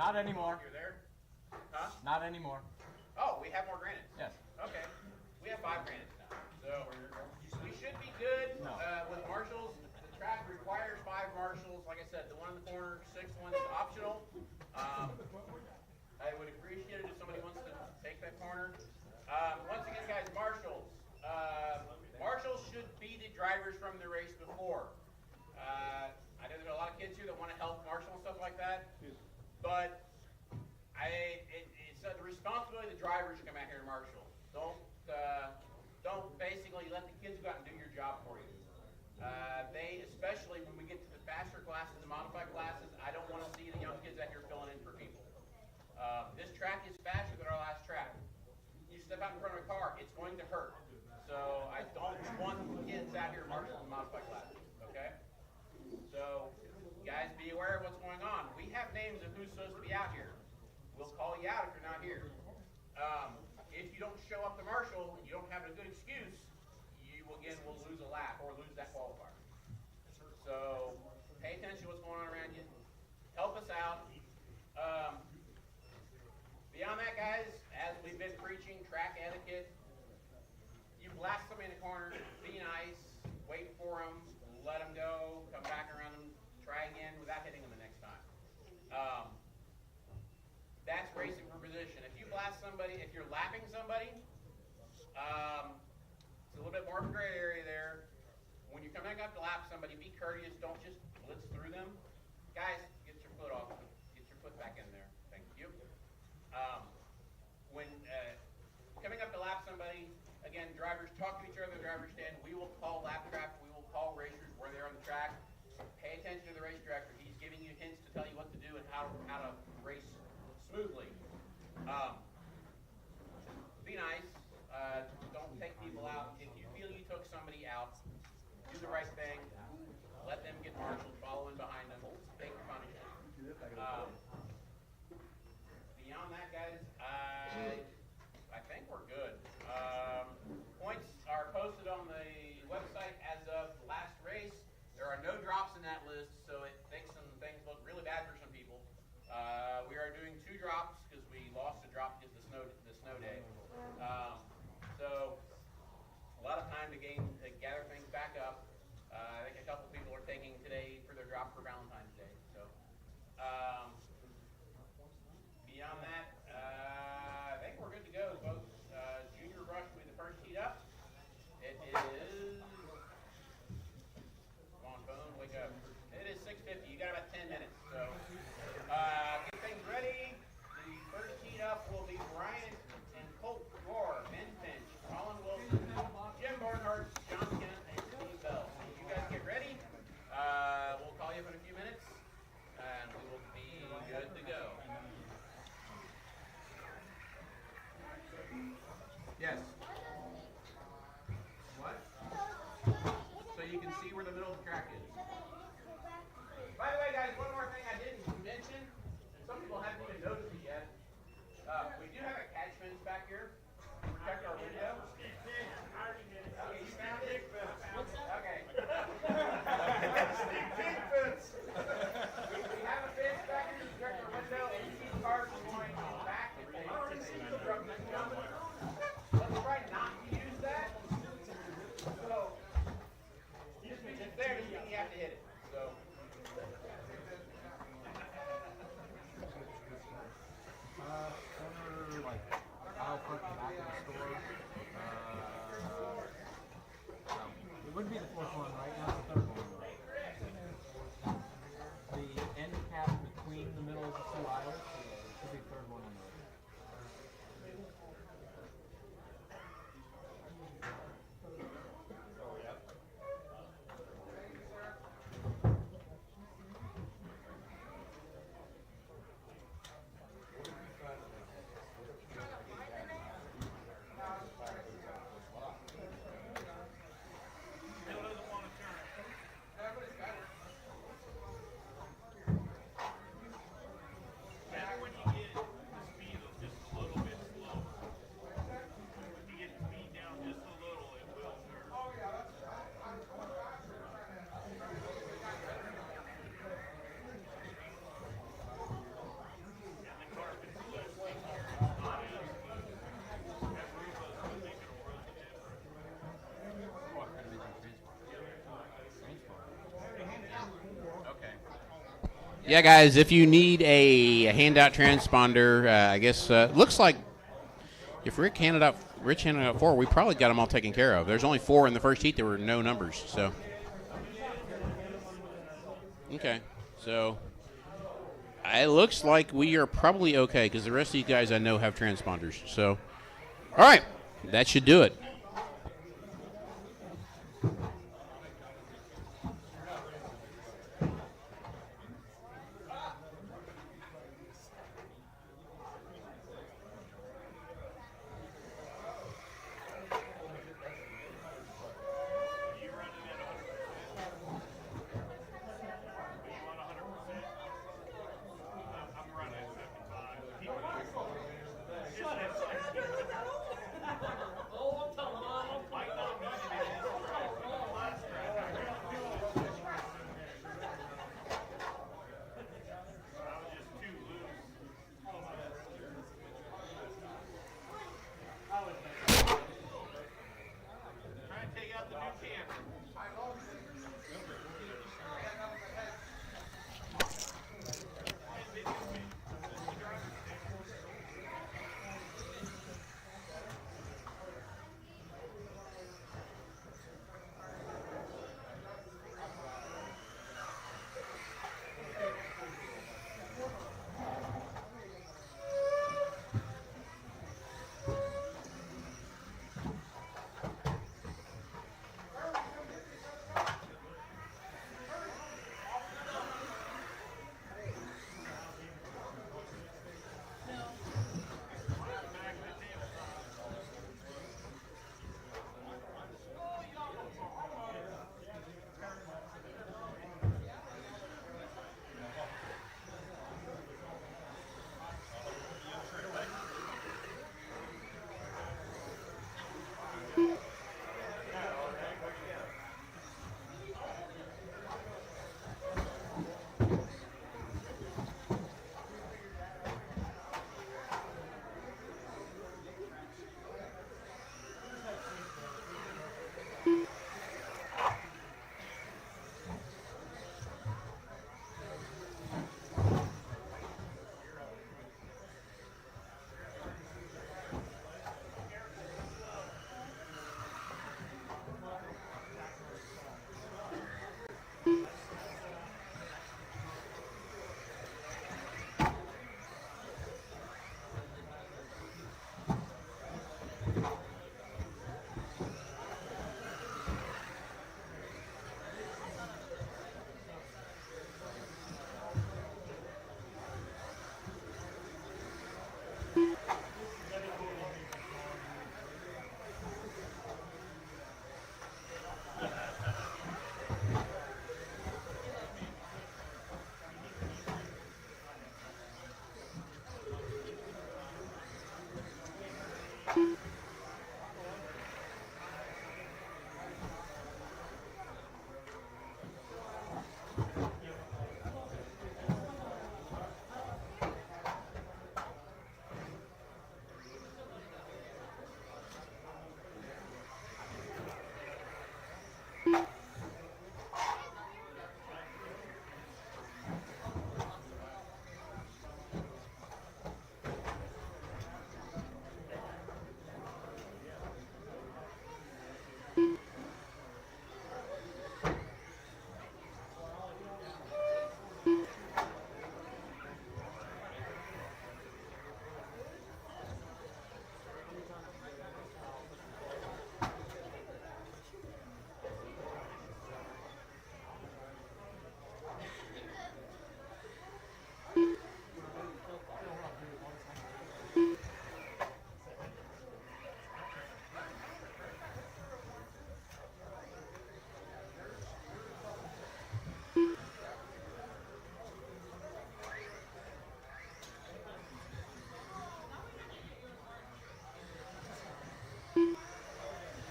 Not anymore. You're there? Huh? Not anymore. Oh, we have more granites. Yes. Okay. We have 5 granites now. So we should be good with marshals. The track requires 5 marshals. Like I said, the one in the corner, 6th one is optional. I would appreciate it if somebody wants to take that corner. Once again, guys, marshals. Marshals should be the drivers from the race before. I know there's a lot of kids here that want to help marshal and stuff like that, but it's the responsibility of the drivers to come out here and marshal. Don't basically let the kids go out and do your job for you. They, especially when we get to the faster classes, the modified classes, I don't want to see the young kids out here filling in for people. This track is faster than our last track. You step out in front of a car, it's going to hurt. So I don't want the kids out here marshaling the modified classes, okay? So guys, be aware of what's going on. We have names of who's supposed to be out here. We'll call you out if you're not here. If you don't show up to marshal and you don't have a good excuse, you again will lose a lap or lose that qualifier. So pay attention to what's going on around you. Help us out. Beyond that, guys, as we've been preaching track etiquette, you blast somebody in the corner, be nice, wait for them, let them go, come back around them, try again without hitting them the next time. That's racing for position. If you blast somebody, if you're lapping somebody, it's a little bit more of a gray area there. When you're coming up to lap somebody, be courteous. Don't just blitz through them. Guys, get your foot off. Get your foot back in there. Thank you. When coming up to lap somebody, again, drivers talk to each other in the driver's stand. We will call lap traffic. We will call racers where they're on the track. Pay attention to the race director. He's giving you hints to tell you what to do and how to race smoothly. Be nice. Don't take people out. If you feel you took somebody out, do the right thing. Let them get marshaled. Follow in behind them. Take your punishment. Beyond that, guys, I think we're good. Points are posted on the website as of the last race. There are no drops in that list, so it makes some things look really bad for some people. We are doing 2 drops because we lost a drop because of the snow day. So a lot of time to gather things back up. I think a couple people are taking today for their drop for Valentine's Day. So beyond that, I think we're good to go, folks. Junior Rush will be the first heat up. It is, come on phone, wake up. It is 6:50. You got about 10 minutes. So get things ready. The first heat up will be Brian and Colt Rohr, Ben Finch, Colin Wilson, Jim Barnhart, John Kent, and Steve Bell. So you guys get ready. We'll call you up in a few minutes, and we will be good to go. Yes. What? So you can see where the middle of the track is. By the way, guys, one more thing I didn't mention, and some people haven't even noticed it yet. We do have a catch fence back here to protect our window. Okay, you found it? Okay. We have a fence back here to protect our window, and you see the cars going back if they truck this jump. Let's try not to use that. So, it's there, you have to hit it. So. Somewhere like aisle front and back of the store. It would be the 4th one, right? Not the 3rd one. The end cap between the middle of the 2 aisles should be the 3rd one on the right. Yeah, guys, if you need a handout transponder, I guess looks like if Rich handed out 4, we probably got them all taken care of. There's only 4 in the first heat. There were no numbers, so. Okay, so it looks like we are probably okay because the rest of these guys I know have transponders. So, all right, that should do it.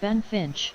Ben Finch.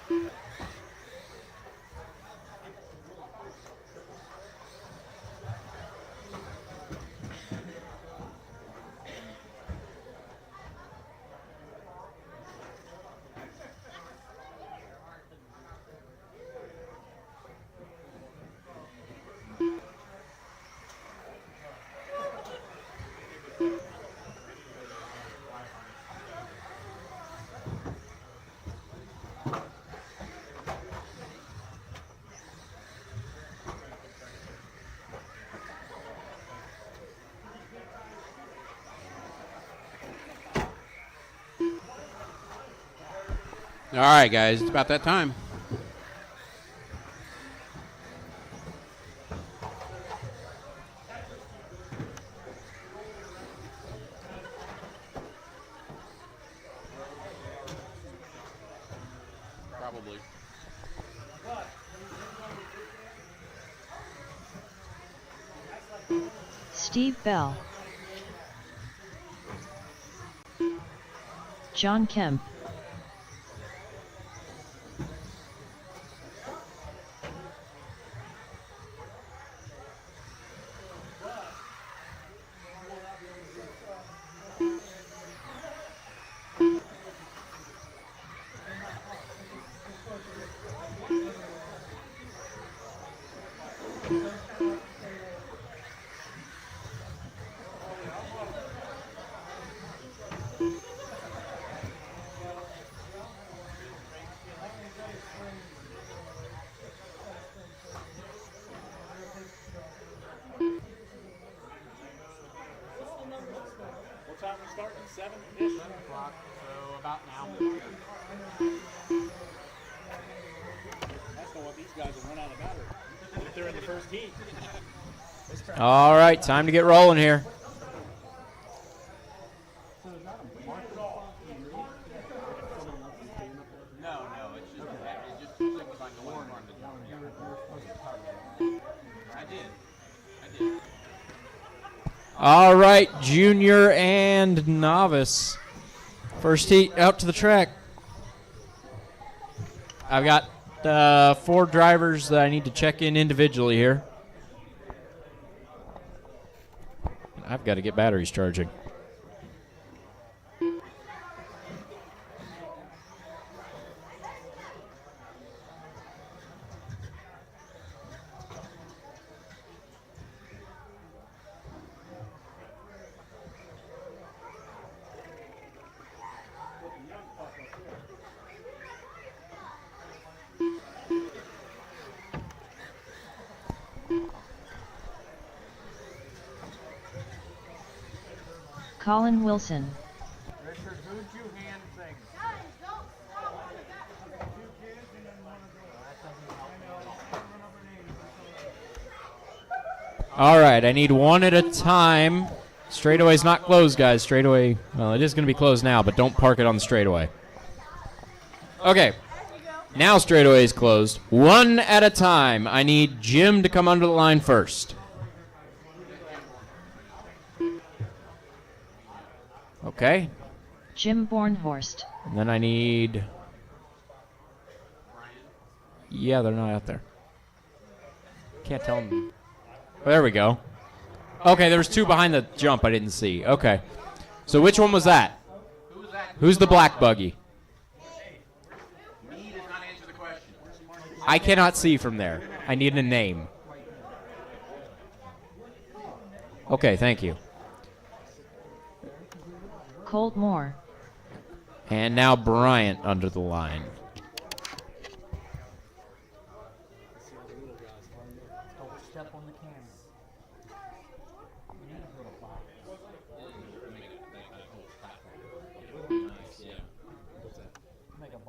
All right, guys, it's about that time. Probably. Steve Bell, John Kemp, What time we starting? 7-ish? 7 o'clock, so about now. That's not what these guys will run out of battery if they're in the first heat. All right, time to get rolling here. No, it just signifies the one part of the jump. I did. All right, junior and novice. First heat out to the track. I've got 4 drivers that I need to check in individually here. I've got to get batteries charging. Colin Wilson, Richard, who'd you hand things? All right, I need one at a time. Straightaway's not closed, guys. Straightaway, well, it is going to be closed now, but don't park it on the straightaway. Okay, now straightaway is closed. One at a time. I need Jim to come under the line first. Okay, Jim Bornhorst, and then I need... Yeah, they're not out there. Can't tell them. Oh, there we go. Okay, there was 2 behind the jump I didn't see. Okay. So which one was that? Who's the black buggy? Me does not answer the question. I cannot see from there. I need a name. Okay, thank you. Colt Moore, And now Bryant under the line. Don't step on the camera.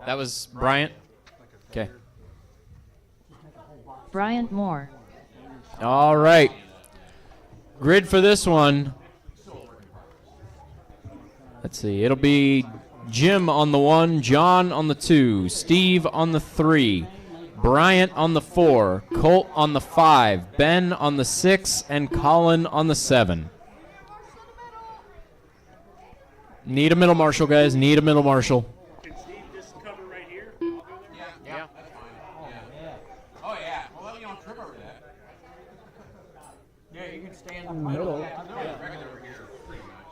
That was Bryant? Okay. Bryant Moore, All right. Grid for this one. Let's see. It'll be Jim on the 1, John on the 2, Steve on the 3, Bryant on the 4, Colt on the 5, Ben on the 6, and Colin on the 7. Need a middle marshal, guys. Need a middle marshal. Can Steve just cover right here? I'll go there. Yeah, that's fine. Yeah. Oh, yeah. Well, you don't trip over that. Yeah, you can stand in the middle. Yeah, no, I reckon over here, pretty much.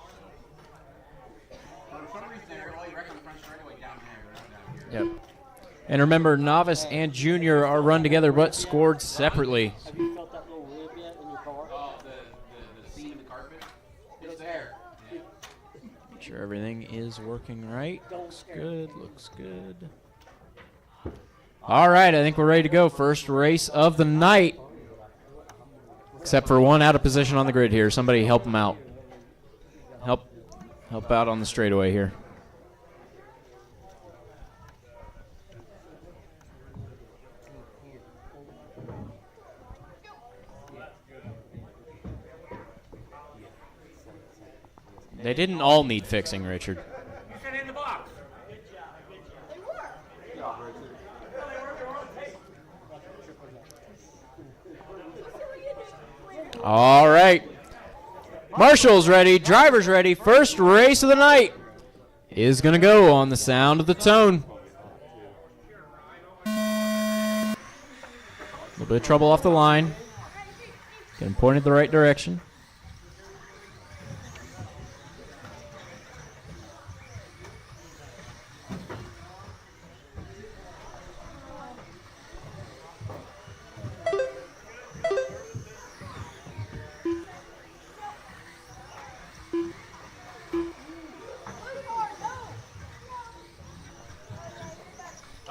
So. For some reason, you reckon the front straightaway down there, right down here. Yep. And remember, novice and junior are run together but scored separately. Have you felt that little rib yet in your car? Oh, the seam in the carpet? It's there. Yeah. Make sure everything is working right. Looks good, looks good. All right, I think we're ready to go. First race of the night. Except for one out of position on the grid here. Somebody help him out. Help out on the straightaway here. They didn't all need fixing, Richard. You said in the box. All right. Marshall's ready. Driver's ready. First race of the night is going to go on the sound of the tone. A little bit of trouble off the line. Getting pointed the right direction.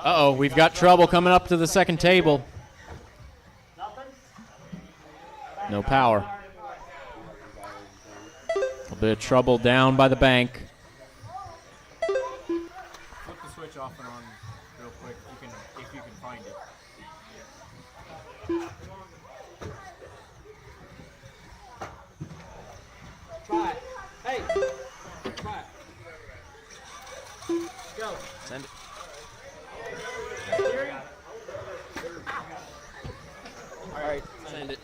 Uh-oh, we've got trouble coming up to the second table. No power. A little bit of trouble down by the bank. Flip the switch off and on real quick if you can find it. Try it. Hey! Try it. Go. Send it. All right. Send it.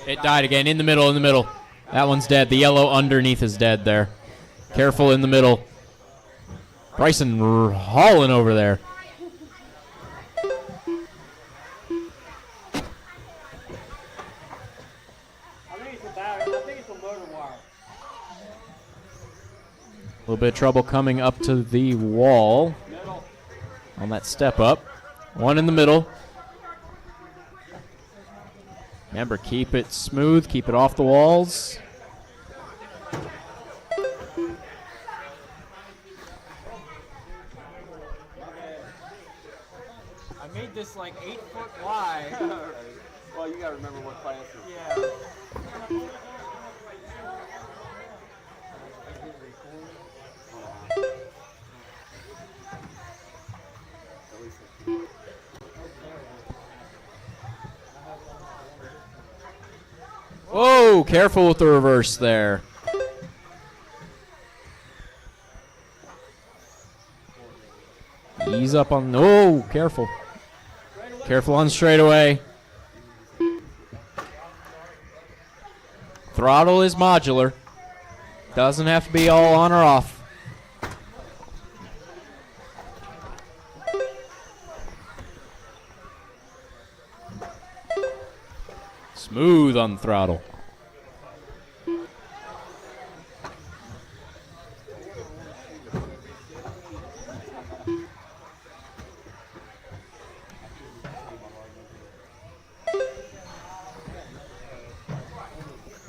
It died again. In the middle, in the middle. That one's dead. The yellow underneath is dead there. Careful in the middle. Bryson hauling over there. A little bit of trouble coming up to the wall on that step up. One in the middle. Remember, keep it smooth, keep it off the walls. I made this like 8 foot wide. Well, you gotta remember what class it is. Yeah. Whoa, careful with the reverse there. Ease up on, oh, careful. Careful on straightaway. Throttle is modular. Doesn't have to be all on or off. Smooth on the throttle.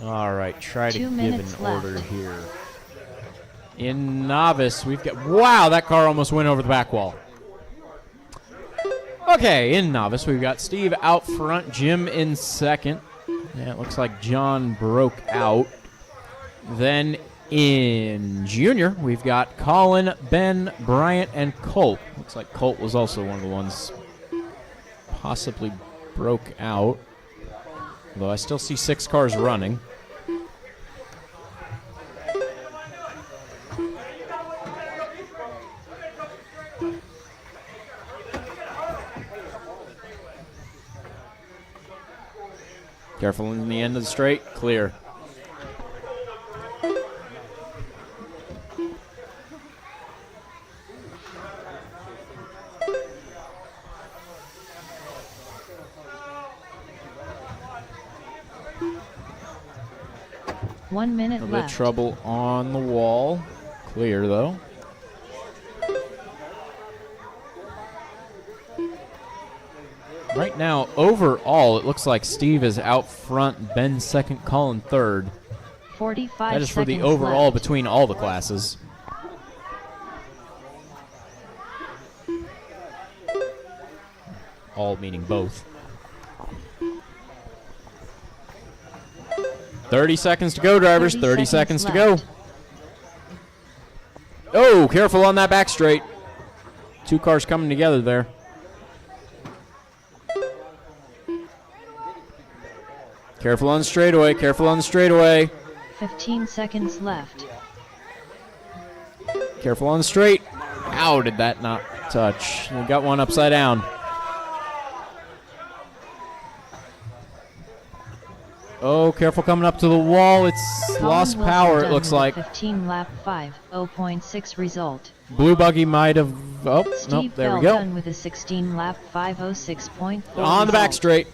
All right, try to 2 give an minutes left. order here. In novice, we've got, wow, that car almost went over the back wall. Okay, in novice, we've got Steve out front, Jim in second. Yeah, it looks like John broke out. Then in junior, we've got Colin, Ben, Bryant, and Colt. Looks like Colt was also one of the ones possibly broke out. Although I still see 6 cars running. Careful in the end of the straight. Clear. A 1 minute A little bit of left. trouble on the wall. Clear, though. Right now, overall, it looks like Steve is out front, Ben second, Colin third. 45 That is for the seconds overall left. between all the classes. All meaning both. 30 seconds to go, drivers. 30 seconds to go. left. Oh, careful on that back straight. 2 cars coming together there. Careful on the straightaway. Careful on the straightaway. 15 seconds left. Careful on the straight. How did that not touch? We got one upside down. Oh, careful coming up to the wall. It's Colin lost Wilson power, it done looks with a like. 15 lap 5, 0.6 result. Blue buggy might have. Oh, Steve nope, there Bell we go. done with a 16 lap 506.4 On the back result. straight.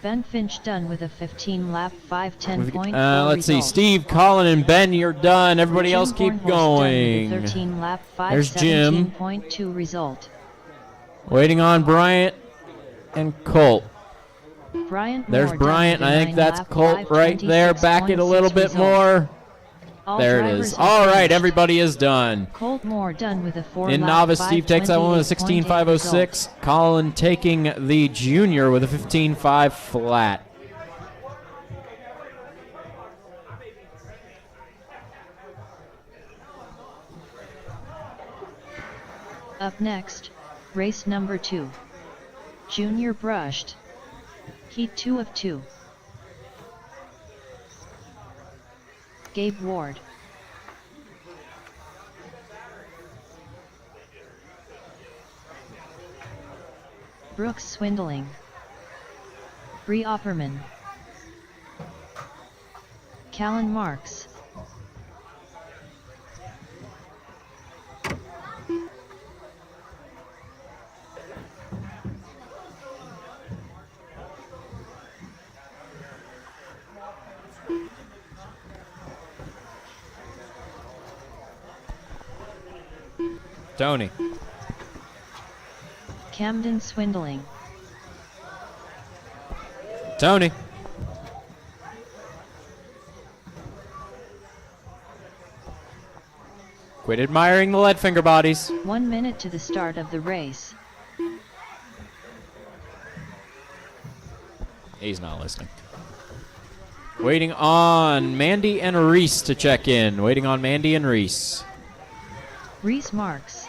Ben Finch done with a 15 lap 510.4 Let's see. result. Steve, Colin, and Ben, you're done. Everybody Jim else keep Bornhorst done going. with a 13 lap There's Jim. 517.2 result. Waiting on Bryant and Colt. Bryant There's Moore done Bryant. with a I think 9 that's lap Colt right there. Back it a little 526.6 bit result. more. All There it drivers is. are All right, finished. everybody is done. Colt Moore done with a 4 In lap novice, Steve takes that one with a 528.8 16.506. Colin taking the junior with a 15.5 flat. Up next, race number 2. Junior brushed. Heat 2 of 2. Gabe Ward. Brooks Swindling. Bree Opperman. Callan Marks. Tony. Camden Swindling. Tony. Quit admiring the lead finger bodies. 1 minute to the start of the race. He's not listening. Waiting on Mandy and Reese to check in. Waiting on Mandy and Reese. Reese Marks.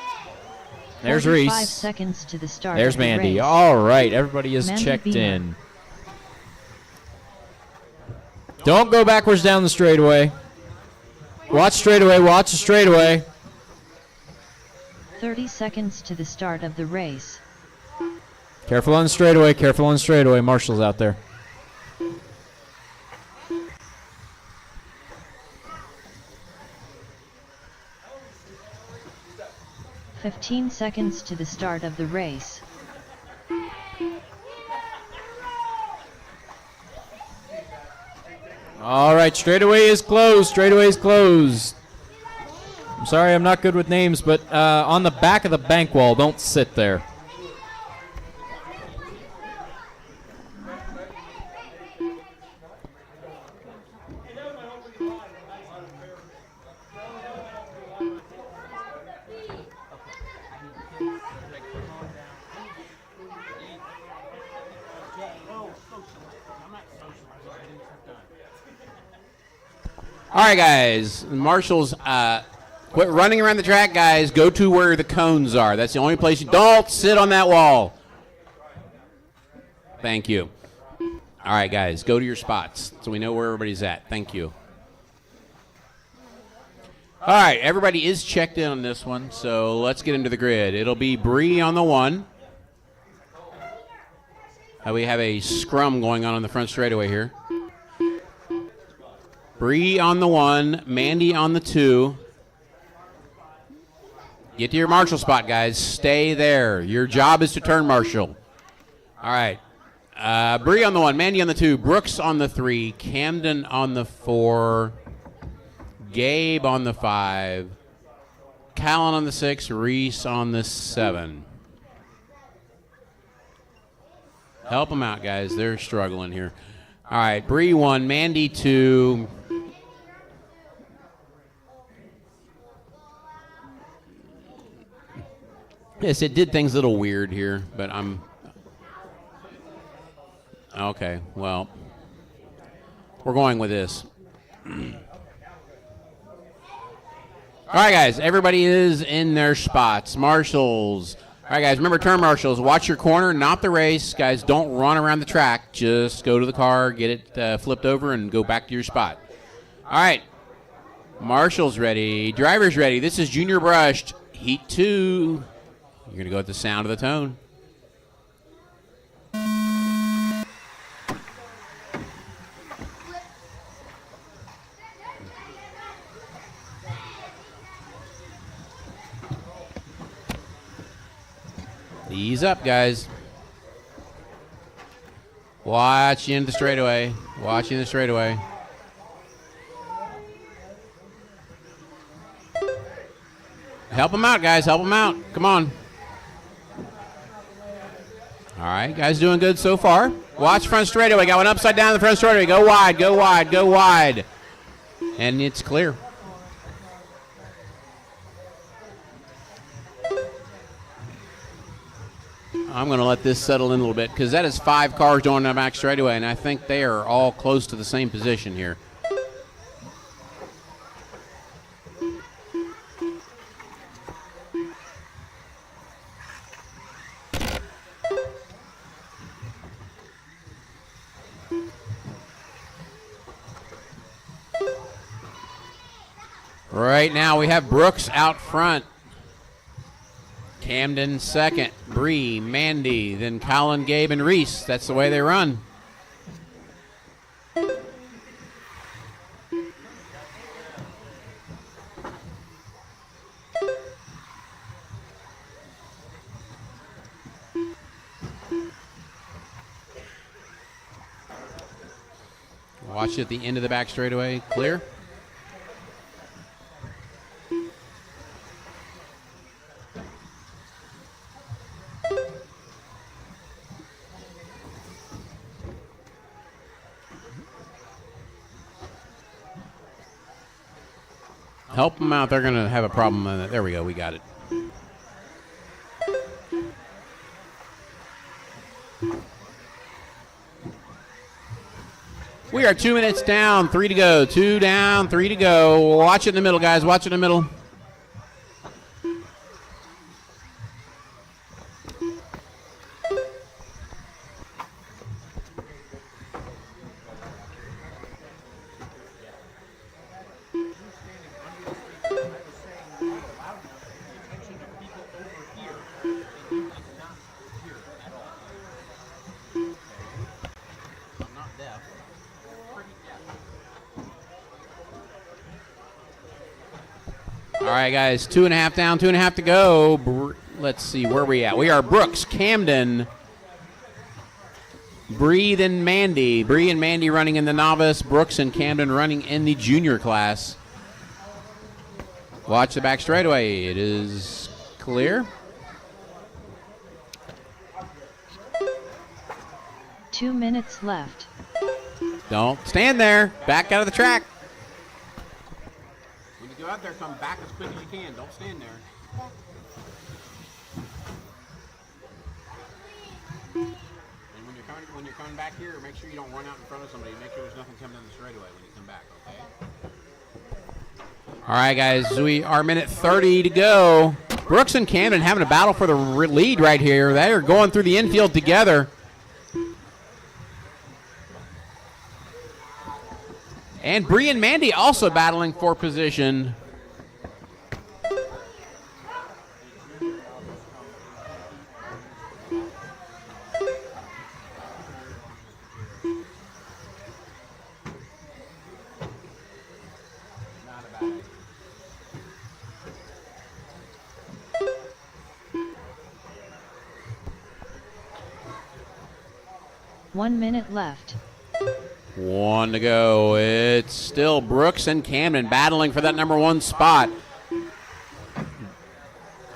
There's 45 Reese. seconds to the start There's of the Mandy. race. All right, everybody is Mandy checked Beamer. in. Don't go backwards down the straightaway. Watch straightaway. Watch the straightaway. 30 seconds to the start of the race. Careful on the straightaway. Careful on the straightaway. Marshall's out there. "15 seconds to the start of the race. All right, straightaway is closed. Straightaway is closed. I'm sorry, I'm not good with names, but on the back of the bank wall, don't sit there. All right, guys. Marshall's quit running around the track, guys. Go to where the cones are. That's the only place you don't sit on that wall. Thank you. All right, guys. Go to your spots so we know where everybody's at. Thank you. All right, everybody is checked in on this one, so let's get into the grid. It'll be Bree on the 1. We have a scrum going on the front straightaway here. Bree on the 1, Mandy on the 2. Get to your marshal spot, guys. Stay there. Your job is to turn marshal. All right. Bree on the 1, Mandy on the 2, Brooks on the 3, Camden on the 4, Gabe on the 5, Callan on the 6, Reese on the 7. Help them out, guys. They're struggling here. All right, Bree 1, Mandy 2. Yes, it did things a little weird here, but I'm... Okay, well, we're going with this. All right, guys, everybody is in their spots. Marshals, All right, guys, remember turn marshals. Watch your corner, not the race. Guys, don't run around the track. Just go to the car, get it flipped over, and go back to your spot. All right. Marshals ready. Drivers ready. This is Junior Brushed. Heat 2. You're going to go with the sound of the tone. Ease up, guys. Watch into the straightaway. Watch in the straightaway. Help them out, guys. Help them out. Come on. All right, guys doing good so far. Watch front straightaway. Got one upside down in the front straightaway. Go wide, go wide, go wide. And it's clear. I'm going to let this settle in a little bit because that is 5 cars going down the back straightaway, and I think they are all close to the same position here. Right now we have Brooks out front. Camden second, Bree, Mandy, then Colin, Gabe, and Reese. That's the way they run. Watch at the end of the back straightaway. Clear. Help them out. They're going to have a problem. There we go. We got it. We are 2 minutes down, 3 to go. 2 down, 3 to go. Watch it in the middle, guys. Watch it in the middle. All right, guys, 2.5 down, 2.5 to go. Let's see, where are we at? We are Brooks, Camden, Bree, then Mandy. Bree and Mandy running in the novice. Brooks and Camden running in the junior class. Watch the back straightaway. It is clear. 2 minutes left. Don't stand there. Back out of the track. When you go out there, come back as quick as you can. Don't stand there. And when you're coming back here, make sure you don't run out in front of somebody. Make sure there's nothing coming down the straightaway when you come back, okay? All right, guys, we are minute 30 to go. Brooks and Camden having a battle for the lead right here. They are going through the infield together. And Bree and Mandy also battling for position. Not a bad idea. 1 minute left. 1 to go. It's still Brooks and Camden battling for that number 1 spot.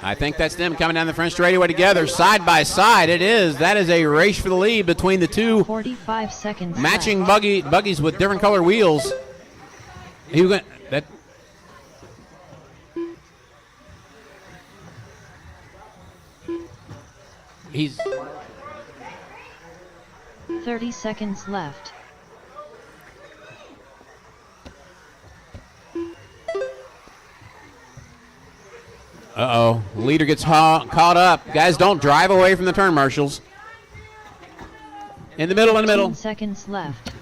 I think that's them coming down the front straightaway together, side by side. It is. That is a race for the lead between the two 45 seconds matching left. buggies with different color wheels. He went that. He's 30 seconds left. Uh-oh. Leader gets caught up. Guys, don't drive away from the turn marshals. In the middle, in the middle. 10 seconds left.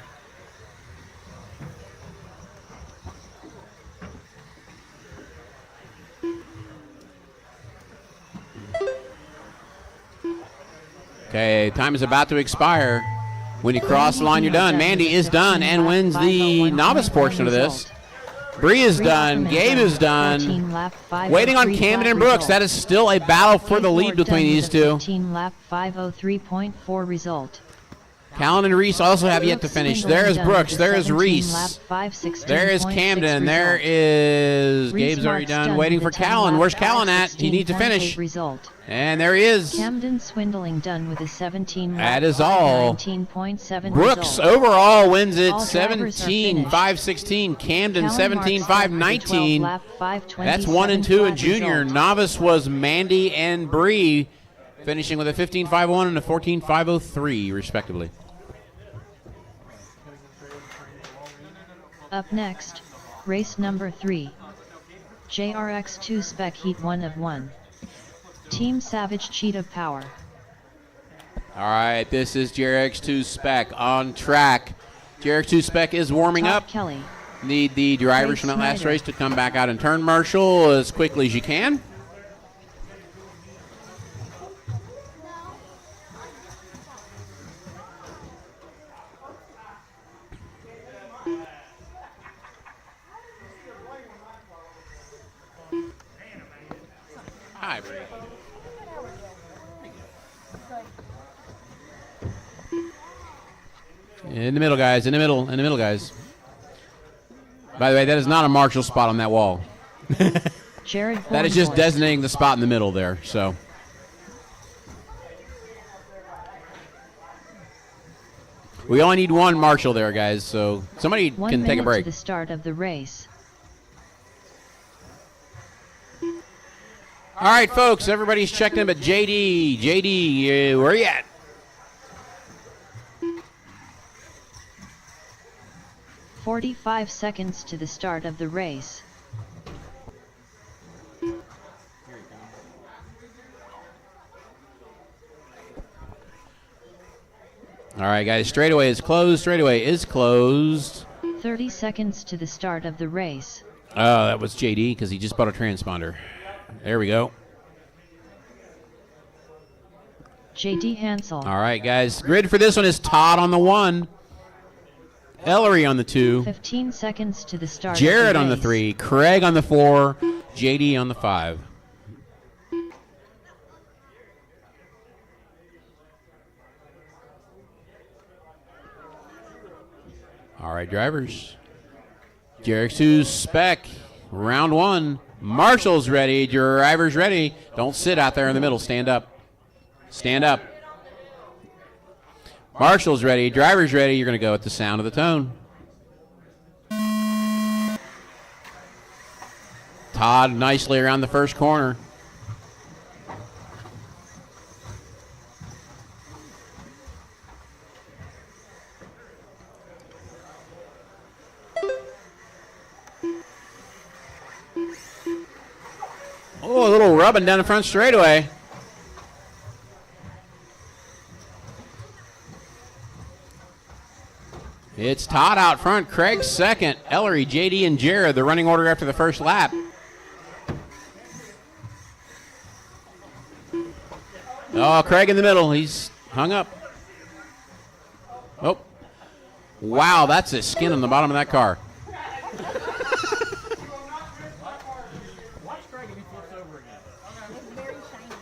Okay, time is about to expire. When you cross the line, you're done. Mandy is done and wins the novice portion of this. Bree is done. Gabe is done. Waiting on Camden and Brooks. That is still a battle for the lead between these two. 15 lap 503.4 result. Callan and Reese also have yet to finish. There is Brooks. There is Reese. There is Camden. There is Gabe's already done. Waiting for Callan. Where's Callan at? He needs to finish. And there he is. Camden Swindling done with a 17 lap. That is all. 19.7 Brooks result. overall wins it All drivers are 17-5-16. Camden Callan Marks 17-5-19. lap 527.5 That's 1 and 2 in result. junior. Novice was Mandy and Bree, finishing with a 15-5-1 and a 14-5-03, respectively. Up next, race number 3. JRX2 Spec Heat 1 of 1. Team Savage Cheetah Power. All right, this is JRX2 Spec on track. JRX2 Spec is warming Todd up. Kelly. Need the drivers from that last race to come back out and turn marshal as quickly as you can. Hi, Bree. In the middle, guys. In the middle, guys. By the way, that is not a marshal spot on that wall. Jared That is just Hornhorst. designating the spot in the middle there. So, we only need one marshal there, guys. So somebody 1 can take a minute break. to the start of the race. All right, folks. Everybody's checked in, but JD, where are you at? "45 seconds to the start of the race. All right, guys. Straightaway is closed. 30 seconds to the start of the race. Oh, that was JD because he just bought a transponder. There we go. JD Hansel. All right, guys. Grid for this one is Todd on the 1. Ellery on the 2. 15 seconds to the start Jared of the on the race. 3. Craig on the 4. JD on the 5. All right, drivers. JRX2 Spec, round 1. Marshall's ready. Drivers ready. Don't sit out there in the middle. Stand up. Stand up. Marshall's ready. Drivers ready. You're going to go at the sound of the tone. Todd nicely around the first corner. Oh, a little rubbing down the front straightaway. It's Todd out front. Craig second. Ellery, JD, and Jared, the running order after the first lap. Oh, Craig in the middle. He's hung up. Oh. Wow, that's his skin on the bottom of that car. Watch Craig if he flips over again. It's very shiny.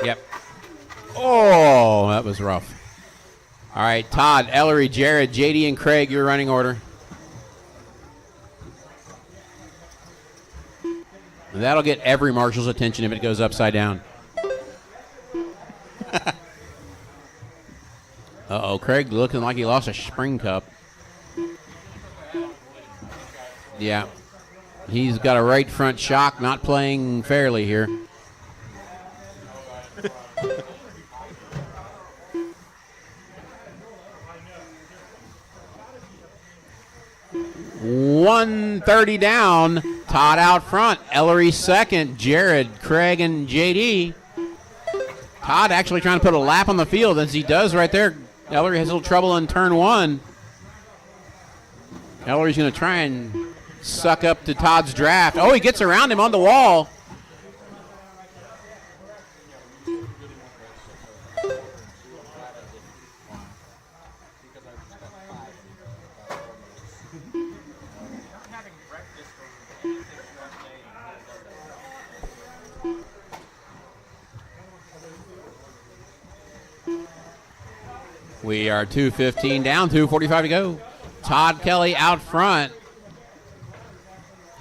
Yep. Oh, that was rough. All right, Todd, Ellery, Jared, JD, and Craig, your running order. And that'll get every marshal's attention if it goes upside down. Uh-oh, Craig looking like he lost a spring cup. Yeah. He's got a right front shock, not playing fairly here. 1:30 down. Todd out front. Ellery second. Jared, Craig, and JD. Todd actually trying to put a lap on the field, as he does right there. Ellery has a little trouble in turn one. Ellery's going to try and suck up to Todd's draft. Oh, he gets around him on the wall. We are 2:15 down, 2:45 to go. Todd Kelly out front.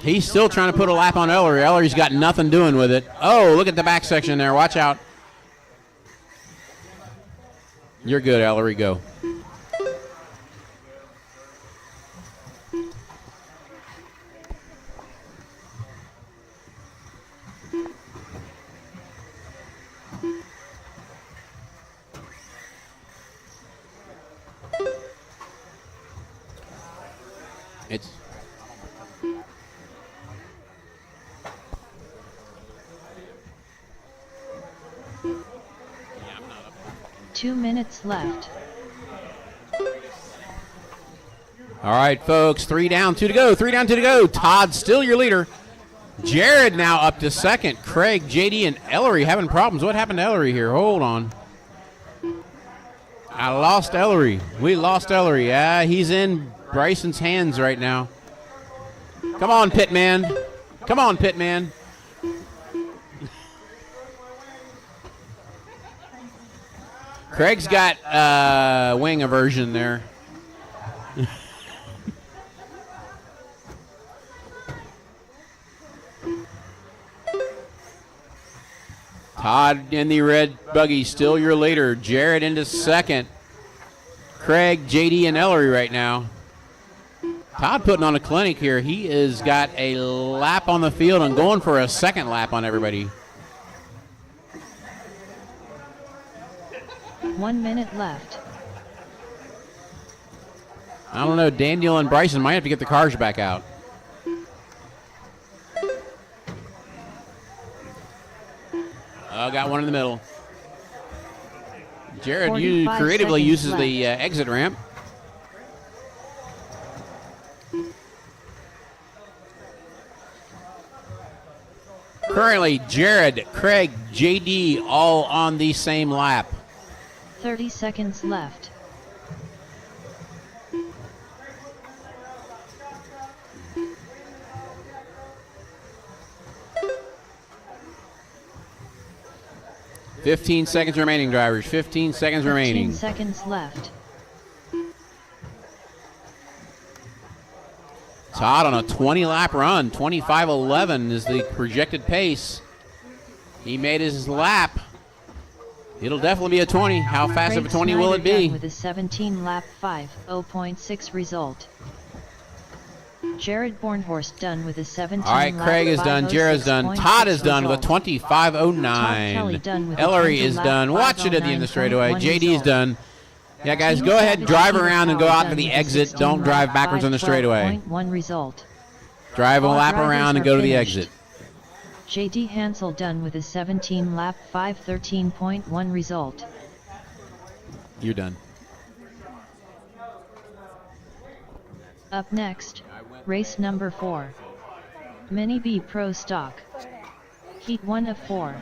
He's still trying to put a lap on Ellery. Ellery's got nothing doing with it. Oh, look at the back section there. Watch out. You're good, Ellery. Go. It's 2 minutes left. all right, folks. 3 down, 2 to go. 3 down, 2 to go. Todd still your leader. Jared now up to second. Craig, JD, and Ellery having problems. What happened to Ellery here? Hold on. I lost Ellery. We lost Ellery. Yeah, he's in Bryson's hands right now. Come on, Pitman. Come on, Pitman. Craig's got wing aversion there. Todd in the red buggy, still your leader. Jared into second. Craig, JD, and Ellery right now. Todd putting on a clinic here. He has got a lap on the field and going for a second lap on everybody. 1 minute left. I don't know. Daniel and Bryson might have to get the cars back out. Oh, got one in the middle. Jared, you 45 creatively seconds uses left. the exit ramp. Currently, Jared, Craig, JD all on the same lap. 30 seconds left. $15 seconds remaining, drivers. 15 seconds 15 remaining. seconds left. Todd on a 20-lap run. 25:11 is the projected pace. He made his lap. It'll definitely be a 20. How fast of a Craig 20 will it Snyder be? done with a 17-lap 5:0.6 result. Jared Bornhorst done with a 17-lap. All right, Craig is done. Jared's done. Todd is done with a Todd Kelly 25:09. done with a Ellery is 20-lap done. Watch it at the end of the straightaway. 5:09.1 JD's result. done. Yeah, guys, Team go ahead, Savage drive Peter around and go Power out to done the with a exit. Don't drive 16-lap backwards on the straightaway. 5:12.1 result. Drive a All lap drivers around and are go to the finished. exit. JD Hansel done with a 17-lap 5:13.1 result. You're done. Up next, race number 4. Mini B Pro Stock. Heat 1 of 4.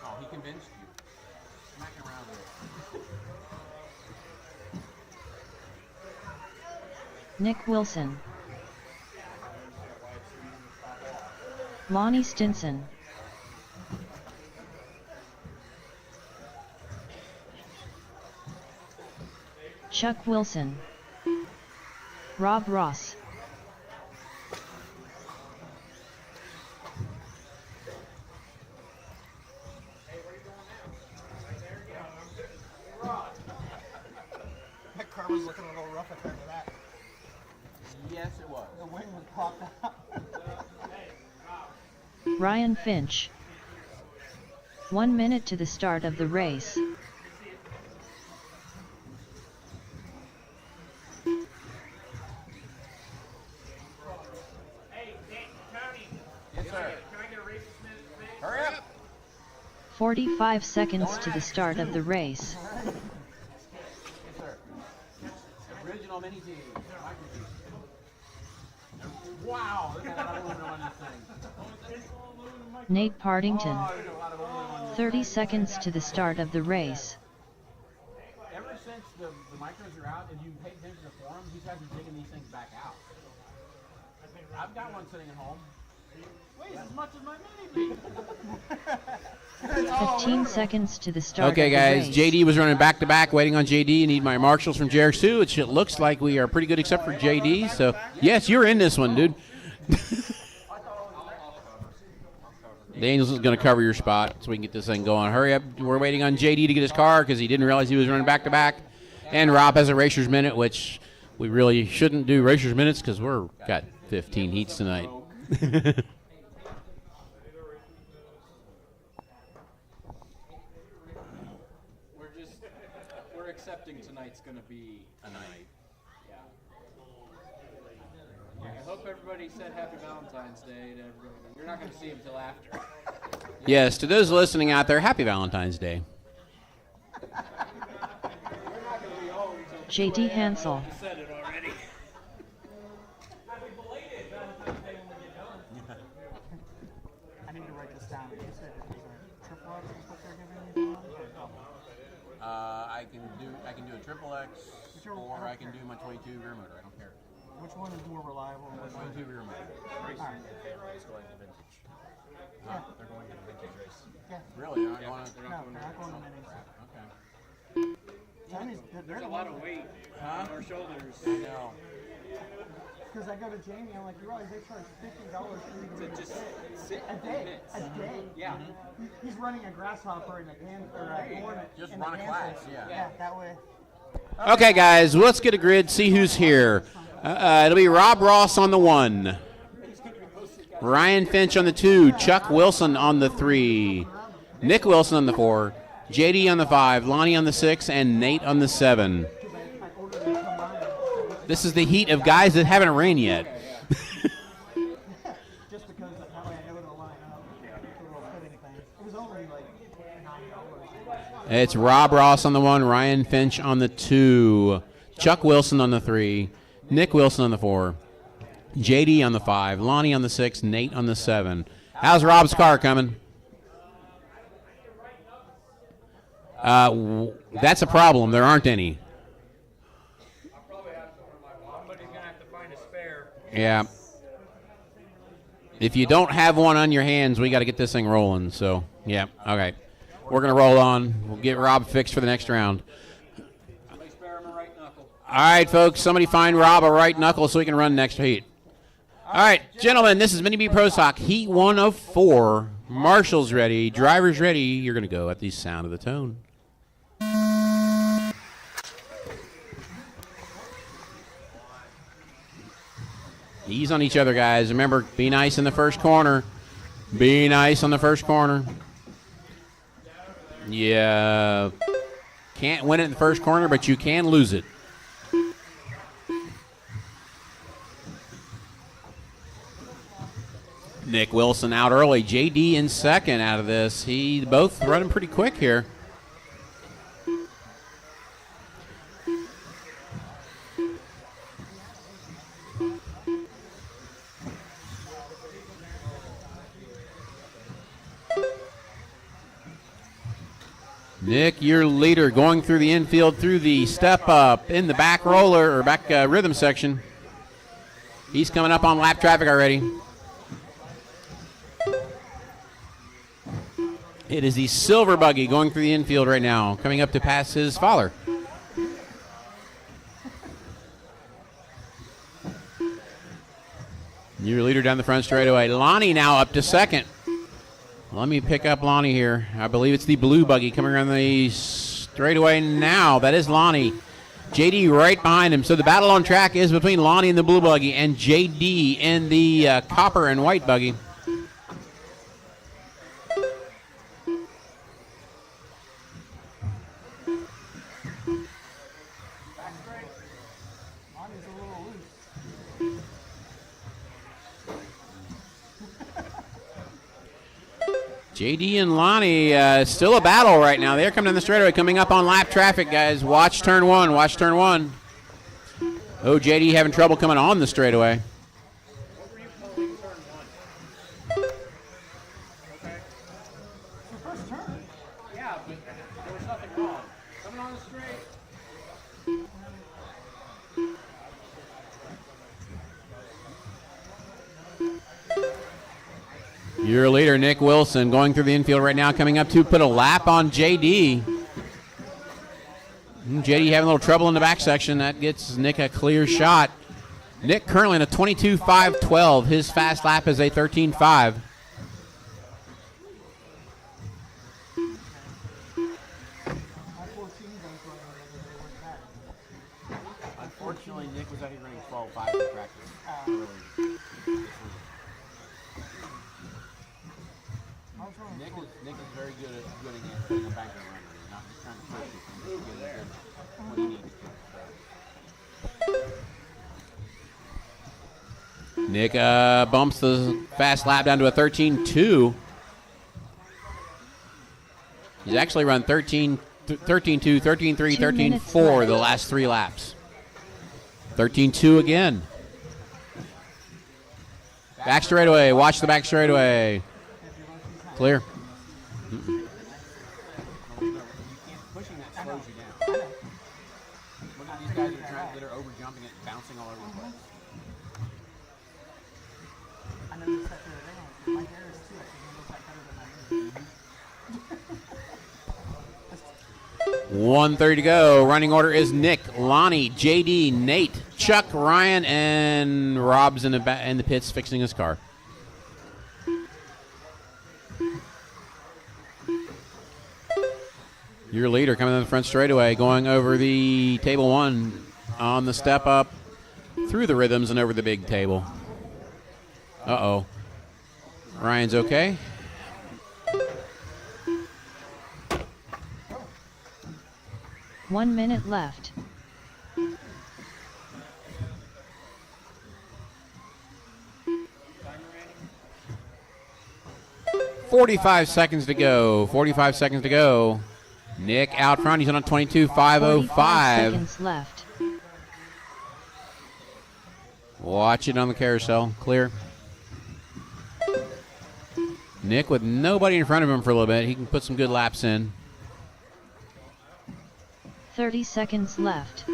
Oh, he convinced you. Smacking around with it. Nick Wilson. Lonnie Stinson. Chuck Wilson. Rob Ross. That car was looking a little rough at the end of that. Yes, it was. The wing was popped out. Ryan Finch. 1 minute to the start of the race. Yes, sir. 45 seconds to the start of the race. Yes, sir. Original mini G. Wow, there's a lot of aluminum on this thing. Nate Partington. Oh, there's a lot of aluminum on this 30 seconds to the start of the race. Ever since the micros are out, if you pay attention to the forums, these guys are digging these things back out. I've got one sitting at home. Weighs as much as my mini. 15 seconds to the start Okay, of the guys, race. JD was running back-to-back, waiting on JD. Need my marshals from JRX2, which it looks like we are pretty good except for JD. So, yes, you're in this one, dude. Daniels is going to cover your spot so we can get this thing going. Hurry up. We're waiting on JD to get his car because he didn't realize he was running back-to-back. And Rob has a Racer's Minute, which we really shouldn't do Racer's Minutes because we're got 15 heats tonight. We're accepting tonight's going to be a night. Yeah. I hope everybody said Happy Valentine's Day to everybody. You're not going to see them until after. Yes, to those listening out there, happy Valentine's Day. JD Hansel. I said it already. I need to write this down. You said it was a triple X is what they're giving you? Or double? I can do a triple X, or I can do my 22 rear motor. I don't care. Which one is more reliable? And which one? 22 rear motor. All right. Huh? They're going to the vintage race. Yeah. Really? They're not going to. No, they're not going to minis. Okay. Chinese, they're There's the a lot ones of weight Huh? on our shoulders. I know. Because I go to Jamie, I'm like, you realize they charge $50 for you To to just sit a day. minutes. A day. Yeah. He's running a grasshopper in a pan or a horn. Just in run a pan class, set. yeah. Yeah, that way. Okay, guys, well, let's get a grid, see who's here. It'll be Rob Ross on the 1. Ryan Finch on the 2. Chuck Wilson on the 3. Nick Wilson on the 4. JD on the 5. Lonnie on the 6. And Nate on the 7. This is the heat of guys that haven't ran yet. Just because of how I know to line up. The little fitting thing. It was only like $9. It's Rob Ross on the 1. Ryan Finch on the 2. Chuck Wilson on the 3. Nick Wilson on the 4. JD on the 5. Lonnie on the 6. Nate on the 7. How's Rob's car coming? That's a problem. There aren't any. Somebody's going to have to find a spare. Yeah. If you don't have one on your hands, we got to get this thing rolling. So, yeah. Okay. We're going to roll on. We'll get Rob fixed for the next round. Somebody spare him a right knuckle. All right, folks. Somebody find Rob a right knuckle so he can run next heat. All right, gentlemen, this is Mini B Pro Stock, Heat 1 of 4. Marshall's ready. Driver's ready. You're going to go at the sound of the tone. Ease on each other, guys. Remember, be nice in the first corner. Be nice on the first corner. Yeah. Can't win it in the first corner, but you can lose it. Nick Wilson out early. JD in second out of this. He both running pretty quick here. Nick, your leader, going through the infield, through the step up, in the back roller, or back rhythm section. He's coming up on lap traffic already. It is the silver buggy going through the infield right now, coming up to pass his father. Your leader down the front straightaway. Lonnie now up to second. Let me pick up Lonnie here. I believe it's the blue buggy coming around the straightaway now. That is Lonnie. JD right behind him. So the battle on track is between Lonnie and the blue buggy and JD in the copper and white buggy. JD and Lonnie, still a battle right now. They're coming in the straightaway, coming up on lap traffic, guys. Watch turn one. Watch turn one. Oh, JD having trouble coming on the straightaway. Yeah, but there was nothing wrong. Coming on the straight. Your leader, Nick Wilson, going through the infield right now, coming up to put a lap on JD. JD having a little trouble in the back section. That gets Nick a clear shot. Nick currently in a 22.512. His fast lap is a 13.5. Unfortunately, Nick was out here running 12.5 in practice. Nick is very good at getting a banker runner. Not just trying to push it. He's just getting good what he needs to. Nick bumps the fast lap down to a 13.2. He's actually run 13.2, 13.3, 13.4 the last 3 laps. 13.2 again. Back straightaway. Watch the back straightaway. Clear. Pushing that slows you down. Look at these guys that are over jumping it, bouncing all over the place. I know you said the other day, my hair is too. I think it looks like better than my 1:30 to go. Running order is Nick, Lonnie, JD, Nate, Chuck, Ryan, and Rob's in the pits fixing his car. Your leader coming in the front straightaway, going over the table 1 on the step up, through the rhythms and over the big table. Uh-oh. Ryan's okay. One minute left. Timer ready? 45 seconds to go. 45 seconds to go. Nick out front. He's on a 22.505. Seconds left. Watch it on the carousel. Clear. Nick with nobody in front of him for a little bit. He can put some good laps in. 30 seconds left.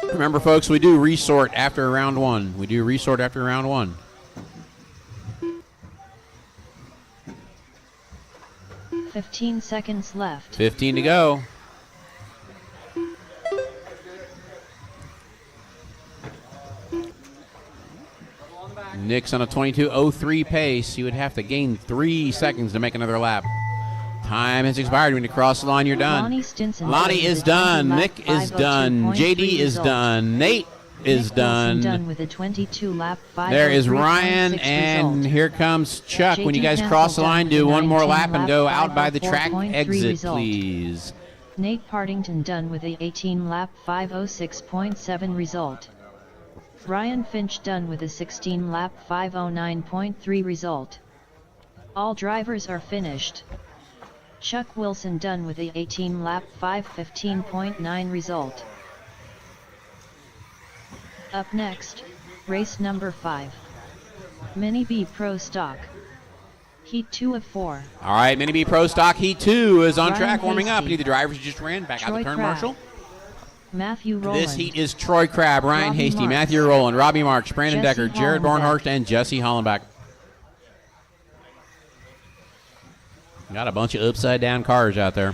Remember, folks, we do resort after round 1. We do resort after round 1. 15 seconds left. 15 to go. Nick's on a 22.03 pace. He would have to gain 3 seconds to make another lap. Time has expired. When you cross the line, you're done. Lonnie is done. Nick is done. JD is done. Nate is done. With a 22 lap there is Ryan, and here comes Chuck. When you guys cross the line, do one more lap and go out by the track exit, please. Nate Partington done with a 18 lap 506.7 result. Ryan Finch done with a 16 lap 509.3 result. All drivers are finished. Chuck Wilson done with a 18 lap 515.9 result. Up next, race number 5. Mini B Pro Stock. Heat 2 of 4. All right, Mini B Pro Stock Heat 2 is on Ryan track, warming up. Hasty. The drivers just ran back out Troy the turn, Crabb. Marshall. Matthew Rowland. This heat is Troy Crabb, Ryan Robbie Hasty, Marks. Matthew Rowland, Robbie Marks, Brandon Jesse Decker, Jared Hollenbeck. Bornhorst, and Jesse Hollenbeck. Got a bunch of upside-down cars out there.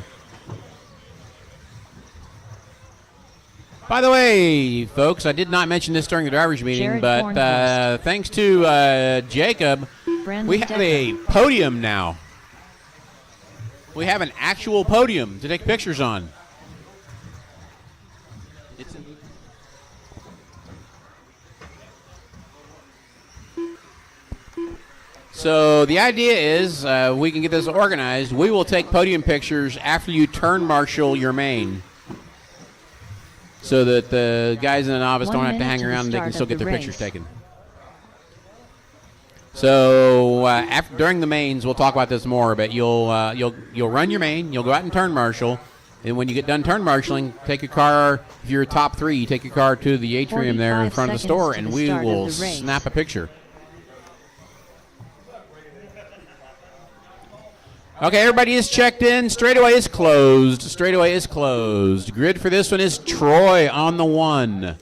By the way, folks, I did not mention this during the drivers' meeting, Jared but Bornhorst. thanks to Jacob, Brandon we have Decker. a podium now. We have an actual podium to take pictures on. It's So the idea is we can get this organized. We will take podium pictures after you turn marshal your main, so that the guys in the novice 1 don't have to minute hang to the around and they can start still of get the their pictures race. taken. So during the mains, we'll talk about this more. But you'll run your main. You'll go out and turn marshal. And when you get done turn marshaling, take your car. If you're top 3, you take your car to the atrium there in front of the store, and we will snap a picture. Okay, everybody is checked in. Straightaway is closed. Straightaway is closed. Grid for this one is Troy on the 1,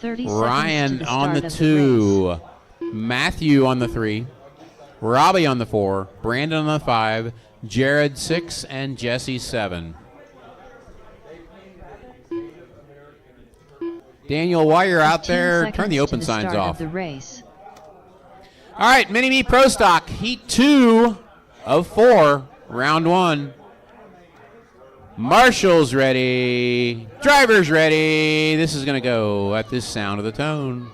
Ryan on the 2, Matthew on the 3, Robbie on the 4, Brandon on the 5, Jared 6, and Jesse 7. Daniel, while you're out there, turn the open signs off. All right, Mini-Me Pro Stock, Heat 2 of 4, Round 1. Marshall's ready. Driver's ready. This is going to go at this sound of the tone.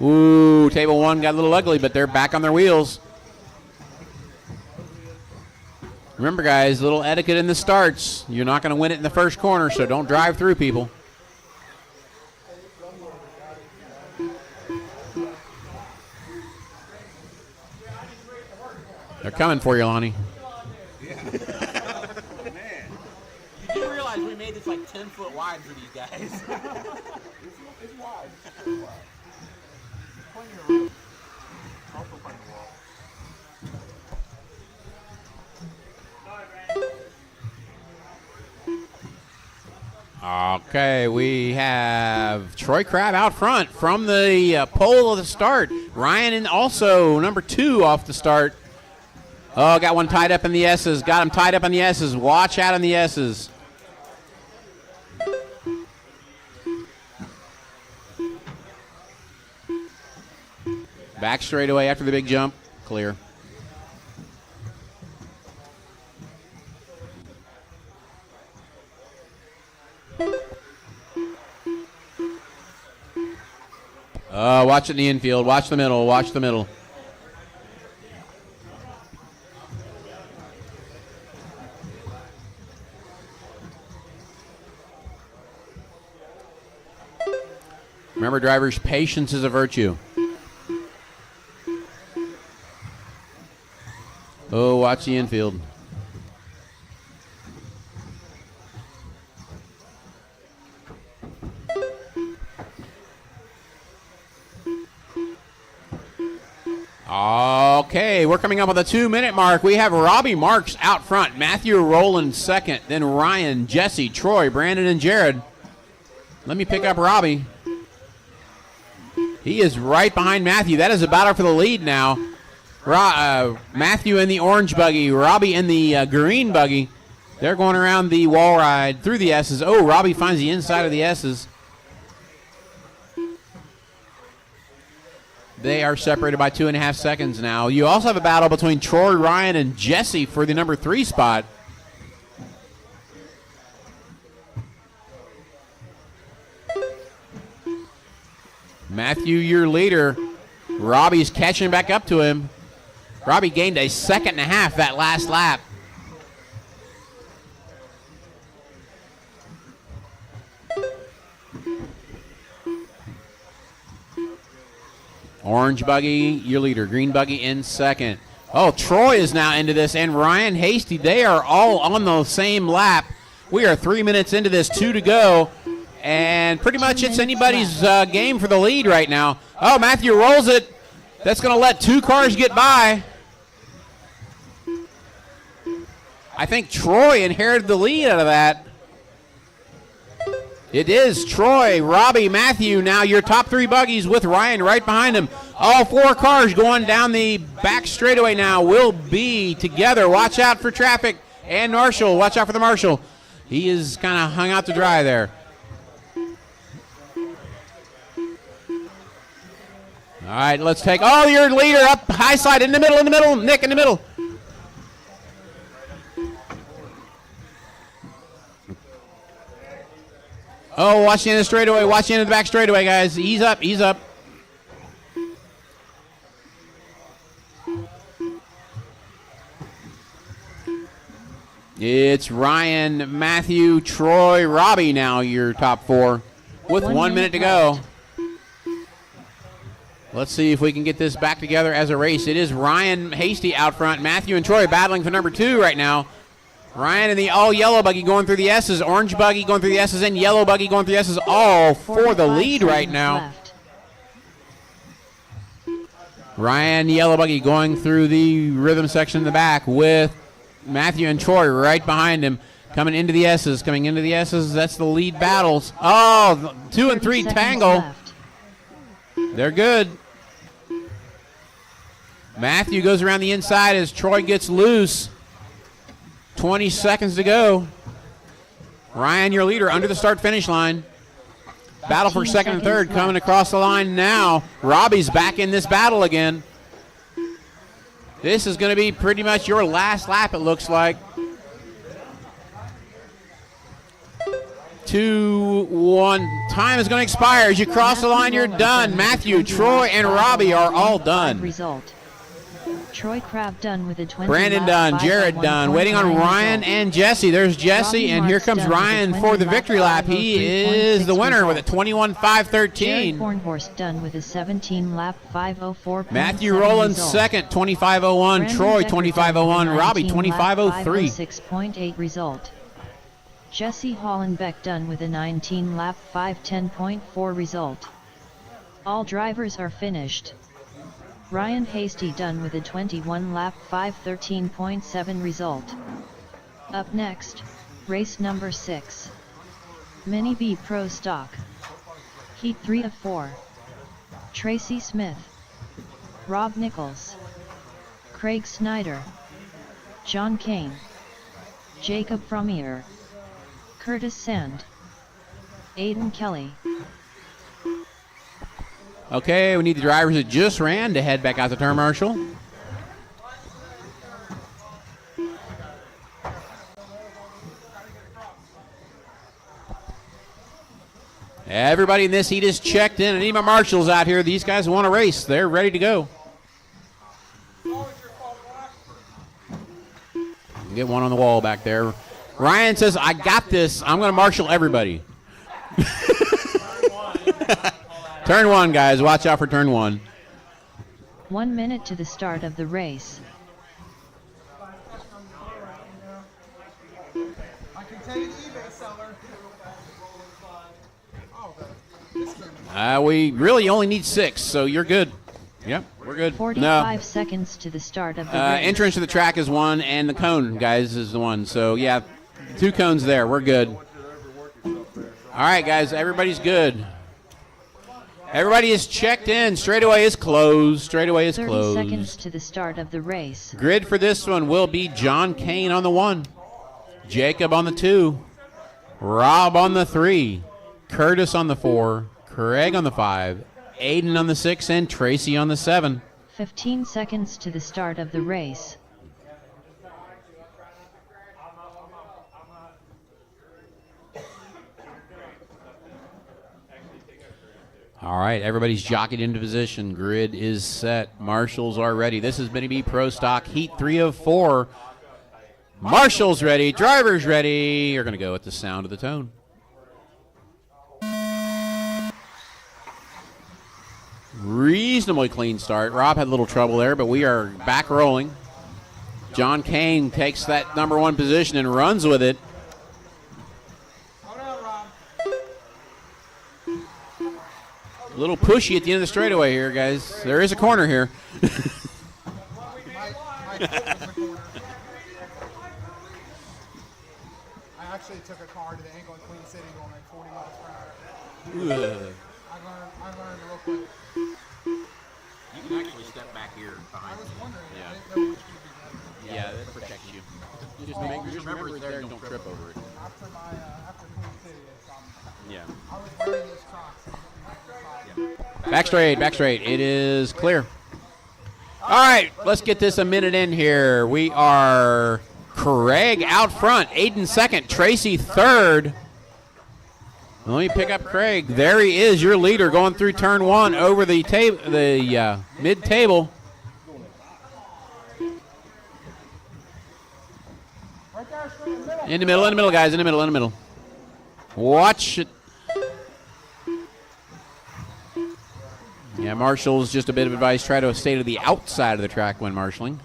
Ooh, table 1 got a little ugly, but they're back on their wheels. Remember, guys, little etiquette in the starts. You're not going to win it in the first corner, so don't drive through people. They're coming for you, Lonnie. Yeah. Man. You do realize we made this like 10 foot wide for these guys. It's wide. It's wide. Okay, we have Troy Crab out front from the pole of the start. Ryan and also number 2 off the start. Oh, got one tied up in the S's. Got him tied up on the S's. Watch out on the S's. Back straightaway after the big jump. Clear. Watch it in the infield. Watch the middle. Watch the middle. Remember, drivers, patience is a virtue. Oh, watch the infield. Okay, we're coming up on the 2-minute mark. We have Robbie Marks out front, Matthew Rowland second, then Ryan, Jesse, Troy, Brandon, and Jared. Let me pick up Robbie. He is right behind Matthew. That is a battle for the lead now. Matthew in the orange buggy, Robbie in the green buggy. They're going around the wall ride through the S's. Oh, Robbie finds the inside of the S's. They are separated by 2.5 seconds now. You also have a battle between Troy, Ryan, and Jesse for the number 3 spot. Matthew, your leader. Robbie's catching back up to him. Robbie gained a 1.5 seconds that last lap. Orange buggy, your leader. Green buggy in second. Oh, Troy is now into this, and Ryan Hasty. They are all on the same lap. We are 3 minutes into this, 2 to go, and pretty much it's anybody's game for the lead right now. Oh, Matthew rolls it. That's going to let 2 cars get by. I think Troy inherited the lead out of that. It is Troy, Robbie, Matthew, now your top 3 buggies with Ryan right behind him. All 4 cars going down the back straightaway now will be together. Watch out for traffic. And Marshall, watch out for the Marshall. He is kind of hung out to dry there. All right, let's take, oh, your leader up high side in the middle, Nick in the middle. Oh, watch the end of the straightaway. Watch the end of the back straightaway, guys. Ease up, ease up. It's Ryan, Matthew, Troy, Robbie now your top 4 with 1 minute to go. Let's see if we can get this back together as a race. It is Ryan Hasty out front. Matthew and Troy battling for number 2 right now. Ryan in the all-yellow buggy going through the S's. Orange buggy going through the S's and yellow buggy going through the S's. All for the lead right now. Left. Ryan, yellow buggy going through the rhythm section in the back with Matthew and Troy right behind him. Coming into the S's. Coming into the S's. That's the lead battles. Oh, 2 and 3 tangle. Left. They're good. Matthew goes around the inside as Troy gets loose. 20 seconds to go. Ryan, your leader, under the start-finish line. Battle for second and third coming across the line now. Robbie's back in this battle again. This is going to be pretty much your last lap, it looks like. 2, 1. Time is going to expire. As you cross the line, you're done. Matthew, Troy, and Robbie are all done. Result. Troy Crabb done with a 20. Brandon done, Jared done. Waiting on Ryan and Jesse. There's Jesse, and here comes Ryan for the victory lap. He is the winner with a 21.513. Jared Bornhorst done with a 17 lap 5:04. Matthew Rowland second, 25.01. Troy 25.01. Robbie 25.03. 6.8 result. Jesse Hollenbeck done with a 19 lap 5:10.4 result. All drivers are finished. Ryan Hasty done with a 21 lap 5:13.7 result. Up next, race number 6. Mini B Pro Stock. Heat 3 of 4. Tracy Smith, Rob Nichols, Craig Snyder, John Kane, Jacob Frommier, Curtis Sand, Aiden Kelly. Okay, we need the drivers that just ran to head back out the turn marshal. Everybody in this heat is checked in. I need my marshals out here. These guys want to race. They're ready to go. Get one on the wall back there. Ryan says, I got this. I'm going to marshal everybody. Turn 1, guys. Watch out for turn 1. 1 minute to the start of the race. I can tell you the eBay seller. We really only need 6, so you're good. Yep, we're good. 45 seconds to the start of the race. Entrance to the track is 1, and the cone, guys, is the 1. So, yeah, 2 cones there. We're good. All right, guys, everybody's good. Everybody is checked in. Straightaway is closed. Straightaway is 30 closed. seconds to the start of the race. Grid for this one will be John Kane on the 1, Jacob on the 2, Rob on the 3, Curtis on the 4, Craig on the 5, Aiden on the 6, and Tracy on the 7. 15 seconds to the start of the race. All right, everybody's jockeyed into position. Grid is set. Marshals are ready. This is Mini B Pro Stock Heat 3 of 4. Marshals ready. Drivers ready. You're going to go at the sound of the tone. Reasonably clean start. Rob had a little trouble there, but we are back rolling. John Kane takes that number 1 position and runs with it. A little pushy at the end of the straightaway here, guys. There is a corner here. I actually took a car to the ankle in Queen City going like 40 miles per hour. I learned real quick. You can actually step back here behind me. I didn't know which would be better. Yeah, that protects you. Just remember it's there and don't trip over it. After Queen City, Yeah. I was wearing these Crocs. Back straight. It is clear. All right, let's get this a minute in here. We are Craig out front, Aiden second, Tracy third. Let me pick up Craig. There he is, your leader, going through turn 1 over the mid-table. In the middle, guys, in the middle. Watch it. Yeah, marshals, just a bit of advice, try to stay to the outside of the track when marshaling.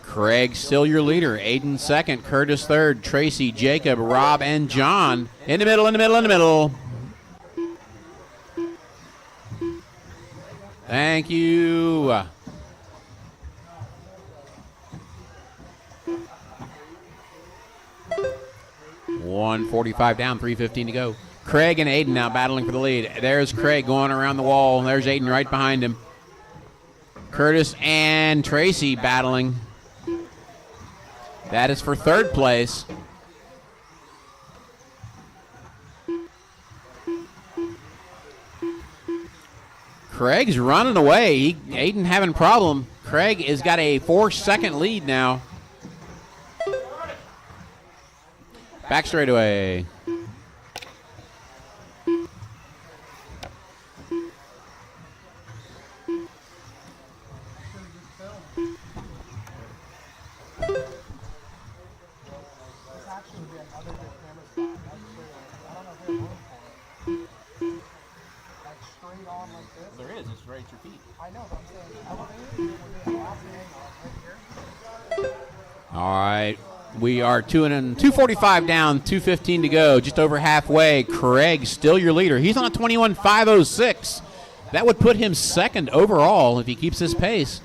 Craig still your leader. Aiden second, Curtis third, Tracy, Jacob, Rob, and John in the middle, in the middle, in the middle. Thank you. 1:45 down, 3:15 to go. Craig and Aiden now battling for the lead. There's Craig going around the wall. There's Aiden right behind him. Curtis and Tracy battling. That is for third place. Craig's running away. Aiden having a problem. Craig has got a 4-second lead now. Back straightaway. There is. It's right at your feet. I know, but I'm saying elevated would be a last angle right here. All right. We are 2:45 down, 2:15 to go, just over halfway. Craig still your leader. He's on a 21.506. That would put him second overall if he keeps his pace.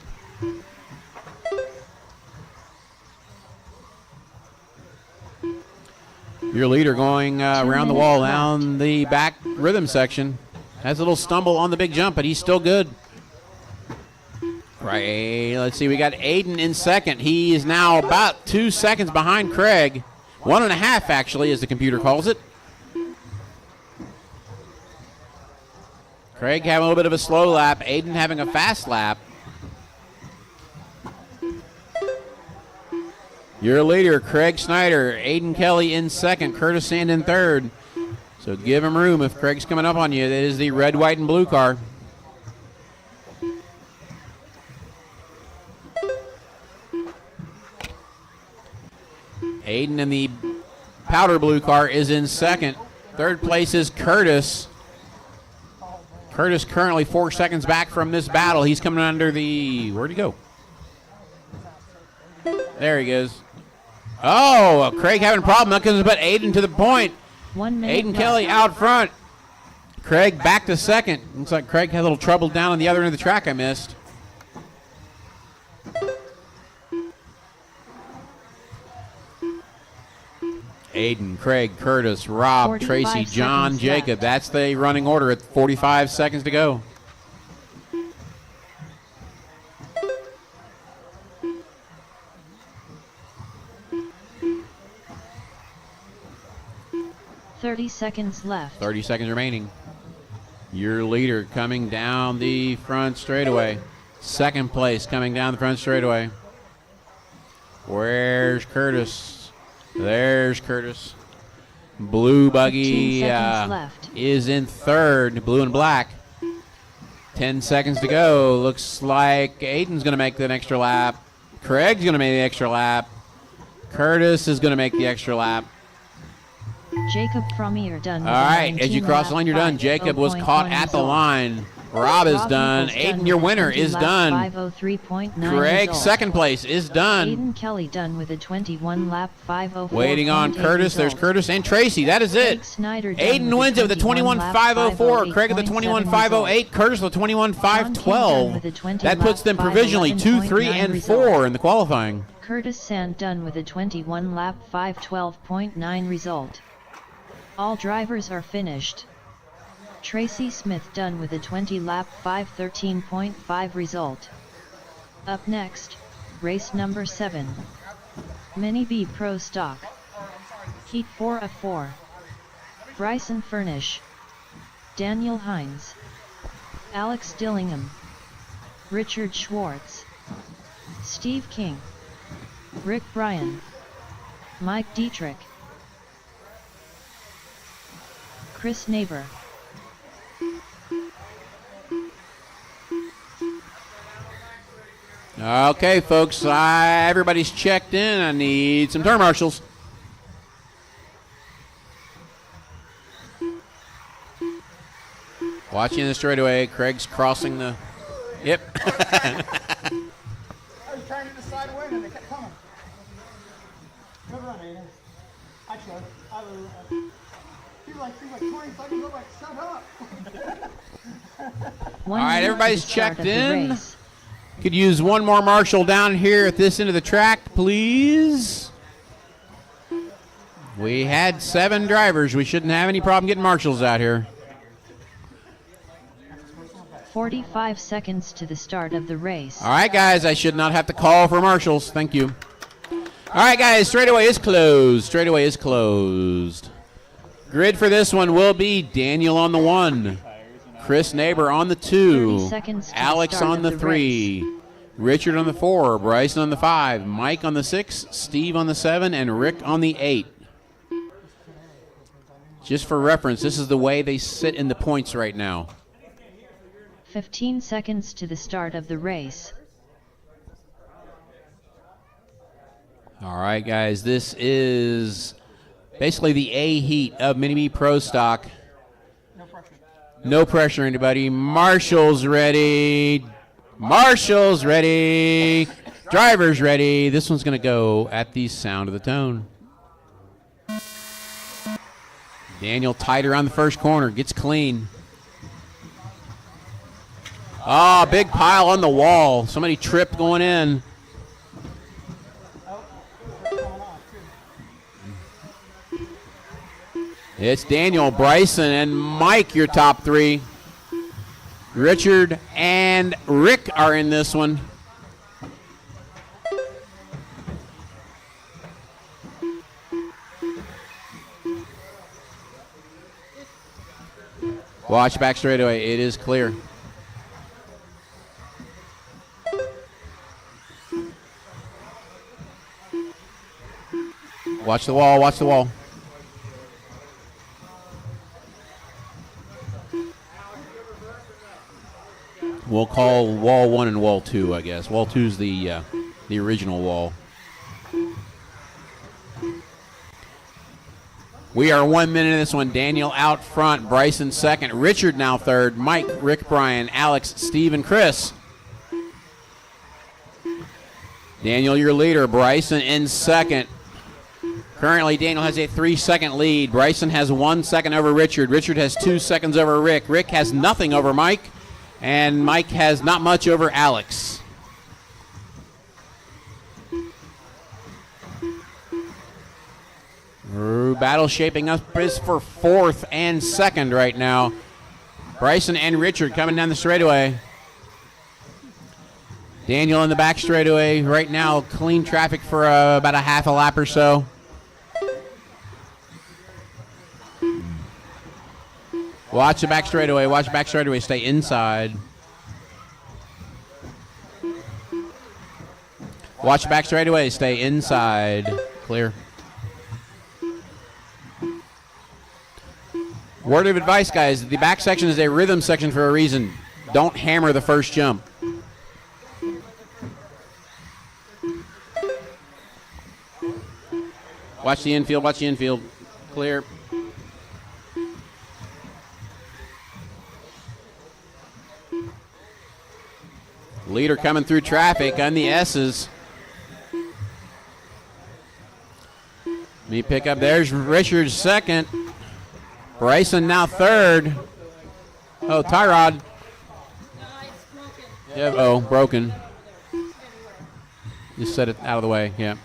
Your leader going around the wall down the back rhythm section. Has a little stumble on the big jump, but he's still good. Right, let's see, we got Aiden in second. He is now about 2 seconds behind Craig. 1.5 actually, as the computer calls it. Craig having a little bit of a slow lap. Aiden having a fast lap. Your leader, Craig Snyder. Aiden Kelly in second. Curtis Sand in third. So give him room if Craig's coming up on you. That is the red, white, and blue car. Aiden in the powder blue car is in second. Third place is Curtis. Curtis currently 4 seconds back from this battle. He's coming under the, where'd he go? There he goes. Oh, Craig having a problem. That comes but Aiden to the point. 1 minute Aiden left. Kelly out front. Craig back to second. Looks like Craig had a little trouble down on the other end of the track I missed. Aiden, Craig, Curtis, Rob, 45 Tracy, John, seconds Jacob. left. That's the running order at 45 seconds to go. .30 seconds left. 30 seconds remaining. Your leader coming down the front straightaway. Second place coming down the front straightaway. Where's Curtis? There's Curtis. Blue 15 buggy seconds left. is in third, blue and black. 10 seconds to go. Looks like Aiden's going to make the extra lap. Craig's going to make the extra lap. Curtis is going to make the extra lap. Jacob Frommier done. All right, as you cross the line, you're done. Jacob was caught at the line. Rob is done. Aiden, your winner, is done. 5:03.9 Craig, result. second place, is done. Aiden Kelly done with a 21 lap 5:04. Waiting on Curtis. There's Curtis and Tracy. That is it. Craig Snyder done Aiden wins it with a 21.504. Craig with a 21.508. Curtis with a 21.512. That puts them provisionally 2, 3, and 4 in the qualifying. Curtis Sand done with a 21 lap 5:12.9 result. All drivers are finished. Tracy Smith done with a 20 lap 5:13.5 result. Up next, race number 7. Mini B Pro Stock. Heat 4 of 4. Bryson Furnish. Daniel Hines. Alex Dillingham. Richard Schwartz. Steve King. Rick Bryan. Mike Dietrich. Chris Neighbor. Okay, folks, everybody's checked in. I need some turn marshals. Watching the straightaway. Craig's crossing the. Yep. I was trying to decide when, and they kept coming. Good run, Aiden. I tried. He was like 20 seconds. I'm like, shut up. All right, everybody's checked in. Could use one more marshal down here at this end of the track, please. We had 7 drivers. We shouldn't have any problem getting marshals out here. 45 seconds to the start of the race. All right, guys, I should not have to call for marshals. Thank you. All right, guys, straightaway is closed. Straightaway is closed. Grid for this one will be Daniel on the 1, Chris Neighbor on the 2, Alex on the 3, Richard on the 4, Bryson on the 5, Mike on the 6, Steve on the 7, and Rick on the 8. Just for reference, this is the way they sit in the points right now. 15 seconds to the start of the race. All right, guys, this is basically the A heat of Mini-Me Pro Stock. No pressure, anybody. Marshall's ready. Marshall's ready. Driver's ready. This one's going to go at the sound of the tone. Daniel tighter on the first corner. Gets clean. Ah, big pile on the wall. Somebody tripped going in. It's Daniel, Bryson, and Mike, your top 3. Richard and Rick are in this one. Watch back straightaway. It is clear. Watch the wall. Watch the wall. We'll call wall 1 and wall 2, I guess. Wall 2 is the original wall. We are 1 minute in this one. Daniel out front, Bryson second, Richard now third, Mike, Rick, Brian, Alex, Steve, and Chris. Daniel, your leader. Bryson in second. Currently, Daniel has a 3-second lead. Bryson has 1 second over Richard. Richard has 2 seconds over Rick. Rick has nothing over Mike. And Mike has not much over Alex. Battle shaping up is for 4th and 2nd right now. Bryson and Richard coming down the straightaway. Daniel in the back straightaway right now. Clean traffic for about a half a lap or so. Watch the back straightaway. Watch the back straightaway. Stay inside. Watch the back straightaway. Stay inside. Clear. Word of advice, guys. The back section is a rhythm section for a reason. Don't hammer the first jump. Watch the infield. Watch the infield. Clear. Leader coming through traffic on the S's. Let me pick up. There's Richard second. Bryson now third. Oh, tie rod. Yeah, oh, broken. Just set it out of the way. Yeah.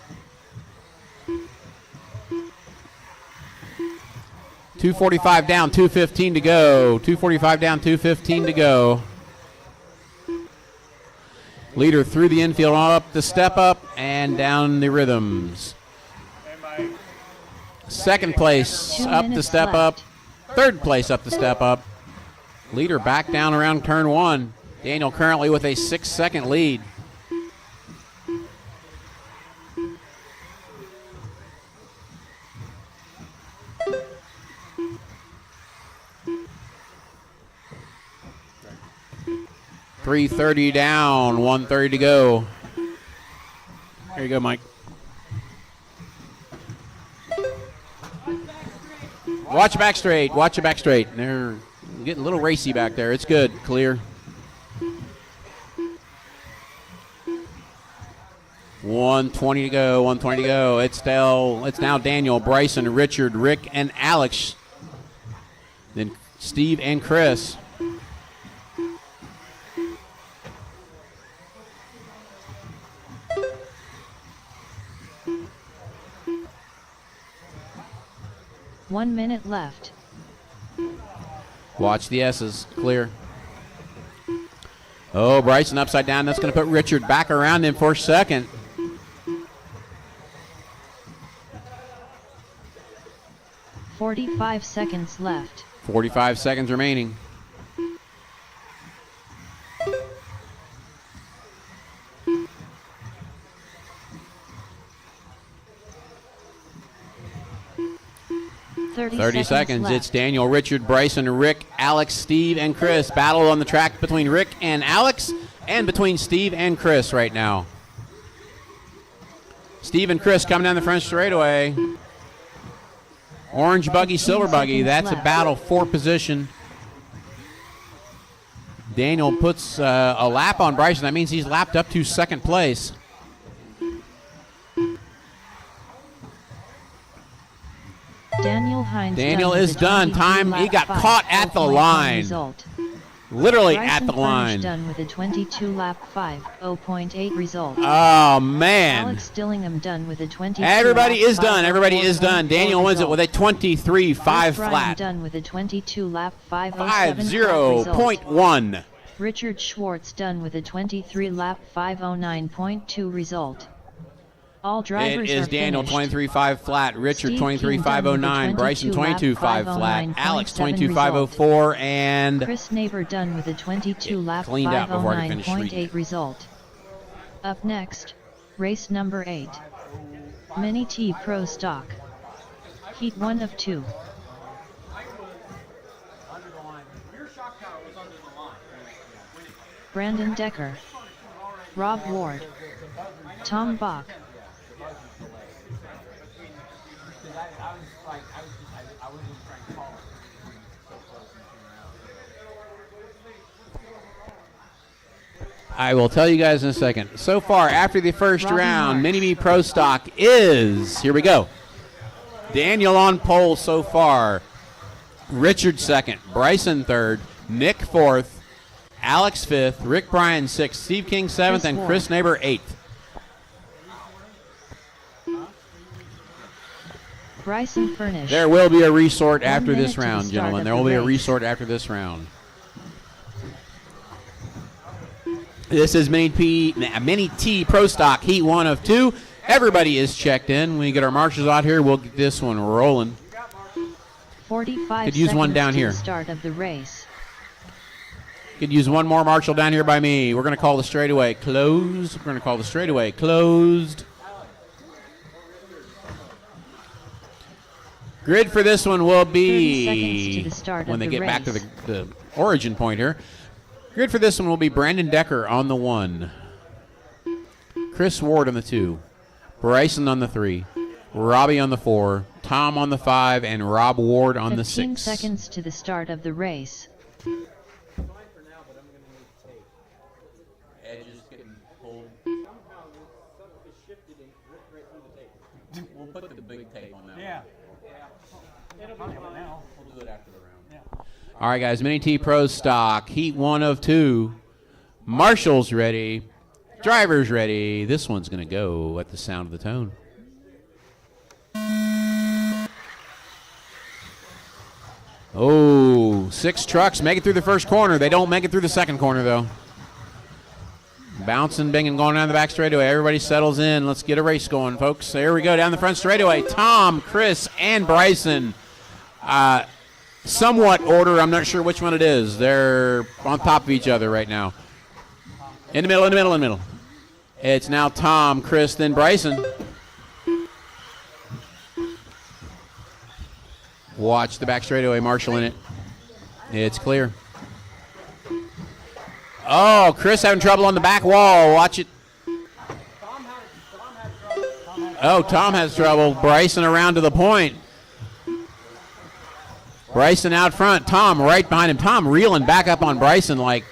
2:45 down, 2:15 to go. 2:45 down, 2:15 to go. Leader through the infield, up the step up, and down the rhythms. Second place, up the step up. Third place, up the step up. Leader back down around turn 1. Daniel currently with a 6-second lead. .330 down, 1:30 to go. Here you go, Mike. Watch back straight. Watch it back straight. There, getting a little racy back there. It's good. Clear. 1:20 to go. 1:20 to go. It's now Daniel, Bryson, Richard, Rick, and Alex. Then Steve and Chris. One minute left. Watch the S's. Clear. Oh, Bryson upside down. That's going to put Richard back around him for second. .45 seconds left. 45 seconds remaining. Thirty seconds. Left. It's Daniel, Richard, Bryson, Rick, Alex, Steve, and Chris. Battle on the track between Rick and Alex and between Steve and Chris right now. Steve and Chris coming down the front straightaway. Orange buggy, silver buggy. That's a battle for position. Daniel puts a lap on Bryson. That means he's lapped up to second place. Daniel is done. Time. He got caught at the line. Literally at the line. Done with a 22 lap 5.0.8 result. Oh man. Alex Dillingham done with a 22. Everybody is done. Everybody is done. Daniel wins it with a 23.5 flat. Done with a 22 lap 5.0.1. Richard Schwartz done with a 23 lap 5.09.2 result. All drivers it is are Daniel finished. 23.5 flat, Richard Steve 23.509, Bryson 22.5 flat, Alex 22.504, and Chris Neighbor done with a 22 lap cleaned out before I finished 5.09.8 result. Up next, race number 8. Mini T Pro Stock. Heat 1 of 2. Brandon Decker, Rob Ward, Tom Bach. I will tell you guys in a second. So far, after the first Robin round, Marks. Mini Me Pro Stock is, here we go. Daniel on pole so far. Richard second, Bryson third, Nick fourth, Alex fifth, Rick Bryan sixth, Steve King seventh, and Chris Neighbor eighth. Bryson Furnish. There will be a resort after 1 this minute to the round, start gentlemen. of There the will be a race. resort after this round. This is Mini T Pro Stock Heat 1 of 2. Everybody is checked in. When we get our marshals out here, we'll get this one rolling. 45 Could use seconds one down to here. the start of the race. Could use one more marshal down here by me. We're going to call the straightaway closed. We're going to call the straightaway closed. Grid for this one will 30 be seconds to the start when of they the get back to race. the origin point here. Grid for this one will be Brandon Decker on the 1, Chris Ward on the 2, Bryson on the 3, Robbie on the 4, Tom on the 5, and Rob Ward on the 15 6. seconds to the start of the race. Edge is getting pulled. We'll put the big tape on that. Yeah. It'll be now. We'll do it after the round. All right, guys. Mini T Pro Stock Heat 1 of 2. Marshall's ready. Driver's ready. This one's going to go at the sound of the tone. Oh, 6 trucks make it through the first corner. They don't make it through the second corner, though. Bouncing, binging, going down the back straightaway. Everybody settles in. Let's get a race going, folks. There we go, down the front straightaway. Tom, Chris, and Bryson. Somewhat order. I'm not sure which one it is. They're on top of each other right now. In the middle, in the middle, in the middle. It's now Tom, Chris, then Bryson. Watch the back straightaway. Marshall in it. It's clear. Oh, Chris having trouble on the back wall. Watch it. Oh, Tom has trouble. Bryson around to the point. Bryson out front. Tom right behind him. Tom reeling back up on Bryson like,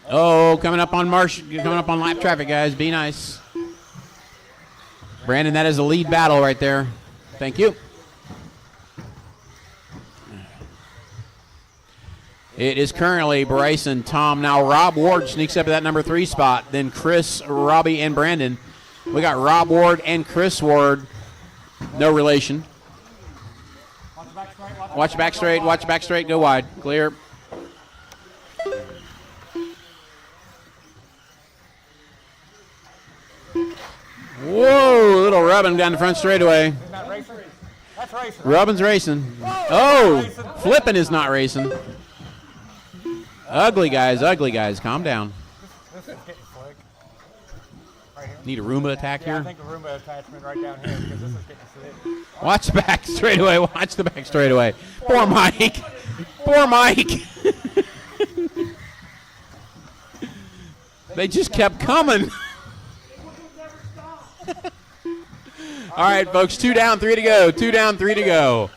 oh, coming up on lap traffic, guys. Be nice. Brandon, that is a lead battle right there. Thank you. It is currently Bryson, Tom. Now Rob Ward sneaks up to that number 3 spot. Then Chris, Robbie, and Brandon. We got Rob Ward and Chris Ward. No relation. Watch back straight. Watch back straight. Go wide. Clear. Whoa, a little rubbing down the front straightaway. Not racing? That's racing. Rubbin's racing. Oh, flipping is not racing. Ugly guys, ugly guys. Calm down. This is getting slick. Right here. Need a Roomba attack Yeah, I here. think a Roomba attachment right down here because this is getting slick. Watch the back straightaway. Watch the back straightaway. Poor Mike. Poor Mike. They just kept coming. All right, folks, 2 down, 3 to go. 2 down, 3 to go.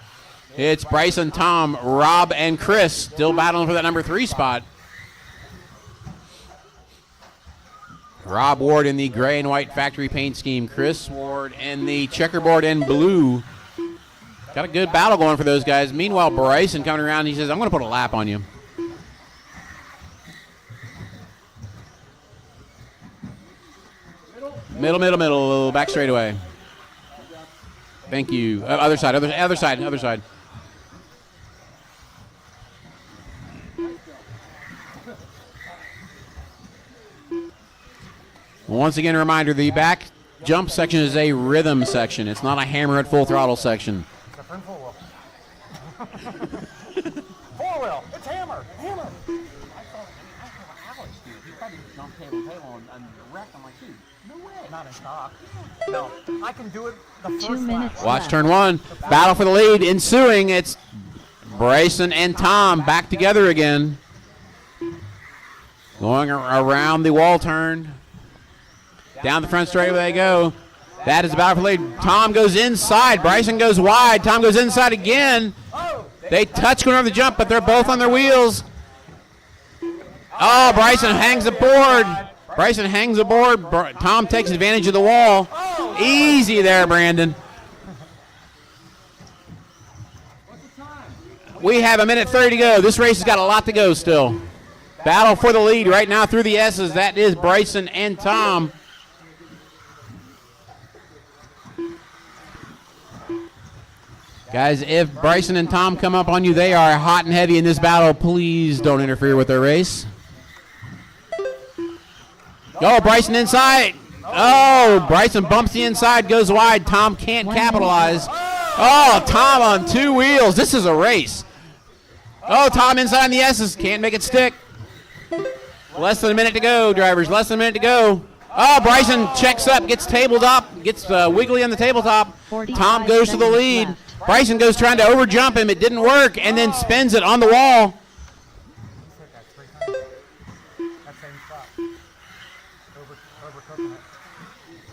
It's Bryson, Tom, Rob, and Chris still battling for that number 3 spot. Rob Ward in the gray and white factory paint scheme. Chris Ward in the checkerboard and blue. Got a good battle going for those guys. Meanwhile, Bryson coming around, he says, I'm going to put a lap on you. Middle, back straightaway. Thank you. Other side. Once again, a reminder, the back jump section is a rhythm section. It's not a hammer at full throttle section. Except for in 4-wheel. 4-wheel. It's hammer. Hammer. I saw Alex do it. He tried to jump table and wreck. I'm like, dude, no way. Not in stock. No, I can do it the first 2 minutes lap. Watch left. turn 1. Battle for the lead ensuing. It's Bryson and Tom back together again. Going around the wall turn. Down the front straightaway they go. That is the battle for the lead. Tom goes inside. Bryson goes wide. Tom goes inside again. They touch going over the jump, but they're both on their wheels. Oh, Bryson hangs aboard. Bryson hangs aboard. Tom takes advantage of the wall. Easy there, Brandon. We have 1:30 to go. This race has got a lot to go still. Battle for the lead right now through the S's. That is Bryson and Tom. Guys, if Bryson and Tom come up on you, they are hot and heavy in this battle. Please don't interfere with their race. Oh, Bryson inside. Oh, Bryson bumps the inside, goes wide. Tom can't capitalize. Oh, Tom on 2 wheels. This is a race. Oh, Tom inside the S's. Can't make it stick. Less than a minute to go, drivers. Less than a minute to go. Oh, Bryson checks up, gets tabled up, gets wiggly on the tabletop. Tom goes to the lead. Left. Bryson goes trying to overjump him. It didn't work, and then spins it on the wall. That same spot. Overcooking it.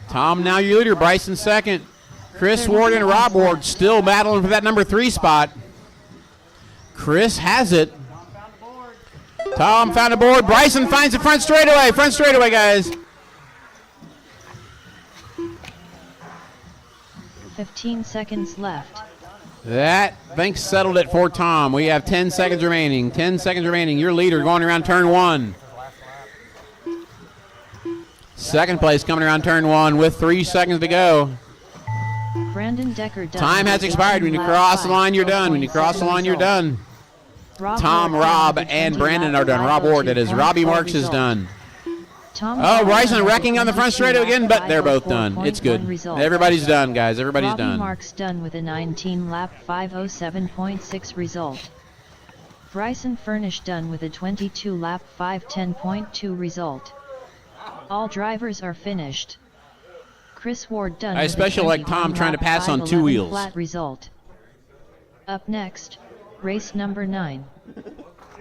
Tom now your leader. Bryson second. Chris Ward and Rob Ward still battling for that number 3 spot. Chris has it. Tom found a board. Bryson finds the front straightaway. Front straightaway, guys. 15 seconds left. That, thanks, settled it for Tom. We have 10 seconds remaining. 10 seconds remaining. Your leader going around turn 1. Second place coming around turn 1 with 3 seconds to go. Brandon Decker done. Time has expired. When you cross the line, you're done. When you cross the line, you're done. Tom, Rob, and Brandon are done. Rob Ward, that is. Robbie Marks is done. Oh, Bryson wrecking on the front straightaway again, but they're both done. It's good. Everybody's done, guys. Everybody's Robbie done. Marks done with a 19-lap 5:07.6 result. Bryson Furnish done with a 22-lap 5:10.2 result. All drivers are finished. Chris Ward done I with especially a like Tom trying to 21-lap pass on 2 wheels. flat result. Up next, race number 9.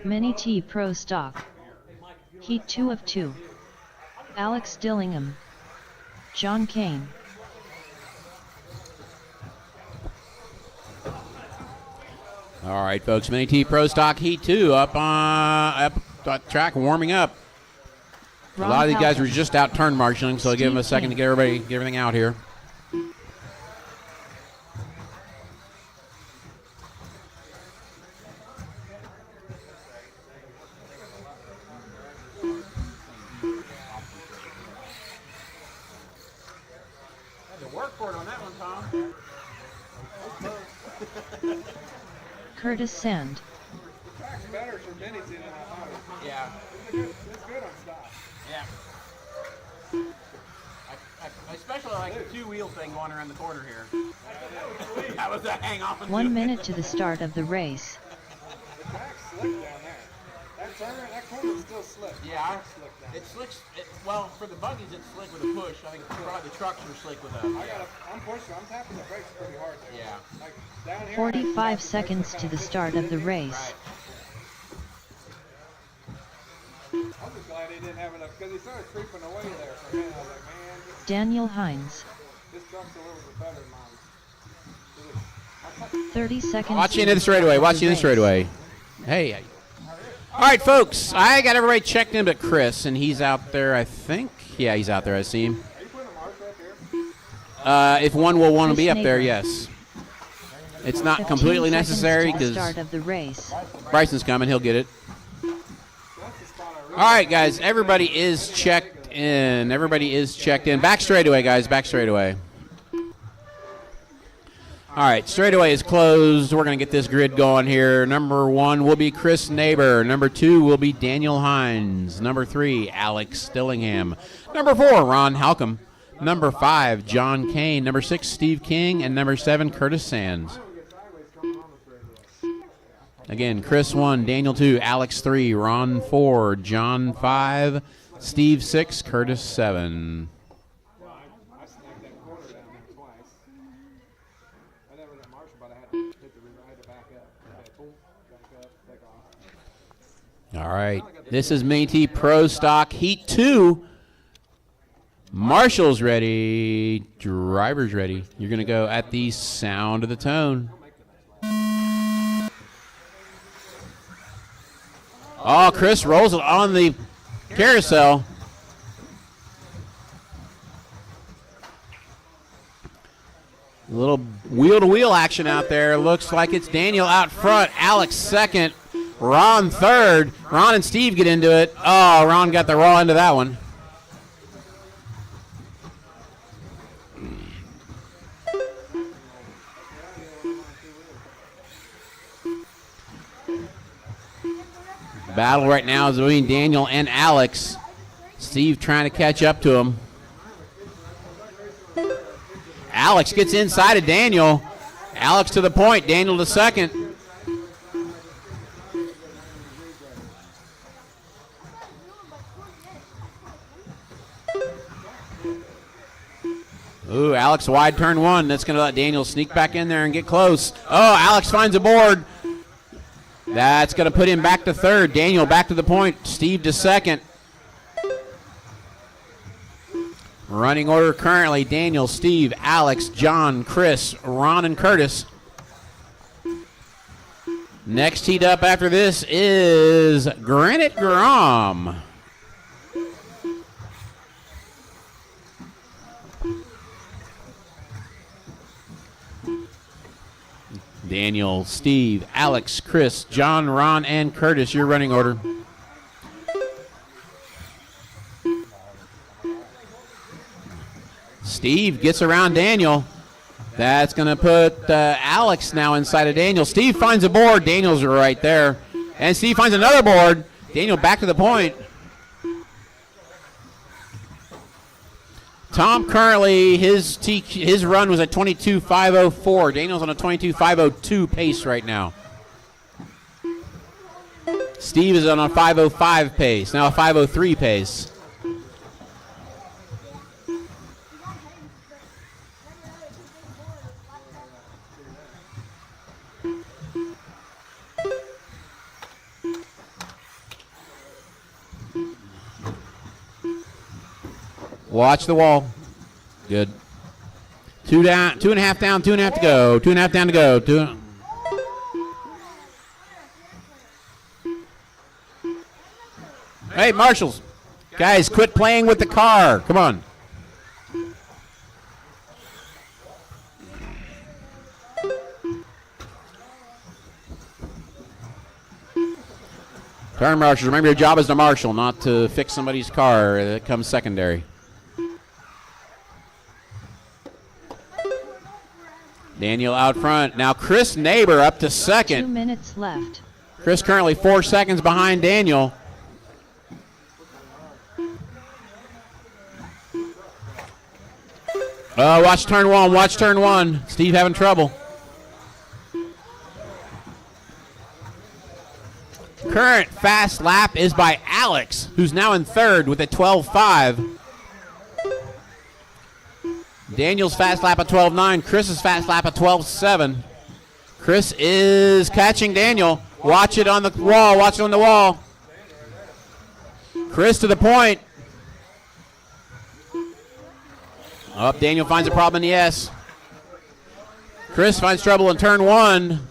Mini T Pro Stock. Heat 2 of 2. Alex Dillingham. John Kane. All right, folks. Mini T Pro Stock Heat 2 up on track, warming up. A lot of these guys were just out turn marshaling, so I'll give them a second to get everything out here. Curtis Sand. Yeah. Yeah. I especially like the two-wheel thing going around the corner here. That was a hang-off. 1 minute to the start of the race. The track's slick down there. That corner's still slick. Yeah, it slicks. Well, for the buggies, it's slick with a push. I think probably the trucks are slick with a. I'm pushing. I'm tapping the brakes pretty hard there. Yeah. Like down here. 45 seconds to the start of the race. I'm just glad he didn't have enough because he started creeping away there for a minute. I was like, man, Daniel Hines. this truck's a little bit better than mine. 30 seconds. Watch you into the straightaway. Watch you in the straightaway. Hey. All right, folks. I got everybody checked in but Chris, and he's out there, I think. Yeah, he's out there. I see him. Are you putting a marker up here? If one will want to be up there, yes. It's not 15 completely seconds necessary to the because start of the race. Bryson's coming. He'll get it. All right, guys. Everybody is checked in. Everybody is checked in. Back straightaway, guys. Back straightaway. All right, straightaway is closed. We're going to get this grid going here. Number 1 will be Chris Neighbor. Number 2 will be Daniel Hines. Number 3, Alex Stillingham. Number 4, Ron Halcomb. Number 5, John Kane. Number 6, Steve King. And number 7, Curtis Sands. Again, Chris 1, Daniel 2, Alex 3, Ron 4, John 5, Steve 6, Curtis 7. I snagged that corner down there twice. I never got Marshall, but I had to hit the river. I had to back up. Okay, pull, back up, take off. All right, this is Mini T Pro Stock Heat 2. Marshall's ready. Driver's ready. You're going to go at the sound of the tone. Oh, Chris rolls it on the carousel. A little wheel-to-wheel action out there. Looks like it's Daniel out front. Alex second. Ron third. Ron and Steve get into it. Oh, Ron got the raw end of that one. Battle right now is between Daniel and Alex. Steve trying to catch up to him. Alex gets inside of Daniel. Alex to the point. Daniel to second. Ooh, Alex wide turn 1. That's going to let Daniel sneak back in there and get close. Oh, Alex finds a board. That's going to put him back to third. Daniel back to the point. Steve to second. Running order currently, Daniel, Steve, Alex, John, Chris, Ron, and Curtis. Next heat up after this is Granite Grom. Daniel, Steve, Alex, Chris, John, Ron, and Curtis, your running order. Steve gets around Daniel. That's going to put Alex now inside of Daniel. Steve finds a board. Daniel's right there. And Steve finds another board. Daniel back to the point. Tom currently, his run was at 22.504. Daniel's on a 22.502 pace right now. Steve is on a 5.05 pace, now a 5.03 pace. Watch the wall. Good. 2 down, 2.5 down, 2.5 to go. 2.5 down to go. Hey, marshals. Guys, quit playing with the car. Come on. Turn marshals. Remember, your job is to marshal, not to fix somebody's car. That comes secondary. Daniel out front. Now Chris Neighbor up to second. 2 minutes left. Chris currently 4 seconds behind Daniel. Watch turn one. Watch turn one. Steve having trouble. Current fast lap is by Alex, who's now in third with a 12.5. Daniel's fast lap at 12.9. Chris's fast lap at 12.7. Chris is catching Daniel. Watch it on the wall. Watch it on the wall. Chris to the point. Up, Daniel finds a problem in the S. Chris finds trouble in turn one.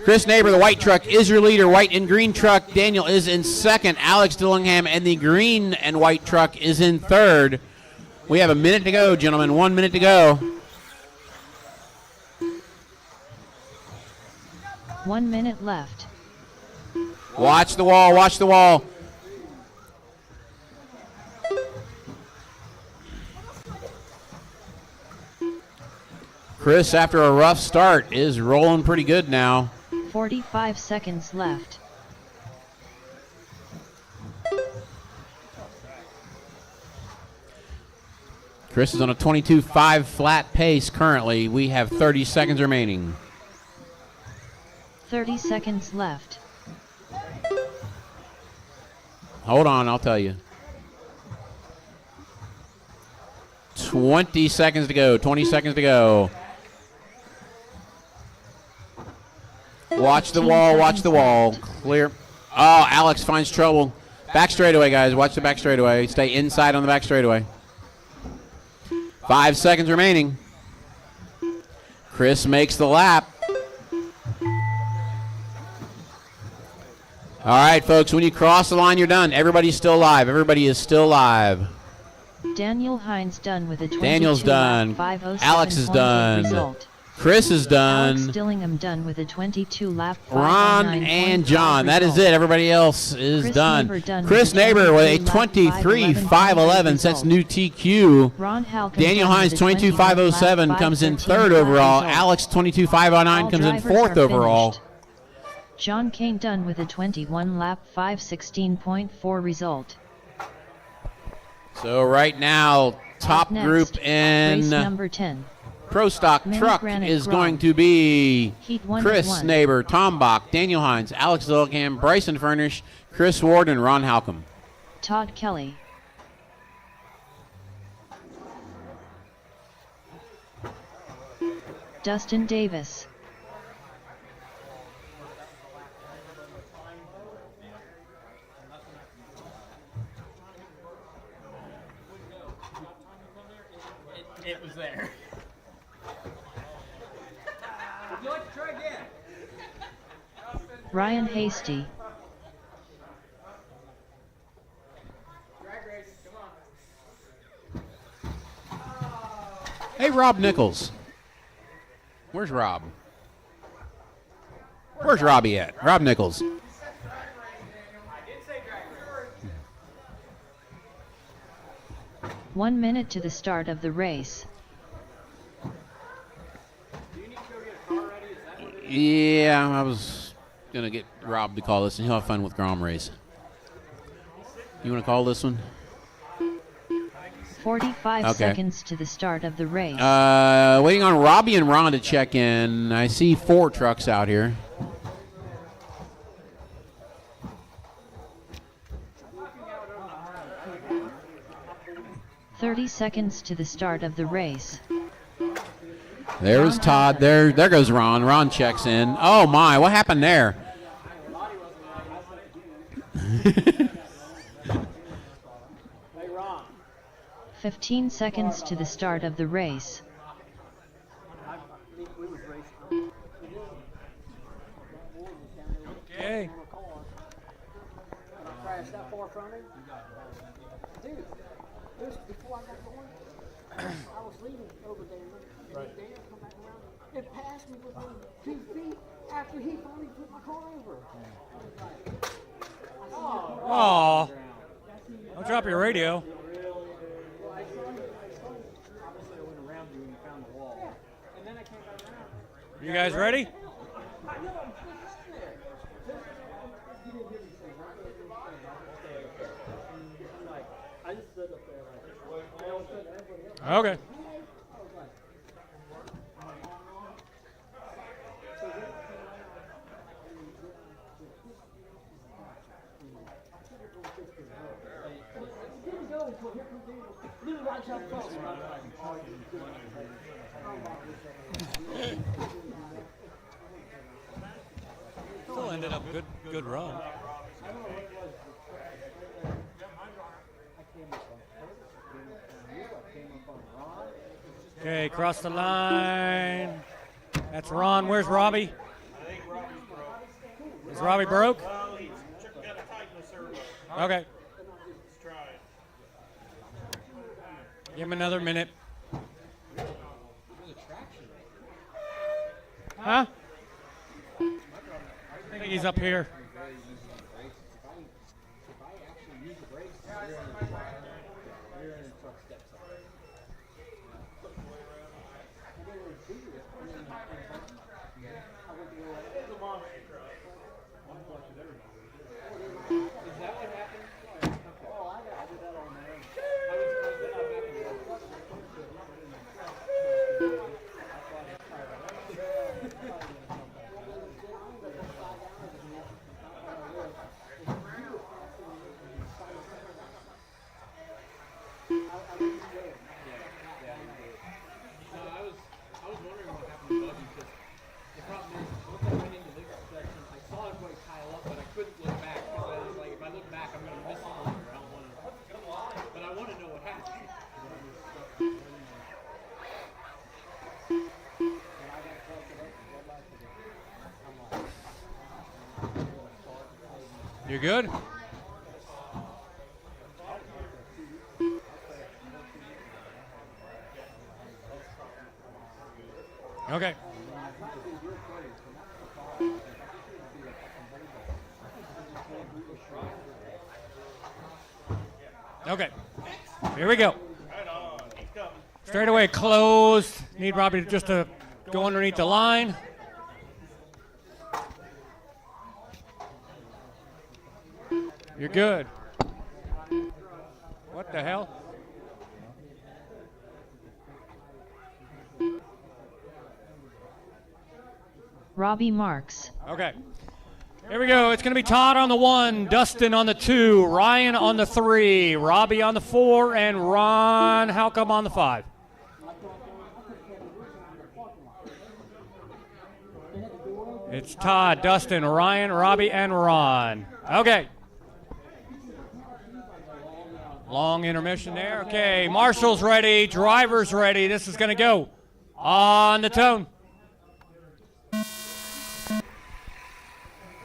Chris Neighbor, the white truck, is your leader. White and green truck. Daniel is in second. Alex Dillingham and the green and white truck is in third. We have a minute to go, gentlemen. 1 minute to go. 1 minute left. Watch the wall. Watch the wall. Chris, after a rough start, is rolling pretty good now. 45 seconds left. Chris is on a 22.5 flat pace currently. We have 30 seconds remaining. 30 seconds left. Hold on, I'll tell you. 20 seconds to go. 20 seconds to go. Watch the wall. Watch the wall. Clear. Oh, Alex finds trouble. Back straightaway, guys. Watch the back straightaway. Stay inside on the back straightaway. 5 seconds remaining. Chris makes the lap. All right, folks, when you cross the line, you're done. Everybody's still live. Everybody is still live. Daniel Hines done with a 22 Daniel's done. lap 507.8 Alex is done. Result. Chris is done. Alex Dillingham done with a 22 lap Ron 509.5 and John. That is it. Everybody else is Chris done. Neighbor done Chris with a Neighbor with a 23 lap 23.511 sets new TQ. Ron Halcombe Daniel done Hines with a 22.507 lap comes in 513.5 third overall. result. Alex 22.509 All comes in drivers fourth are overall. finished. John Kane done with a 21 lap 516.4 result. So right now, top Next, group race in number 10. Pro Stock Mini Truck Granite is Grom. going to be Heat 1 Chris to 1. Neighbor, Tom Bach, Daniel Hines, Alex Dillingham, Bryson Furnish, Chris Ward, and Ron Halcombe. Todd Kelly. Dustin Davis. It was there. Would you like to try again? Ryan Hasty. Hey, Rob Nichols. Where's Rob? Where's Robbie at? Rob Nichols. 1 minute to the start of the race. Yeah, I was going to get Rob to call this, and he'll have fun with Grom Race. You want to call this one? 45 Okay. seconds to the start of the race. Waiting on Robbie and Ron to check in. I see 4 trucks out here. .30 seconds to the start of the race. There's Todd. There goes Ron. Ron checks in. Oh, my. What happened there? 15 seconds to the start of the race. Okay. crashed that far from him. Dude, before I got going, I was leaving over there. Right. There, come back around. It passed me within 2 feet after he finally put my car over. Oh. Don't drop your radio. You guys ready? Okay. Still ended up good run. Okay, cross the line. That's Ron. Where's Robbie? Is Robbie broke? Okay. Give him another minute. Huh? I think he's up here. You good? Okay. Okay. Here we go. Straightaway closed. Need Robbie just to go underneath the line. You're good. What the hell? Robbie Marks. Okay. Here we go. It's going to be Todd on the 1, Dustin on the 2, Ryan on the 3, Robbie on the 4, and Ron Halcomb on the 5. It's Todd, Dustin, Ryan, Robbie, and Ron. Okay. Long intermission there. Okay, Marshall's ready, driver's ready. This is going to go on the tone.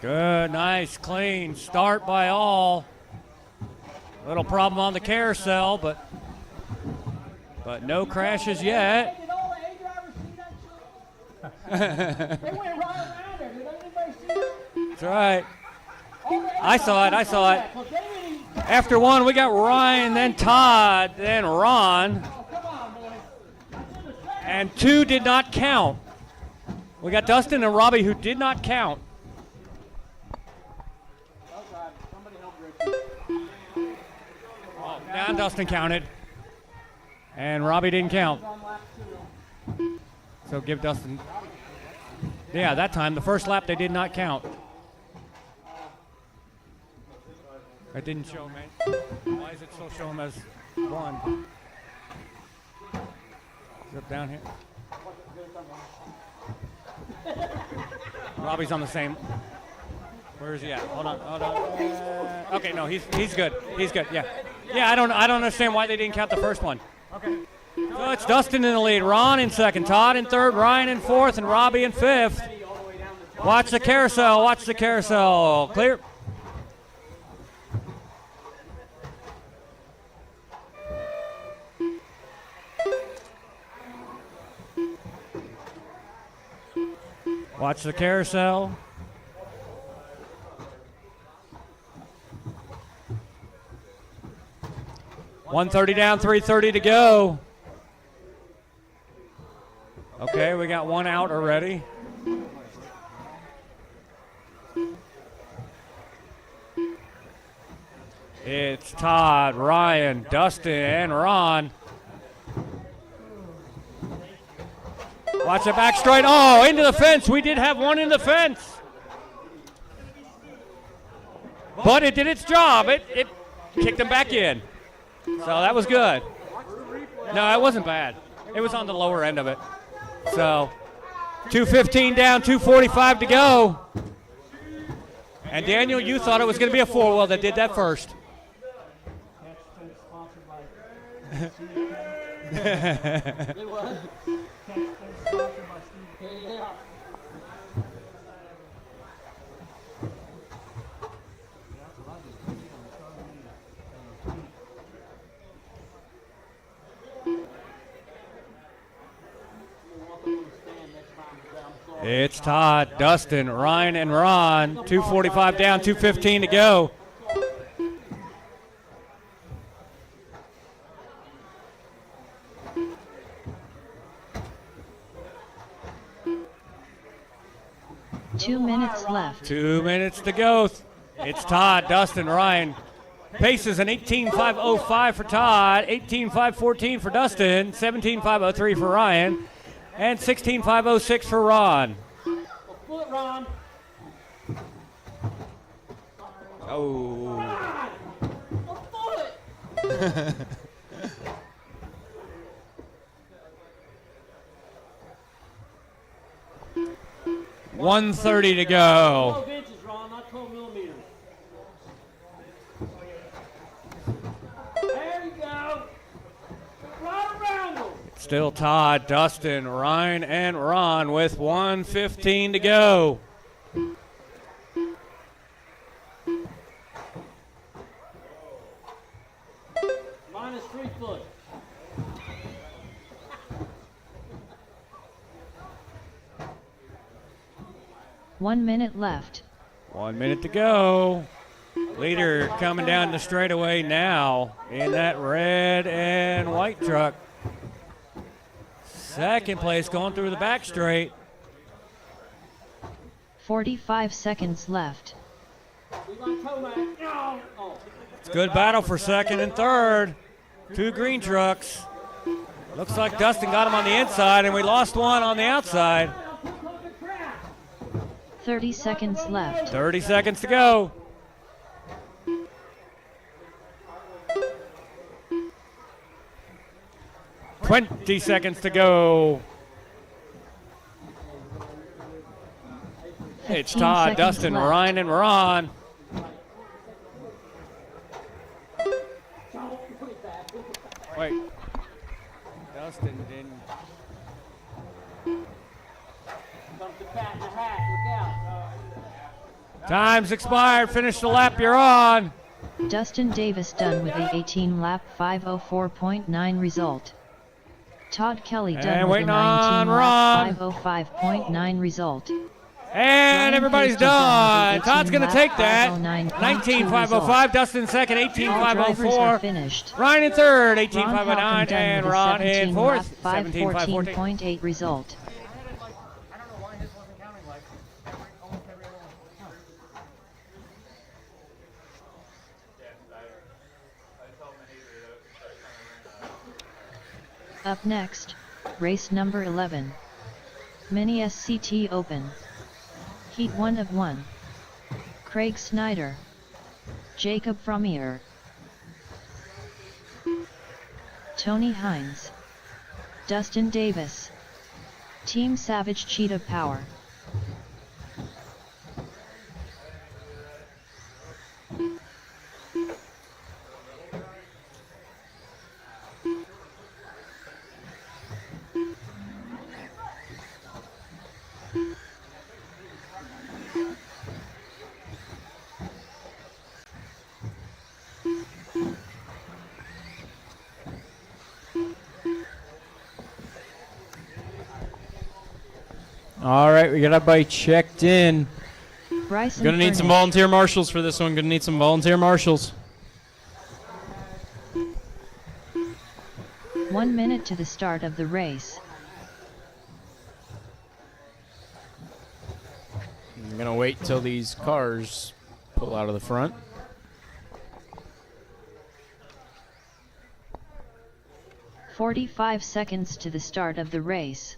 Good, nice, clean start by all. Little problem on the carousel, but no crashes yet. That's right. I saw it. After one, we got Ryan, then Todd, then Ron. And 2 did not count. We got Dustin and Robbie who did not count. Now Dustin counted. And Robbie didn't count. So give Dustin. Yeah, that time, the first lap, they did not count. It didn't show me. Why is it still showing as 1? Is it down here? Robbie's on the same. Where is he at? Hold on. Okay, no, he's good. He's good. Yeah. Yeah, I don't understand why they didn't count the first one. Okay. So it's Dustin in the lead, Ron in second, Todd in third, Ryan in fourth, and Robbie in fifth. Watch the carousel. Clear. Watch the carousel. $130 down, $330 to go. Okay, we got one out already. It's Todd, Ryan, Dustin, and Ron. Watch the back straight. Oh, into the fence. We did have one in the fence. But it did its job. It kicked him back in. So that was good. No, it wasn't bad. It was on the lower end of it. So 215 down, 245 to go. And Daniel, you thought it was going to be a four-wheel that did that first. It's Todd, Dustin, Ryan, and Ron. 245 down, 215 to go. Two minutes left. 2 minutes to go. It's Todd, Dustin, Ryan. Pace is an 18.505 for Todd, 18.514 for Dustin, 17.503 for Ryan, and 16.506 for Ron. Foot, Ron. Oh. A foot. 130 to go. 12 inches, Ron, not 12 millimeters. There you go. Right around them. Still Todd, Dustin, Ryan, and Ron with 115 to go. Minus 3 foot. One minute left. 1 minute to go. Leader coming down the straightaway now in that red and white truck. Second place going through the back straight. 45 seconds left. We like Tomac. No. Oh. It's a good battle for second and third. Two green trucks. Looks like Dustin got him on the inside and we lost one on the outside. 30 seconds left. 30 seconds to go. $20 seconds to go. It's 15 Todd, seconds Dustin, left. Ryan, and Ron. Wait. Dustin didn't. Comes the cat in the hat. Look out. Time's expired. Finish the lap you're on. Dustin Davis done with a 18-lap 504.9 result. Todd Kelly And done with a waiting on Ron. 19-lap 505.9 result. And everybody's Pace was done done. with a Todd's going to take that. 18-lap 19.505. Dustin second, All drivers are 18.504. finished. Ryan in third, Ron 18.509. Halcombe done And with a Ron in 17-lap fourth, 17.514. 514.8 result. I don't know why his wasn't counting like almost every other one. Up next, race number 11. Mini SCT Open. Heat 1 of 1. Craig Snyder. Jacob Frommier. Tony Hines. Dustin Davis. Team Savage Cheetah Power. All right, we got everybody checked in. Bryson Gonna need some Furness. volunteer marshals for this one. Gonna need some volunteer marshals. 1 minute to the start of the race. I'm gonna wait till these cars pull out of the front. "45 seconds to the start of the race.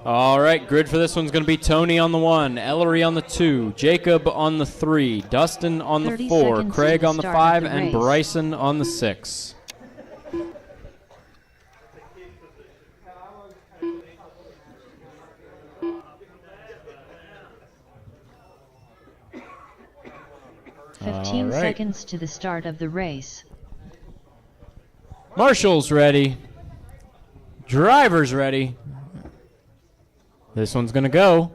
All right, grid for this one's going to be Tony on the 1, Ellery on the 2, Jacob on the 3, Dustin on the 30 4, seconds Craig to the on the start 5, of the and race. Bryson on the 6. All 15 right. seconds to the start of the race. Marshall's ready. Driver's ready. This one's going to go.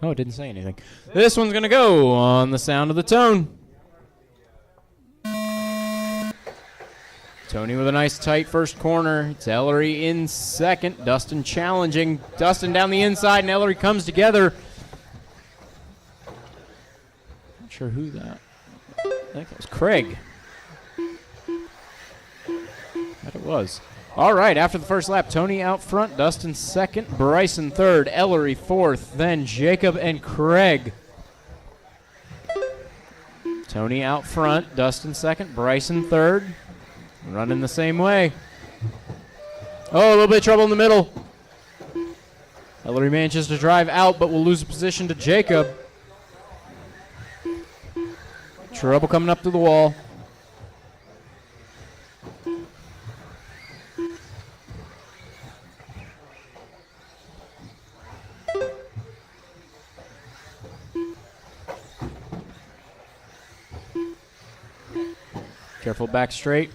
Oh, it didn't say anything. This one's going to go on the sound of the tone. Tony with a nice tight first corner. It's Ellery in second. Dustin challenging. Dustin down the inside, and Ellery comes together. Not sure who that. I think that was Craig. That it was. All right, after the first lap, Tony out front, Dustin second, Bryson third, Ellery fourth, then Jacob and Craig. Tony out front, Dustin second, Bryson third. Running the same way. Oh, a little bit of trouble in the middle. Ellery manages to drive out, but will lose a position to Jacob. Trouble coming up to the wall. Careful back straight.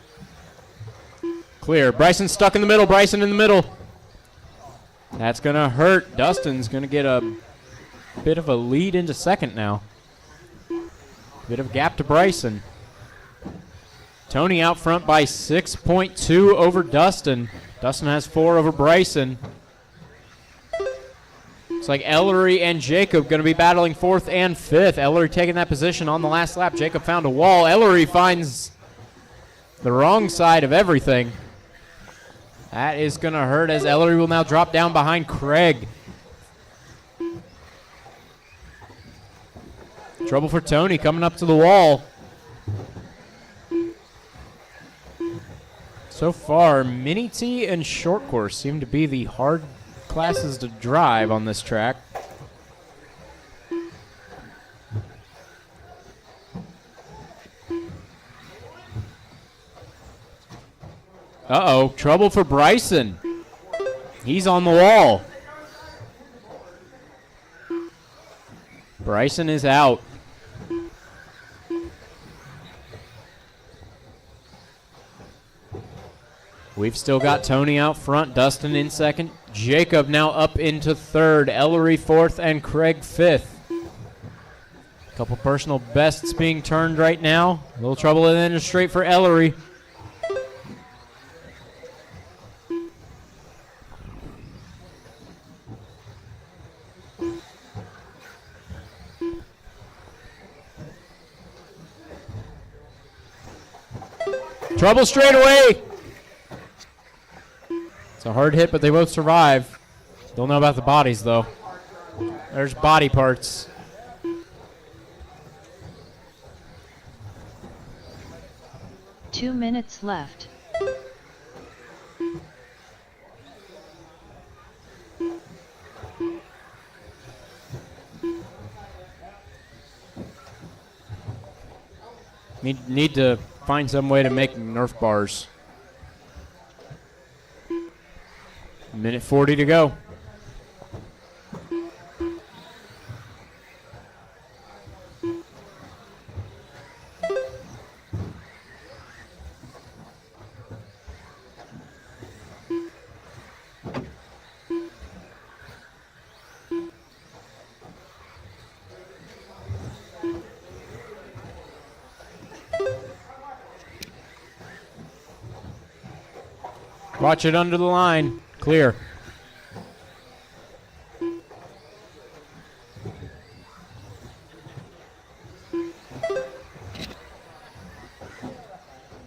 Clear. Bryson stuck in the middle. Bryson in the middle. That's going to hurt. Dustin's going to get a bit of a lead into second now. Bit of a gap to Bryson. Tony out front by 6.2 over Dustin. Dustin has 4 over Bryson. Looks like Ellery and Jacob going to be battling 4th and 5th. Ellery taking that position on the last lap. Jacob found a wall. Ellery finds the wrong side of everything. That is going to hurt as Ellery will now drop down behind Craig. Trouble for Tony coming up to the wall. So far, Mini T and Short Course seem to be the hard classes to drive on this track. Uh-oh, trouble for Bryson. He's on the wall. Bryson is out. We've still got Tony out front, Dustin in second, Jacob now up into third, Ellery fourth, and Craig fifth. A couple personal bests being turned right now. A little trouble and then straight for Ellery. Trouble straight away. It's a hard hit, but they both survive. Don't know about the bodies, though. There's body parts. Two minutes left. Need to find some way to make Nerf bars. Minute 40 to go. Watch it under the line. Clear.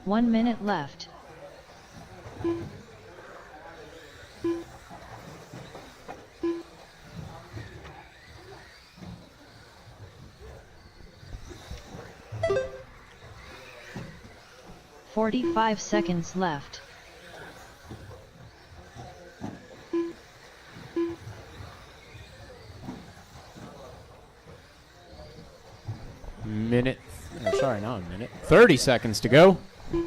One minute left. "45 seconds left. Minute. Sorry, not a minute. 30 seconds to go.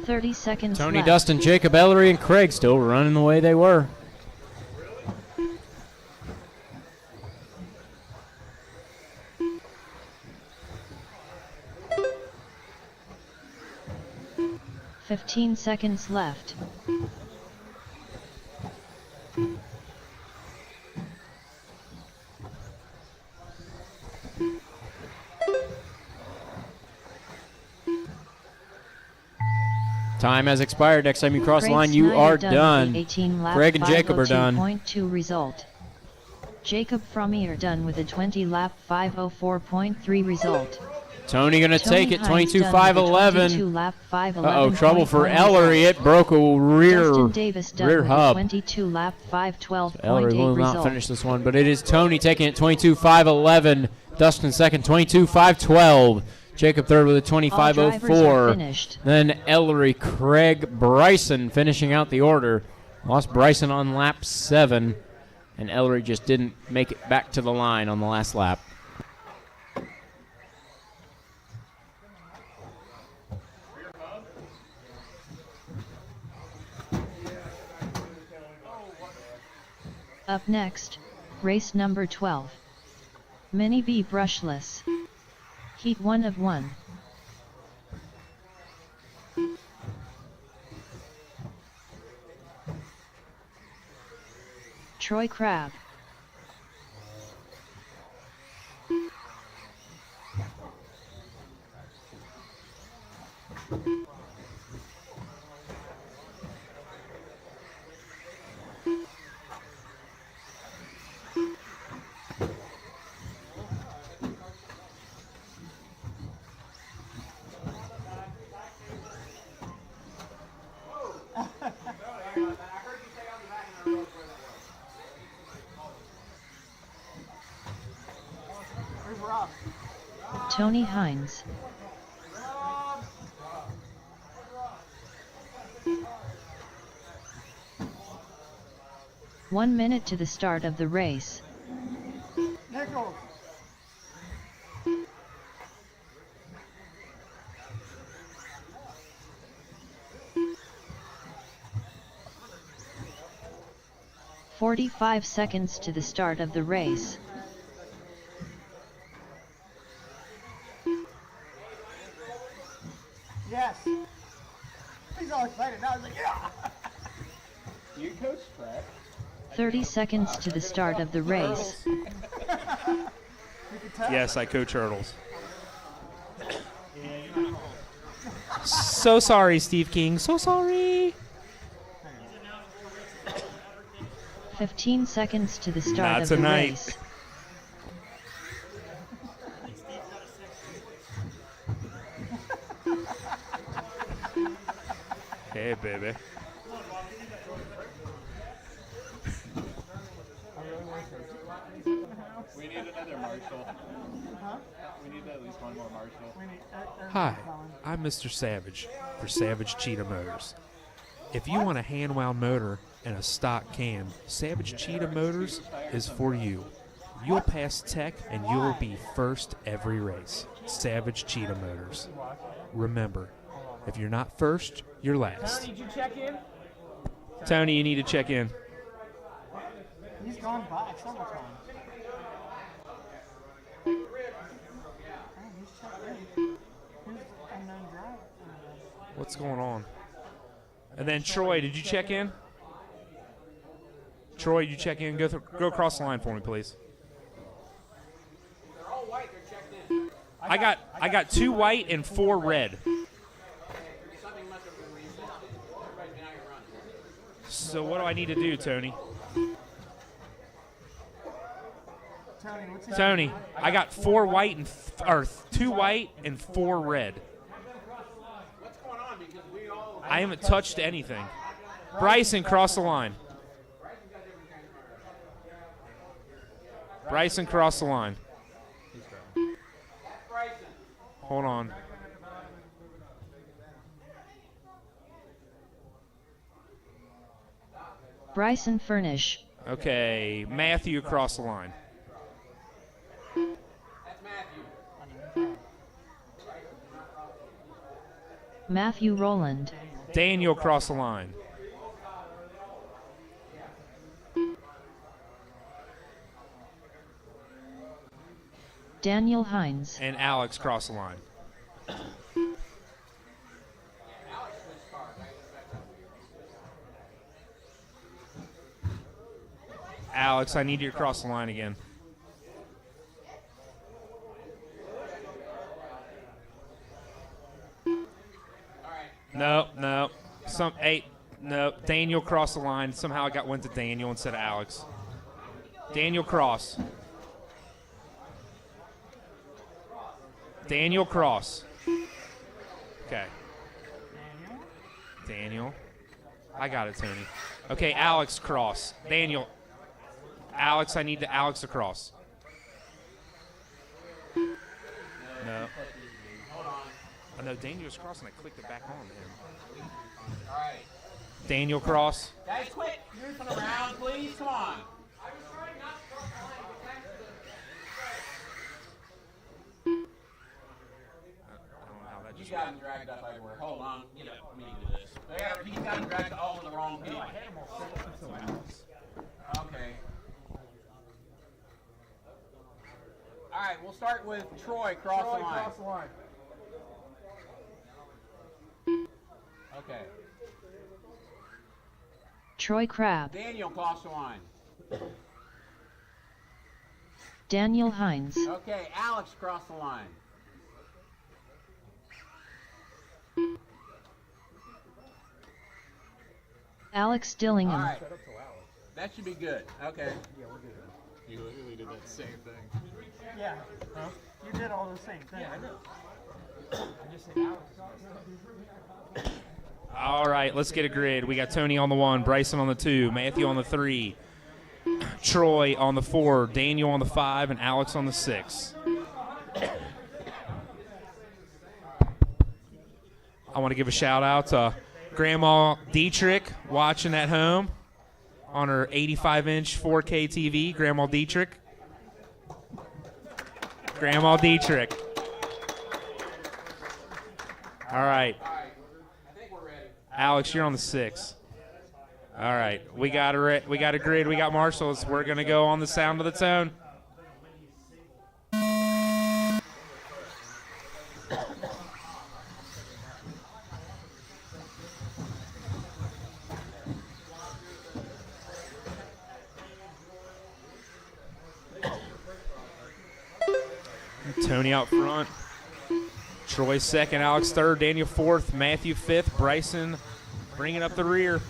30 seconds Tony, left. Dustin, Jacob, Ellery, and Craig still running the way they were. "15 seconds left. Time has expired. Next time you cross the Craig line, you Snyder are with done. the 18 lap Craig and Jacob are done. 502.2 result. Jacob Fromey are done with a 20 lap 504.3 result. Tony gonna take it. Hines 22.511. 22 lap 511. Uh-oh, trouble for Ellery. It broke a rear Dustin Davis done rear with hub. a 22 lap 512.8 Ellery will not result. finish this one, but it is Tony taking it 22.511. Dustin second, 22.512. Jacob third with a All drivers are 25.04. finished. Then Ellery, Craig, Bryson finishing out the order. Lost Bryson on lap 7, and Ellery just didn't make it back to the line on the last lap. Up next, race number 12. Mini B brushless. Heat 1 of 1. Troy Crabb. Tony Hines. One minute to the start of the race. Nickel. "45 seconds to the start of the race. Yes. He's all excited now. He's like, yeah. You coach track. 30 seconds to the start of the race. Yes, I coach hurdles. So sorry, Steve King. So sorry. 15 seconds to the start Not of the tonight. race. Hey, baby. We need another Marshall. We need at least one more Marshall. Hi, I'm Mr. Savage for Savage Cheetah Motors. If you want a hand-wound motor and a stock cam, Savage Cheetah Motors is for you. You'll pass tech and you'll be first every race. Savage Cheetah Motors. Remember, if you're not first, you're last. Did you check in? Tony, you need to check in. He's gone by several times. He's checked in. Who's the unknown driver? What's going on? And then Troy, did you check in? Troy, you check in. Go across the line for me, please. They're all white. They're checked in. I got 2 white and 4 red. Something must have been reset. Everybody's been out here running. So what do I need to do, Tony? Tony, I got 4 white and or 2 white and 4 red. What's going on? Because we all. I haven't touched anything. Bryson, cross the line. Bryson, cross the line. Hold on. Bryson Furnish. Okay, Matthew, cross the line. That's Matthew. Matthew Rowland. Daniel, cross the line. Daniel Hines. And Alex, cross the line. Alex, I need you to cross the line again. No. No. Daniel crossed the line. Somehow I went to Daniel instead of Alex. Daniel cross. Daniel cross. Okay. Daniel. I got it, Tony. Okay, Alex cross. Daniel. Alex, I need the Alex to cross. No. I know Daniel's crossing. I clicked it back on him. All right. Daniel cross. Guys, quit goofing around, please. Come on. He's got him dragged up everywhere. Hold on. Get up. Me do this. He's got him dragged all in the wrong people. Okay. All right, we'll start with Troy. Cross the line. Okay. Troy Crabb. Daniel, cross the line. Daniel Hines. Okay, Alex, cross the line. Alex Dillingham. All right. That should be good. Okay. Yeah, we're good. You literally did that same thing. Yeah. Huh? You did all the same thing. Yeah, I know. I just said Alex. All right, let's get a grid. We got Tony on the 1, Bryson on the 2, Matthew on the 3, Troy on the 4, Daniel on the 5, and Alex on the 6. I want to give a shout out to Grandma Dietrich watching at home on her 85-inch 4K TV. Grandma Dietrich. Grandma Dietrich. All right. Alex, you're on the 6. All right. We got a grid. We got marshals. We're going to go on the sound of the tone. Tony out front. Troy second, Alex third, Daniel fourth, Matthew fifth, Bryson bringing up the rear.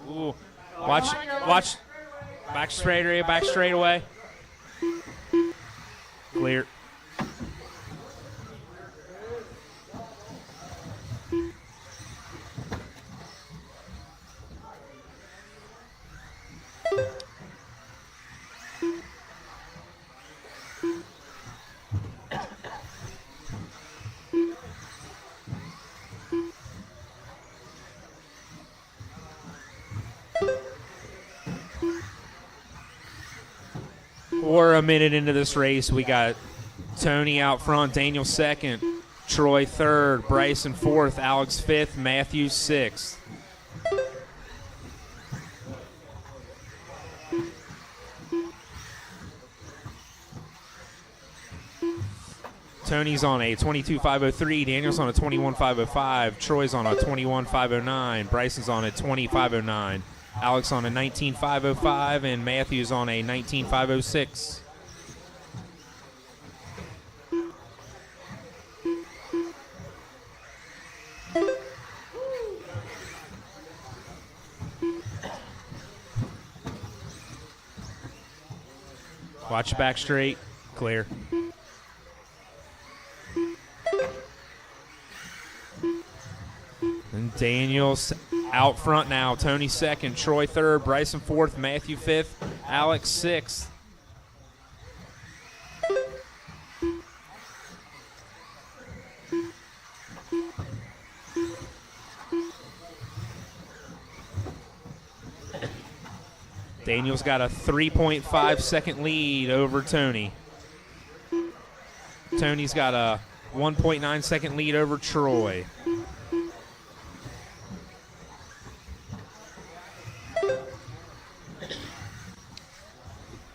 Ooh, watch, back straight away. Clear. We're a minute into this race. We got Tony out front, Daniel second, Troy third, Bryson fourth, Alex fifth, Matthew sixth. Tony's on a 22.503, Daniel's on a 21.505, Troy's on a 21.509, Bryson's on a 20.509. Alex on a 19.505 and Matthew's on a 19.506. Watch your back straight. Clear. And Daniels out front now. Tony second, Troy third, Bryson fourth, Matthew fifth, Alex sixth. Daniel's got a 3.5 second lead over Tony. Tony's got a 1.9 second lead over Troy.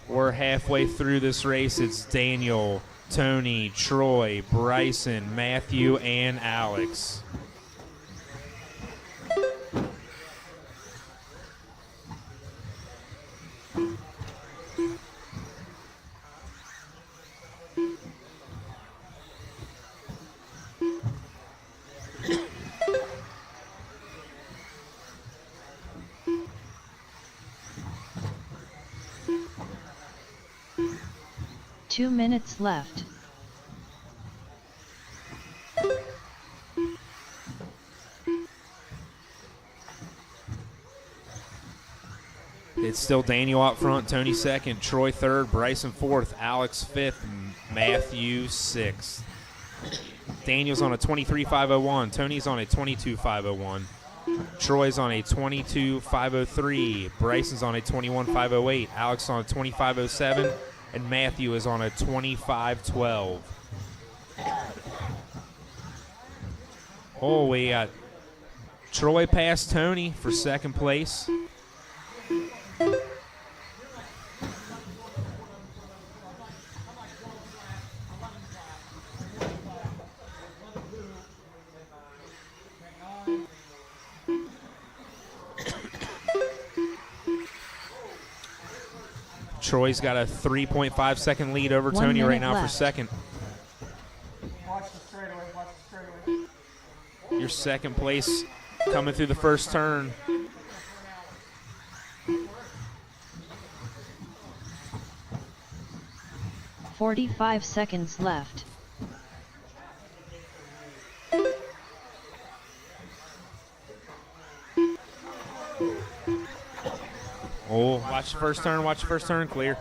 We're halfway through this race. It's Daniel, Tony, Troy, Bryson, Matthew, and Alex. Two minutes left. It's still Daniel out front, Tony second, Troy third, Bryson fourth, Alex fifth, Matthew sixth. Daniel's on a 23.501, Tony's on a 22.501, Troy's on a 22.503, Bryson's on a 21.508, Alex on a 25.07, and Matthew is on a 25.12. Oh, we got Troy past Tony for second place. Troy's got a 3.5 second lead over 1 Tony right minute now left. for second. Watch the straightaway, watch the straightaway. Your second place coming through the first turn. "45 seconds left. Oh, watch the first turn, clear.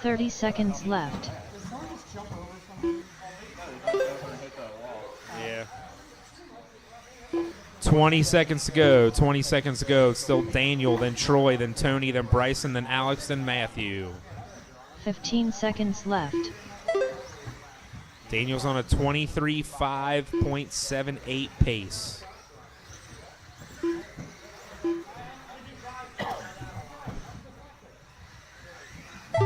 30 seconds left. Yeah. 20 seconds to go, It's still Daniel, then Troy, then Tony, then Bryson, then Alex, then Matthew. 15 seconds left. Daniel's on a 23.5.78 pace.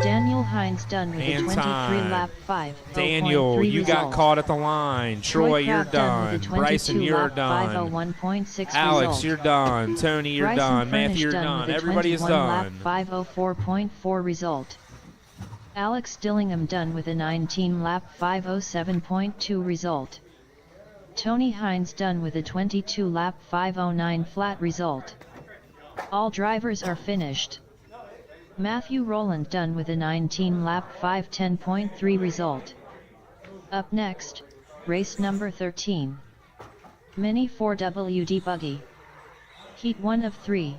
Daniel Hines done with a And 23 time. lap 5. Daniel, you got result. caught at the line. Troy, you're Craft done. with a Bryson, 22 you're lap done. 501.6 Alex, result. you're done. Tony, you're Bryson done. Matthew, Furnish you're done done. with a Everybody is 21 lap done. 504.4 result. Alex Dillingham done with a 19 lap 507.2 result. Tony Hines done with a 22 lap 509 flat result. All drivers are finished. Matthew Rowland done with a 19 lap 510.3 result. Up next, race number 13. Mini 4WD Buggy. Heat 1 of 3.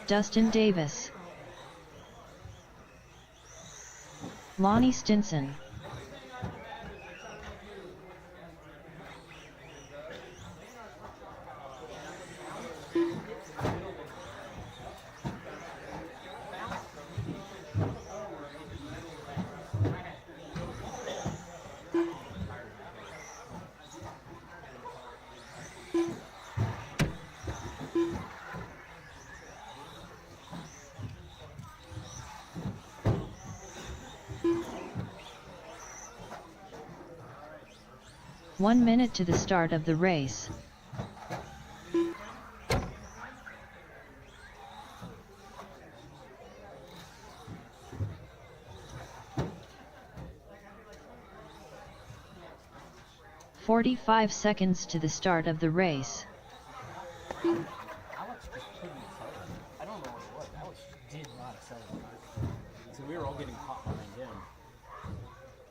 Dustin Davis, Lonnie Stinson, "1 minute to the start of the race. 45 seconds to the start of the race. Alex just couldn't accelerate. I don't know what it was. Alex did not accelerate. So we were all getting caught behind him.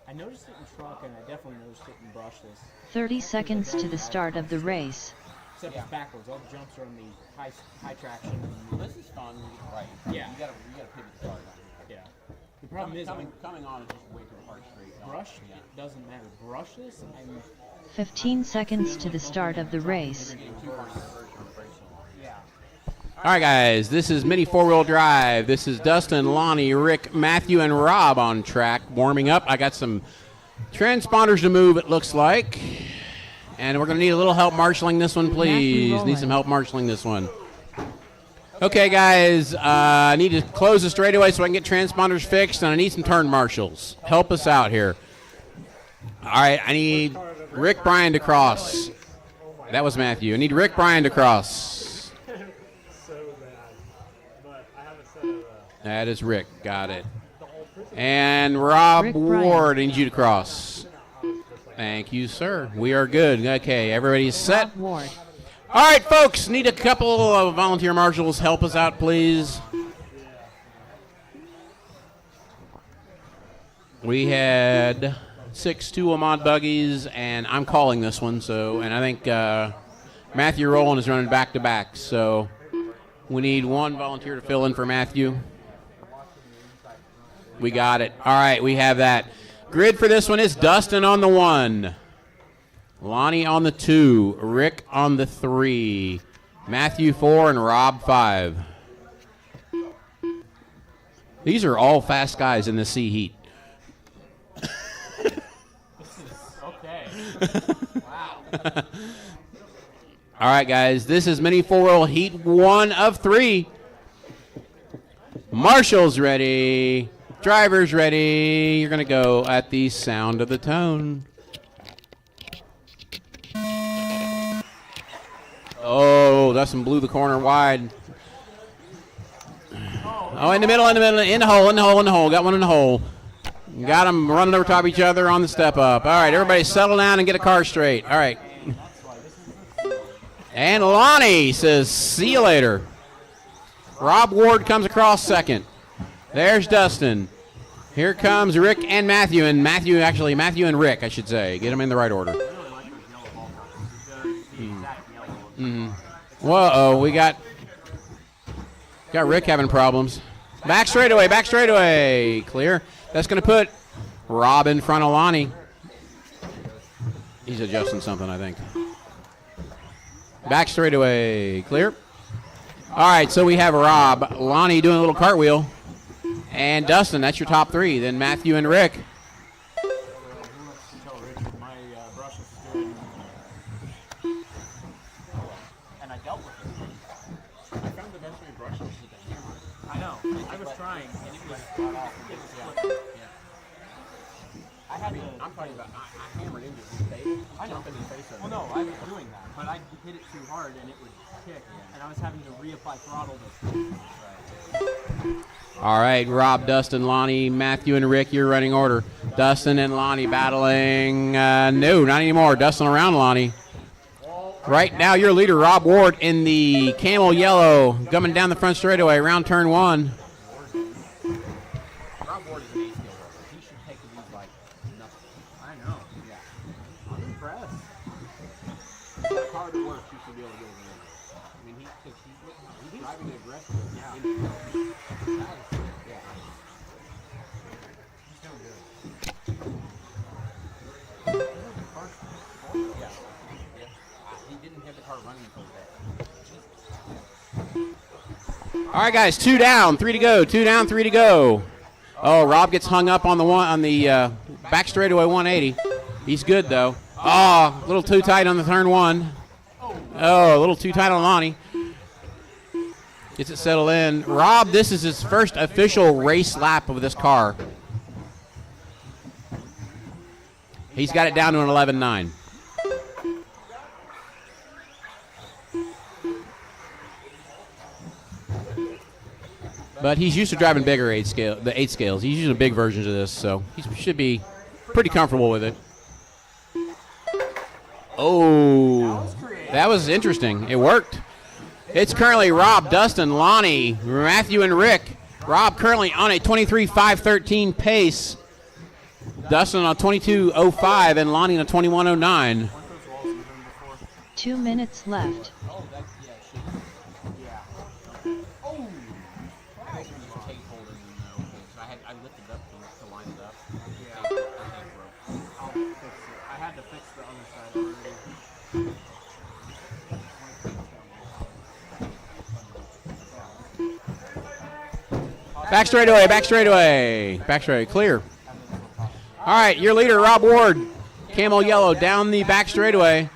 I noticed it in truck, and I definitely noticed it in brushless. 30 seconds to the start of the race. Except it's backwards. All the jumps are on the high traction. Well, this is fun. Right. Yeah. You gotta pivot the start on here. Yeah. The problem is coming on is just way too hard straight. Brush. It doesn't matter. Brushless. 15 seconds to the start of the race. Yeah. All right, guys, this is Mini 4-Wheel Drive. This is Dustin, Lonnie, Rick, Matthew, and Rob on track warming up. I got some transponders to move, it looks like. And we're going to need a little help marshaling this one, please. Need some help marshaling this one. Okay, guys, I need to close the straightaway so I can get transponders fixed, and I need some turn marshals. Help us out here. All right, I need Rick Bryan to cross. That was Matthew. I need Rick Bryan to cross. That is Rick. Got it. And Rob Ward, I need you to cross. Thank you, sir. We are good. Okay, everybody's set. All right, folks, need a couple of volunteer marshals. Help us out, please. We had 6 2-Amod buggies, and I'm calling this one. And I think Matthew Rowland is running back-to-back. So we need one volunteer to fill in for Matthew. We got it. All right, we have that. Grid for this one is Dustin on the 1, Lonnie on the 2, Rick on the 3, Matthew 4, and Rob 5. These are all fast guys in the C heat. Okay. Wow. All right, guys, this is Mini 4-Wheel Heat 1 of 3. Marshall's ready. Driver's ready. You're going to go at the sound of the tone. Oh, Dustin blew the corner wide. Oh, in the middle, in the hole. Got one in the hole. Got them running over top of each other on the step up. All right, everybody settle down and get a car straight. All right. And Lonnie says, see you later. Rob Ward comes across second. There's Dustin. Here comes Rick and Matthew. And Matthew and Rick, I should say. Get them in the right order. Whoa, we got Rick having problems. Back straightaway. Clear. That's going to put Rob in front of Lonnie. He's adjusting something, I think. Back straightaway. Clear. All right, so we have Rob, Lonnie doing a little cartwheel. And Dustin, that's your top 3. Then Matthew and Rick. And I dealt with it. I found the best way brushes with a hammer. I know. I was trying, and it was I'm talking about I hammered into his face. I know. Jumping his face over. Well, no, I was doing that, but I hit it too hard, and it would kick, and I was having to reapply throttle to. All right, Rob, Dustin, Lonnie, Matthew, and Rick, your running order. Dustin and Lonnie battling. No, not anymore. Dustin around Lonnie. Right now, your leader, Rob Ward, in the camel yellow, coming down the front straightaway, around turn 1. Rob Ward is an A-scale worker. He should take the lead like nothing. I know. Yeah. I'm impressed. That car to work, he should be able to get it in. I mean, he's driving it aggressively. Yeah. All right, guys, 2 down, 3 to go. 2 down, 3 to go. Oh, Rob gets hung up on the back straightaway 180. He's good though. Oh, a little too tight on the turn 1. Oh, a little too tight on Lonnie. Gets it settled in. Rob, this is his first official race lap of this car. He's got it down to an 11.9. But he's used to driving bigger the 8 scales. He's using big versions of this, so he should be pretty comfortable with it. Oh, that was interesting. It worked. It's currently Rob, Dustin, Lonnie, Matthew, and Rick. Rob currently on a 23.513 pace. Dustin on a 22.05 and Lonnie on a 21.09. 2 minutes left. Back straightaway, back straightaway. Back straightaway, clear. All right, your leader, Rob Ward, camel yellow down the back straightaway.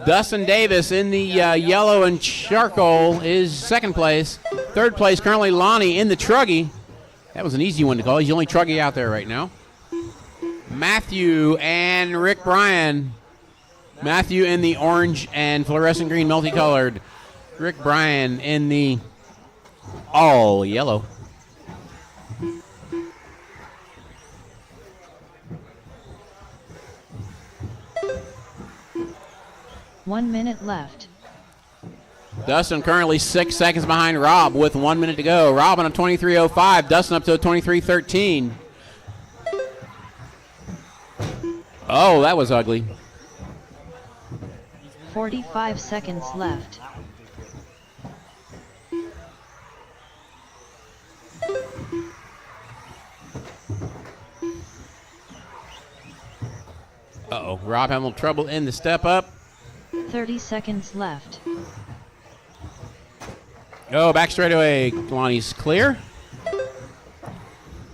Dustin Davis in the yellow and charcoal is second place. Third place, currently Lonnie in the truggy. That was an easy one to call. He's the only truggy out there right now. Matthew and Rick Bryan. Matthew in the orange and fluorescent green multicolored. Rick Bryan in the all yellow. One minute left. Dustin currently 6 seconds behind Rob with 1 minute to go. Rob on a 23.05. Dustin up to a 23.13. Oh, that was ugly. 45 seconds left. Uh-oh, Rob having a little trouble in the step up. 30 seconds left. Oh, back straightaway. Lonnie's clear.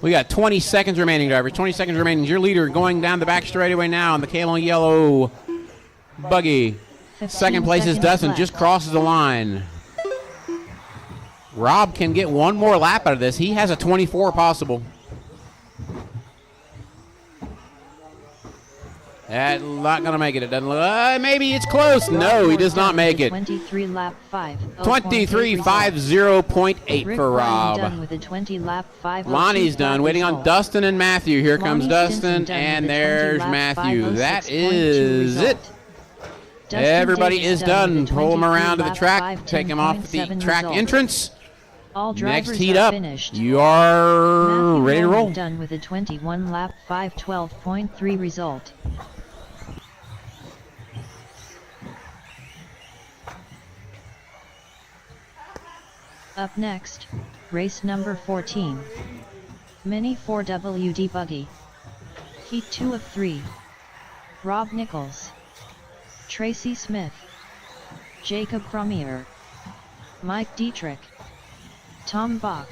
We got 20 seconds remaining, drivers. 20 seconds remaining. Your leader going down the back straightaway now in the camel yellow buggy. Second place is Dustin. Left. Just crosses the line. Rob can get one more lap out of this. He has a 24 possible. That's not going to make it. It doesn't look. Maybe it's close. No, he does not make it. 23 lap 5. 23.50.8 for Rob. Done with a 20 lap 5. Lonnie's done. Waiting on Dustin and Matthew. Here comes Dustin, and there's Matthew. That is it. Everybody is done. Pull him around to the track. Take him off the track entrance. All Next heat up. Finished. You are ready to roll. Done with a 21 lap 5:12.3 result. Up next, race number 14. Mini 4WD Buggy. Heat 2 of 3. Rob Nichols. Tracy Smith. Jacob Cromier. Mike Dietrich. Tom Bach.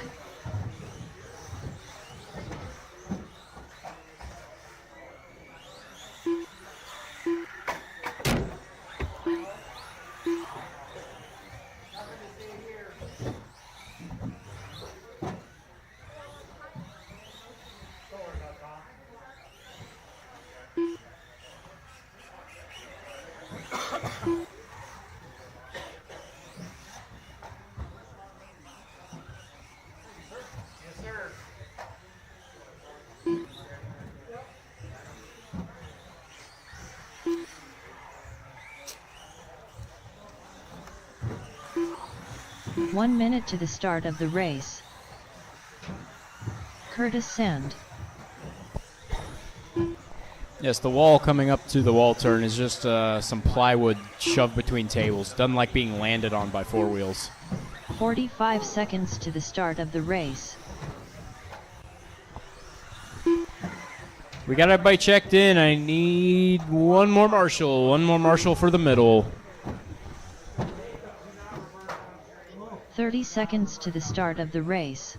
One minute to the start of the race. Curtis Sand. Yes, the wall coming up to the wall turn is just some plywood shoved between tables. Doesn't like being landed on by four wheels. 45 seconds to the start of the race. We got everybody checked in. I need one more marshal. One more marshal for the middle. 30 seconds to the start of the race.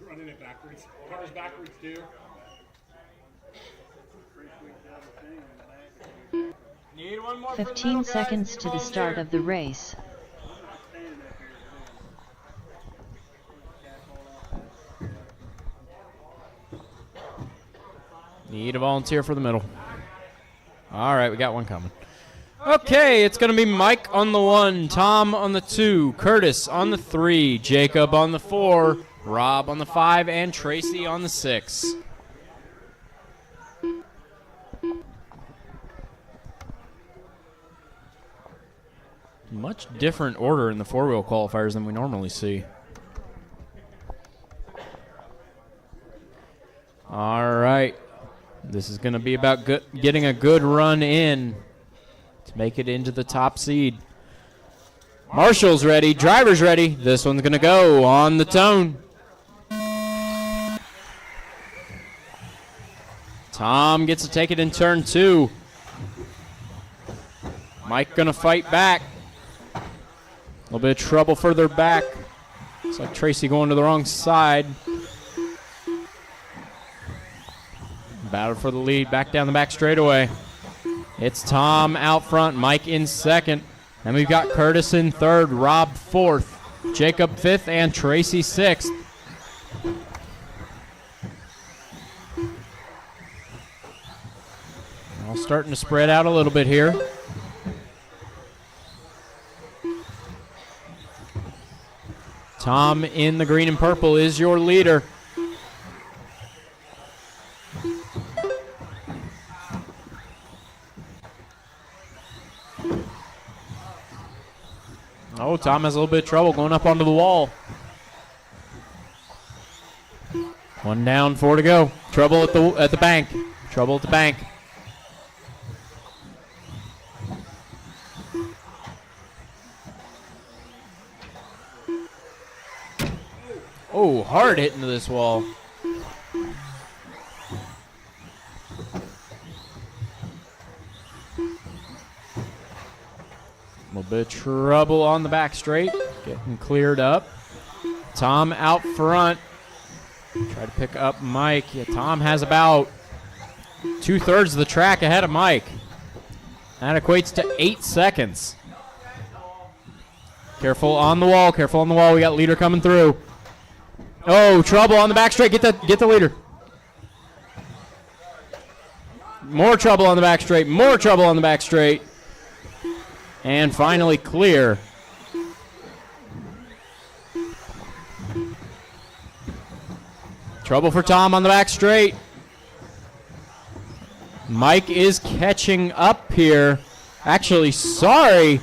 Running it backwards. Cars backwards, too. Need one more 15 seconds to the start of the race. Need a volunteer for the middle. All right, we got one coming. Okay, it's going to be Mike on the 1, Tom on the 2, Curtis on the 3, Jacob on the 4, Rob on the 5, and Tracy on the 6. Much different order in the four-wheel qualifiers than we normally see. All right. This is going to be about getting a good run in to make it into the top seed. Marshall's ready. Driver's ready. This one's going to go on the tone. Tom gets to take it in turn 2. Mike going to fight back. A little bit of trouble further back. Looks like Tracy going to the wrong side. Battle for the lead, back down the back straightaway. It's Tom out front, Mike in second. And we've got Curtis in third, Rob fourth, Jacob fifth, and Tracy sixth. All starting to spread out a little bit here. Tom in the green and purple is your leader. Oh, Tom has a little bit of trouble going up onto the wall. 1 down, 4 to go. Trouble at the bank. Trouble at the bank. Oh, hard hit into this wall. A little bit of trouble on the back straight. Getting cleared up. Tom out front. Try to pick up Mike. Yeah, Tom has about 2/3 of the track ahead of Mike. That equates to 8 seconds. Careful on the wall. Careful on the wall. We got leader coming through. Oh, trouble on the back straight. Get the leader. More trouble on the back straight. More trouble on the back straight. And finally clear. Trouble for Tom on the back straight. Mike is catching up here. Actually, sorry.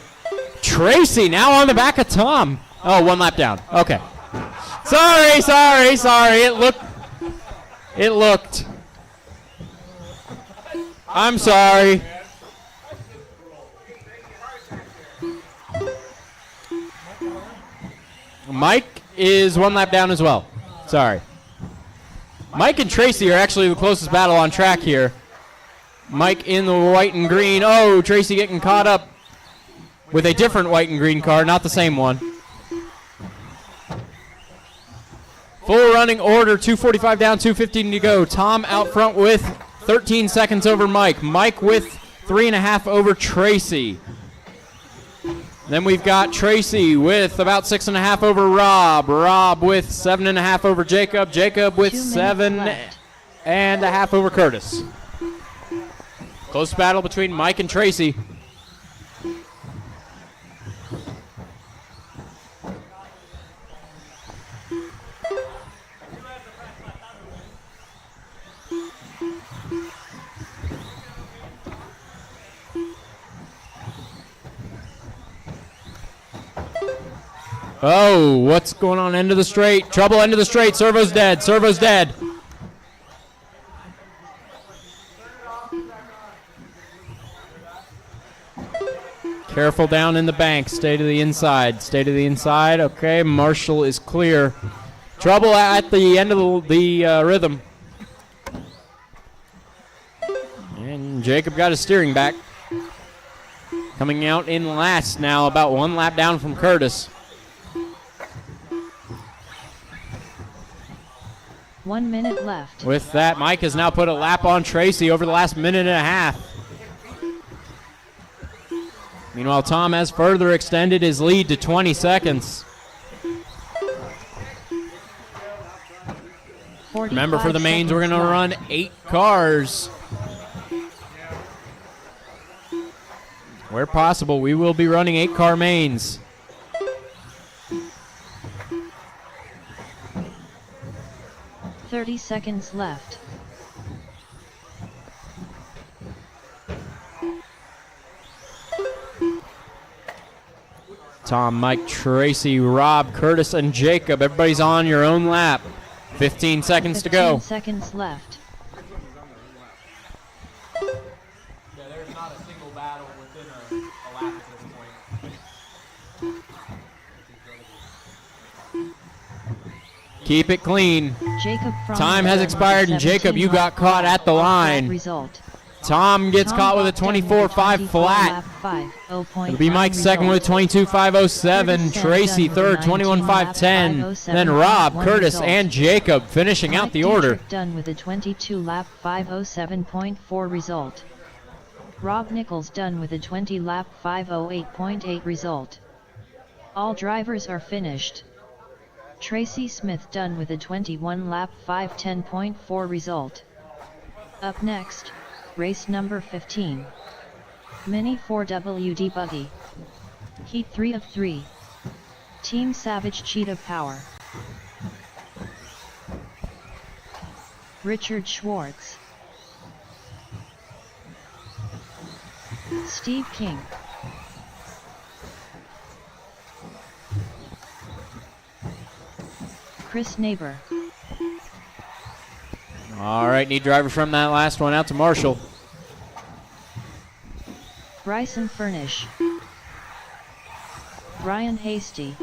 Tracy now on the back of Tom. Oh, 1 lap down. Okay. Sorry. It looked. I'm sorry. Mike is 1 lap down as well. Sorry. Mike and Tracy are actually the closest battle on track here. Mike in the white and green. Oh, Tracy getting caught up with a different white and green car, not the same one. Full running order, 2:45 down, 2:15 to go. Tom out front with 13 seconds over Mike. Mike with 3.5 over Tracy. Then we've got Tracy with about 6.5 over Rob. Rob with 7.5 over Jacob. Jacob with 7.5 over Curtis. Close battle between Mike and Tracy. Oh, what's going on? End of the straight. Trouble, end of the straight. Servo's dead. Servo's dead. Careful down in the bank. Stay to the inside. Stay to the inside. Okay, Marshall is clear. Trouble at the end of the rhythm. And Jacob got his steering back. Coming out in last now, about 1 lap down from Curtis. 1 minute left. With that, Mike has now put a lap on Tracy over the last minute and a half. Meanwhile, Tom has further extended his lead to 20 seconds. Remember, for the mains, we're going to run 8 cars. Where possible, we will be running 8-car mains. Seconds left. Tom, Mike, Tracy, Rob, Curtis, and Jacob. Everybody's on your own lap. 15 seconds to go. 15 seconds left. Yeah, there's not a single battle within a lap at this point. Keep it clean. Jacob from Time has expired, and Jacob, you got caught at the line. Result. Tom gets caught with a 24.5 flat. It'll be Mike second with a 22.507. Tracy third, 21.510. Then Rob, Curtis, and Jacob finishing out the order. Done with a 22 lap 507.4 result. Rob Nichols done with a 20 lap 508.8 result. All drivers are finished. Tracy Smith done with a 21 lap 510.4 result. Up next, race number 15. Mini 4WD Buggy. Heat 3 of 3. Team Savage Cheetah Power. Richard Schwartz. Steve King. Chris Neighbor. All right, need drivers from that last one out to Marshall. Bryson Furnish. Brian Hasty.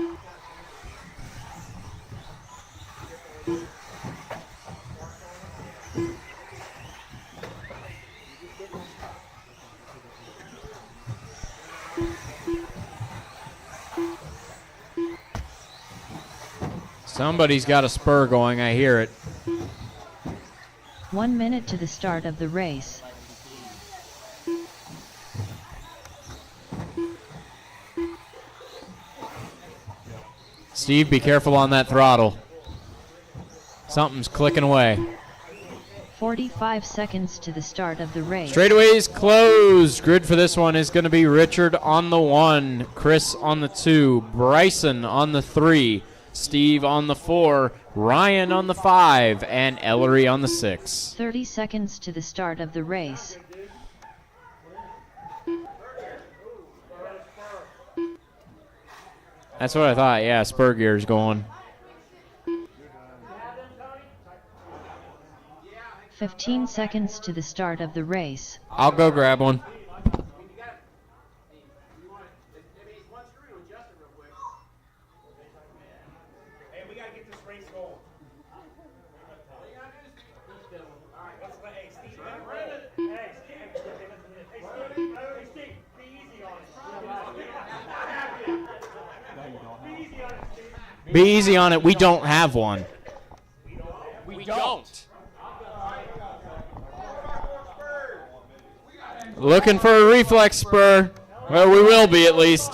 Somebody's got a spur going, I hear it. 1 minute to the start of the race. Steve, be careful on that throttle. Something's clicking away. 45 seconds to the start of the race. Straightaways closed. Grid for this one is going to be Richard on the 1, Chris on the 2, Bryson on the 3, Steve on the 4, Ryan on the 5, and Ellery on the 6. 30 seconds to the start of the race. That's what I thought. Yeah, spur gear's going. 15 seconds to the start of the race. I'll go grab one. Be easy on it. We don't have one. We don't. Looking for a reflex spur. Well, we will be at least.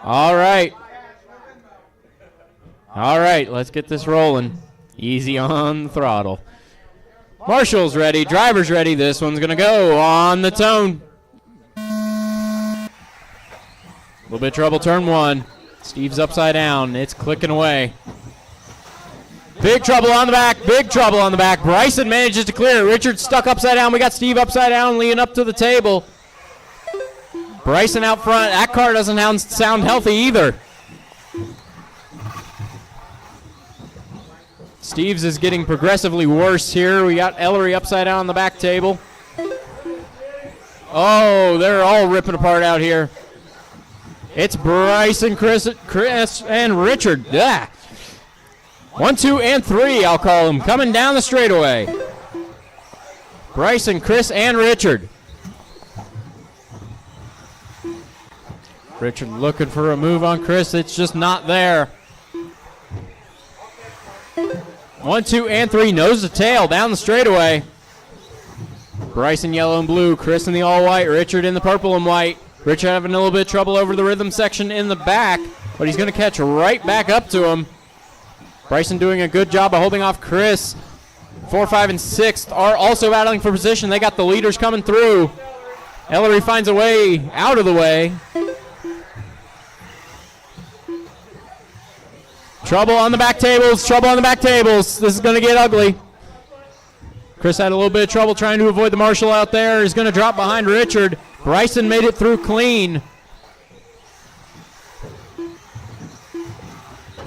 All right. All right, let's get this rolling. Easy on the throttle. Marshall's ready. Driver's ready. This one's going to go on the tone. A little bit of trouble, turn 1. Steve's upside down. It's clicking away. Big trouble on the back. Big trouble on the back. Bryson manages to clear it. Richard's stuck upside down. We got Steve upside down, leading up to the table. Bryson out front. That car doesn't sound healthy either. Steve's is getting progressively worse here. We got Ellery upside down on the back table. Oh, they're all ripping apart out here. It's Bryson, Chris, and Richard. Yeah. 1, 2, and 3, I'll call them, coming down the straightaway. Bryson, Chris, and Richard. Richard looking for a move on Chris. It's just not there. 1, 2, and 3, nose to tail down the straightaway. Bryson yellow and blue, Chris in the all white, Richard in the purple and white. Richard having a little bit of trouble over the rhythm section in the back, but he's going to catch right back up to him. Bryson doing a good job of holding off Chris. 4, 5, and 6 are also battling for position. They got the leaders coming through. Ellery finds a way out of the way. Trouble on the back tables. Trouble on the back tables. This is going to get ugly. Chris had a little bit of trouble trying to avoid the marshal out there. He's going to drop behind Richard. Bryson made it through clean.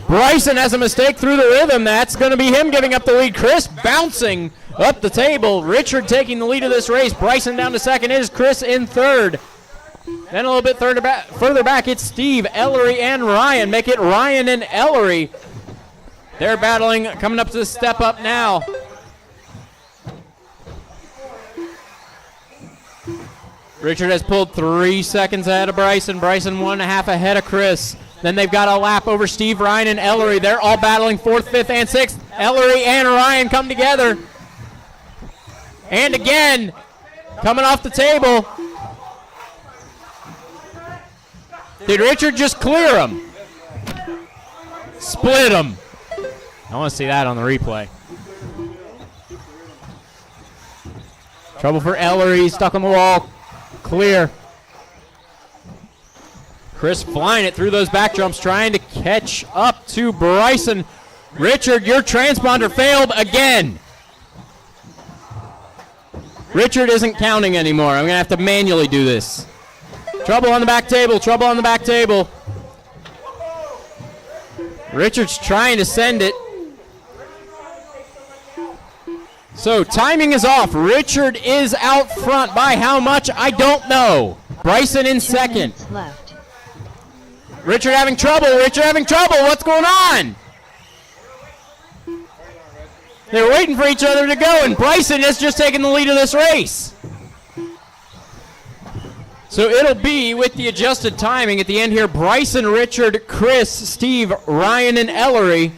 Bryson has a mistake through the rhythm. That's going to be him giving up the lead. Chris bouncing up the table. Richard taking the lead of this race. Bryson down to second. Is Chris in third. Then a little bit further back, it's Steve, Ellery, and Ryan. Make it Ryan and Ellery. They're battling, coming up to the step up now. Richard has pulled 3 seconds ahead of Bryson. Bryson 1.5 ahead of Chris. Then they've got a lap over Steve, Ryan, and Ellery. They're all battling 4th, 5th, and 6th. Ellery and Ryan come together. And again, coming off the table. Did Richard just clear him? Split him. I want to see that on the replay. Trouble for Ellery, stuck on the wall. Clear. Chris flying it through those back jumps, trying to catch up to Bryson. Richard, your transponder failed again. Richard isn't counting anymore. I'm going to have to manually do this. Trouble on the back table, trouble on the back table. Richard's trying to send it. So timing is off. Richard is out front by how much? I don't know. Bryson in second. Left. Richard having trouble. Richard having trouble. What's going on? They're waiting for each other to go, and Bryson has just taken the lead of this race. So it'll be, with the adjusted timing at the end here, Bryson, Richard, Chris, Steve, Ryan, and Ellery.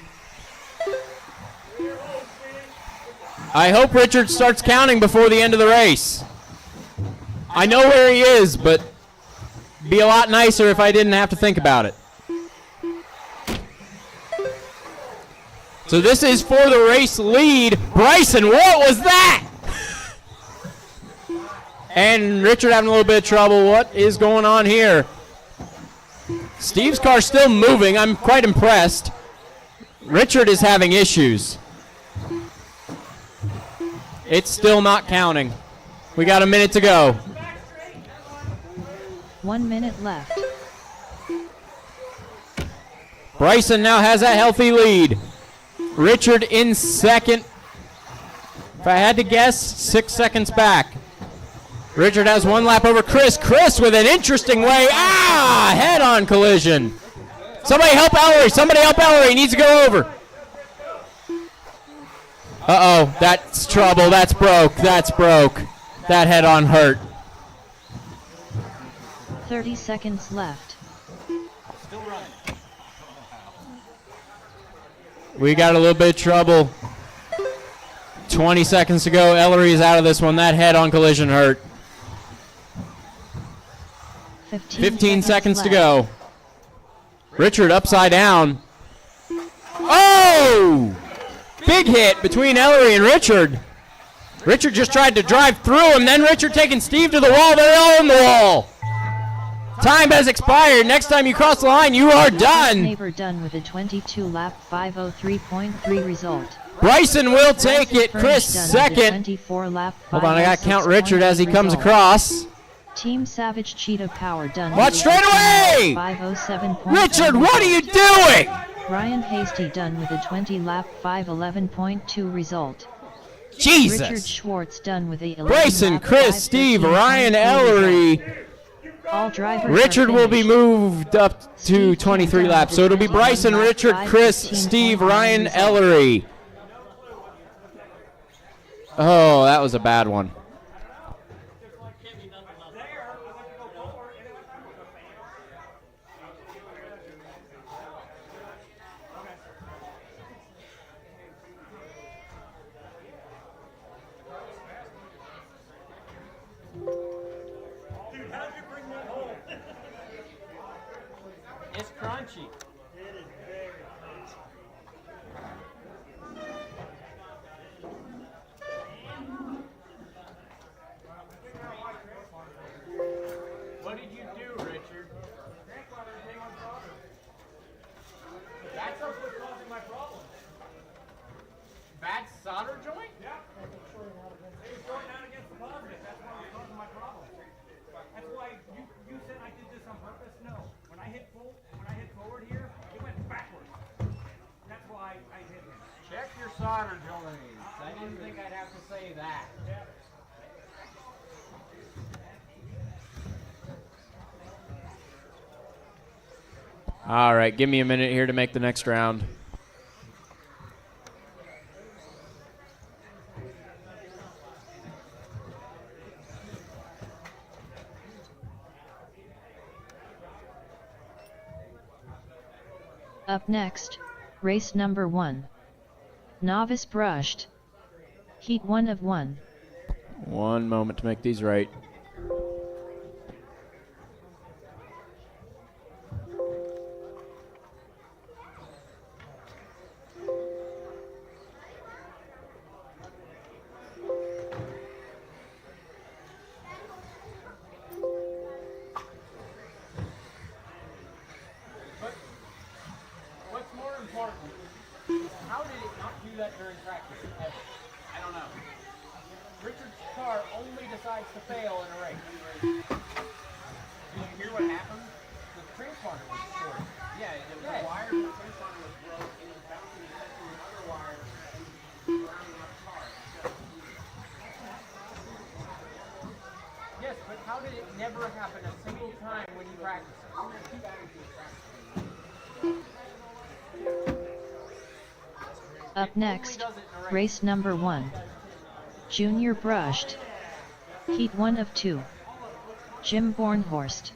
I hope Richard starts counting before the end of the race. I know where he is, but it'd be a lot nicer if I didn't have to think about it. So this is for the race lead. Bryson, what was that? And Richard having a little bit of trouble. What is going on here? Steve's car still moving. I'm quite impressed. Richard is having issues. It's still not counting. We got a minute to go. 1 minute left. Bryson now has a healthy lead. Richard in second. If I had to guess, 6 seconds back. Richard has one lap over Chris. Chris with an interesting way. Head-on collision. Somebody help Ellery. Somebody help Ellery. He needs to go over. Uh-oh, that's trouble. That's broke. That's broke. That head-on hurt. 30 seconds left. We got a little bit of trouble. 20 seconds to go. Ellery is out of this one. That head-on collision hurt. 15 seconds to go. Richard upside down. Oh! Big hit between Ellery and Richard. Richard just tried to drive through him, then Richard taking Steve to the wall. They're all in the wall. Time has expired. Next time you cross the line, you are done. Neighbor done with a 22-lap 5:03.3 result. Bryson will take it. Chris second. Hold on, I got to count Richard as he comes across. Team Savage Cheetah Power done. Watch straight away! 5:07. Richard, what are you doing? Ryan Hasty done with a 20-lap 5:11.2 result. Jesus! Richard Schwartz done with a 11-lap Bryson, Chris, Steve, Ryan, Ellery. All drivers Richard will be moved up to 23 laps. So it'll be Bryson, Richard, Chris, Steve, Ryan, Ellery. Oh, that was a bad one. It's crunchy. What did you do, Richard? That's what's causing my problem. Bad solder joint? Yeah. It was going out against the positive. That's what was causing my problem. That's why hit forward here, it went backwards. That's why I hit him. Check your solder joints. I didn't think I'd have to say that. All right, give me a minute here to make the next round. Up next, race number 1. Novice brushed. Heat 1 of 1. One moment to make these right. What's more important is how did it not do that during practice ever? I don't know. Richard's car only decides to fail in a race. Did you hear what happened? The transponder was short. Yeah, the wire from the transponder was broke and it was bouncing and touching another wire and rounding up the car. Yes, but how did it never happen a single time when you practice it? Up next, race number 1. Junior brushed. Heat 1 of 2. Jim Bornhorst.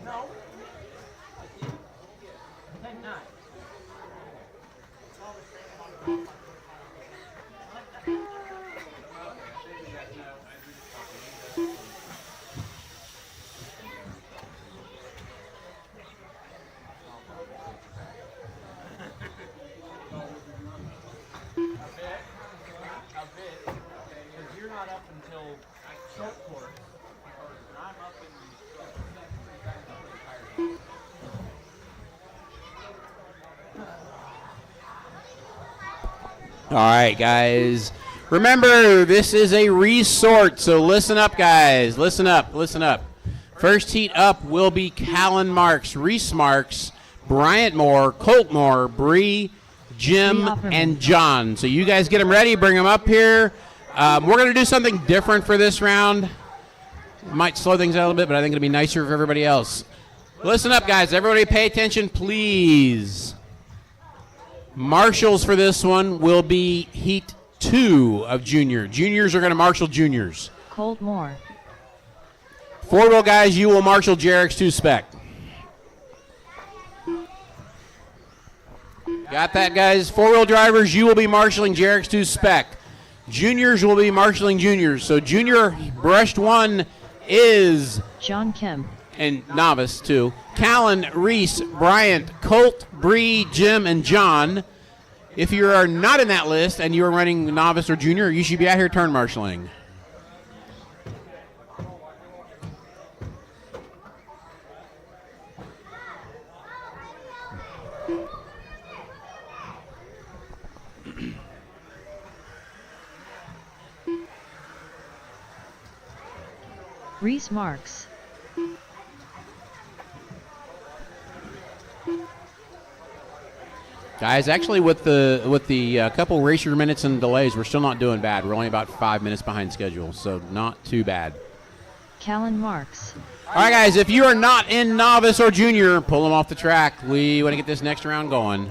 No. 10-9. A bit, because you're not up until short course, and I'm up in All right, guys. Remember, this is a resort, so listen up, guys. Listen up, listen up. First heat up will be Callan Marks, Reese Marks, Bryant Moore, Colt Moore, Bree, Jim, and John. So you guys get them ready, bring them up here. We're going to do something different for this round. Might slow things out a little bit, but I think it'll be nicer for everybody else. Listen up, guys. Everybody pay attention, please. Marshals for this one will be heat 2 of junior. Juniors are going to marshal juniors. Colt Moore. Four-wheel guys, you will marshal Jarek's 2 spec. Got that, guys? Four-wheel drivers, you will be marshaling Jarek's 2 spec. Juniors will be marshaling juniors. So junior brushed 1 is John Kemp. and novice 2. Callan, Reese, Bryant, Colt, Bree, Jim, and John. If you are not in that list and you are running novice or junior, you should be out here turn marshaling. Reese Marks. Guys, actually with the couple racer minutes and delays, we're still not doing bad. We're only about 5 minutes behind schedule, so not too bad. Callan Marks. All right, guys, if you are not in novice or junior, pull them off the track. We want to get this next round going.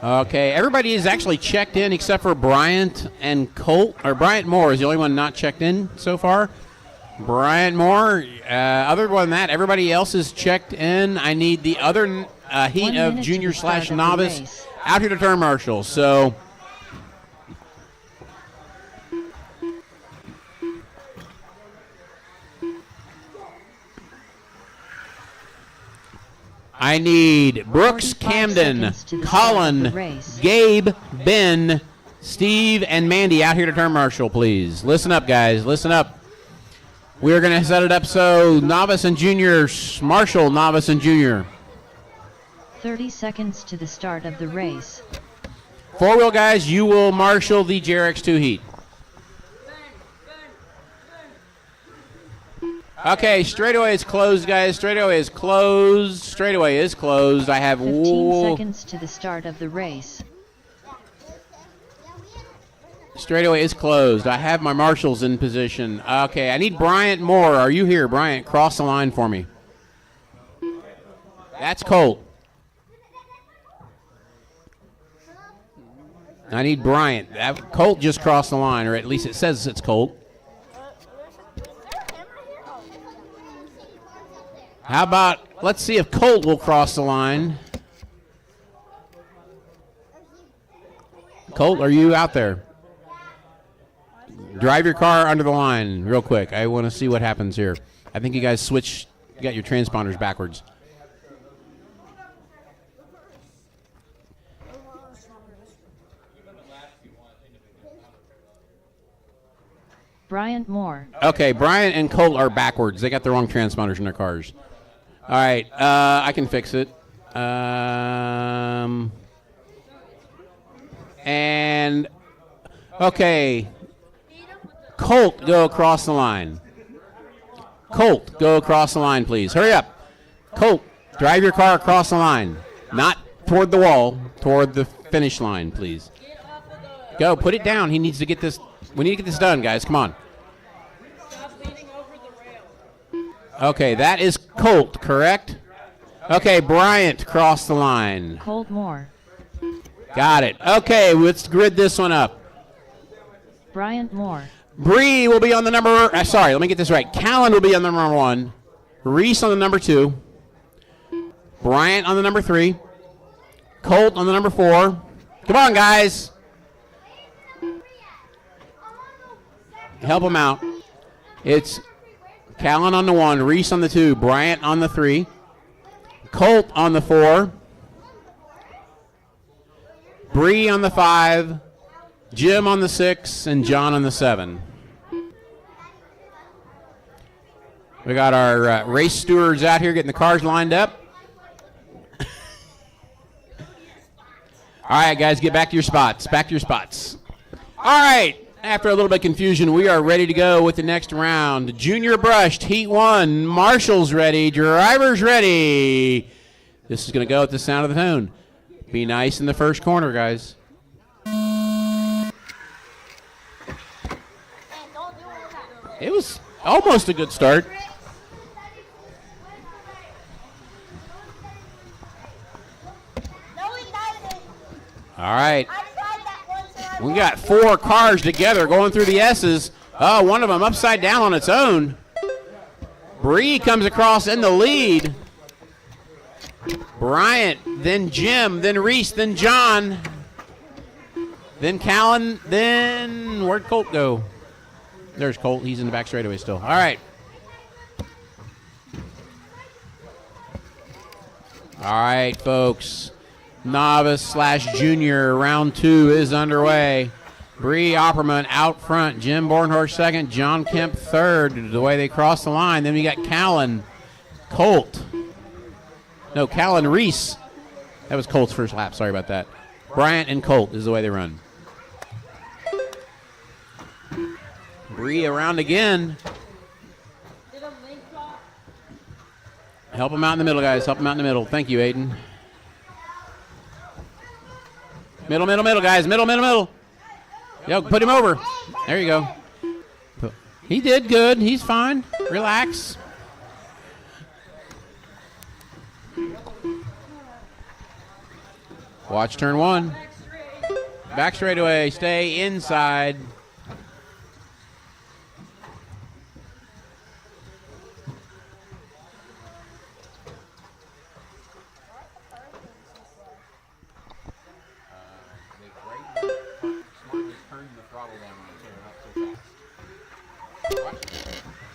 Okay, everybody is actually checked in except for Bryant and Colt, or Bryant Moore is the only one not checked in so far. Bryant Moore, other than that, everybody else is checked in. I need the other heat of junior / novice out here to turn marshal. So I need Brooks, Camden, Colin, Gabe, Ben, Steve, and Mandy out here to turn marshal, please. Listen up, guys. Listen up. We're going to set it up so novice and junior, marshal, novice and junior. 30 seconds to the start of the race. Four-wheel guys, you will marshal the JRX2 heat. Okay, straightaway is closed, guys. Straightaway is closed. Straightaway is closed. I have 15 seconds to the start of the race. Straightaway is closed. I have my marshals in position. Okay, I need Bryant Moore. Are you here, Bryant? Cross the line for me. That's Colt. I need Bryant. Colt just crossed the line, or at least it says it's Colt. How about, let's see if Colt will cross the line. Colt, are you out there? Drive your car under the line real quick. I want to see what happens here. I think you guys switched, you got your transponders backwards. Bryant Moore. Okay, Bryant and Colt are backwards. They got the wrong transponders in their cars. All right, I can fix it. And, okay. Colt, go across the line. Colt, go across the line, please. Hurry up. Colt, drive your car across the line. Not toward the wall, toward the finish line, please. Go, put it down. He needs to get this. We need to get this done, guys. Come on. Okay, that is Colt, correct? Okay, Bryant, cross the line. Colt Moore. Got it. Okay, let's grid this one up. Bryant Moore. Bree will be on the number, sorry, let me get this right. Callan will be on the number 1. Reese on the number 2. Bryant on the number 3. Colt on the number 4. Come on, guys. Help them out. It's Callan on the 1, Reese on the 2, Bryant on the 3, Colt on the 4, Bree on the 5, Jim on the 6, and John on the 7. We got our race stewards out here getting the cars lined up. All right, guys, get back to your spots. Back to your spots. All right. After a little bit of confusion, we are ready to go with the next round. Junior brushed, heat 1. Marshall's ready. Drivers ready. This is going to go at the sound of the tone. Be nice in the first corner, guys. It was almost a good start. All right. We got 4 cars together going through the S's. Oh, one of them upside down on its own. Bree comes across in the lead. Bryant, then Jim, then Reese, then John, then Callan, then where'd Colt go? There's Colt. He's in the back straightaway still. All right. All right, folks. Novice / junior round 2 is underway. Bree Opperman out front, Jim Bornhorst second, John Kemp third. The way they cross the line, then we got Callan, Colt. No, Callan Reese. That was Colt's first lap. Sorry about that. Bryant and Colt is the way they run. Bree around again. Help him out in the middle, guys. Help him out in the middle. Thank you, Aiden. Middle, guys. Middle. Yo, put him over. There you go. He did good. He's fine. Relax. Watch turn 1. Back straightaway. Stay inside.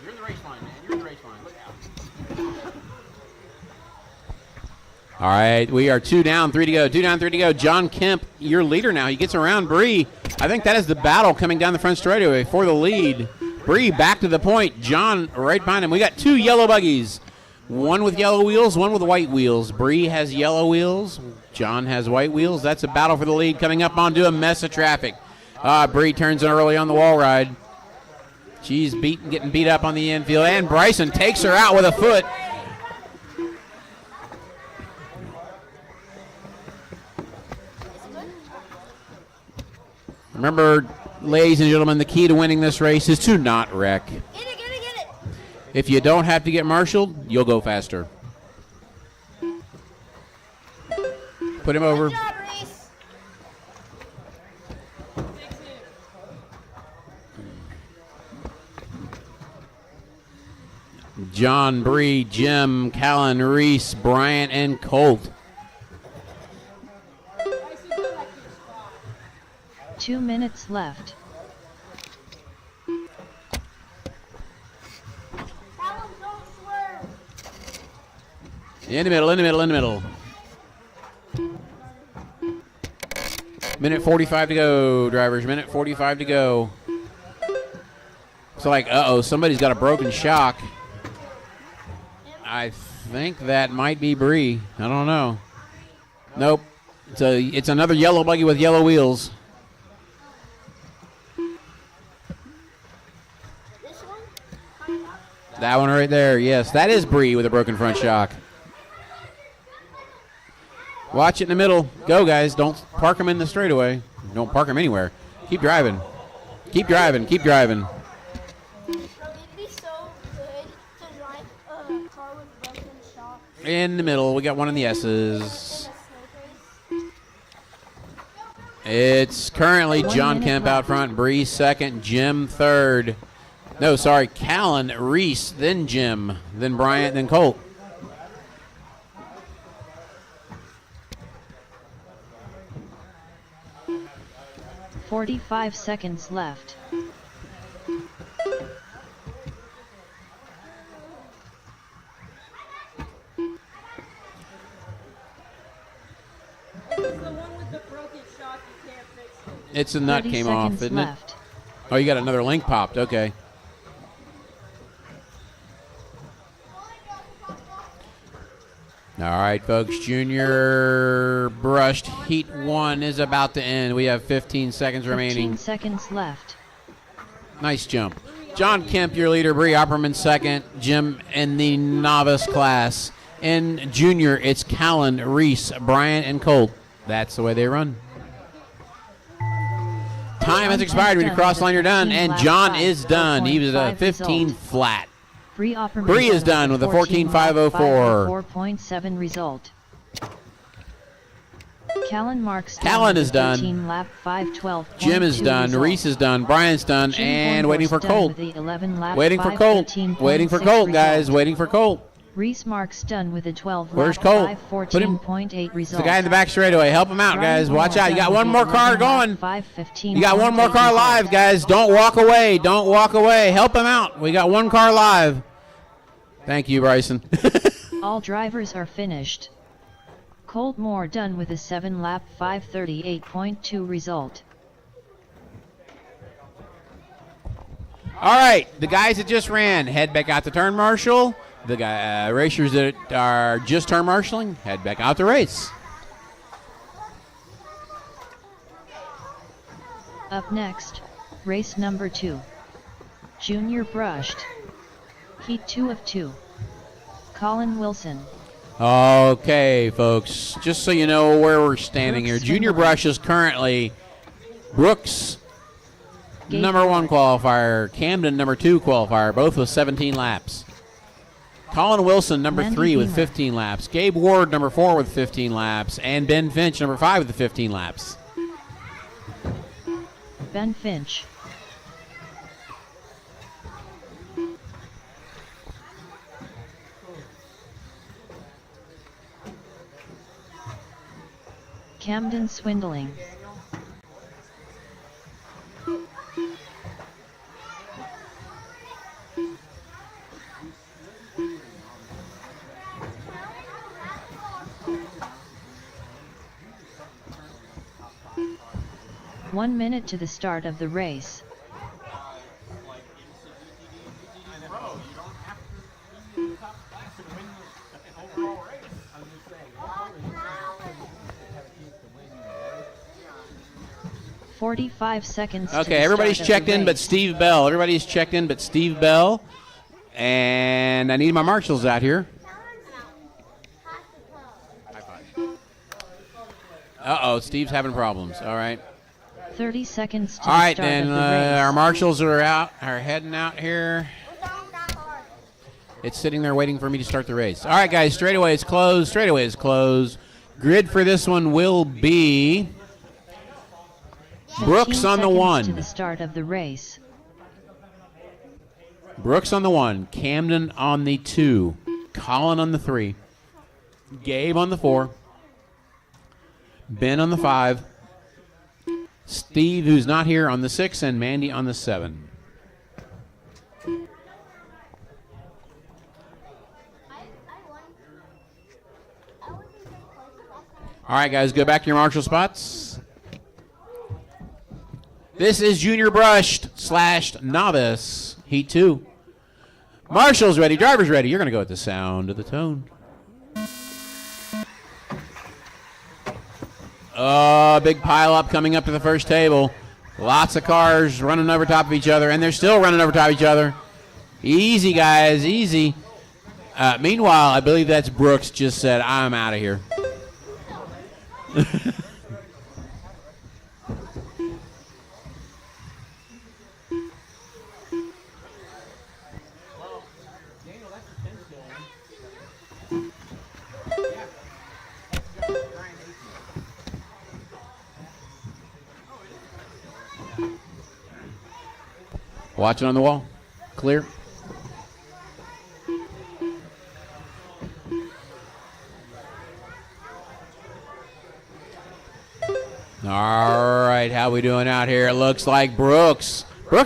You're in the race line, man. You're in the race line. Look out. All right, we are 2 down, 3 to go. 2 down, 3 to go. John Kemp, your leader now. He gets around Bree. I think that is the battle coming down the front straightaway for the lead. Bree back to the point. John right behind him. We got 2 yellow buggies. One with yellow wheels, one with white wheels. Bree has yellow wheels. John has white wheels. That's a battle for the lead coming up onto a mess of traffic. Bree turns in early on the wall ride. She's getting beat up on the infield, and Bryson takes her out with a foot. Remember, ladies and gentlemen, the key to winning this race is to not wreck. Get it. If you don't have to get marshaled, you'll go faster. Put him over. Good job, Reese. John, Bree, Jim, Callan, Reese, Bryant, and Colt. 2 minutes left. Callum, don't swerve. In the middle. Minute 45 to go, drivers. Minute 45 to go. It's like, somebody's got a broken shock. I think that might be Bree. I don't know. Nope. It's another yellow buggy with yellow wheels. This one? That one right there, yes. That is Bree with a broken front shock. Watch it in the middle. Go, guys. Don't park them in the straightaway. Don't park them anywhere. Keep driving. Keep driving. It'd be so good to drive a car with broken shock. In the middle. We got one in the S's. It's currently John Kemp out front. Bree second. Jim third. No, sorry. Callan, Reese, then Jim, then Bryant, then Colt. "45 seconds left. It's a nut 30 came off, seconds isn't left. it? Oh, you got another link popped. Okay. All right, folks. Junior brushed. Heat 1 is about to end. We have 15 seconds remaining. 15 seconds left. Nice jump. John Kemp, your leader. Bree Opperman second. Jim in the novice class. In junior, it's Callan, Reese, Bryant, and Colt. That's the way they run. Time has expired. When you cross the line, you're done. And John is done. He was a 15 flat. Bree Opperman Bree is done with a 14.504. 4.7 result. Callan Marks Callan is done. 13 lap 5:12. Jim is done. Result. Reese is done. Brian's done. Jim And Hornborst waiting for done Colt. with the 11 lap Waiting for Colt. 5:13.6 Waiting for Colt, guys. result. Waiting for Colt. Reese Marks done with a 12 Where's lap Colt? 5:14.8 It's result. the guy in the back straightaway. Help him out, guys. Watch out. You got one more car going. You got one more car live, guys. Don't walk away. Don't walk away. Help him out. We got one car live. Thank you, Bryson. All drivers are finished. Colt Moore done with a 7 lap 5:38.2 result. All right, the guys that just ran, head back out to turn marshal. The racers that are just turn marshaling, head back out to race. Up next, race number 2. Junior brushed. Heat 2 of 2. Colin Wilson. Okay, folks, just so you know where we're standing here. Junior brush is currently Brooks, number 1 qualifier, Camden, number 2 qualifier, both with 17 laps. Colin Wilson, number 3 with 15 laps. Gabe Ward, number 4 with 15 laps. And Ben Finch, number 5 with 15 laps. Ben Finch. Camden Swindling. One minute to the start of the race. 45 seconds. to Okay, the everybody's start of checked the in but race. Steve Bell. Everybody's checked in but Steve Bell. And I need my marshals out here. Uh-oh, Steve's having problems. All right. 30 seconds to All right, the start then of the race. our marshals are heading out here. It's sitting there waiting for me to start the race. All right, guys, straightaway is closed. Straightaway is closed. Grid for this one will be 15 Brooks on the seconds 1. to the start of the race. Brooks on the 1. Camden on the 2. Colin on the 3. Gabe on the 4. Ben on the 5. Steve, who's not here, on the 6, and Mandy on the 7. All right, guys, go back to your marshal spots. This is Junior Brushed / Novice Heat 2. Marshals ready, drivers ready. You're going to go at the sound of the tone. Big pile up coming up to the first table. Lots of cars running over top of each other, and they're still running over top of each other. Easy, guys, easy. Meanwhile, I believe that's Brooks just said, I'm out of here. Watch it on the wall. Clear. All right, how we doing out here? It looks like Brooks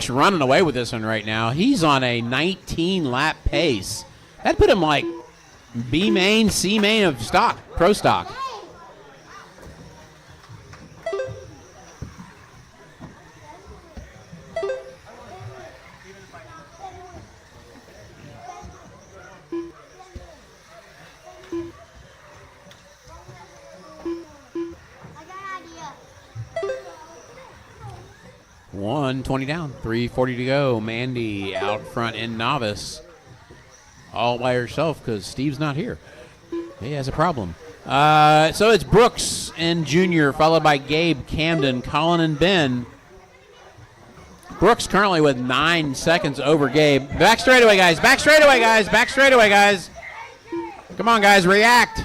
running away with this one right now. He's on a 19-lap pace. That put him like B main, C main of stock, pro stock. One 20 down, 3:40 to go. Mandy out front in novice, all by herself because Steve's not here. He has a problem. So it's Brooks and Junior, followed by Gabe, Camden, Colin, and Ben. Brooks currently with 9 seconds over Gabe. Back straightaway, guys. Back straightaway, guys. Back straightaway, guys. Come on, guys. React.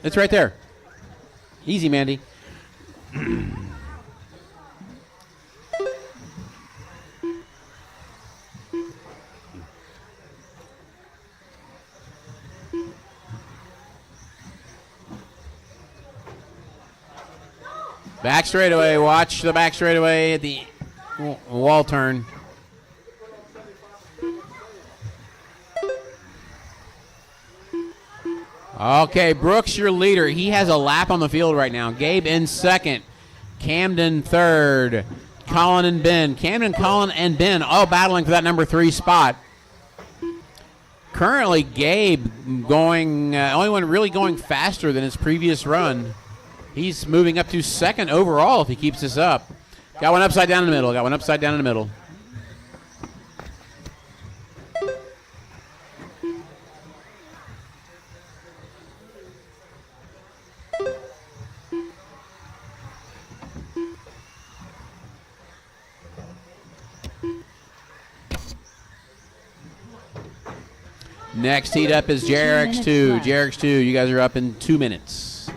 It's right there. Easy, Mandy. Back straightaway. Watch the back straightaway at the wall turn. Okay, Brooks, your leader. He has a lap on the field right now. Gabe in second. Camden third. Colin and Ben. Camden, Colin, and Ben all battling for that number 3 spot. Currently, Gabe going, only one really going faster than his previous run. He's moving up to second overall if he keeps this up. Got one upside down in the middle. Got one upside down in the middle. Next heat up is JRX2. JRX2, you guys are up in 2 minutes.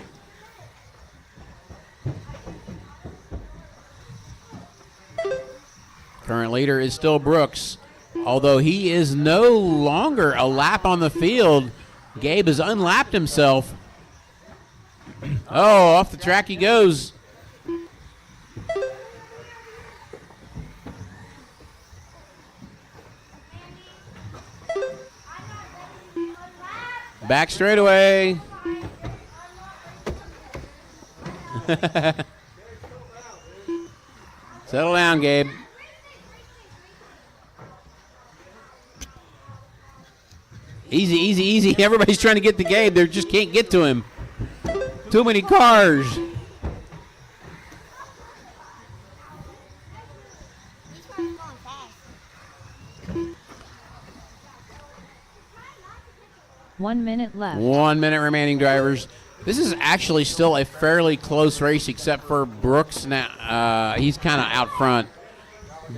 Current leader is still Brooks. Although he is no longer a lap on the field, Gabe has unlapped himself. Oh, off the track he goes. Back straightaway. Settle down, Gabe. Easy, easy, easy. Everybody's trying to get to Gabe. They just can't get to him. Too many cars. 1 minute left. 1 minute remaining, drivers. This is actually still a fairly close race, except for Brooks now. He's kind of out front.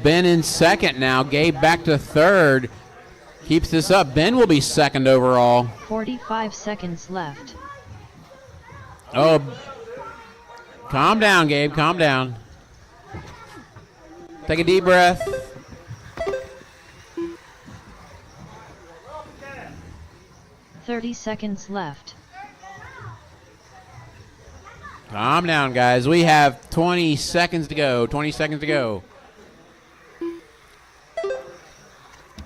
Ben in second now. Gabe back to third. Keeps this up. Ben will be second overall. 45 seconds left. Oh, calm down, Gabe. Calm down. Take a deep breath. $30 seconds left. Calm down, guys. We have 20 seconds to go. 20 seconds to go.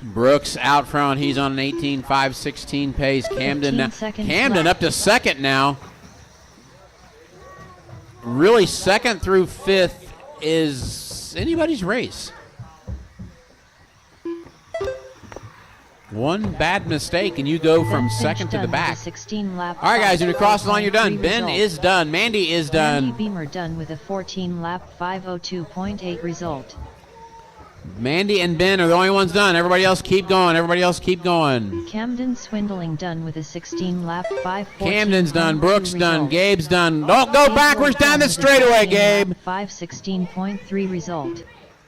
Brooks out front. He's on an 18.516 pace. Camden left. up to second now. Really, second through fifth is anybody's race. One bad mistake, and you go from second to the back. 16 lap. All right, guys, when you cross the line, you're done. Ben result. is done. Mandy is done. Mandy Beamer done with a 14 lap 5:02.8 result. Mandy and Ben are the only ones done. Everybody else keep going. Everybody else keep going. Camden Swindling done with a 16 lap 5:14. Camden's done. Brooks done. result. Gabe's done. Don't go backwards down the straightaway, Gabe. 5:16.3 result.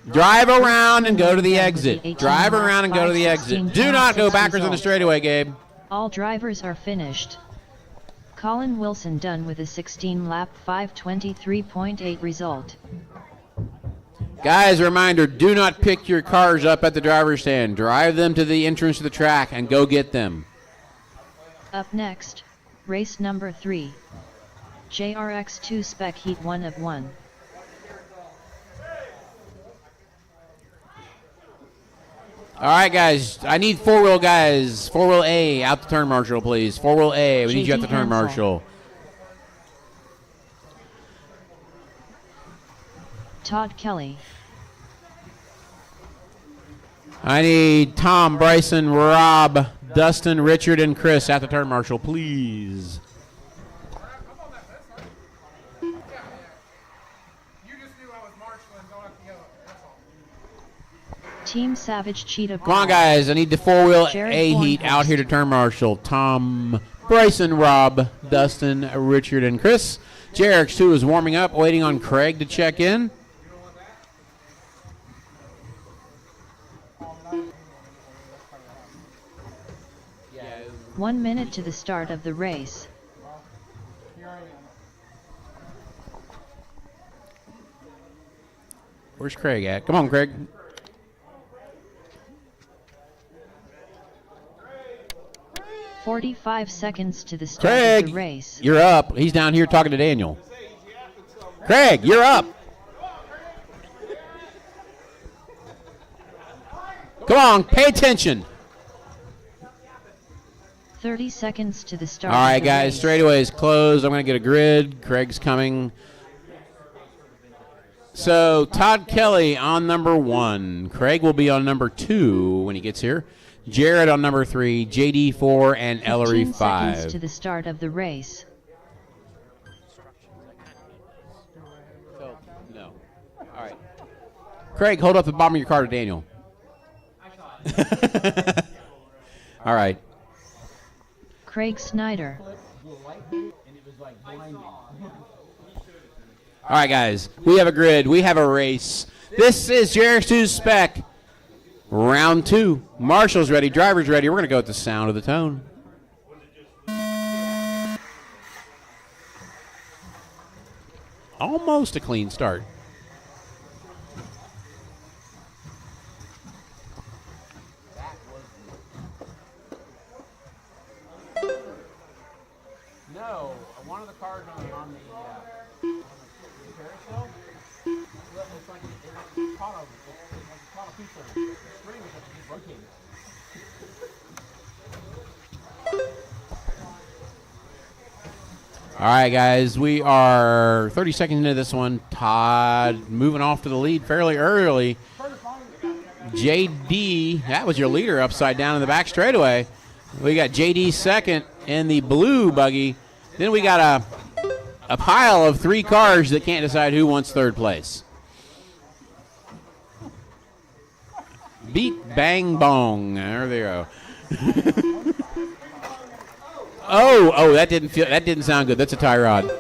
Drive around and go to the exit. Drive around and go to the exit. Do not go backwards on the straightaway, Gabe. All drivers are finished. Colin Wilson done with a 16 lap 5:23.8 result. Guys, a reminder, do not pick your cars up at the driver's stand. Drive them to the entrance to the track and go get them. Up next, race number 3. JRX2 Spec Heat 1 of 1. All right, guys, I need four-wheel guys. Four-wheel A, out the turn marshal, please. Four-wheel A, we need you at the turn marshal. Todd Kelly. I need Tom, Bryson, Rob, Dustin, Richard, and Chris at the turn marshal, please. Team Savage Cheetah. Come on, guys, I need the four-wheel Jared A heat out here to turn marshal. Tom, Bryson, Rob, Dustin, Richard, and Chris. JRX2 is warming up, waiting on Craig to check in. One minute to the start of the race. Where's Craig at? Come on, Craig. $45 seconds to the start of the race. You're up. He's down here talking to Daniel. Craig, you're up. Come on, pay attention. 30 seconds to the start. All right, of the guys, race. straightaway is closed. I'm going to get a grid. Craig's coming. So Todd Kelly on number 1. Craig will be on number 2 when he gets here. Jared on number 3, JD 4, and Ellery 15 5. seconds to the start of the race. No. All right. Craig, hold up the bottom of your car to Daniel. All right. Craig Snyder. All right, guys. We have a grid. We have a race. This is JRX2 Spec. Round 2. Marshall's ready. Driver's ready. We're going to go with the sound of the tone. Almost a clean start. No, one of the cars on the carousel, it's like it caught a piece of string or something, just rotated. All right, guys, we are 30 seconds into this one. Todd moving off to the lead fairly early. JD, that was your leader upside down in the back straightaway. We got JD second in the blue buggy. Then we got a pile of 3 cars that can't decide who wants third place. Beat, bang, bong. There they go. Oh, that didn't sound good. That's a tie rod.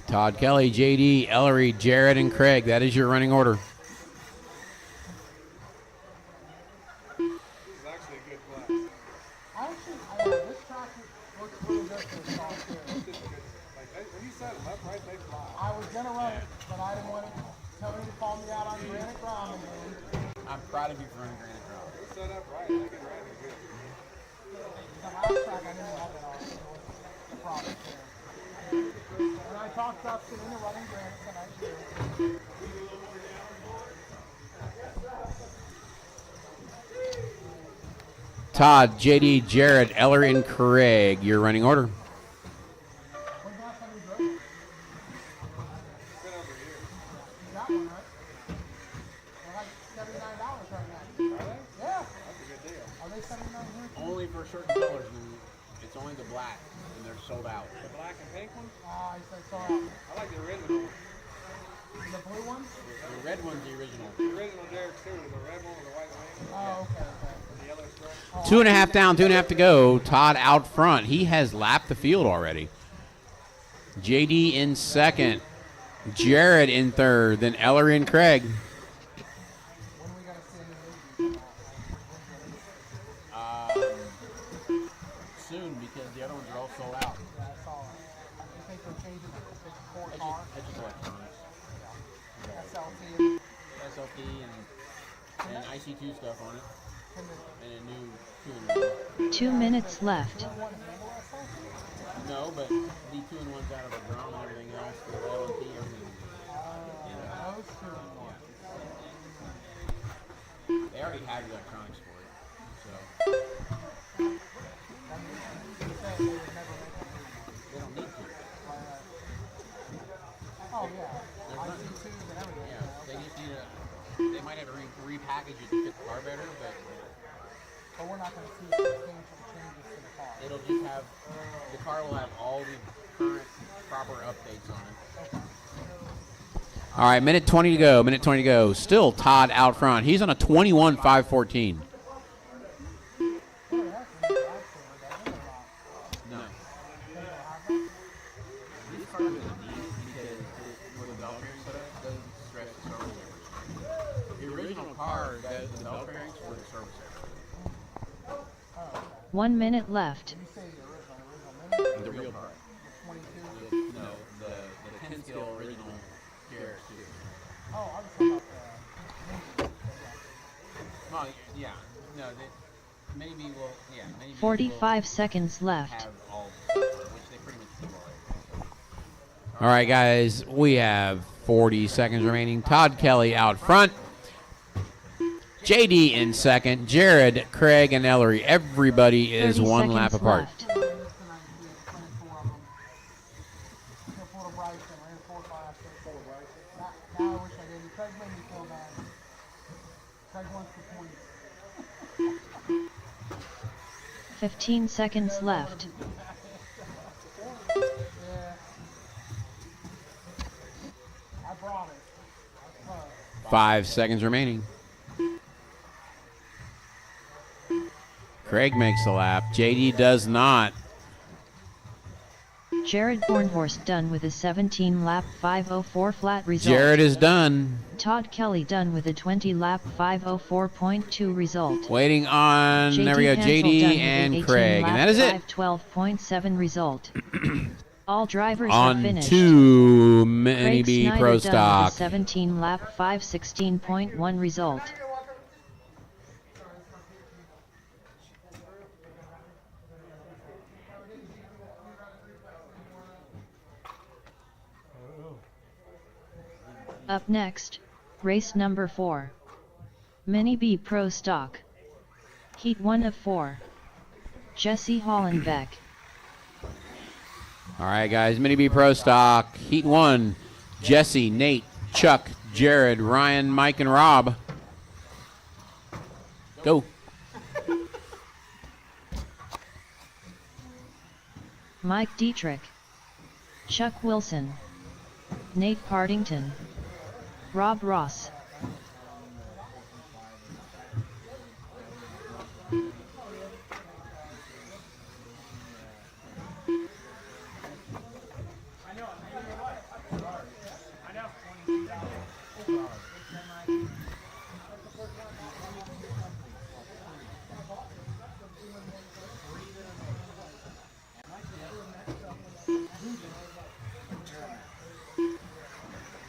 Todd Kelly, JD, Ellery, Jared, and Craig. That is your running order. I was gonna run it, but I didn't want somebody to call me out on granite ground again. I'm proud of you for running granite ground. It's set up right. I think it ran it good. The last track I didn't have it all. The problem there. And I talked Dustin into running granite tonight too. Todd, JD, Jared, Ellery, and Craig. Your running order. Only for certain colors, and it's only the black, and they're sold out. The black and pink one? I said sorry. I like the original one. The blue one? The red one's the original. The original Derek's too. The red one with the white wing. Oh, okay. The yellow stripe. 2.5 down, 2.5 to go. Todd out front. He has lapped the field already. JD in second. Jared in third. Then Ellery and Craig. Soon, because the other ones are all sold out. Yeah, I saw it. You think they're changing the core car? That's just electronics. SLT. SLT and IC2 stuff on it. And a new 2-in-1. 2 minutes left. No, but the 2-in-1's out of the drum and everything else. The LNT, everything. Those two. They already have electronics for it. So. They don't need to. Oh, yeah. There's IC2s nothing. and everything. Yeah, they just need to. They might have to repackage it to fit the car better, but we're not going to see substantial changes to the car. it'll just have. The car will have all the current proper updates on it. All right, minute 20 to go. Minute 20 to go. Still Todd out front. He's on a 21.514. No. These cars are neat because where the bell bearing set up doesn't stretch the service area. The original car does the bell bearings for the service area. 1 minute left. The real car. 22? No, the 10 scale original KRX2. Oh, I was talking about the Well, yeah. No, maybe we'll, yeah, maybe 45 seconds left. have all, which they pretty much do already. All right, guys, we have 40 seconds remaining. Todd Kelly out front. JD in second. Jared, Craig, and Ellery. Everybody is 30 one lap seconds apart. left. Now I wish I didn't. Craig made me feel bad. Craig wants the point. 15 seconds left. Yeah. I brought it. 5 seconds remaining. Craig makes the lap. JD does not. Jared Bornhorst done with a 17-lap 5:04 flat result. Jared is done. Todd Kelly done with a 20-lap 5:04.2 result. Waiting on, there we go, Hansel JD done with and an Craig. And that is it. 5:12.7 result. All drivers have On finished. to Mini Craig B Snyder Pro done Stock. with a 17-lap 5:16.1 result. Up next, race number 4. Mini B Pro Stock. Heat 1 of 4. Jesse Hollenbeck. All right, guys, Mini B Pro Stock. Heat 1. Jesse, Nate, Chuck, Jared, Ryan, Mike, and Rob. Go. Mike Dietrich, Chuck Wilson, Nate Partington, Rob Ross.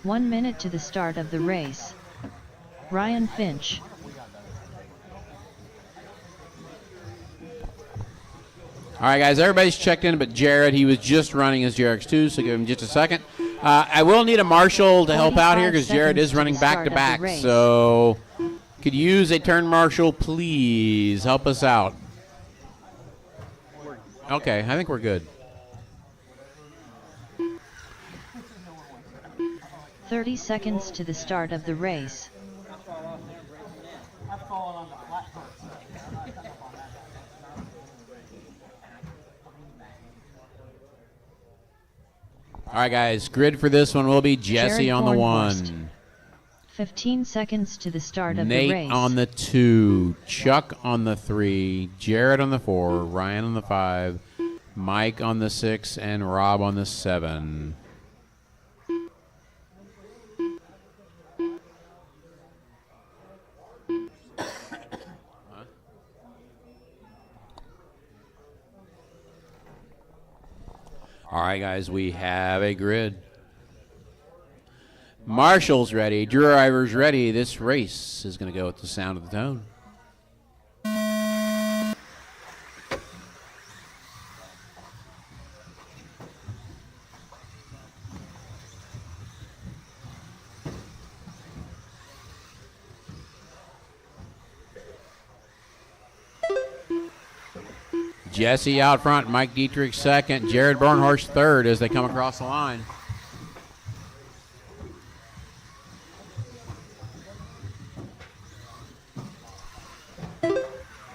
One minute to the start of the race. Ryan Finch. All right, guys, everybody's checked in, but Jared, he was just running his GRX2, so give him just a second. I will need a marshal to help out here because Jared is running back-to-back, so could you use a turn marshal, please? Help us out. Okay, I think we're good. 30 seconds to the start of the race. All right, guys, grid for this one will be Jesse on the 1. 15 seconds to the start of Nate the race. on the 2, Chuck on the 3, Jared on the 4, Ryan on the 5, Mike on the 6, and Rob on the 7. All right, guys, we have a grid. Marshall's ready. Driver's ready. This race is going to go with the sound of the tone. Jesse out front, Mike Dietrich second, Jared Bornhorst third as they come across the line.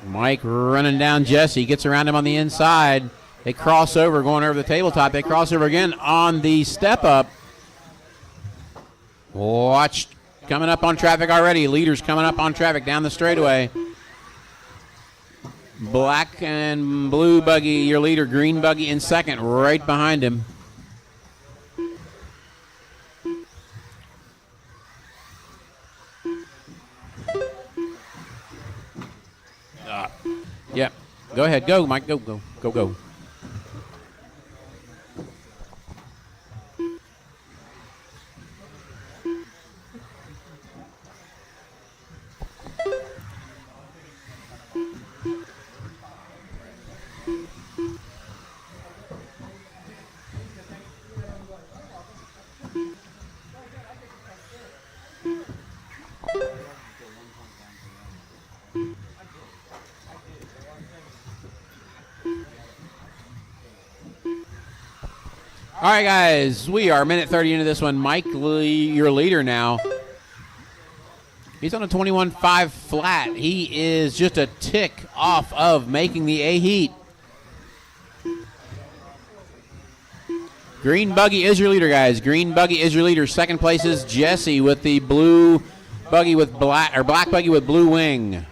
Mike running down Jesse, gets around him on the inside. They cross over, going over the tabletop. They cross over again on the step up. Watch, coming up on traffic already. Leaders coming up on traffic down the straightaway. Black and blue buggy, your leader. Green buggy in second, right behind him. Yep. Go ahead. Go, Mike. Go, go, go, go. All right, guys, we are a minute 30 into this one. Mike Lee, your leader now. He's on a 21.5 flat. He is just a tick off of making the A heat. Green buggy is your leader, guys. Green buggy is your leader. Second place is Jesse with the blue buggy with black, or black buggy with blue wing.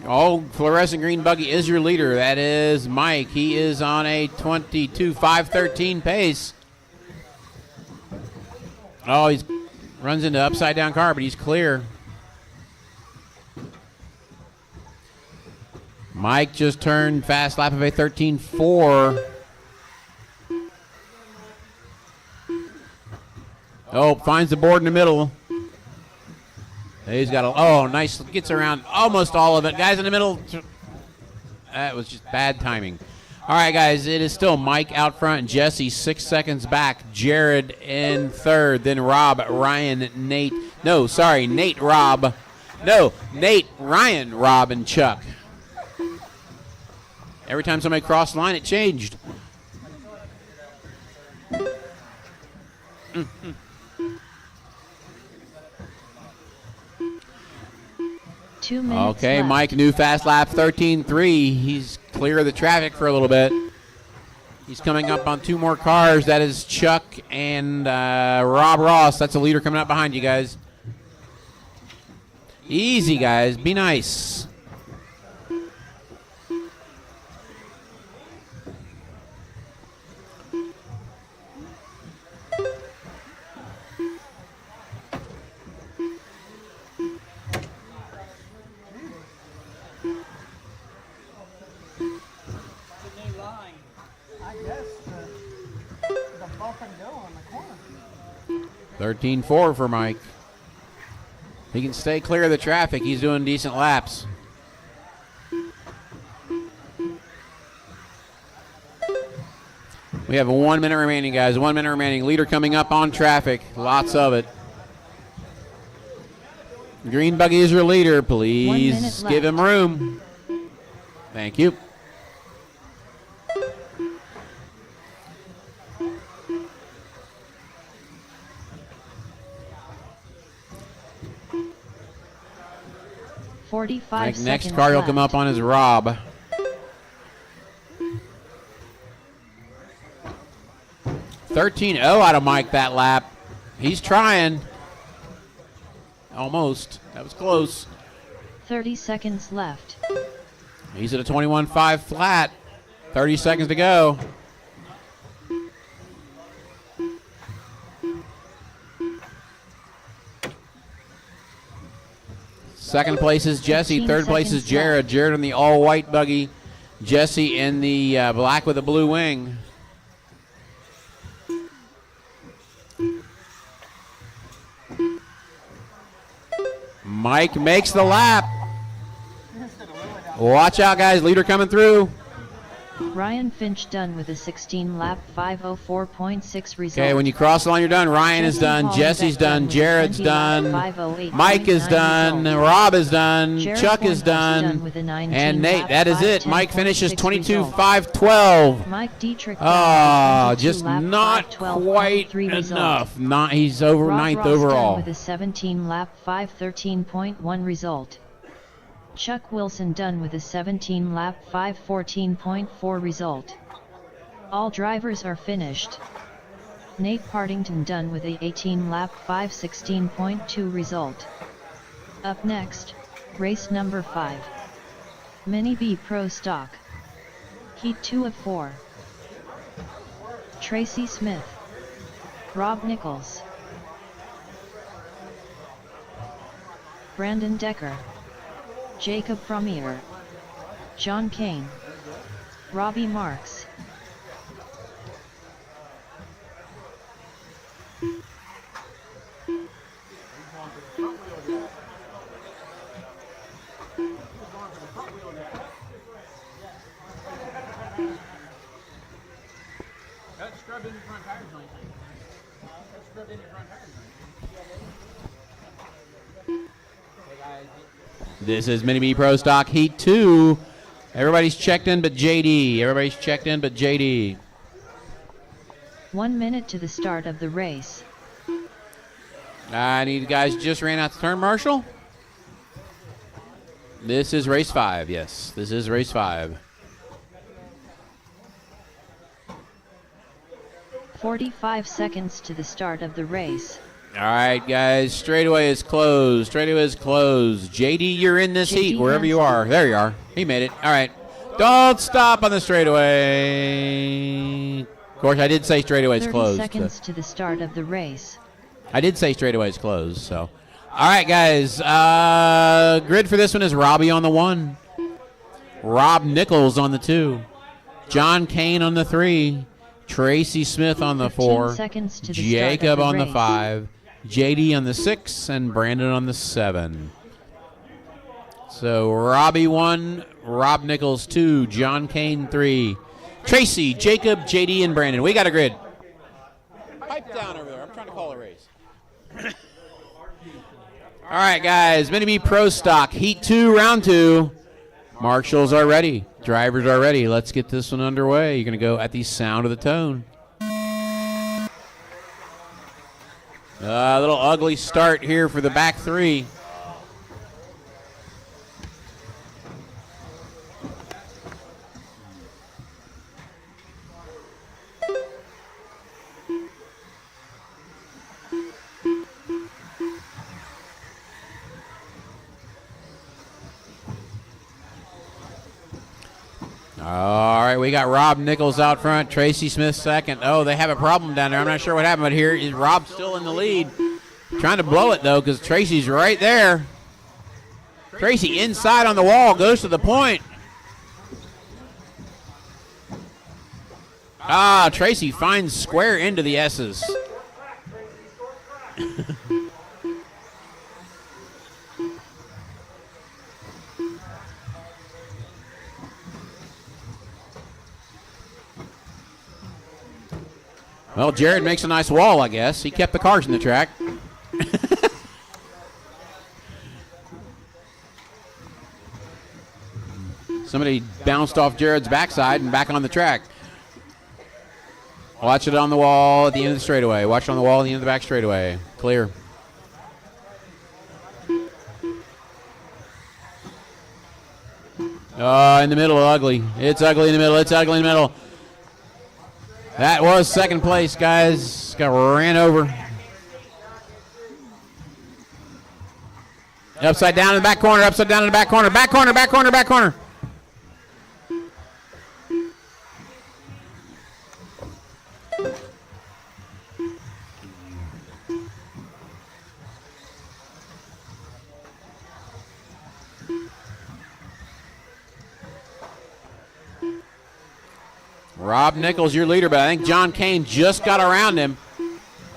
All fluorescent green buggy is your leader. That is Mike. He is on a 22.513 pace. Oh, he runs into upside down car, but he's clear. Mike just turned fast lap of a 13.4. Oh, finds the board in the middle. He's got a, oh, nice, gets around almost all of it. Guys in the middle, that was just bad timing. All right, guys, it is still Mike out front, Jesse 6 seconds back, Jared in third, then Rob, Ryan, Nate, no, sorry, Nate, Rob, no, Nate, Ryan, Rob, and Chuck. Every time somebody crossed the line, it changed. 2 minutes Okay, left. Mike, new fast lap 13.3. He's clear the traffic for a little bit. He's coming up on 2 more cars. That is Chuck and Rob Ross. That's a leader coming up behind you guys. Easy, guys. Be nice. I guess the bump and go on the corner. 13-4 for Mike. He can stay clear of the traffic. He's doing decent laps. We have 1 minute remaining, guys. 1 minute remaining. Leader coming up on traffic. Lots of it. Green buggy is your leader. Please give him room. Thank you. Next car will come up on is Rob. $13.0 out of Mike that lap. He's trying. Almost. That was close. 30 seconds left. He's at a 21.5 flat. 30 seconds to go. Second place is Jesse. Third place is Jared. Jared in the all-white buggy. Jesse in the black with a blue wing. Mike makes the lap. Watch out, guys. Leader coming through. Ryan Finch done with a 16-lap 504.6 result. Okay, when you cross the line, you're done. Ryan is done. Jesse's done. Jared's done. Mike is done. Rob is done. Chuck is done. And Nate, that is it. Mike finishes 22.512. Mike Dietrich. Oh, just not quite enough. He's over ninth overall. With a 17-lap 513.1 result. Chuck Wilson done with a 17-lap 514.4 result. All drivers are finished. Nate Partington done with a 18-lap 516.2 result. Up next, race number 5. Mini B Pro Stock. Heat 2 of 4. Tracy Smith. Rob Nichols. Brandon Decker. Jacob Frommier, John Kane, Robbie Marks. That's scrubbed in your front tires, don't you think? That's scrubbed in your front tires. Hey guys. This is Mini B Pro Stock Heat 2. Everybody's checked in but JD. Everybody's checked in but JD. 1 minute to the start of the race. I need guys just ran out the turn, Marshall. This is race 5. Yes, this is race 5. 45 seconds to the start of the race. All right, guys, straightaway is closed. Straightaway is closed. JD, you're in this heat, wherever you are. There you are. He made it. All right. Don't stop on the straightaway. Of course, I did say straightaway is closed. 30 seconds to the start of the race. I did say straightaway is closed, so. All right, guys. Grid for this one is Robbie on the 1. Rob Nichols on the 2. John Kane on the 3. Tracy Smith on the 4. Jacob on the 5. JD on the 6, and Brandon on the 7. So Robbie 1, Rob Nichols 2, John Kane 3, Tracy, Jacob, JD, and Brandon. We got a grid. Pipe down over there. I'm trying to call a race. All right, guys. Mini B Pro Stock Heat 2, Round 2. Marshals are ready. Drivers are ready. Let's get this one underway. You're going to go at the sound of the tone. A little ugly start here for the back 3. All right, we got Rob Nichols out front, Tracy Smith second. Oh, they have a problem down there. I'm not sure what happened, but here is Rob still in the lead. Trying to blow it, though, because Tracy's right there. Tracy inside on the wall, goes to the point. Ah, Tracy finds square into the S's. Well, Jared makes a nice wall, I guess. He kept the cars in the track. Somebody bounced off Jared's backside and back on the track. Watch it on the wall at the end of the straightaway. Watch it on the wall at the end of the back straightaway. Clear. Oh, in the middle, ugly. It's ugly in the middle. It's ugly in the middle. That was second place, guys. Got ran over. Upside down in the back corner, upside down in the back corner, back corner, back corner, back corner. Rob Nichols, your leader, but I think John Kane just got around him.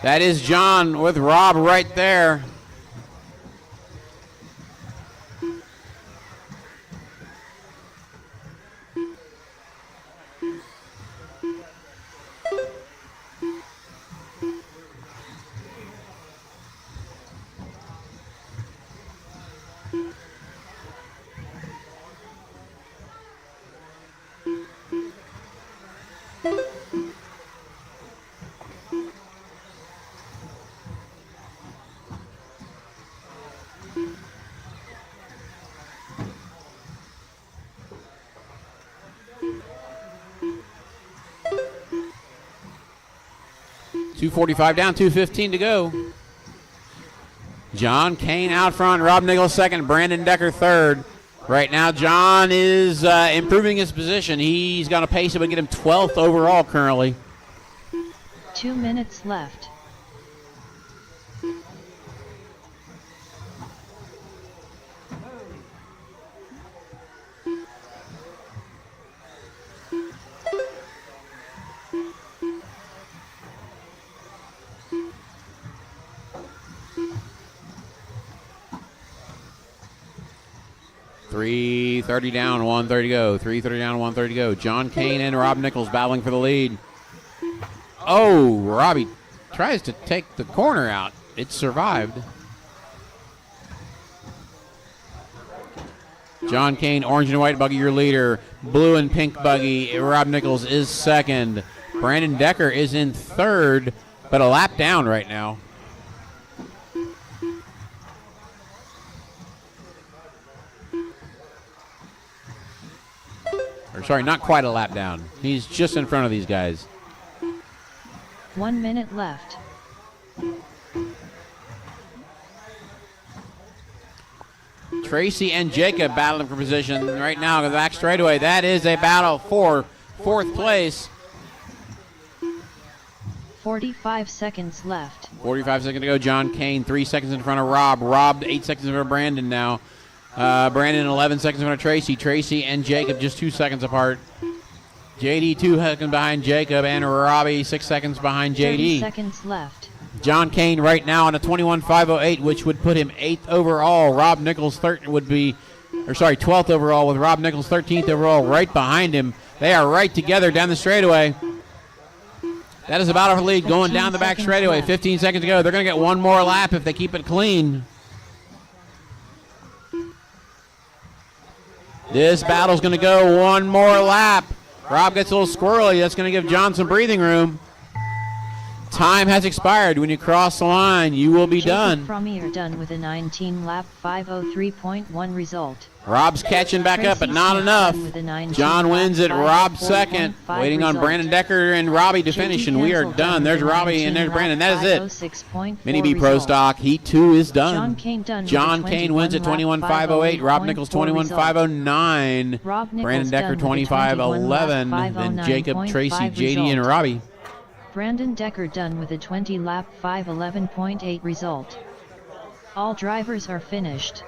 That is John with Rob right there. .245 down, 2:15 to go. John Kane out front, Rob Nichols second, Brandon Decker third. Right now, John is improving his position. He's got a pace that would get him 12th overall currently. 2 minutes left. .330 down, 1:30 to go. 3:30 down, 1:30 to go. John Kane and Rob Nichols battling for the lead. Oh, Robbie tries to take the corner out. It survived. John Kane, orange and white buggy, your leader. Blue and pink buggy, Rob Nichols is second. Brandon Decker is in third, but a lap down right now. Or sorry, not quite a lap down. He's just in front of these guys. 1 minute left. Tracy and Jacob battling for position right now. The back straightaway. That is a battle for fourth place. 45 seconds left. 45 seconds to go. John Kane 3 seconds in front of Rob. Rob 8 seconds in front of Brandon now. Brandon 11 seconds in front of Tracy. Tracy and Jacob just 2 seconds apart. JD 2 seconds behind Jacob, and Robbie 6 seconds behind JD. 30 seconds left. John Kane right now on a 21.508, which would put him 8th overall. Rob Nichols 12th overall, with Rob Nichols 13th overall right behind him. They are right together down the straightaway. That is about our lead going down the back straightaway. Left. 15 seconds to go. They're going to get one more lap if they keep it clean. This battle's going to go one more lap. Rob gets a little squirrely. That's going to give John some breathing room. Time has expired. When you cross the line, you will be done. Jacob Frommier done with a 19-lap 5:03.1 result. Rob's catching back up, but not enough. John wins it. Rob second. Waiting on Brandon Decker and Robbie to finish, and we are done. There's Robbie and there's Brandon. That is it. Mini B Pro Stock Heat 2 is done. John Kane wins at 21.508. Rob Nichols 21.509. Brandon Decker 25.11. Then Jacob, Tracy, JD, and Robbie. Brandon Decker done with a 20-lap 5:11.8 result. All drivers are finished.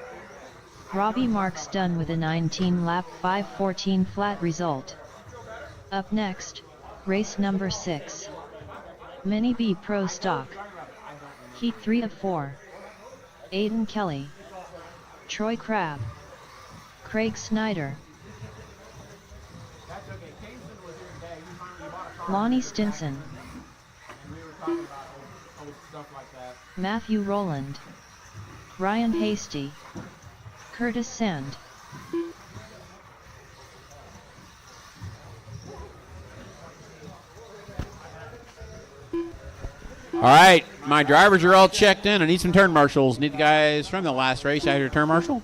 Robbie Marks done with a 19-lap 5:14 flat result. Up next, race number 6. Mini B Pro Stock. Heat 3 of 4. Aiden Kelly. Troy Crabb. Craig Snyder. Lonnie Stinson. Matthew Rowland. Ryan Hasty. Curtis Sand. All right, my drivers are all checked in. I need some turn marshals. Need the guys from the last race out here to turn marshal.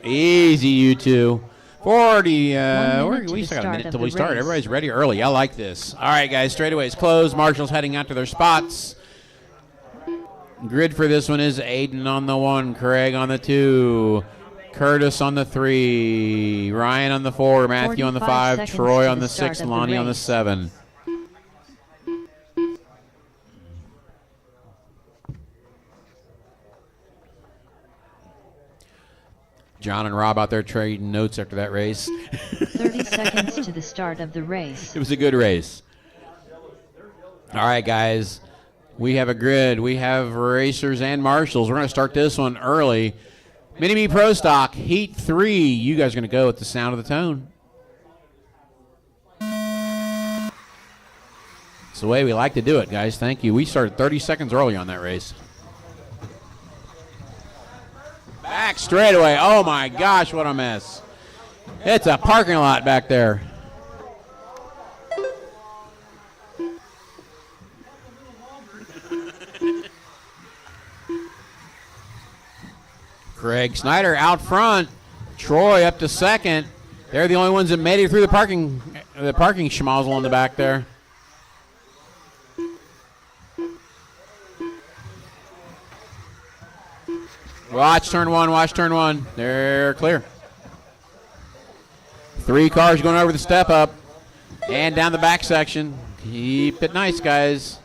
Easy, you two. 40, we still got a minute until we start. Everybody's ready early. I like this. All right, guys, straightaways closed. Marshall's heading out to their spots. Grid for this one is Aiden on the 1, Craig on the 2, Curtis on the 3, Ryan on the 4, Matthew on the 5, Troy on the 6, Lonnie on the 7. John and Rob out there trading notes after that race. 30 seconds to the start of the race. It was a good race. All right, guys. We have a grid. We have racers and marshals. We're going to start this one early. Mini Me Pro Stock, Heat 3. You guys are going to go with the sound of the tone. It's the way we like to do it, guys. Thank you. We started 30 seconds early on that race. Back straightaway. Oh, my gosh, what a mess. It's a parking lot back there. Craig Snyder out front. Troy up to second. They're the only ones that made it through the parking schmozzle in the back there. Watch turn one, watch turn one. They're clear. 3 cars going over the step up and down the back section. Keep it nice, guys.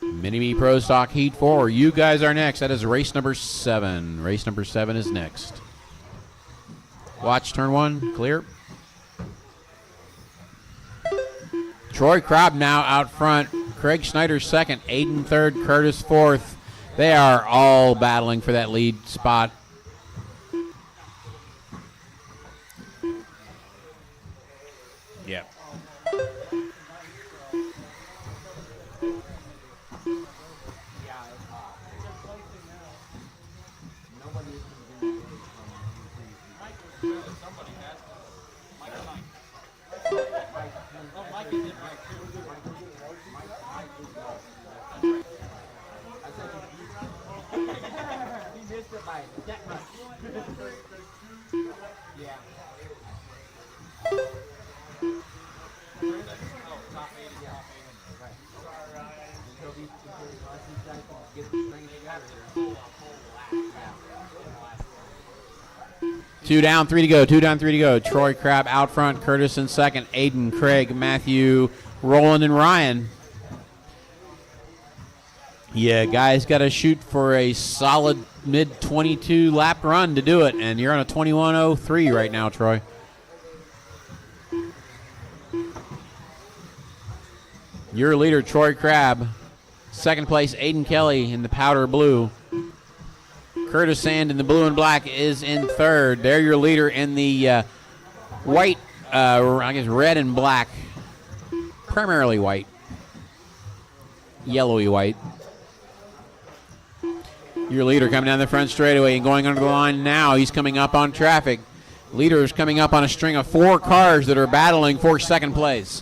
Mini Me Pro Stock Heat 4. You guys are next. That is race number 7. Race number 7 is next. Watch turn 1. Clear. Troy Crabb now out front. Craig Snyder second. Aiden third. Curtis fourth. They are all battling for that lead spot. Yep. Two down, 3 to go. 2 down, 3 to go. Troy Crabb out front. Curtis in second. Aiden, Craig, Matthew, Roland, and Ryan. Yeah, guys, got to shoot for a solid mid-22 lap run to do it, and you're on a 21.03 right now, Troy. Your leader, Troy Crabb. Second place, Aiden Kelly in the powder blue. Curtis Sand in the blue and black is in third. They're your leader in the white, I guess red and black, primarily white. yellowy white. Your leader coming down the front straightaway and going under the line now. He's coming up on traffic. Leader is coming up on a string of 4 cars that are battling for second place.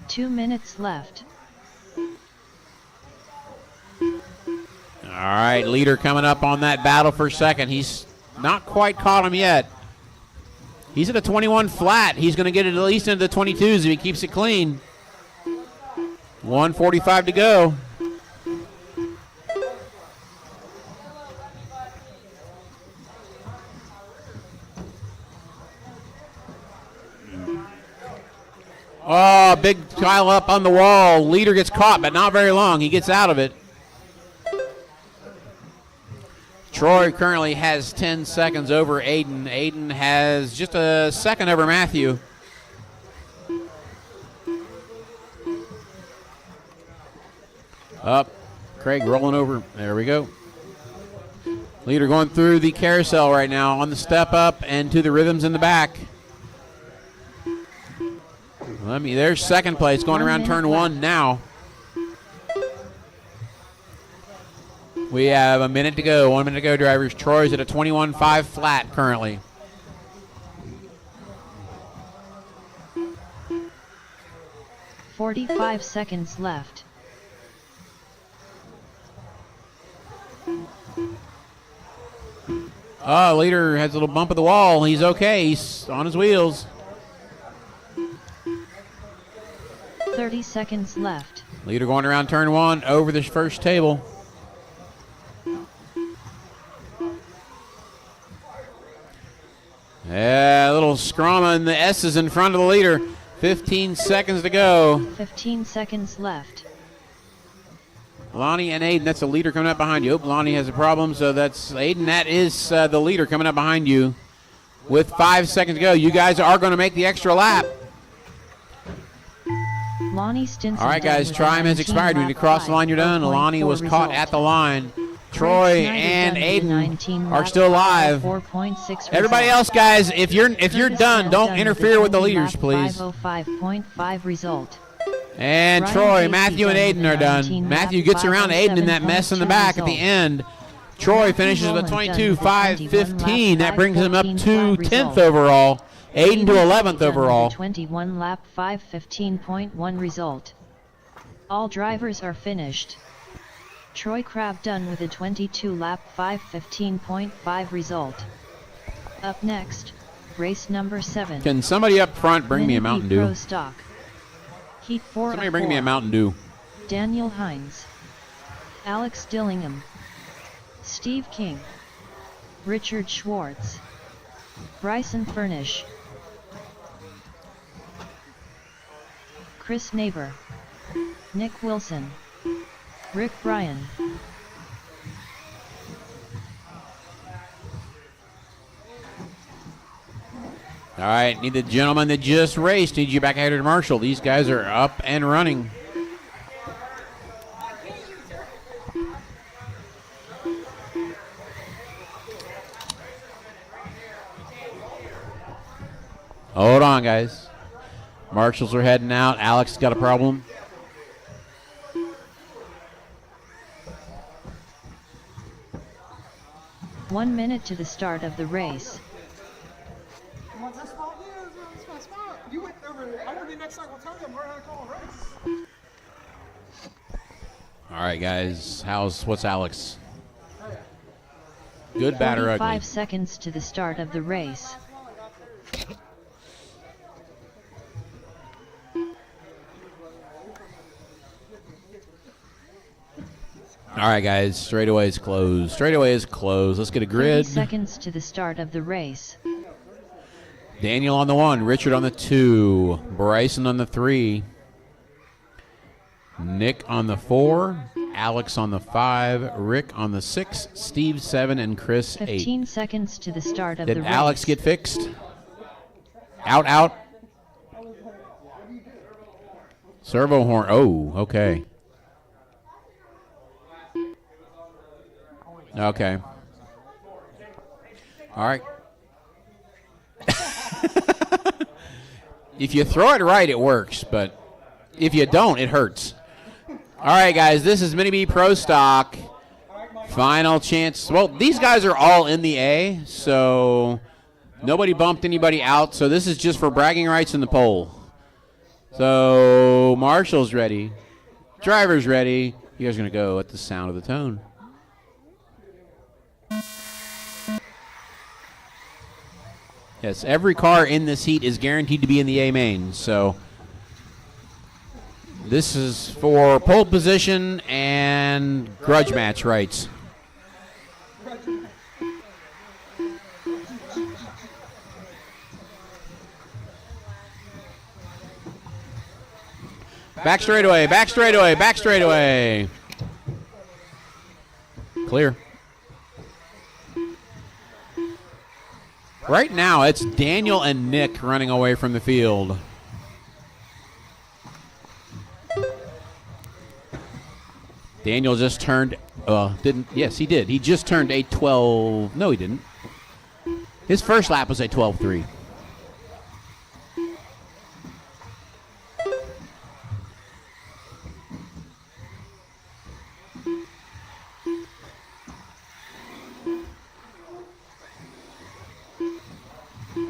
2 minutes left. All right, leader coming up on that battle for second. He's not quite caught him yet. He's at a 21 flat. He's going to get it at least into the 22s if he keeps it clean. 1:45 to go. Oh, big pile up on the wall. Leader gets caught, but not very long. He gets out of it. Troy currently has 10 seconds over Aiden. Aiden has just a second over Matthew. Up. Craig rolling over. There we go. Leader going through the carousel right now on the step up and to the rhythms in the back. There's second place going around turn 1 now. We have a minute to go. 1 minute to go, drivers. Troy's at a 21.5 flat currently. "45 seconds left. Oh, leader has a little bump of the wall. He's okay. He's on his wheels. 30 seconds left. Leader going around turn 1 over the first table. Yeah, a little scrum and the S is in front of the leader. 15 seconds to go. 15 seconds left. Lonnie and Aiden, that's the leader coming up behind you. Oh, Lonnie has a problem, so that's Aiden. That is the leader coming up behind you with 5 seconds to go. You guys are going to make the extra lap. Lonnie Stinson. All right, guys, time has expired. When you cross the line, you're done. Lonnie was caught at the line. Troy and Aiden are still alive. Everybody else, guys, if you're done, don't interfere with the leaders, please. 505.5 result. And Troy, Matthew, and Aiden are done. Matthew gets around Aiden in that mess in the back at the end. Troy finishes with a 22.515. That brings him up to 10th overall. Aiden to 11th overall. 21 lap 5:15.1 result. All drivers are finished. Troy Crabb done with a 22 lap 5:15.5 result. Up next, race number 7. Can somebody up front bring me a Mountain Dew? Pro Stock. Heat 4. Somebody bring me a Mountain Dew. Daniel Hines, Alex Dillingham, Steve King, Richard Schwartz, Bryson Furnish, Chris Neighbor, Nick Wilson, Rick Bryan. All right, need the gentleman that just raced. Need you back out here to Marshall. These guys are up and running. Hold on, guys. Marshals are heading out. Alex got a problem. One minute to the start of the race. Want that spot? Yeah, that's my spot. You went over. I want to be next time. We'll tell them how to call a race. All right, guys. What's Alex? Good, bad, or ugly? 45 seconds to the start of the race. All right, guys. Straightaway is closed. Straightaway is closed. Let's get a 30 grid. seconds to the start of the race. Daniel on the 1, Richard on the 2, Bryson on the 3, Nick on the 4, Alex on the 5, Rick on the 6, Steve 7, and Chris 8. 15 seconds to the start of the Did race. Alex get fixed? Out. Servo horn. Oh, okay. Okay. All right. If you throw it right, it works, but If you don't, it hurts. All right, guys, this is Mini B Pro Stock. Final chance. Well, these guys are all in the A, so nobody bumped anybody out. So this is just for bragging rights in the poll. So Marshall's ready. Driver's ready. You guys are going to go at the sound of the tone. Yes, every car in this heat is guaranteed to be in the A main. So this is for pole position and grudge match rights. Back straightaway, back straightaway, back straightaway. Clear. Right now, it's Daniel and Nick running away from the field. Daniel just turned, yes, he did. He just turned a 12, no, he didn't. His first lap was a 12.3.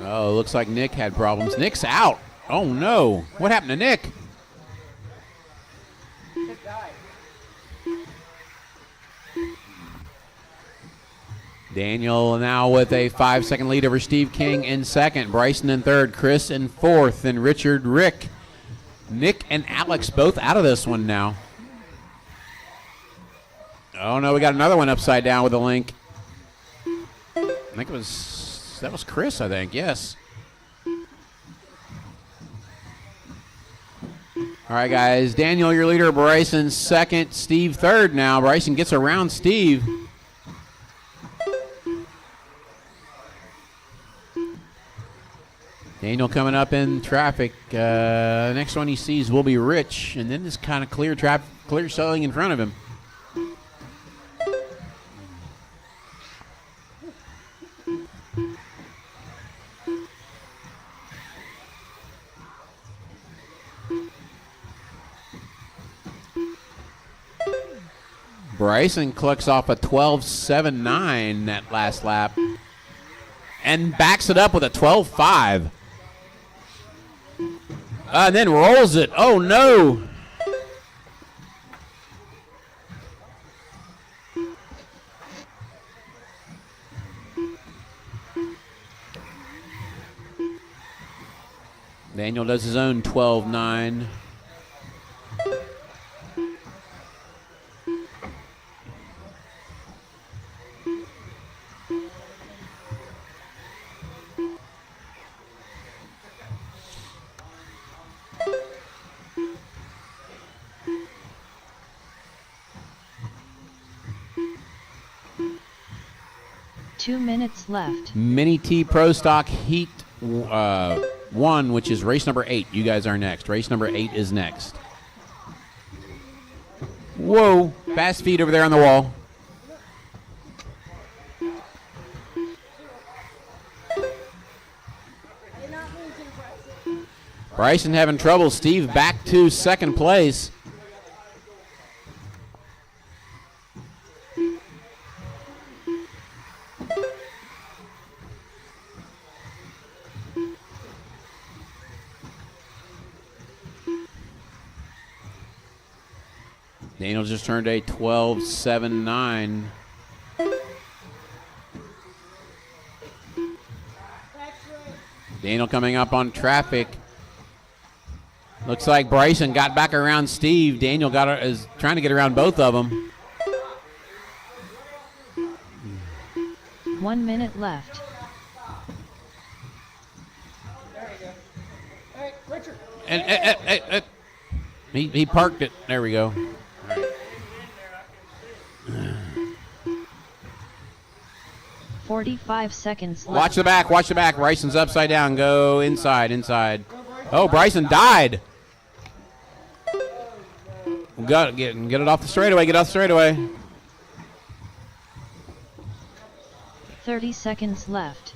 Oh, looks like Nick had problems. Nick's out. Oh, no. What happened to Nick? Daniel now with a 5-second lead over Steve King in second. Bryson in third. Chris in fourth. And Richard, Rick. Nick and Alex both out of this one now. Oh, no, we got another one upside down with a link. I think it was... That was Chris, I think. Yes. All right, guys. Daniel, your leader. Bryson second. Steve third now. Bryson gets around Steve. Daniel coming up in traffic. Next one he sees will be Rich. And then this kind of clear selling in front of him. Bryson clicks off a 12.79 that last lap and backs it up with a 12.5. And then rolls it. Oh, no. Daniel does his own 12.9. Minutes left. Mini T Pro Stock Heat 1, which is race number 8. You guys are next. Race number 8 is next. Whoa. Fast feet over there on the wall. Bryson having trouble. Steve back to second place. Daniel just turned a 12.79. Daniel coming up on traffic. Looks like Bryson got back around Steve. Daniel is trying to get around both of them. 1 minute left. There you go. Hey, Richard. And he parked it. There we go. 45 seconds left. Watch the back. Watch the back. Bryson's upside down. Go inside. Inside. Oh, Bryson died. Get it off the straightaway. Get off the straightaway. 30 seconds left.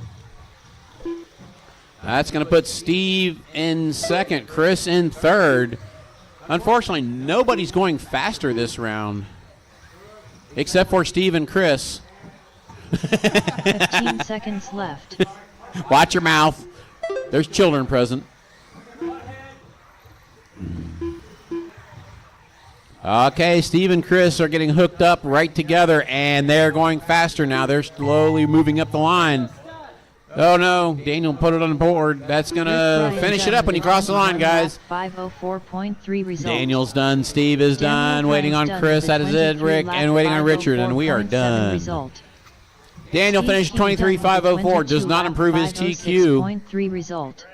That's going to put Steve in second. Chris in third. Unfortunately, nobody's going faster this round, except for Steve and Chris. 15 seconds left. Watch your mouth. There's children present. Okay, Steve and Chris are getting hooked up right together, and they're going faster now. They're slowly moving up the line. Oh, no. Daniel put it on the board. That's going to finish it up when you cross the line, guys. 504.3 result. Daniel's done. Steve is done. Waiting on Chris. That is it, Rick. And waiting on Richard, and we are done. Result. Daniel finished 23.504. Does not improve his TQ. Result.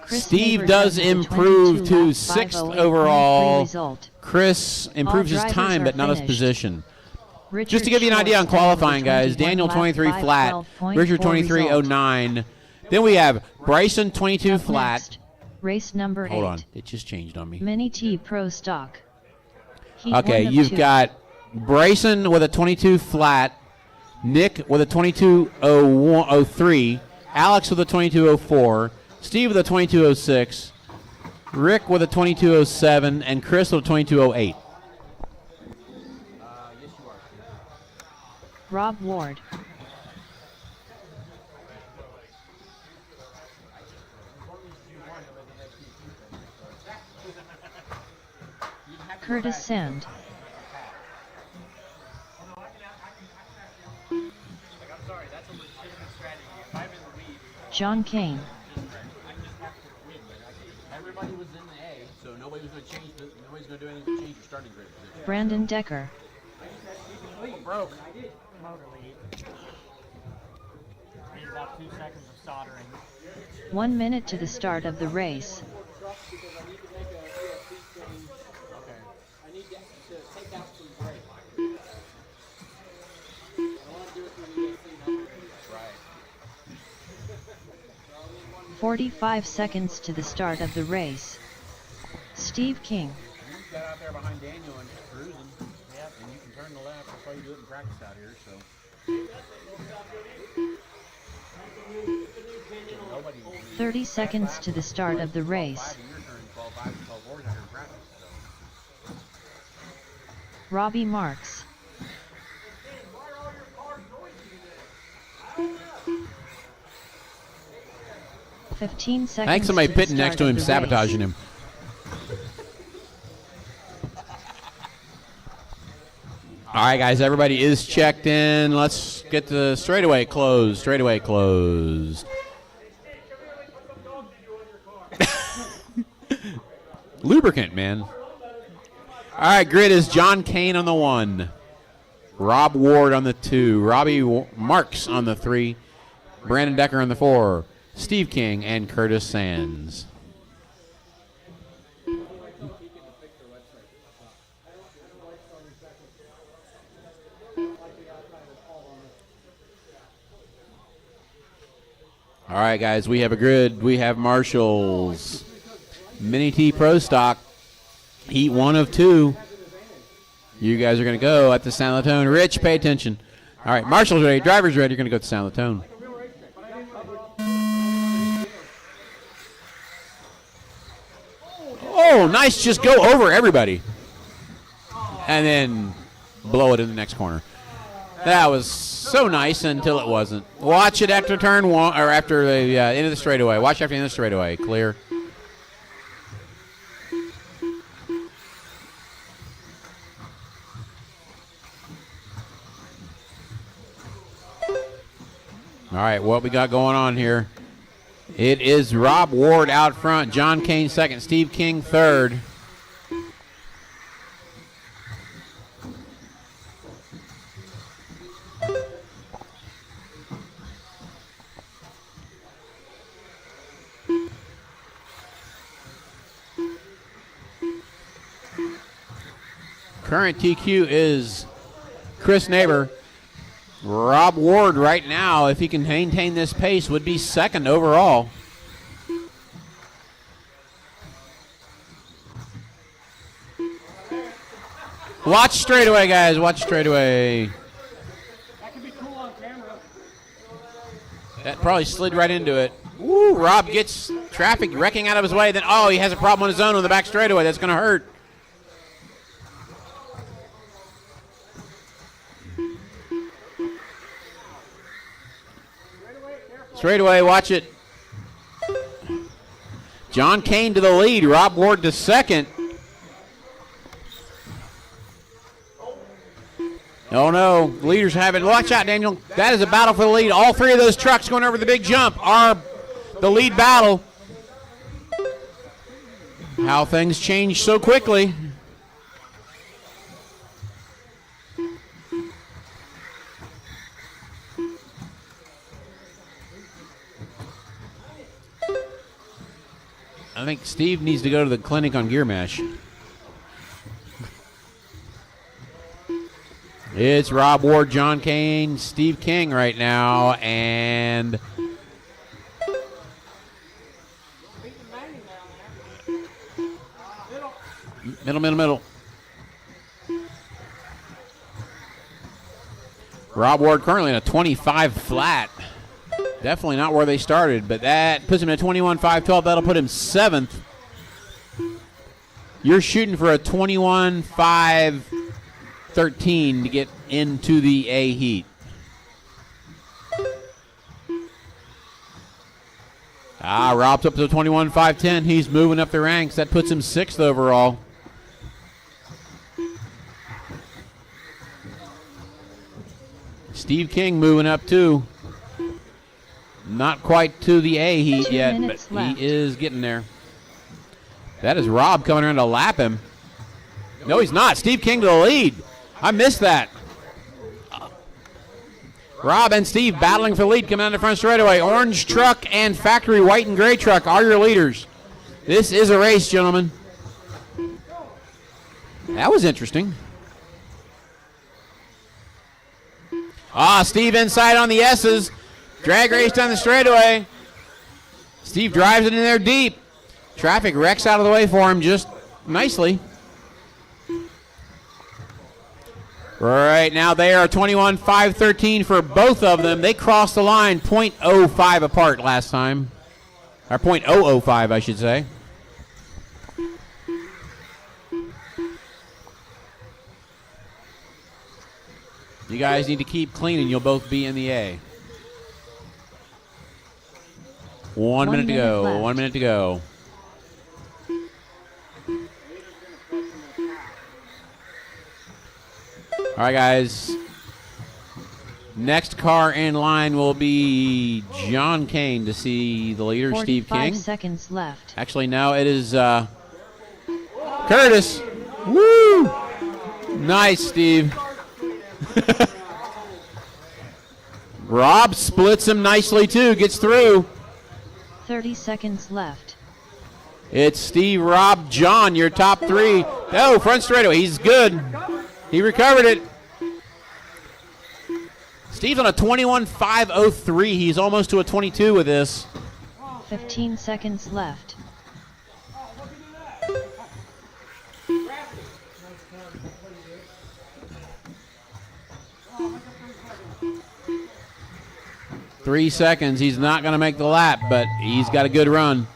Steve does improve to 6th overall. Chris improves his time, but not his position. Just to give you an idea on qualifying, guys, Daniel 23 flat, Richard 23.09. Then we have Bryson 22 flat. Race number 8. Hold on, it just changed on me. Mini T Pro Stock. Okay, you've got Bryson with a 22 flat, Nick with a 22.03, Alex with a 22.04, Steve with a 22.06, Rick with a 22.07, and Chris with a 22.08. Rob Ward. Curtis Sand. John Kane. Everybody was in the A, so nobody was going to change. Nobody's going to do anything to change your starting grid position. Brandon Decker. Broke. Motor lead. Need about 2 seconds of soldering. 1 minute to the start of the race. Okay. I need to take out some brake. I want to do it through the AC number. Right. 45 seconds to the start of the race. Steve King. You got out there behind Daniel and just cruising. Yep. And you can turn the left. That's why you do it in practice out here. So. 30 seconds to the start of the race. Robbie Marks. Fifteen seconds. I think somebody to the pitting next to start him, of the sabotaging race. him. All right, guys, everybody is checked in. Let's get the straightaway closed. Straightaway closed. Lubricant, man. All right, grid is John Kane on the 1. Rob Ward on the 2. Robbie Marks on the 3. Brandon Decker on the 4. Steve King and Curtis Sands. All right, guys, we have a grid. We have Marshall's Mini T Pro Stock, Heat 1 of 2. You guys are going to go at the sound of the tone. Rich, pay attention. All right, Marshall's ready. Driver's ready. You're going to go at the sound of the tone. Oh, nice. Just go over everybody. And then blow it in the next corner. That was so nice until it wasn't. Watch it after turn 1, or after the end of the straightaway. Watch after the end of the straightaway. Clear. All right, what we got going on here? It is Rob Ward out front, John Kane second, Steve King third. Current TQ is Chris Neighbor. Rob Ward right now, if he can maintain this pace, would be second overall. Watch straightaway, guys. Watch straightaway. That could be cool on camera. That probably slid right into it. Woo, Rob gets Traffic wrecking out of his way. Then, oh, he has a problem on his own on the back straightaway. That's going to hurt. Straightaway, watch it. John Kane to the lead. Rob Ward to second. Oh no, leaders have it. Watch out, Daniel. That is a battle for the lead. All three of those trucks going over the big jump are the lead battle. How things change so quickly. I think Steve needs to go to the clinic on gear mesh. It's Rob Ward, John Kane, Steve King right now, and middle. Rob Ward currently in a 25 flat. Definitely not where they started, but that puts him at 21.512. That'll put him 7th. You're shooting for a 21.513 to get into the A heat. Rob's up to 21.510. He's moving up the ranks. That puts him 6th overall. Steve King moving up too. Not quite to the A heat yet, but left. He is getting there. That is Rob coming around to lap him. No, he's not. Steve King to the lead. I missed that. Rob and Steve battling for the lead coming down the front straightaway. Orange truck and factory white and gray truck are your leaders. This is a race, gentlemen. That was interesting. Steve inside on the S's. Drag race down the straightaway. Steve drives it in there deep. Traffic wrecks out of the way for him just nicely. Right now they are 21.513 for both of them. They crossed the line 0.05 apart last time. Or 0.005, I should say. You guys need to keep clean and you'll both be in the A. 1 minute to go. left. 1 minute to go. All right, guys. Next car in line will be John Kane to see the leader, Steve 45 King. seconds left. Actually, no, it is Curtis. Woo! Nice, Steve. Rob splits him nicely, too. Gets through. 30 seconds left. It's Steve, Rob, John, your top three. Oh, front straightaway. He's good. He recovered it. Steve's on a 21.503. He's almost to a 22 with this. 15 seconds left. Three seconds. He's not going to make the lap, but he's got a good run.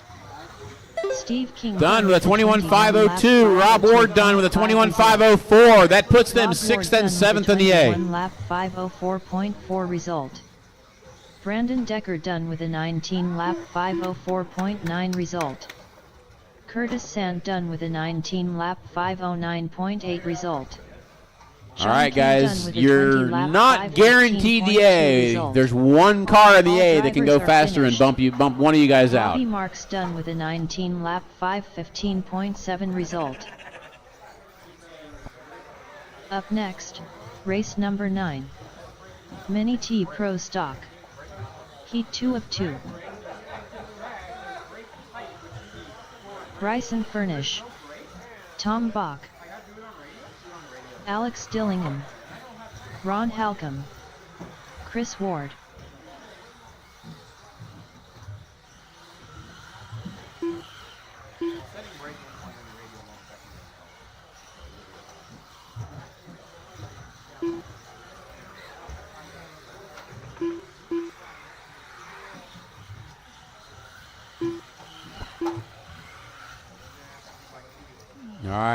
Steve King Done with a 21.502. Rob Ward done with a 21.504. That puts them 6th and 7th in the A. Lap 504.4 result. Brandon Decker done with a 19 lap 504.9 result. Curtis Sand done with a 19 lap 509.8 result. All right, John King guys, done with a you're 20 lap not guaranteed the A. 515.2 result. There's one car in the All A that can go drivers are faster and finished. bump one of you guys out. Robbie Marks done with a 19 lap 515.7 result. Up next, race number 9. Mini T Pro Stock. Heat 2 of 2. Bryson Furnish. Tom Bach. Alex Dillingham. Ron Halcomb. Chris Ward.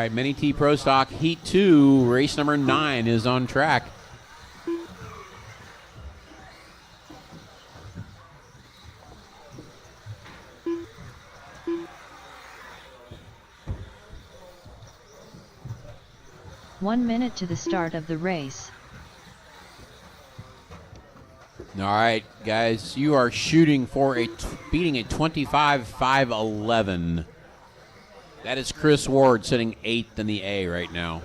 right, Mini T Pro Stock Heat 2, race number 9 is on track. One minute to the start of the race. All right, guys, you are shooting for beating a 25.511. That is Chris Ward sitting 8th in the A right now.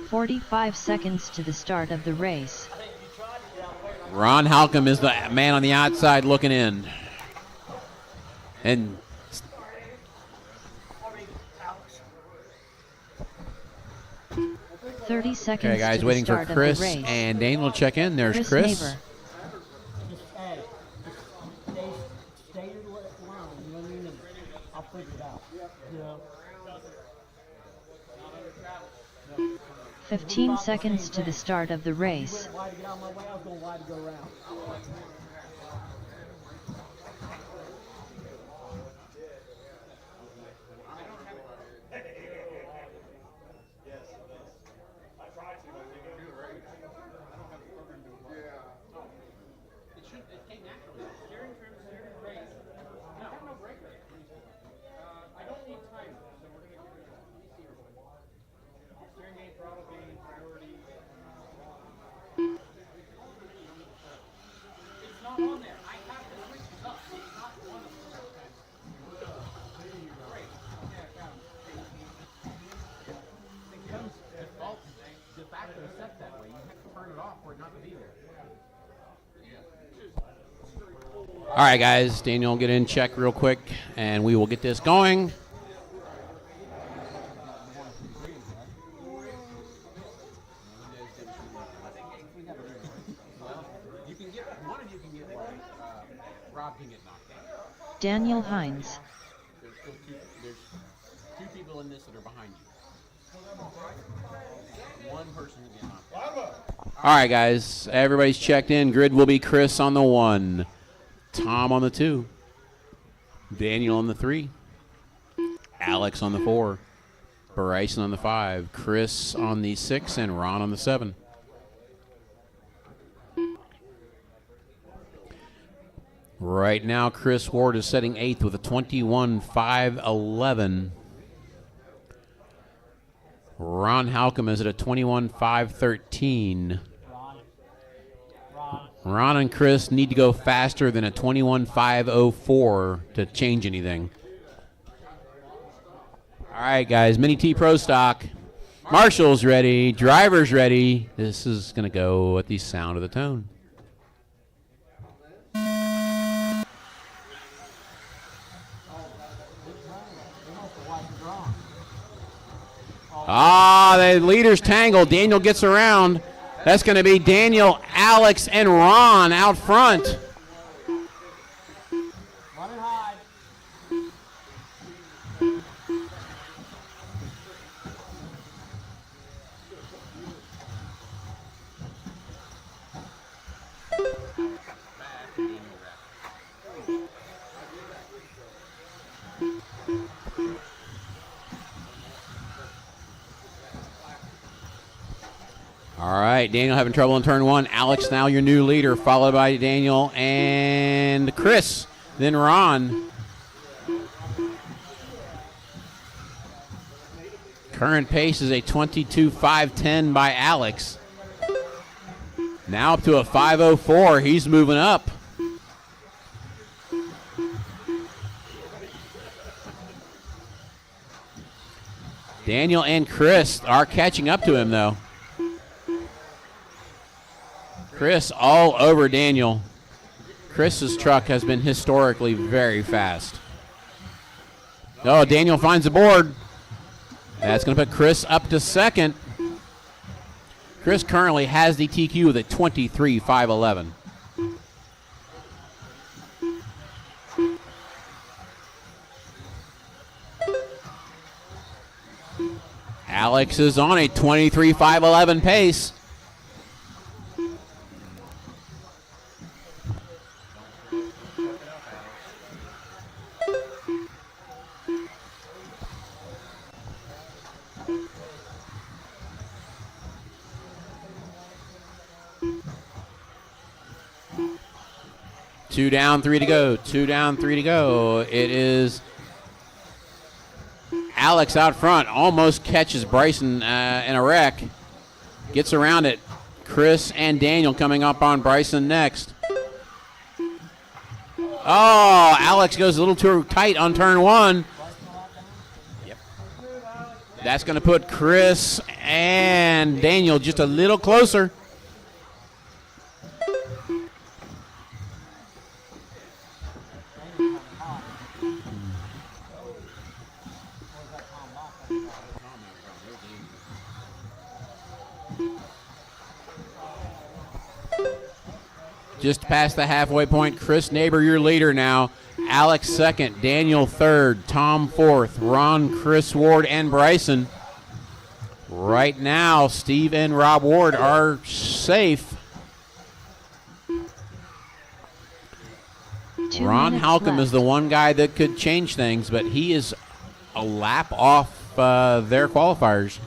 45 seconds to the start of the race. Ron Halcomb is the man on the outside looking in. And 30 seconds okay, guys, to waiting the for start Chris of the race. and Daniel to check in. There's Chris. Neighbor. Stay your line, you know what I mean? And I'll figure it out. You know? 15 seconds to the start of the race. Wide to get out of my way, I was going wide to go around. All right, guys, Daniel will get in, check real quick, and we will get this going. Daniel Hines. There's two people in this that are behind you. One person will get knocked out. All right, guys, everybody's checked in. Grid will be Chris on the 1, Tom on the 2, Daniel on the 3, Alex on the 4, Bryson on the 5, Chris on the 6, and Ron on the 7. Right now, Chris Ward is setting 8th with a 21.511. Ron Halcomb is at a 21.513. Ron and Chris need to go faster than a 21.504 to change anything. All right, guys, Mini T Pro Stock. Marshall's ready. Driver's ready. This is going to go at the sound of the tone. The leaders tangle. Daniel gets around. That's going to be Daniel, Alex, and Ron out front. Running high. All right, Daniel having trouble in turn 1. Alex now your new leader, followed by Daniel and Chris, then Ron. Current pace is a 22.510 by Alex. Now up to a 5.04. He's moving up. Daniel and Chris are catching up to him, though. Chris all over Daniel. Chris's truck has been historically very fast. Oh, Daniel finds the board. That's going to put Chris up to second. Chris currently has the TQ with a 23.511. Alex is on a 23.511 pace. 2 down, 3 to go. 2 down, 3 to go. It is Alex out front. Almost catches Bryson in a wreck. Gets around it. Chris and Daniel coming up on Bryson next. Oh, Alex goes a little too tight on turn 1. Yep. That's going to put Chris and Daniel just a little closer. Just past the halfway point. Chris Neighbor, your leader now. Alex second. Daniel third. Tom fourth. Ron, Chris Ward, and Bryson. Right now, Steve and Rob Ward are safe. Ron Halcomb is the one guy that could change things, but he is a lap off their qualifiers.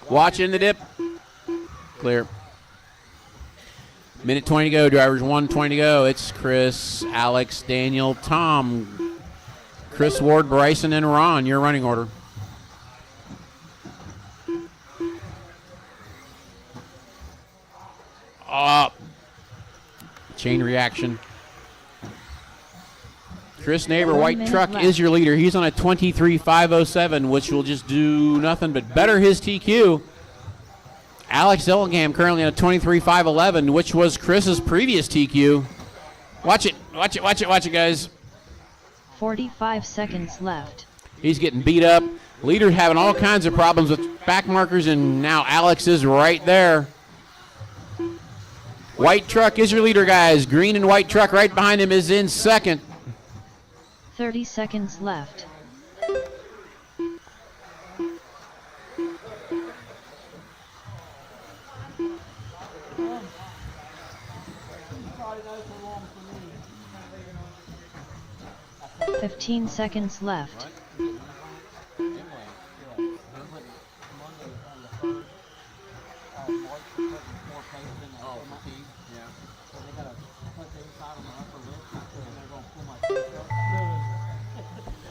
Watching the dip. Clear. Minute 20 to go. Drivers 1:20 to go. It's Chris, Alex, Daniel, Tom, Chris Ward, Bryson, and Ron. Your running order. Chain reaction. Chris Neighbor, white truck, is your leader. He's on a 23.507, which will just do nothing but better his TQ. Alex Dillingham currently on a 23.511, which was Chris's previous TQ. Watch it, watch it, watch it, watch it, guys. 45 seconds left. He's getting beat up. Leader having all kinds of problems with back markers, and now Alex is right there. White truck is your leader, guys. Green and white truck right behind him is in second. 30 seconds left. $15 seconds left.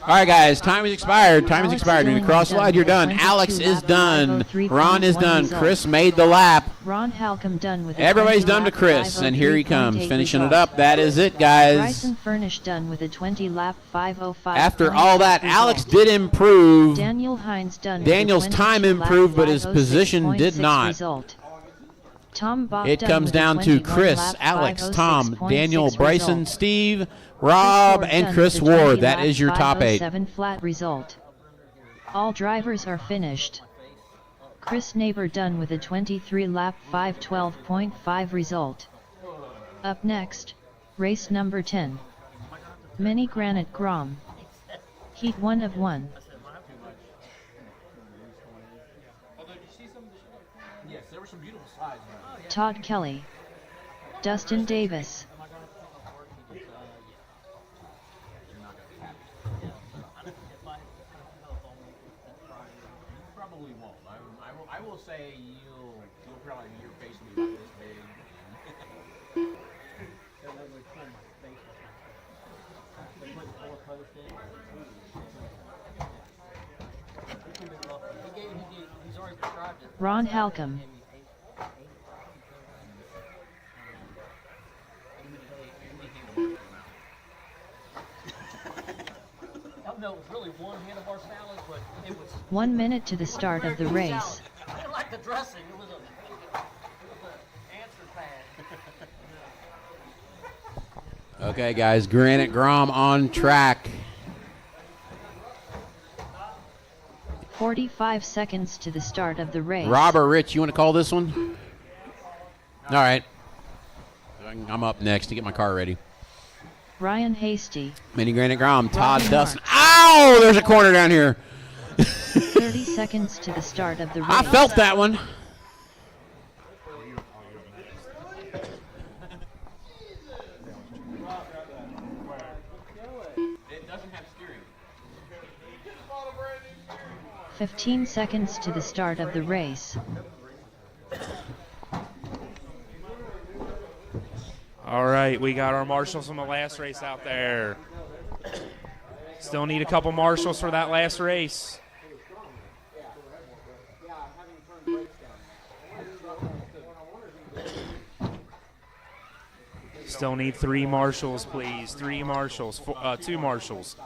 All right, guys, time has expired. Time has expired. When you cross slide, you're done. Alex is done. Ron is done. Chris made the lap. Ron Halcomb done with Everybody's done to Chris, and here he comes, finishing it up. That is it, guys. Bryson Furnish done with a 20-lap 5:05. After all that, Alex did improve. Daniel Hines done. Daniel's time improved, but his position did not. Result. Tom Bob it comes down to Chris, Alex, Tom, Daniel, Bryson, result. Steve, Rob, and Chris Ward. That is your top 8. 7 flat result. All drivers are finished. Chris Neighbor done with a 23-lap 5:12.5 result. Up next, race number 10. Mini Granite Grom. Heat 1 of 1. Yes, there were some beautiful slides. Todd Kelly. Dustin Davis. Probably won't. I will say you'll probably, your face will be about this big. Ron Halcomb. No, it was really one handlebar salad, but it was 1 minute to the start of the race. I didn't like the dressing. It was an answer pad. Okay, guys, Granite Grom on track. 45 seconds to the start of the race. Rob or Rich, you want to call this one? All right. I'm up next to get my car ready. Ryan Hasty. Mini Granite Grom, Todd Dustin. Ow! There's a corner down here. 30 seconds to the start of the race. I felt that one. It doesn't have steering. 15 seconds to the start of the race. All right, we got our marshals from the last race out there. Still need a couple marshals for that last race. Still need 3 marshals, please. 3 marshals, 2 marshals.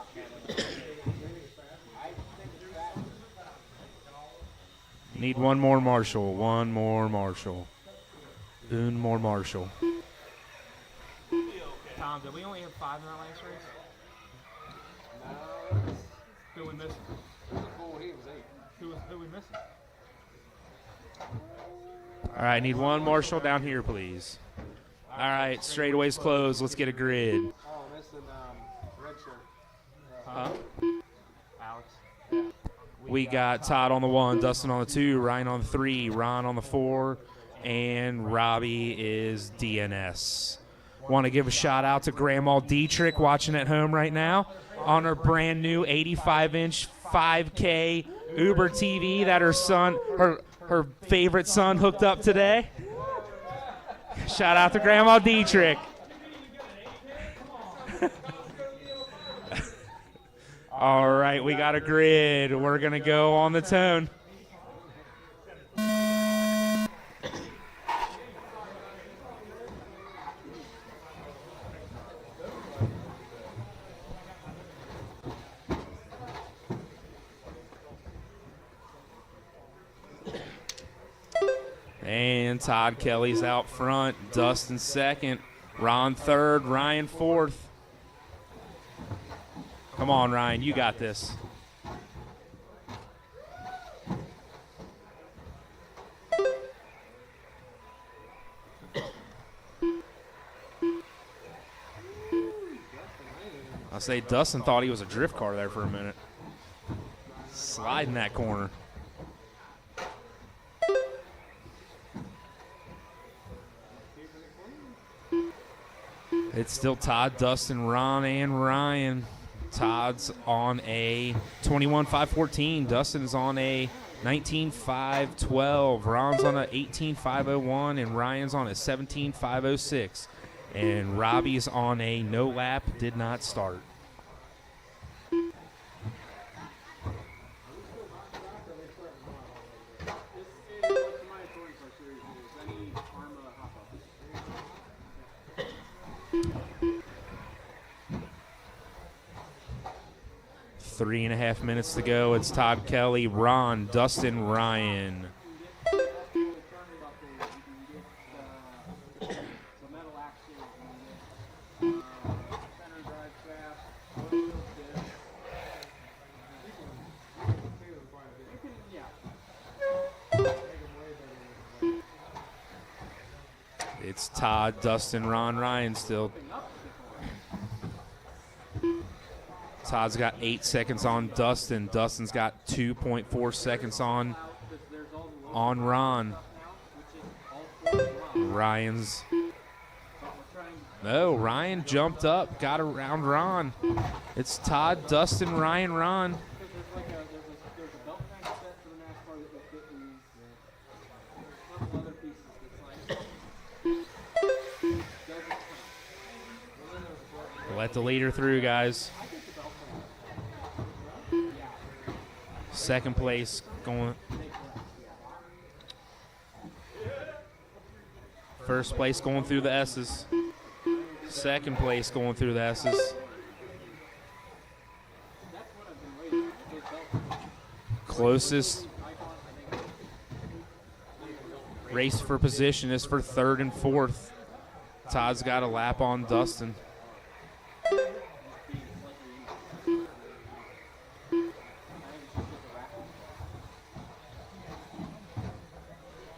Need one more marshal. One more marshal. Un more marshal. Tom, did we only have 5 in that last race? Who we missing? Who we missing? All right, need one marshal down here, please. All right, straightaways closed. Let's get a grid. Oh, missing red shirt. Huh? Alex. We got Todd on the 1, Dustin on the 2, Ryan on the 3, Ron on the 4, and Robbie is DNS. Want to give a shout out to Grandma Dietrich watching at home right now on her brand new 85-inch 5K Uber TV that her son, her favorite son, hooked up today. Shout out to Grandma Dietrich. All right, we got a grid. We're going to go on the tone. And Todd Kelly's out front. Dustin second. Ron third. Ryan fourth. Come on, Ryan. You got this. I'll say Dustin thought he was a drift car there for a minute. Sliding that corner. It's still Todd, Dustin, Ron, and Ryan. Todd's on a 21.514. Dustin is on a 19.512. Ron's on a 18.501, and Ryan's on a 17.506. And Robbie's on a no lap, did not start. Three and a half minutes to go. It's Todd Kelly, Ron, Dustin, Ryan. It's Todd, Dustin, Ron, Ryan still. Todd's got 8 seconds on Dustin. Dustin's got 2.4 seconds on Ron. Ryan's. No, Ryan jumped up, got around Ron. It's Todd, Dustin, Ryan, Ron. Let the leader through, guys. Second place going. First place going through the S's. Second place going through the S's. Closest race for position is for third and fourth. Todd's got a lap on Dustin.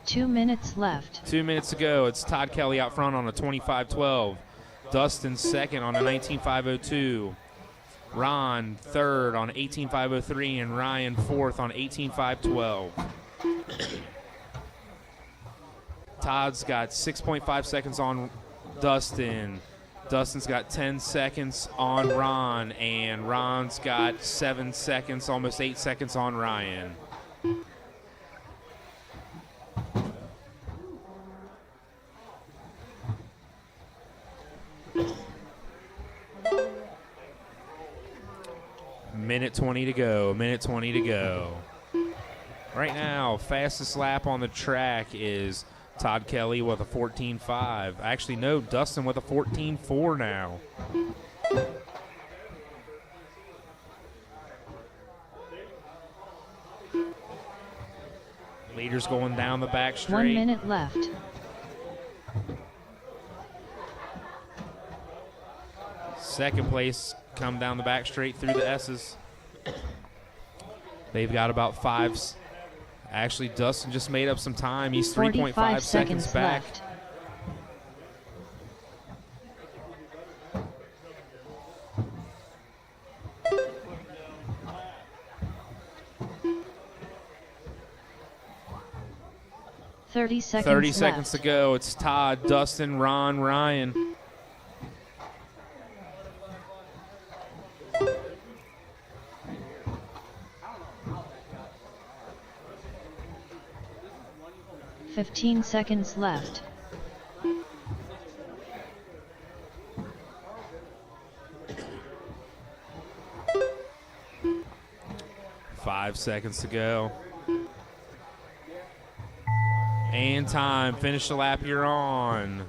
2 minutes left. 2 minutes to go. It's Todd Kelly out front on a 25-12. Dustin second on a 19.502. Ron third on 18.503, and Ryan fourth on 18.512. Todd's got 6.5 seconds on Dustin. Dustin's got 10 seconds on Ron, and Ron's got 7 seconds, almost 8 seconds on Ryan. Minute 20 to go. Minute 20 to go. Right now, fastest lap on the track is Todd Kelly with a 14.5. Actually, no, Dustin with a 14.4 now. Leaders going down the back straight. 1 minute left. Second place come down the back straight through the S's. They've got about 5. Actually, Dustin just made up some time. He's 3.5 seconds back. Left. Thirty seconds to go. It's Todd, Dustin, Ron, Ryan. $15 seconds left. Five seconds to go. And time. Finish the lap you're on.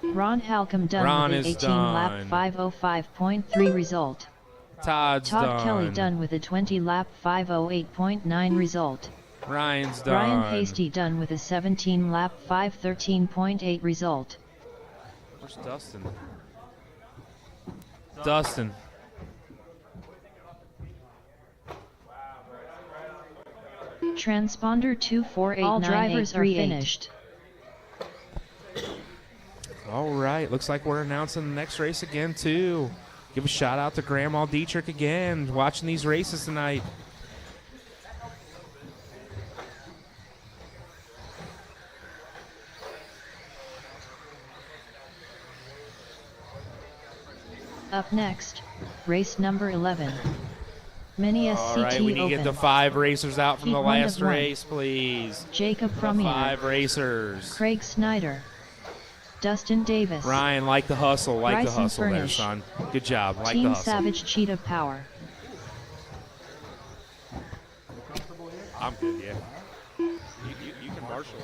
Ron Halcomb done Ron with is the 18-lap 5:05.3 result. Todd's Todd done. Kelly done with a 20-lap 5:08.9 result. Ryan's done. Ryan Hasty done with a 17-lap 5:13.8 result. Where's Dustin? Dustin. Transponder 2489838. All drivers are finished. All right, looks like we're announcing the next race again, too. Give a shout out to Grandma Dietrich again, watching these races tonight. Up next, race number 11. Mini SCT All right, we need to get the 5 racers out from Heat the 1 last of 1. race, please. Jacob The Premier. 5 racers. Craig Snyder. Dustin Davis. Ryan, like the hustle, like Bryson the hustle there, Furnish. son. Good job, like Team the hustle. Savage Cheetah Power. I'm good, yeah. You can marshal.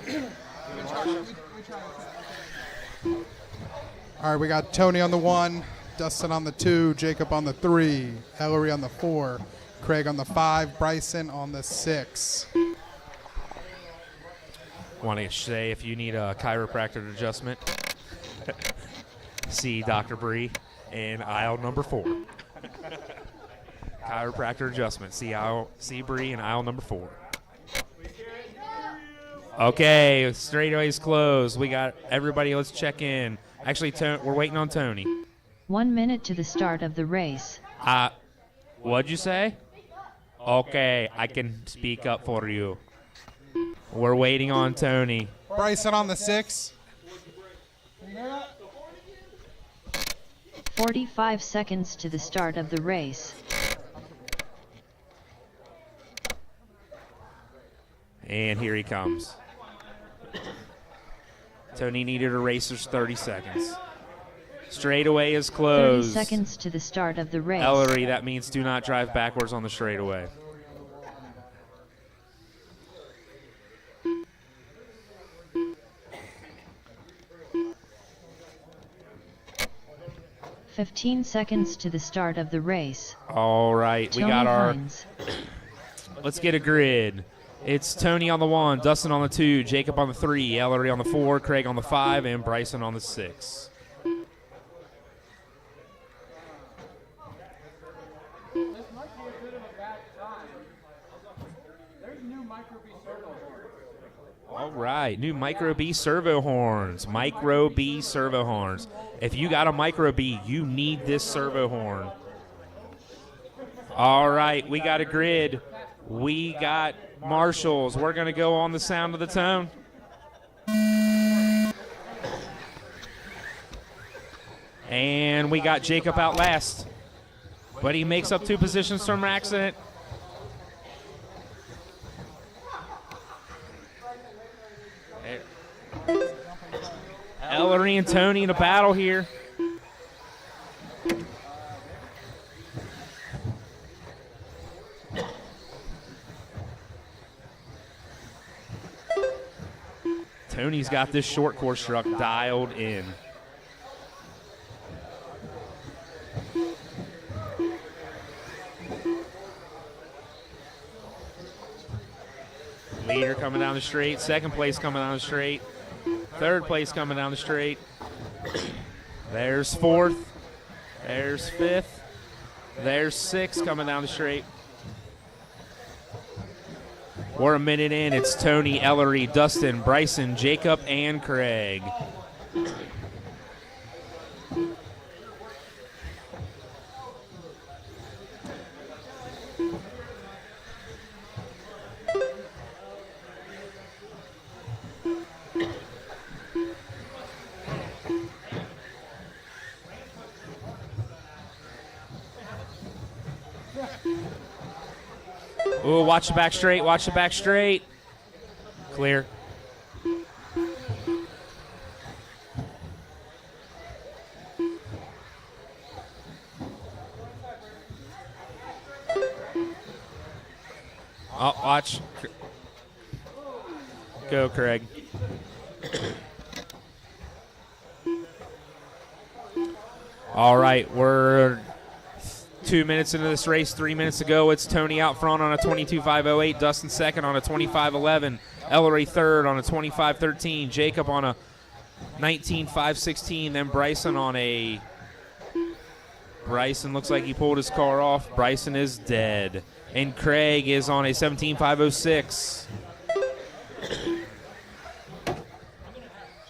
All right, we got Tony on the 1, Dustin on the 2, Jacob on the 3, Ellery on the 4, Craig on the 5, Bryson on the 6. Want to say if you need a chiropractic adjustment, see Dr. Bree in aisle number 4. Chiropractor adjustment. See Bree in aisle number 4. Okay, straightaway's closed. We got everybody. Let's check in. Actually, we're waiting on Tony. 1 minute to the start of the race. What'd you say? Okay, I can speak up for you. We're waiting on Tony. Bryson on the 6. 45 seconds to the start of the race. And here he comes. Tony needed a racer's 30 seconds. Straightaway is 30 closed. seconds to the start of the race. Ellery, that means do not drive backwards on the straightaway. $15 seconds to the start of the race. All right, we Tony got our. Hines. Let's get a grid. It's Tony on the 1, Dustin on the 2, Jacob on the 3, Ellery on the 4, Craig on the 5, and Bryson on the 6. This might be a bit of a bad time. There's new micro B circles. All right, new Micro B servo horns. Micro B servo horns. If you got a Micro B, you need this servo horn. All right, we got a grid. We got marshals. We're going to go on the sound of the tone. And we got Jacob out last. But he makes up 2 positions from an accident. Ellery and Tony in a battle here. Tony's got this short course truck dialed in. Leader coming down the straight, second place coming down the straight, third place coming down the straight. There's fourth, there's fifth, there's sixth coming down the straight. We're a minute in. It's Tony, Ellery, Dustin, Bryson, Jacob, and Craig. Ooh, watch the back straight, watch the back straight. Clear. Oh, watch. Go, Craig. All right, we're 2 minutes into this race, 3 minutes to go. It's Tony out front on a 22.508, Dustin second on a 25.11, Ellery third on a 25.13, Jacob on a 19.516, then Bryson on a... Bryson looks like he pulled his car off. Bryson is dead. And Craig is on a 17.506.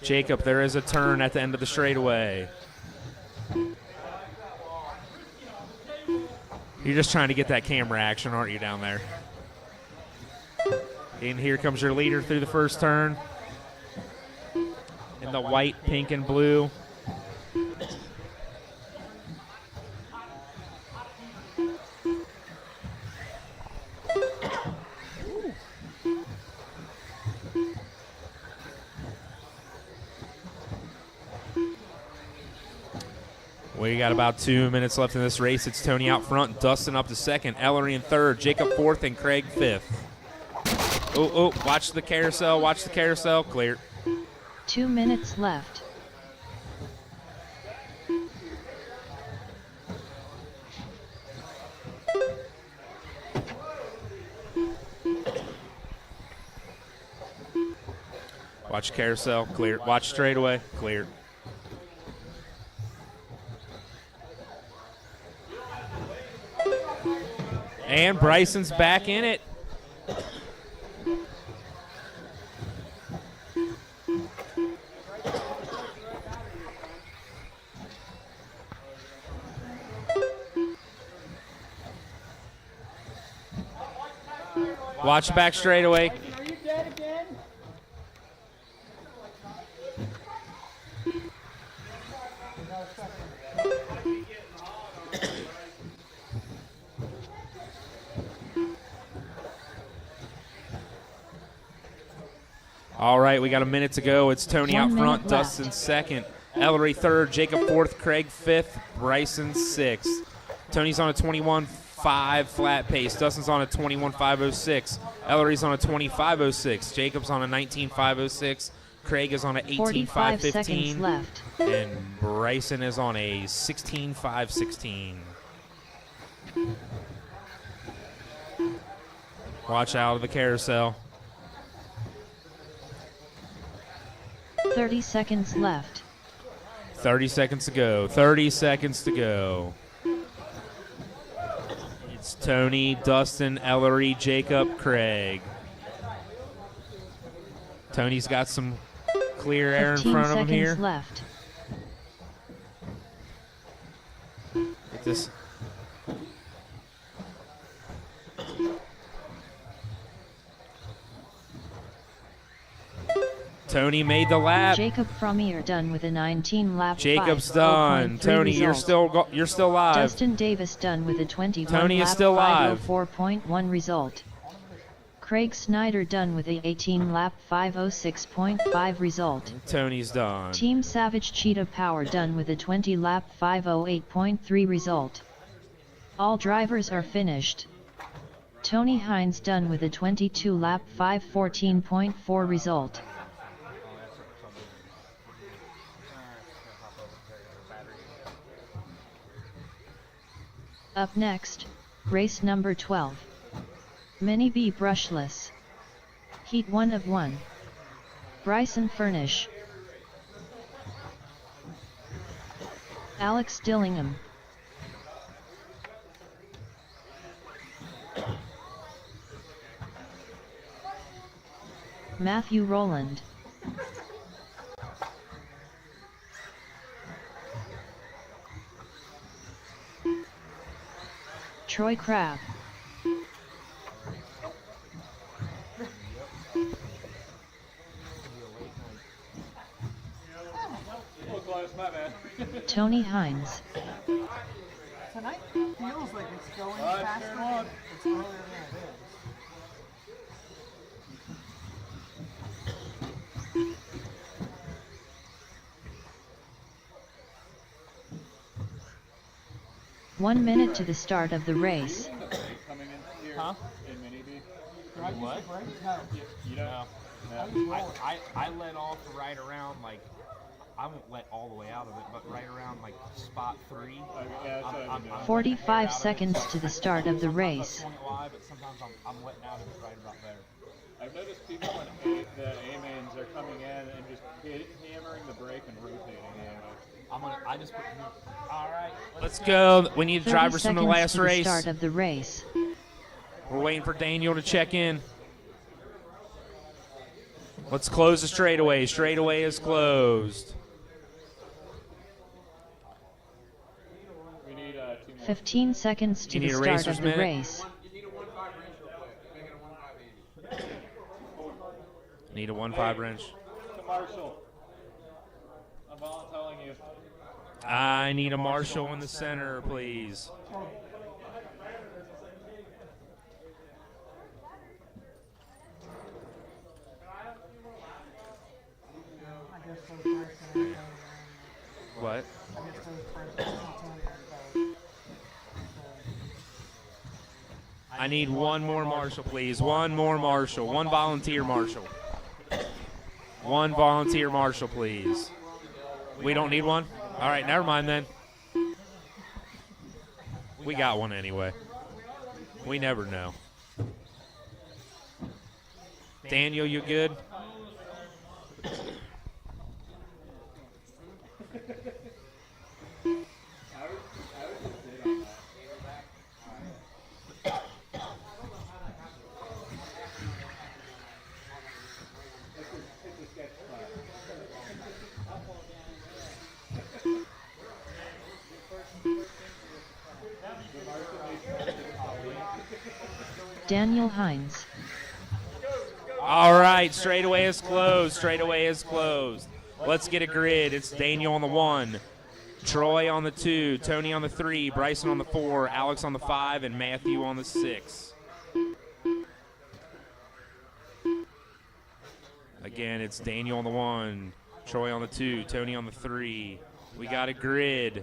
Jacob, there is a turn at the end of the straightaway. You're just trying to get that camera action, aren't you, down there? And here comes your leader through the first turn. In the white, pink, and blue. We got about 2 minutes left in this race. It's Tony out front, Dustin up to second, Ellery in third, Jacob fourth, and Craig fifth. Oh, watch the carousel, clear. 2 minutes left. Watch carousel, clear. Watch straightaway, clear. And Bryson's back in it. Watch back straightaway. Are you dead again? All right, we got a minute to go. It's Tony 1 out minute front, left. Dustin second, Ellery third, Jacob fourth, Craig fifth, Bryson sixth. Tony's on a 21.5 flat pace. Dustin's on a 21.506. Ellery's on a 25.06. Jacob's on a 19.506. Craig is on a 45 seconds 18.515. left. And Bryson is on a 16.516. Watch out of the carousel. 30 seconds left. 30 seconds to go. 30 seconds to go. It's Tony, Dustin, Ellery, Jacob, Craig. Tony's got some clear air in 15 front of him here. seconds left. Get this. Tony made the lap. Jacob Frommier done with a 19 lap. Jacob's done. Tony, you're still live. Justin Davis done with a 21 Tony lap is still live. 504.1 result. Craig Snyder done with a 18 lap 506.5 result. Tony's done. Team Savage Cheetah Power done with a 20 lap 508.3 result. All drivers are finished. Tony Hines done with a 22 lap 514.4 result. Up next, race number 12. Mini B brushless. Heat 1 of 1. Bryson Furnish. Alex Dillingham. Matthew Rowland. Troy Crabb. Tony Hines. Tonight feels like it's going faster. It's earlier than it is. One minute to the start of the race. Huh? Do I use What? the brake? No. You don't know. I let off right around, like, I won't let all the way out of it, but right around like spot 3. I'm 45 seconds to the start of the race. But sometimes I'm letting out of it right about there. I've noticed people when the A-mains are coming in and just hammering the brake and rotating. I just put. All right. Let's go. We need 30 drivers from the seconds last to the race. start of the race. We're waiting for Daniel to check in. Let's close the straightaway. Straightaway is closed. We need 2 more. 15 seconds to You the need a start racer's of the minute? race. Need a 1.5 wrench. To Marshall. I'm all telling you. I need a Marshall in the center, please. What? I need one more Marshall, please. One more Marshall. One volunteer Marshall. One volunteer Marshall, please. We don't need one? All right, never mind then. We got one anyway. We never know. Daniel, you good? Daniel Hines. All right, straightaway is closed. Straightaway is closed. Let's get a grid. It's Daniel on the 1, Troy on the 2, Tony on the 3, Bryson on the 4, Alex on the 5, and Matthew on the 6. Again, it's Daniel on the 1, Troy on the 2, Tony on the 3. We got a grid.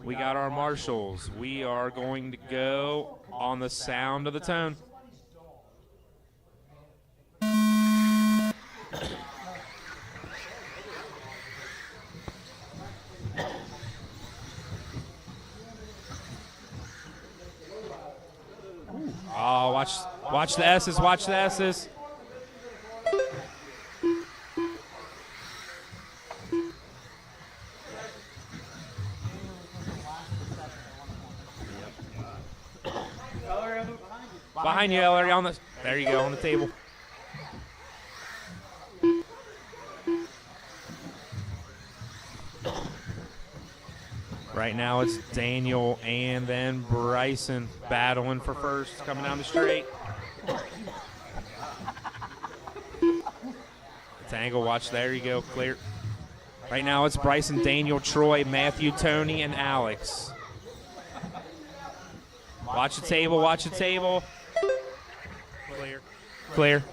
We got our marshals. We are going to go on the sound of the tone. Oh, watch the S's, watch the S's. Behind you, Ellery, on the, there you go, on the table. Right now it's Daniel and then Bryson battling for first, coming down the straight. Tangle, watch, there you go, clear. Right now it's Bryson, Daniel, Troy, Matthew, Tony, and Alex. Watch the table, watch the table. Clear. Clear.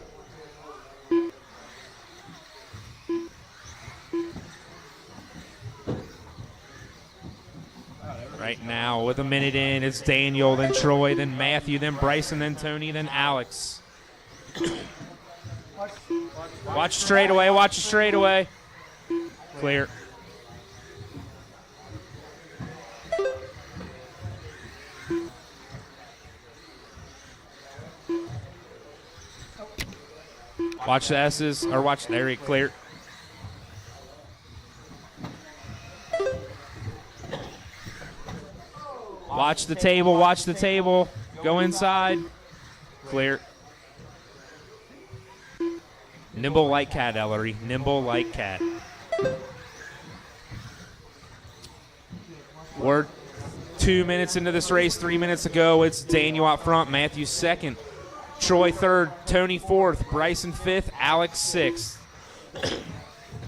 Right now, with a minute in, it's Daniel, then Troy, then Matthew, then Bryson, then Tony, then Alex. Watch straightaway, watch straightaway. Clear. Watch the S's, or watch, there he clear. Watch the table, watch the table. Go inside. Clear. Nimble like cat, Ellery. Nimble like cat. We're 2 minutes into this race, 3 minutes to go. It's Daniel out front, Matthew second, Troy third, Tony fourth, Bryson fifth, Alex sixth.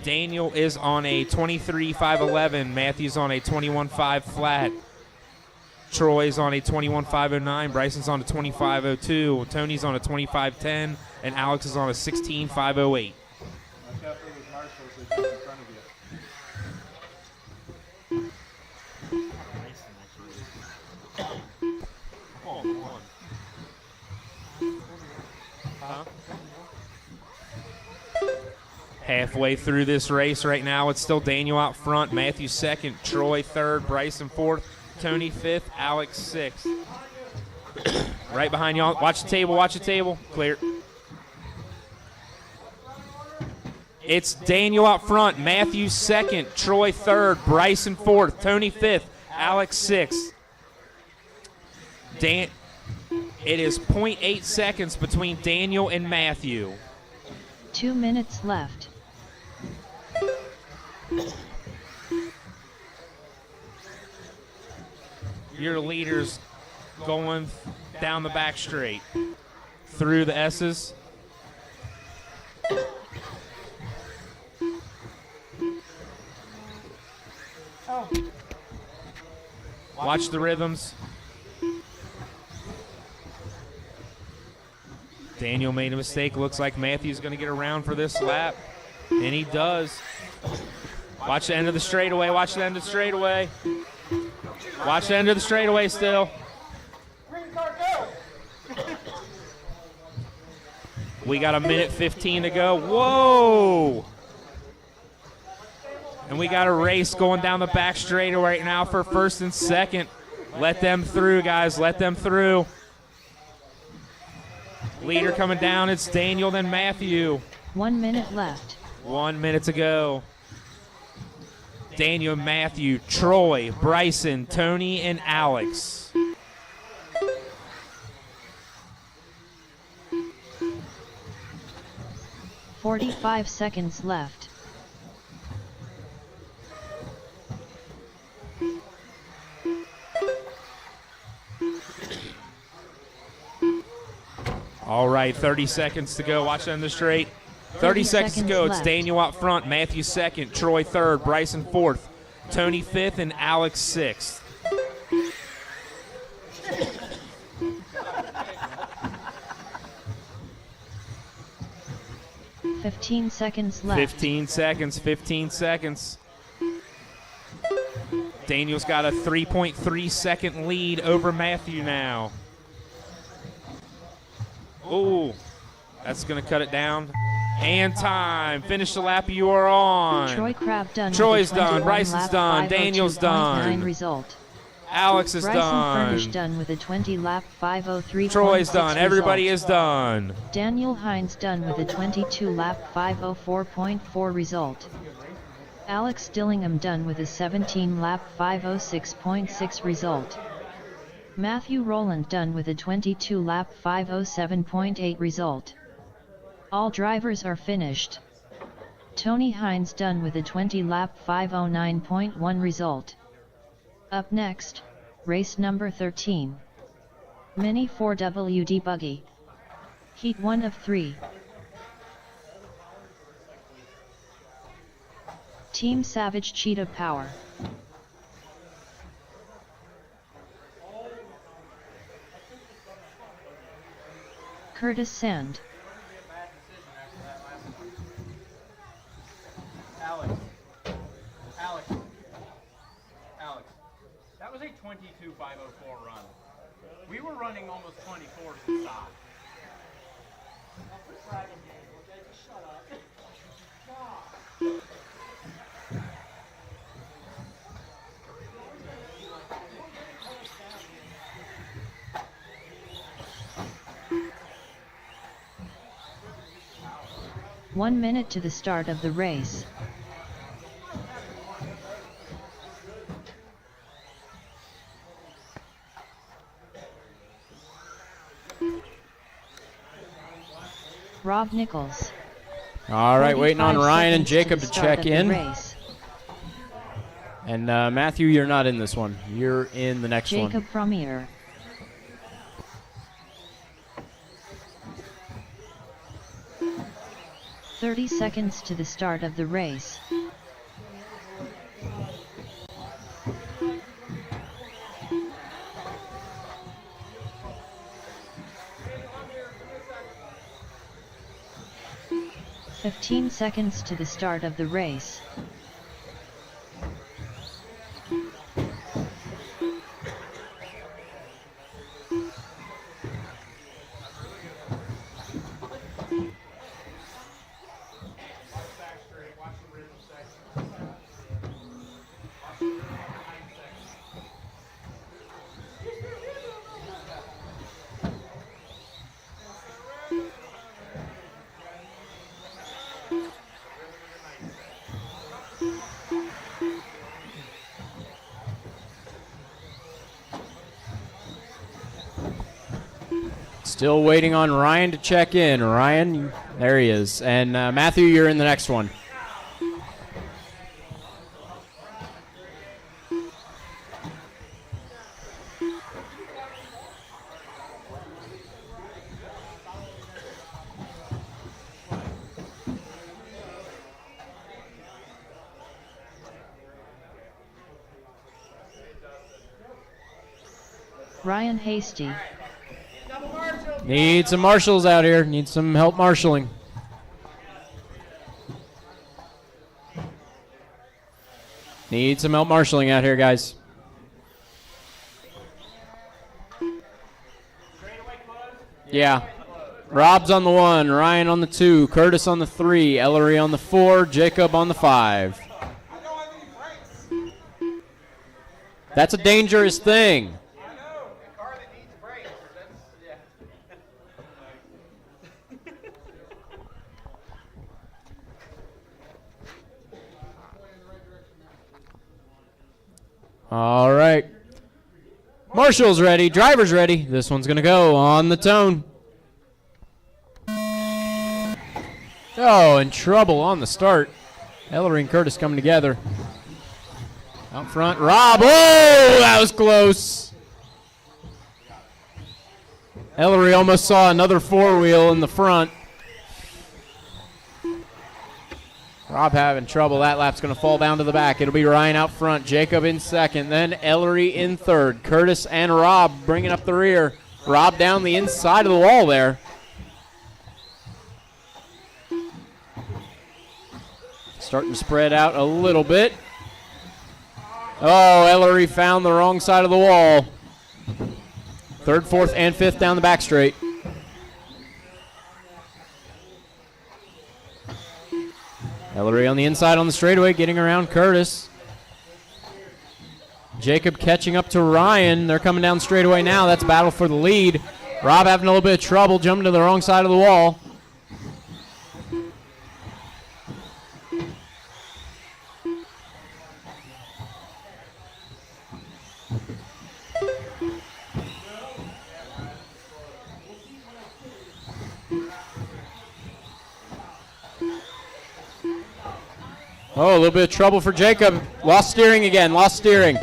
Daniel is on a 23.511. Matthew's on a 21.5 flat. Troy's on a 21.509. Bryson's on a 25.02. Tony's on a 25.10. And Alex is on a 16.508. Watch out for those marshals that jump in front of you. Halfway through this race right now, it's still Daniel out front, Matthew second, Troy third, Bryson fourth, Tony fifth, Alex sixth. Right behind y'all. Watch the table, watch the table. Clear. It's Daniel out front, Matthew second, Troy third, Bryson fourth, Tony fifth, Alex sixth. It is 0.8 seconds between Daniel and Matthew. 2 minutes left. Your leader's going down the back straight. Through the S's. Watch the rhythms. Daniel made a mistake. Looks like Matthew's going to get around for this lap. And he does. Watch the end of the straightaway. Watch the end of the straightaway. Watch the end of the straightaway still. We got a minute 15 to go. Whoa! And we got a race going down the back straightaway right now for first and second. Let them through, guys. Let them through. Leader coming down. It's Daniel, then Matthew. 1 minute left. 1 minute to go. Daniel, Matthew, Troy, Bryson, Tony, and Alex. "45 seconds left. All right, 30 seconds to go. Watch on the straight. 30 seconds to go. It's left. Daniel out front, Matthew second, Troy third, Bryson fourth, Tony fifth, and Alex sixth. "15 seconds left. 15 seconds, 15 seconds. Daniel's got a 3.3 second lead over Matthew now. Oh, that's going to cut it down. And time. Finish the lap you are on. Troy Crabb done. Troy's with a 21 done. Bryson's lap done. Daniel's 5:02.9 done. result. Alex is Bryson done. Furnish done with a 20 lap 5:03.6 Troy's done. result. Everybody is done. Daniel Hines done with a 22 lap 5:04.4 result. Alex Dillingham done with a 17 lap 5:06.6 result. Matthew Rowland done with a 22 lap 5:07.8 result. All drivers are finished. Tony Hines done with a 20 lap 5:09.1 result. Up next, race number 13. Mini 4WD Buggy. Heat 1 of 3. Team Savage Cheetah Power. Curtis Sand. Alex. That was a 22.504 run. We were running almost 24s inside. 1 minute to the start of the race. Rob Nichols. All right, waiting on 45 Ryan and seconds Jacob the to start check of the in. race. And Matthew, you're not in this one. You're in the next one. Jacob Frommier. "30 seconds to the start of the race. "15 seconds to the start of the race. Still waiting on Ryan to check in. Ryan, there he is. And Matthew, you're in the next one. Ryan Hasty. Need some marshals out here. Need some help marshaling. Need some help marshaling out here, guys. Yeah. Rob's on the 1, Ryan on the 2, Curtis on the 3, Ellery on the 4, Jacob on the 5. That's a dangerous thing. All right. Marshall's ready. Driver's ready. This one's going to go on the tone. Oh, in trouble on the start. Ellery and Curtis coming together. Out front, Rob. Oh, that was close. Ellery almost saw another four-wheel in the front. Rob having trouble. That lap's going to fall down to the back. It'll be Ryan out front, Jacob in second, then Ellery in third. Curtis and Rob bringing up the rear. Rob down the inside of the wall there. Starting to spread out a little bit. Oh, Ellery found the wrong side of the wall. Third, fourth, and fifth down the back straight. Ellery on the inside on the straightaway, getting around Curtis. Jacob catching up to Ryan. They're coming down straightaway now. That's battle for the lead. Rob having a little bit of trouble, jumping to the wrong side of the wall. Oh, a little bit of trouble for Jacob. Lost steering again, lost steering.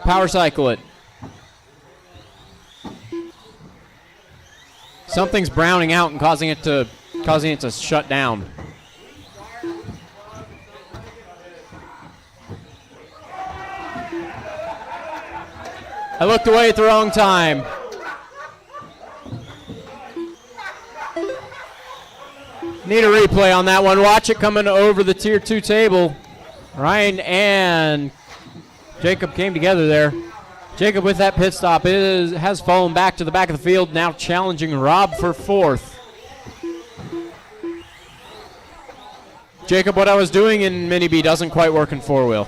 Power cycle it. Something's browning out and causing it to shut down. I looked away at the wrong time. Need a replay on that one. Watch it coming over the Tier 2 table. Ryan and Jacob came together there. Jacob with that pit stop has fallen back to the back of the field, now challenging Rob for 4th. Jacob, what I was doing in Mini B doesn't quite work in 4-wheel.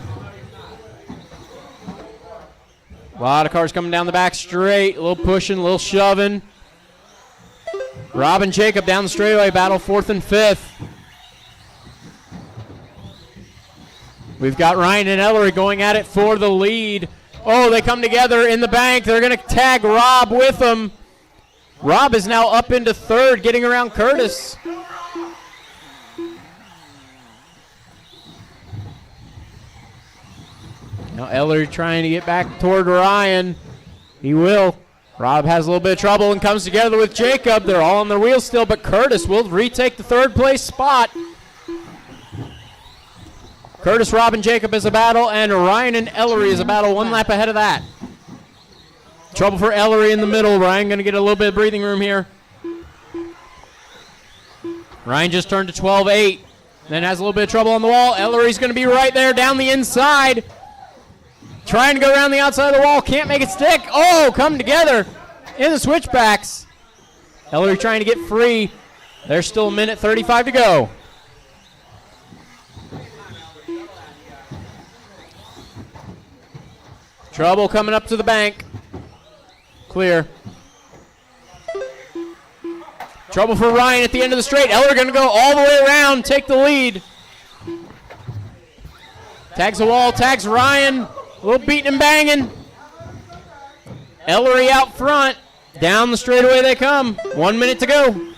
A lot of cars coming down the back straight, a little pushing, a little shoving. Rob and Jacob down the straightaway, battle 4th and 5th. We've got Ryan and Ellery going at it for the lead. Oh, they come together in the bank. They're going to tag Rob with them. Rob is now up into 3rd, getting around Curtis. Now Ellery trying to get back toward Ryan. He will. Rob has a little bit of trouble and comes together with Jacob. They're all on their wheels still, but Curtis will retake the 3rd place spot. Curtis, Rob, and Jacob is a battle, and Ryan and Ellery is a battle 1 lap ahead of that. Trouble for Ellery in the middle. Ryan going to get a little bit of breathing room here. Ryan just turned to 12.8, then has a little bit of trouble on the wall. Ellery's going to be right there down the inside. Trying to go around the outside of the wall, can't make it stick. Oh, come together in the switchbacks. Ellery trying to get free. There's still a minute 35 to go. Trouble coming up to the bank. Clear. Trouble for Ryan at the end of the straight. Ellery going to go all the way around, take the lead. Tags the wall, tags Ryan. A little beating and banging. Ellery out front. Down the straightaway they come. 1 minute to go.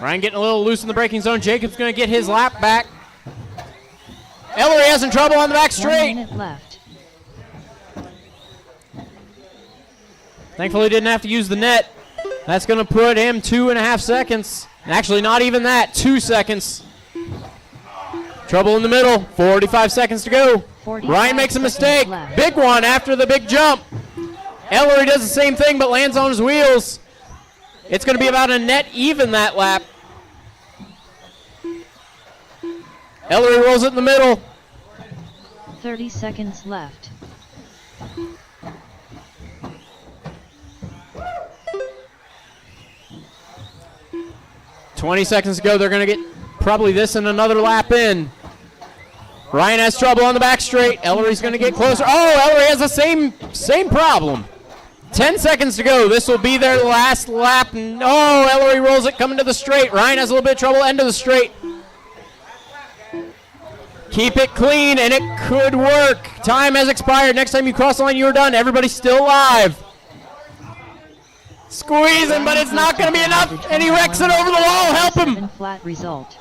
Ryan getting a little loose in the braking zone. Jacob's going to get his lap back. Ellery has some trouble on the back straight. 1 minute left. Thankfully he didn't have to use the net. That's going to put him 2.5 seconds. Actually, not even that. 2 seconds. Trouble in the middle. 45 seconds to go. Ryan makes a mistake. Big one after the big jump. Ellery does the same thing but lands on his wheels. It's going to be about a net even that lap. Ellery rolls it in the middle. 30 seconds left. $20 seconds to go. They're going to get probably this and another lap in. Ryan has trouble on the back straight. Ellery's going to get closer. Oh, Ellery has the same problem. 10 seconds to go. This will be their last lap. No, Ellery rolls it coming to the straight. Ryan has a little bit of trouble end of the straight. Keep it clean, and it could work. Time has expired. Next time you cross the line, you're done. Everybody's still alive. Squeezing, but it's not going to be enough, and he wrecks it over the wall. Help him. Flat result.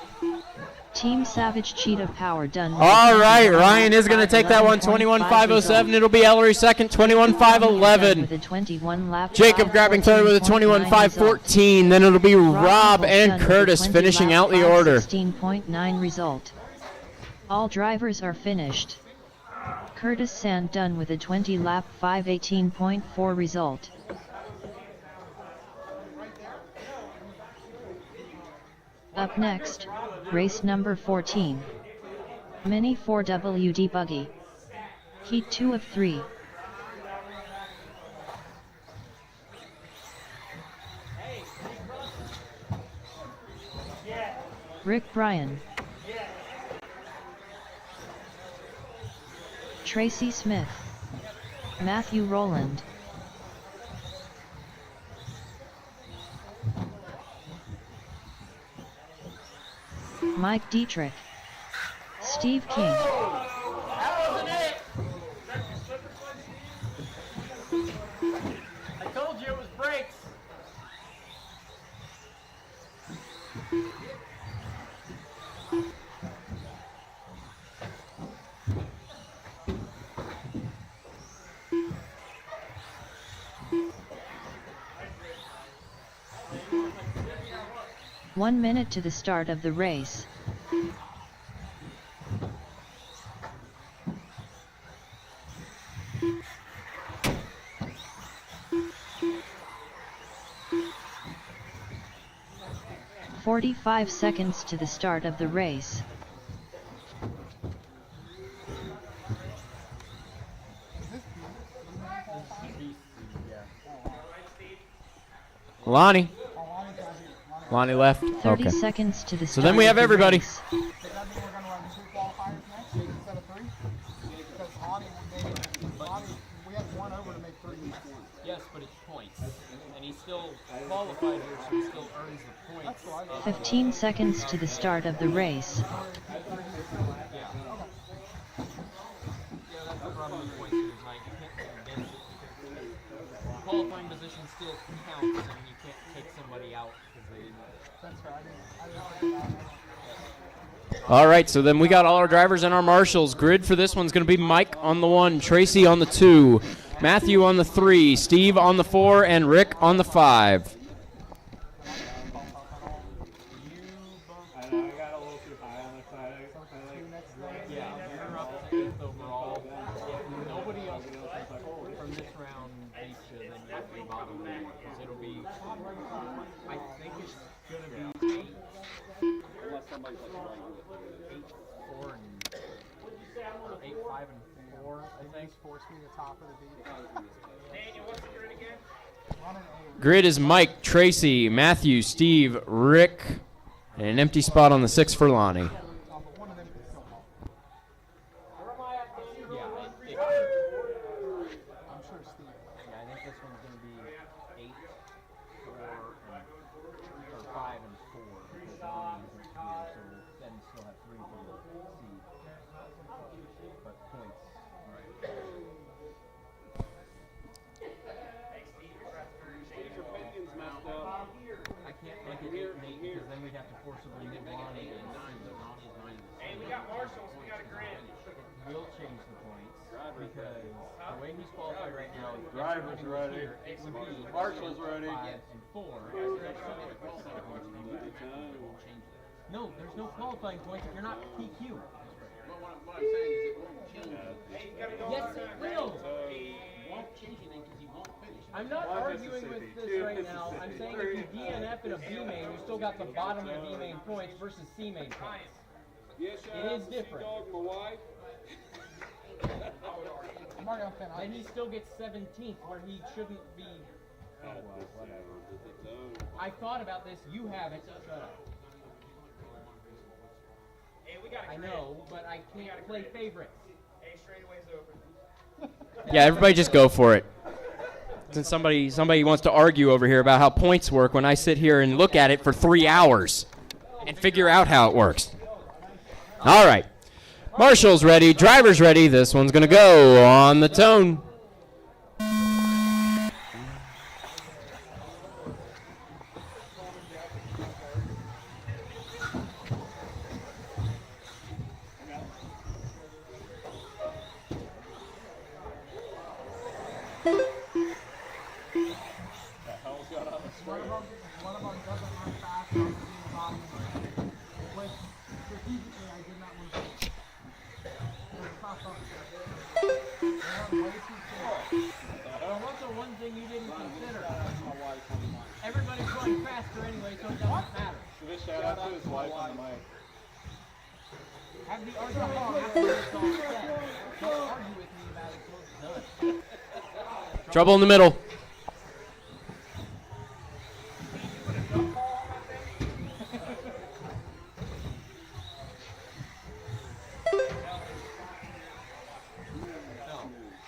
Team Savage Cheetah Power done. All right, Ryan is going to take that one, 21.507. It'll be Ellery second, 21.511. With a 21 lap. Jacob grabbing third with a 21.514. Then it'll be Rob and Curtis finishing out the order. 16.9 result. All drivers are finished. Curtis Sand done with a 20 lap 518.4 result. Up next, race number 14. Mini 4WD Buggy. Heat 2 of 3. Rick Bryan. Tracy Smith. Matthew Rowland. Mike Dietrich. Steve King. I told you it was brakes. 1 minute to the start of the race. "45 seconds to the start of the race. Lonnie. Lonnie left. 30 Okay. seconds to the start. So then we have of the everybody. race. Does that mean we're going to run 2 qualifiers next week instead of 3? Because we have 1 over to make 3 each. Yes, but it's points. And he still qualified here, so he still earns the points. 15 seconds to the start of the race. Yeah, that's the problem with points. Is like you can't against it. Qualifying position still counts, and you can't take somebody out because they didn't. That's right. All right, so then we got all our drivers and our marshals. Grid for this one's going to be Mike on the 1, Tracy on the 2, Matthew on the 3, Steve on the 4, and Rick on the 5. I know, I got a little too high on the side. Yeah, you're up to 8th overall. If nobody else from this round beats you, then you have to be bottom lane. Because it'll be, I think it's going to be 8. Unless somebody's like 8, 4, and 8, 5, and 4, I think. Force me the top of the beat. Daniel, what's the grid again? Grid is Mike, Tracy, Matthew, Steve, Rick, and an empty spot on the 6 for Lonnie. I'm sure Steve. Yeah, I think this one's going to be 8, 4, or 5 and 4. Because Lonnie isn't here, so then you still have 3 for the seed. But points. I can't make it 8 and 8 because then we'd have to forcibly get Lonnie and Hey, we got marshals, we got a grid. It will change the points because the way he's qualified right now, if Driver's ready. here, it would be Marshal's ready. 5 and 4. No, there's no qualifying points if you're not PQ. What I'm saying is it won't change. Hey, you gotta go Yes, on it that will. It won't change anything because he won't finish. I'm not arguing with this right now. I'm saying if you DNF in a B main, you still got the bottom of B main points versus C main points. It is different. And he still gets 17th where he shouldn't be. Oh, well, whatever. I thought about this. You haven't. Shut up. Hey, we got a I grid. know, but I can't play favorites. Hey, straightaway's open. Yeah, everybody just go for it. Since somebody wants to argue over here about how points work when I sit here and look at it for 3 hours and figure out how it works. All right. Marshall's ready. Driver's ready. This one's going to go on the tone. One of them doesn't run fast enough to be in the bottom of the lane. Which, strategically, I did not want to do. There's tough on it. They run way too slow. Well, what's the one thing you didn't consider? Everybody's going faster anyway, so it doesn't matter. Should I shout out to his wife on the mic? Have the argument after it's all set. Don't argue with me about it till it's done. Trouble in the middle.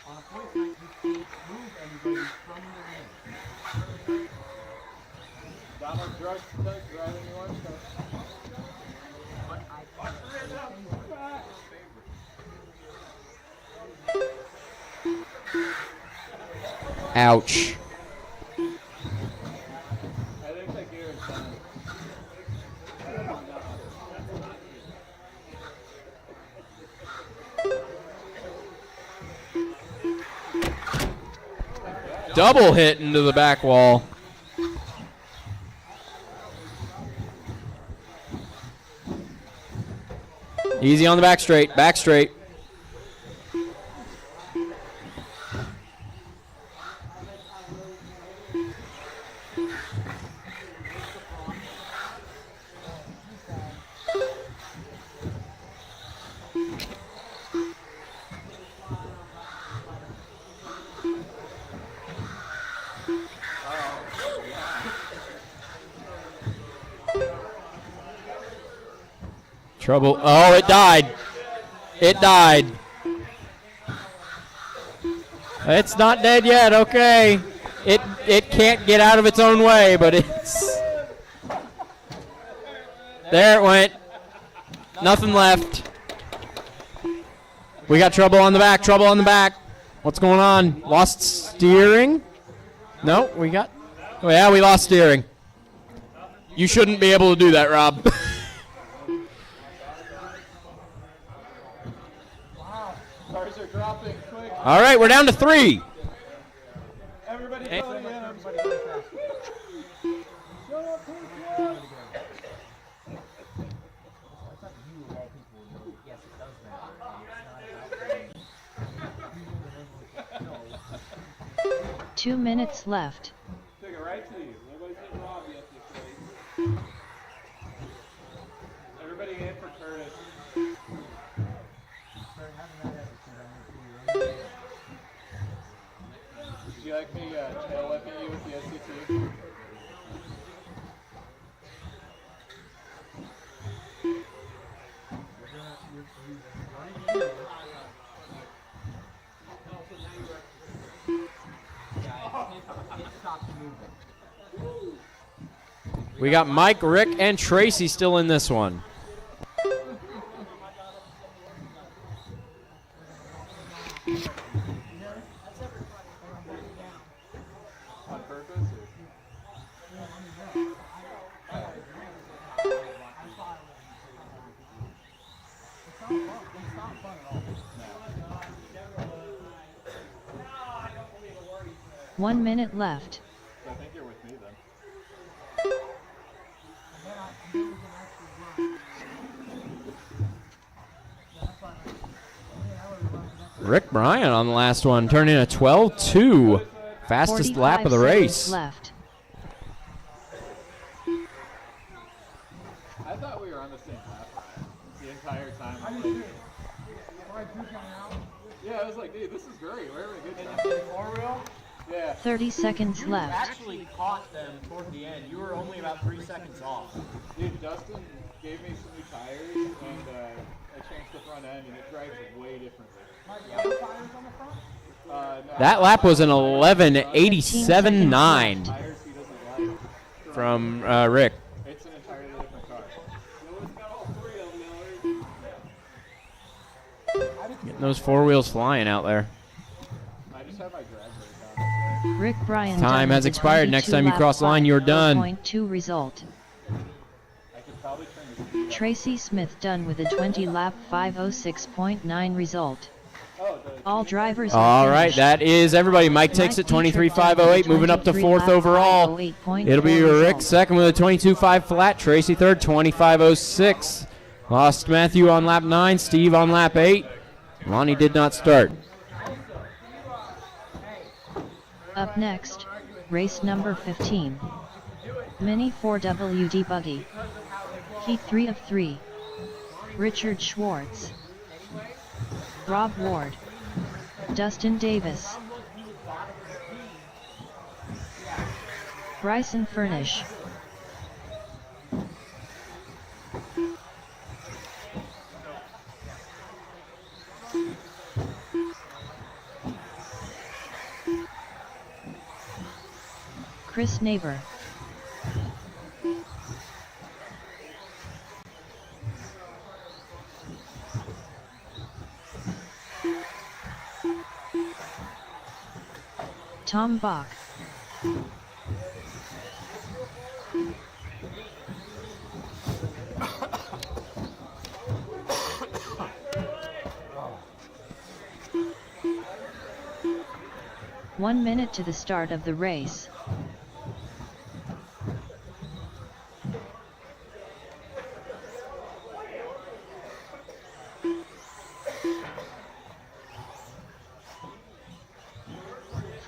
On a point night, you can't move anybody from the ring. Donald Drugs does driving you want to. But Ouch. I think that gear is done. Double hit into the back wall. Easy on the back straight. Back straight. Trouble. Oh, it died. It died. It's not dead yet. Okay. It can't get out of its own way, but it's... There it went. Nothing left. We got trouble on the back. Trouble on the back. What's going on? Lost steering? No, we got... Oh, yeah, we lost steering. You shouldn't be able to do that, Rob. Cars are dropping quick. All right, we're down to 3. Everybody Hey. go in. Shut up, people. 2 minutes left. Take it right to you. Nobody's hit Rob yet this race. Everybody in for Curtis. Would you like me tail whipping you with the SCT? We got Mike, Rick, and Tracy still in this one. On purpose? Or 1 minute left. I think you're with me then. Rick Bryant on the last one, turning a 12-2. Fastest lap of the 45 race. seconds left. I thought we were on the same lap the entire time. Yeah, I was like, dude, this is great. We're having a good time. In the four-wheel, Yeah. 30 seconds you left. actually caught them toward the end. You were only about 3 seconds off. Dude, Dustin gave me some new tires, and I changed the front end, and it drives way differently. No, That lap was an 11:87.9 tires he doesn't like. from Rick. It's an entirely different car. Getting those 4 wheels flying out there. I just have my drag brake on. Rick Bryan Time done has with a expired. Next time you 22 cross the line, you're done. 4.2 result. I could probably turn the speed Tracy Smith done with a 20 lap 506.9 result. All drivers are All right, finished. that is everybody. Mike takes it 23.508, moving up to 4th overall. It'll be Rick second with a 22.5 flat. Tracy third, 25.06. Lost Matthew on lap 9, Steve on lap 8. Lonnie did not start. Up next, race number 15. Mini 4WD buggy. Heat 3 of 3. Richard Schwartz. Rob Ward. Dustin Davis. Bryson Furnish. Chris Neighbor. Tom Bach. One minute to the start of the race.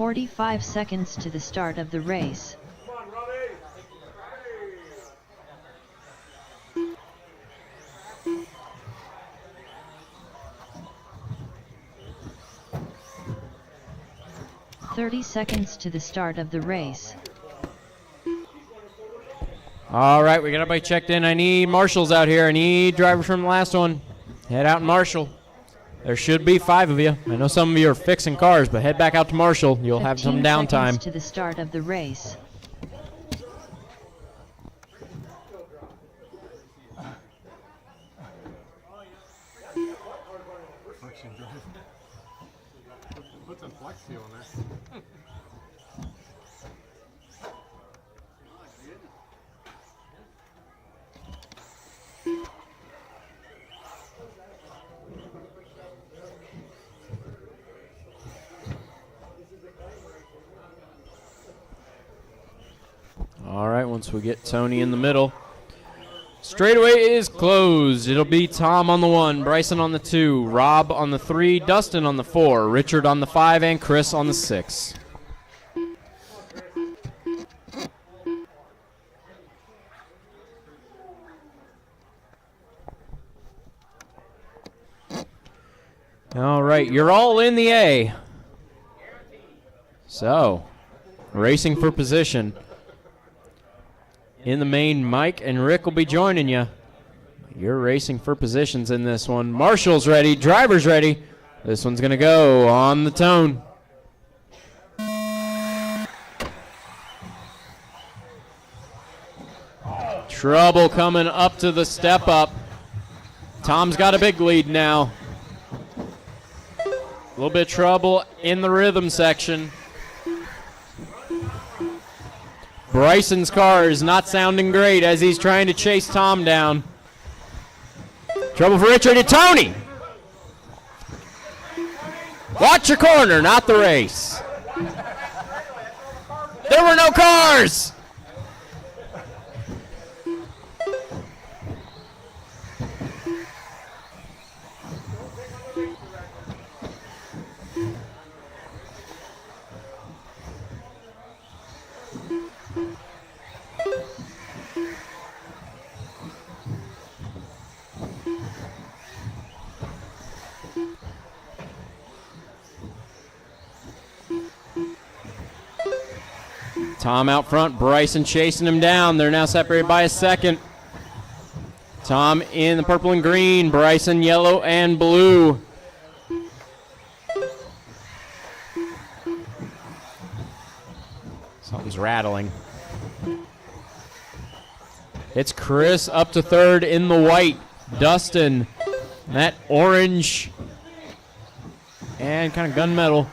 45 seconds to the start of the race. 30 seconds to the start of the race. All right, we got everybody checked in. I need marshals out here. I need drivers from the last one. Head out and marshal. There should be 5 of you. I know some of you are fixing cars, but head back out to marshal. You'll have some 15 seconds downtime. to the start of the race. Put some flex fuel in there. All right, once we get Tony in the middle. Straightaway is closed. It'll be Tom on the 1, Bryson on the 2, Rob on the 3, Dustin on the 4, Richard on the 5, and Chris on the 6. All right, you're all in the A. So, racing for position. In the main, Mike and Rick will be joining you. You're racing for positions in this one. Marshall's ready, driver's ready. This one's going to go on the tone. Trouble coming up to the step up. Tom's got a big lead now. A little bit of trouble in the rhythm section. Bryson's car is not sounding great as he's trying to chase Tom down. Trouble for Richard and Tony. Watch your corner, not the race. There were no cars. Tom out front, Bryson chasing him down. They're now separated by a second. Tom in the purple and green, Bryson yellow and blue. Something's rattling. It's Chris up to third in the white. Dustin, that orange and kind of gunmetal,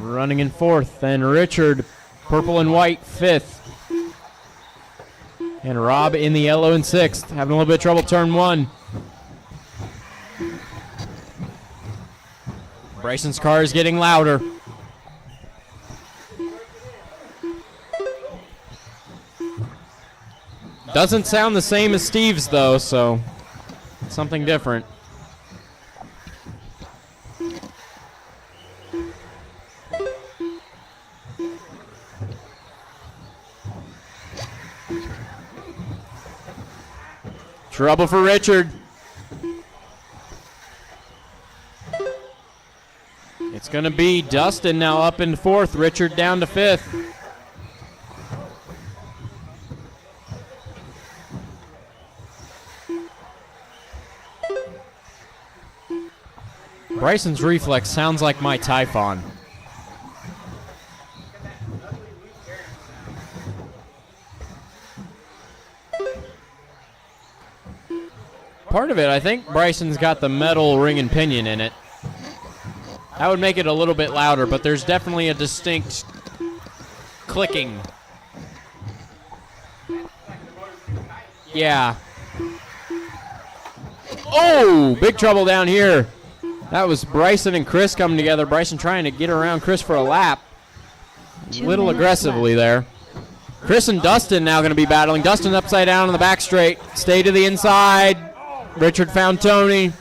running in fourth. And Richard, purple and white, fifth. And Rob in the yellow in sixth. Having a little bit of trouble turn 1. Bryson's car is getting louder. Doesn't sound the same as Steve's though, so something different. Trouble for Richard. It's going to be Dustin now up in fourth, Richard down to fifth. Bryson's reflex sounds like my Typhon. Part of it, I think Bryson's got the metal ring and pinion in it. That would make it a little bit louder, but there's definitely a distinct clicking. Yeah. Oh, big trouble down here. That was Bryson and Chris coming together. Bryson trying to get around Chris for a lap. A little aggressively there. Chris and Dustin now going to be battling. Dustin upside down on the back straight. Stay to the inside. Richard found Tony.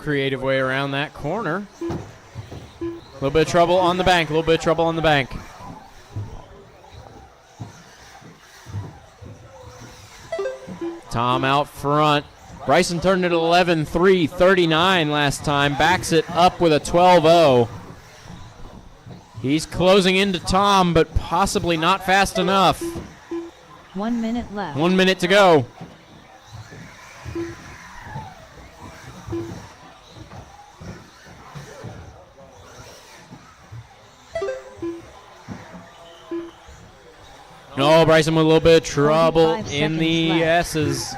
creative way around that corner. A little bit of trouble on the bank, a little bit of trouble on the bank. Tom out front. Bryson turned it 11-3, 39 last time. Backs it up with a 12-0. He's closing into Tom, but possibly not fast enough. 1 minute left. 1 minute to go. No, Bryson with a little bit of trouble in the S's.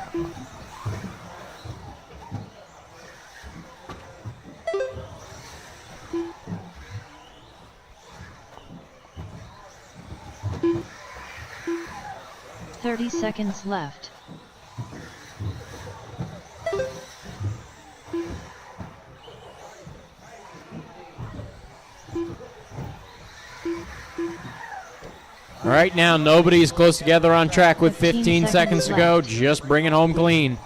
Seconds left. All right, now nobody's close together on track with 15 seconds to go. Just bring it home clean.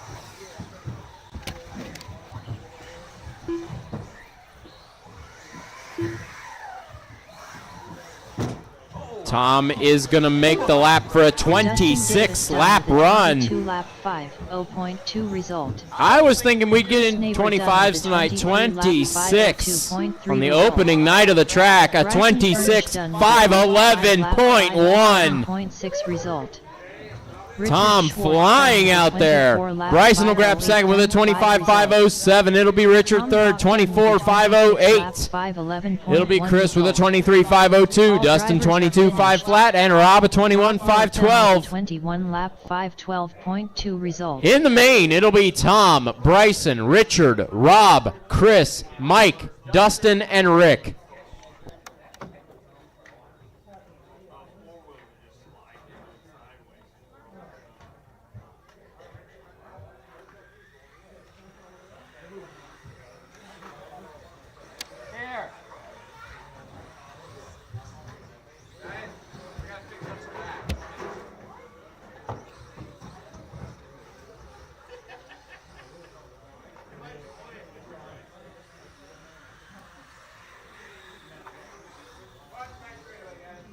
Tom is going to make the lap for a 26-lap run. 2-lap 5.0.2 result. I was thinking we'd get in 25s tonight. 26 on the opening night of the track. A 26-511.1. result. Tom flying out there. Bryson will grab second with a 25.507. It'll be Richard third, 24.508. It'll be Chris with a 23.502. Dustin 22.5 flat, and Rob a 21.512. 21 lap 512.2 result. In the main, it'll be Tom, Bryson, Richard, Rob, Chris, Mike, Dustin, and Rick.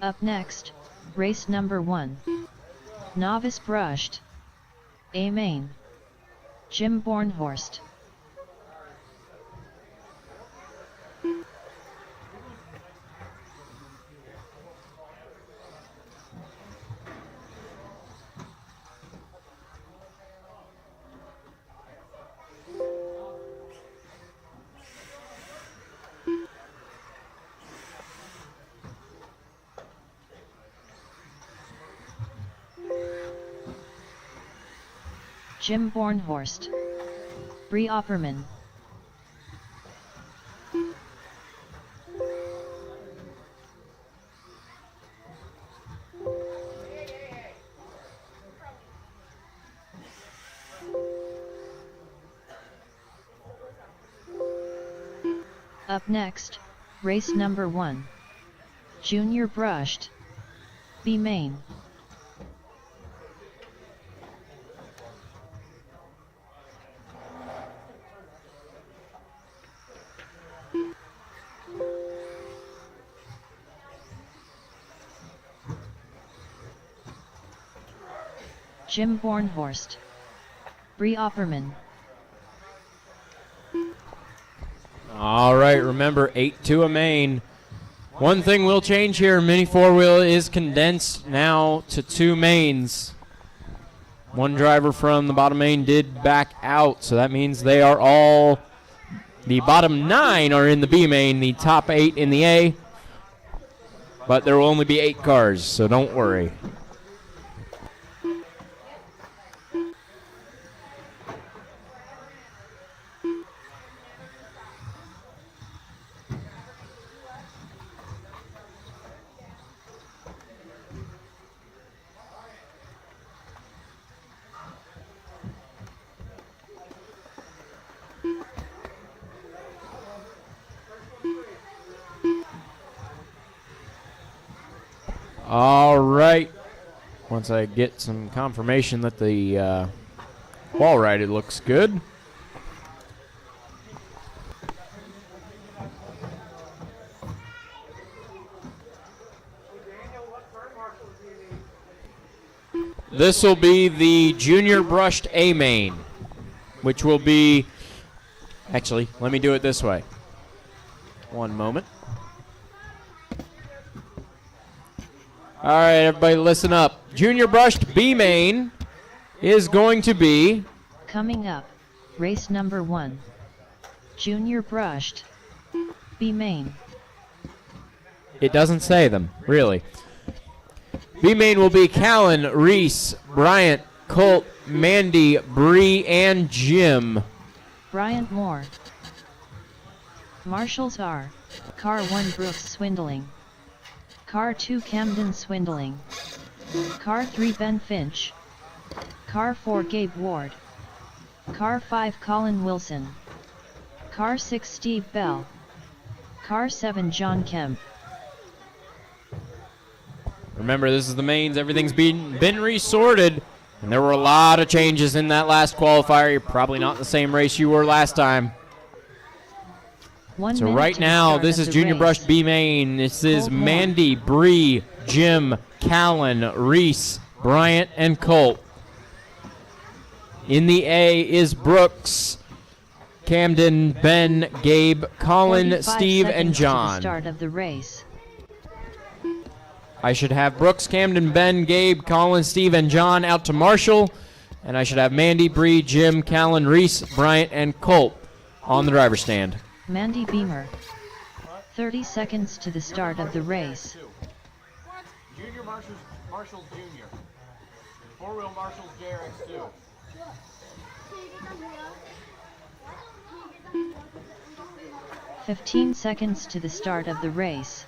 Up next, race number 1. Novice brushed. A main. Jim Bornhorst. Jim Bornhorst. Bree Opperman. Up next, race number 1. Junior brushed. B main. Jim Bornhorst. Bree Opperman. All right, remember 8-2 a main. One thing will change here, mini four-wheel is condensed now to 2 mains. One driver from the bottom main did back out, so that means they are all, the bottom 9 are in the B main, the top 8 in the A, but there will only be 8 cars, so don't worry. All right. Once I get some confirmation that the wall ride, it looks good. this will be the junior brushed A main, which will be, actually, let me do it this way. One moment. All right, everybody listen up. Junior brushed B main is going to be... Coming up, race number 1. Junior brushed B main. It doesn't say them, really. B main will be Callan, Reese, Bryant, Colt, Mandy, Bree, and Jim. Bryant Moore. Marshals are Car 1 Brooks Swindling, Car 2 Camden Swindling, Car 3 Ben Finch, Car 4 Gabe Ward, Car 5 Colin Wilson, Car 6 Steve Bell, Car 7 John Kemp. Remember, this is the mains. Everything's been resorted, and there were a lot of changes in that last qualifier. You're probably not in the same race you were last time. So right now, this is Junior Brush B main. This is Mandy, Bree, Jim, Callan, Reese, Bryant, and Colt. In the A is Brooks, Camden, Ben, Gabe, Colin, Steve, and John. To the start of the race. I should have Brooks, Camden, Ben, Gabe, Colin, Steve, and John out to Marshall. And I should have Mandy, Bree, Jim, Callan, Reese, Bryant, and Colt on the driver's stand. Mandy Beamer. 30 seconds to the start of the race. Junior Marshall's Junior. 4-wheel Marshall's JRX2. 15 seconds to the start of the race.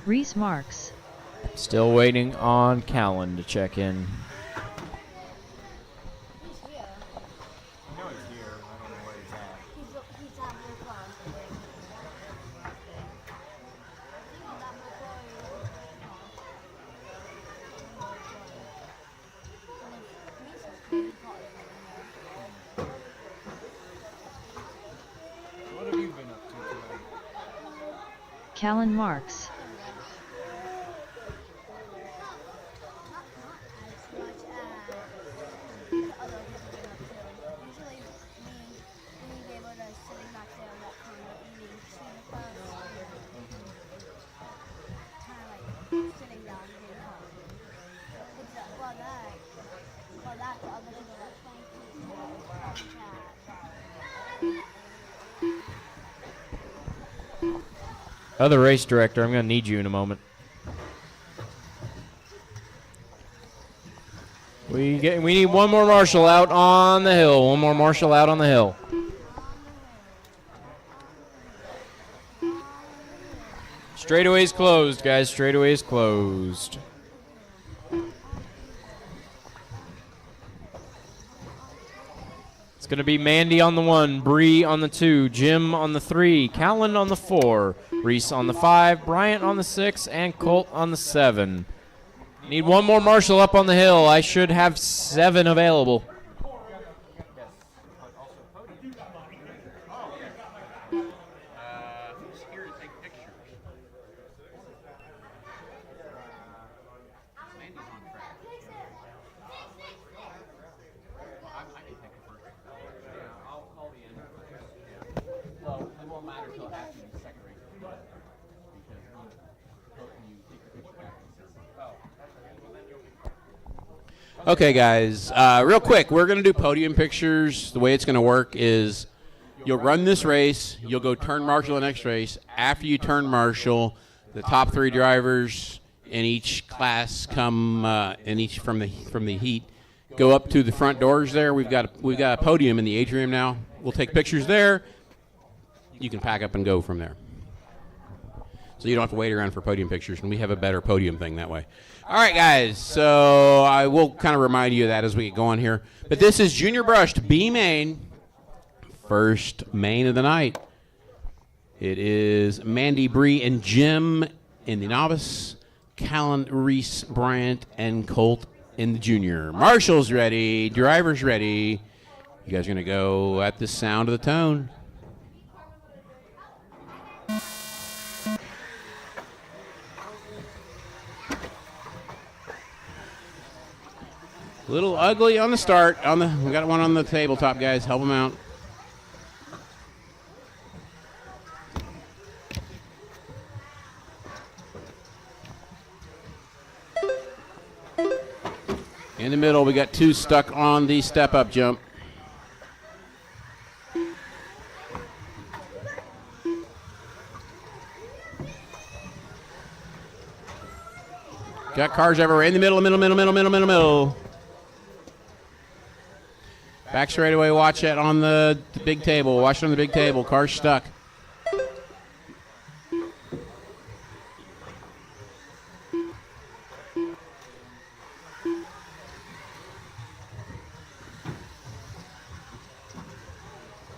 Reese Marks. Still waiting on Callan to check in. What have you been up to today? Callan Marks. Other race director, I'm going to need you in a moment. We need one more marshal out on the hill. One more marshal out on the hill. Straightaway's closed, guys. Straightaway's closed. It's going to be Mandy on the 1, Bree on the 2, Jim on the 3, Callan on the 4, Reese on the 5, Bryant on the 6, and Colt on the 7. Need one more marshal up on the hill. I should have 7 available. Who's here to take pictures? Mandy's on track. Well, I can take a first. Yeah, I'll call the end. Yeah. Well, it won't matter until after the second race. Because you take the picture back. Okay, guys, real quick, we're going to do podium pictures. The way it's going to work is you'll run this race, you'll go turn marshal the next race. After you turn marshal, the top 3 drivers in each class come in each from the heat go up to the front doors there. We've got a podium in the atrium now. We'll take pictures there. You can pack up and go from there. so you don't have to wait around for podium pictures, and we have a better podium thing that way. All right, guys, so I will kind of remind you of that as we get going here. But this is Junior Brushed B main, first main of the night. It is Mandy, Bree, and Jim in the novice, Callan, Reese, Bryant, and Colt in the junior. Marshall's ready, driver's ready. You guys are going to go at the sound of the tone. A little ugly on the start. We got one on the tabletop, guys. Help them out. In the middle, we got 2 stuck on the step-up jump. Got cars everywhere. In the middle. Back straightaway, watch it on the big table. Watch it on the big table. Car's stuck.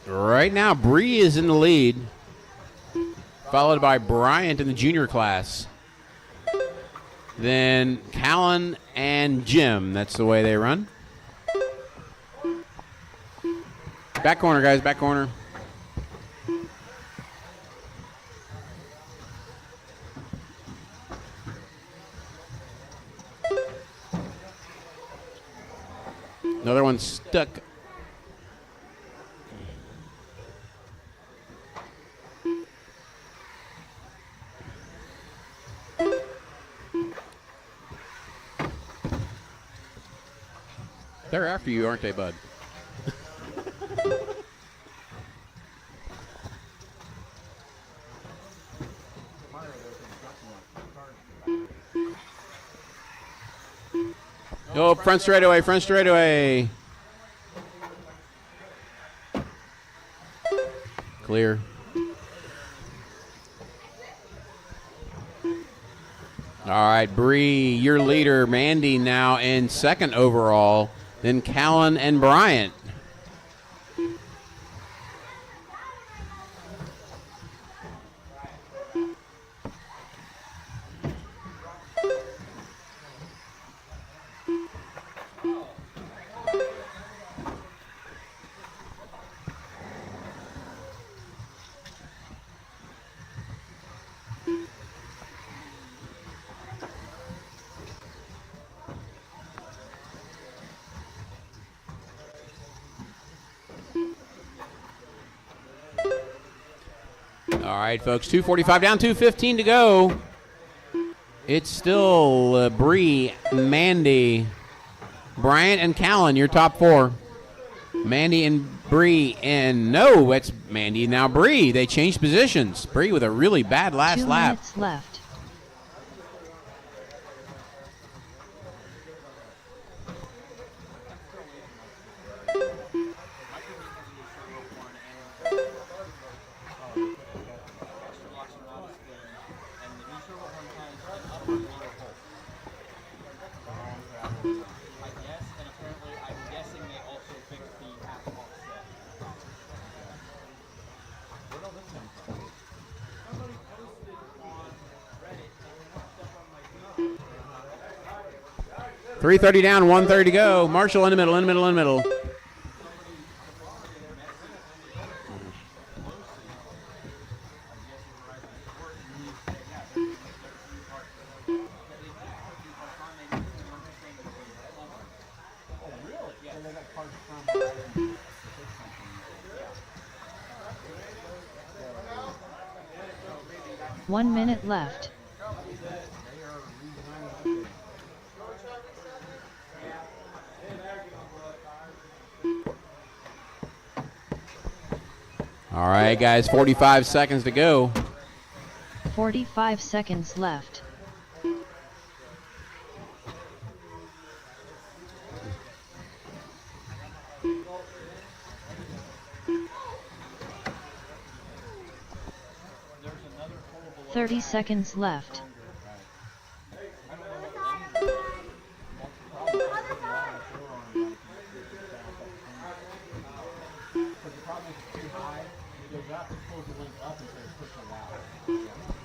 Right now, Bree is in the lead, followed by Bryant in the junior class. Then Callan and Jim. That's the way they run. Back corner, guys, back corner. Another one stuck. They're after you, aren't they, bud? Oh, front straightaway. Clear. All right, Bree, your leader. Mandy now in second overall. Then Callan and Bryant. All right, folks, 2:45 down, 2:15 to go. It's still Bree, Mandy, Bryant, and Callan, your top 4. Mandy and Bree, and no, it's Mandy, now Bree. They changed positions. Bree with a really bad last lap. 2 minutes left. .330 down, 1:30 to go. Marshall in the middle. One minute left. All right, guys, 45 seconds to go. 45 seconds left. There's another hole below 30 seconds left.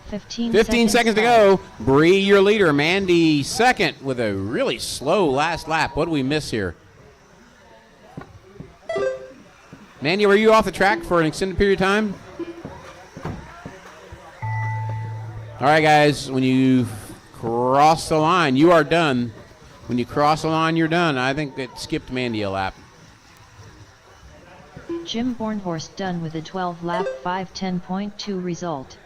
Fifteen seconds to go. Bree, your leader. Mandy second with a really slow last lap. What do we miss here? Mandy, were you off the track for an extended period of time? All right, guys, when you cross the line, you are done. When you cross the line, you're done. I think it skipped Mandy a lap. Jim Bornhorst done with a 12-lap 5:10.2 result.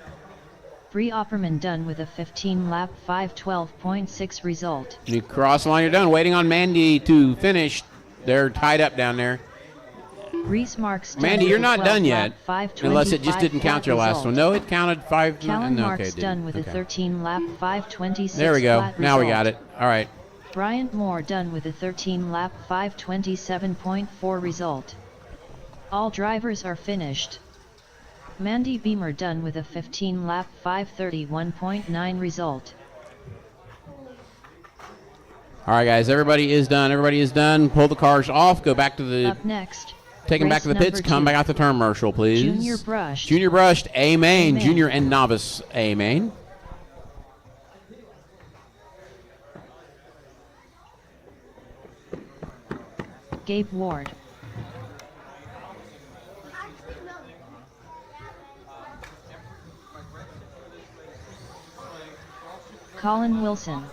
Bree Opperman done with a 15-lap 5:12.6 result. When you cross the line, you're done. Waiting on Mandy to finish. They're tied up down there. Reese Marks done Mandy, with you're a not done 12-lap yet. Unless it just didn't count your last one. No, it counted 5. Callan no, Marks okay, done with a 13-lap 5:26 There we go. flat Now we result. got it. All right. Bryant Moore done with a 13-lap 5:27.4 result. All drivers are finished. Mandy Beamer done with a 15-lap 5:31.9 result. All right, guys. Everybody is done. Everybody is done. Pull the cars off. Go back to the. Up next. Take them back race to the pits. number Come 2. back out the turn, Marshall, please. Junior Brushed. Junior Brushed. A main. A main. Junior and novice. A main. Gabe Ward. Colin Wilson.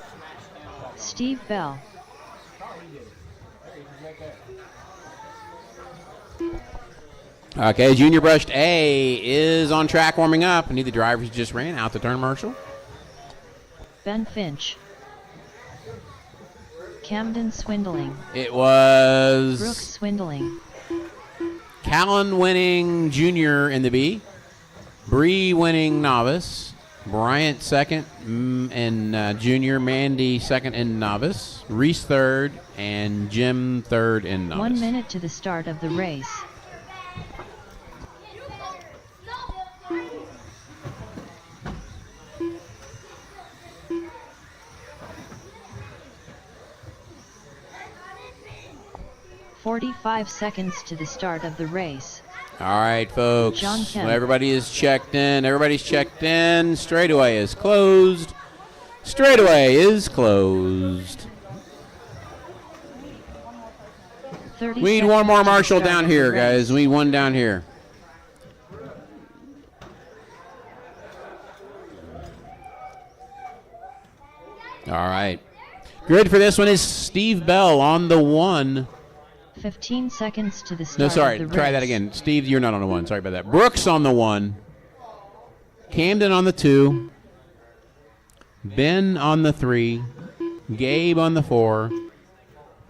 Steve Bell. Okay, Junior Brushed A is on track warming up. And the drivers just ran out the turn, Marshall. Ben Finch. Camden Swindling. It was Brooks Swindling. Callan winning junior in the B. Bree winning novice. Bryant second in junior. Mandy second in novice. Reese third. And Jim third in novice. 1 minute to the start of the race. "45 seconds to the start of the race. All right, folks. John Kemp. Everybody is checked in. Everybody's checked in. Straightaway is closed. Straightaway is closed. 30 We need seconds one more to the Marshall start down of the here, race. guys. We need one down here. All right. Grid for this one is Steve Bell on the 1. 15 seconds to the start No, sorry. of the race. Try that again. Steve, you're not on the 1. Sorry about that. Brooks on the 1. Camden on the 2. Ben on the 3. Gabe on the 4.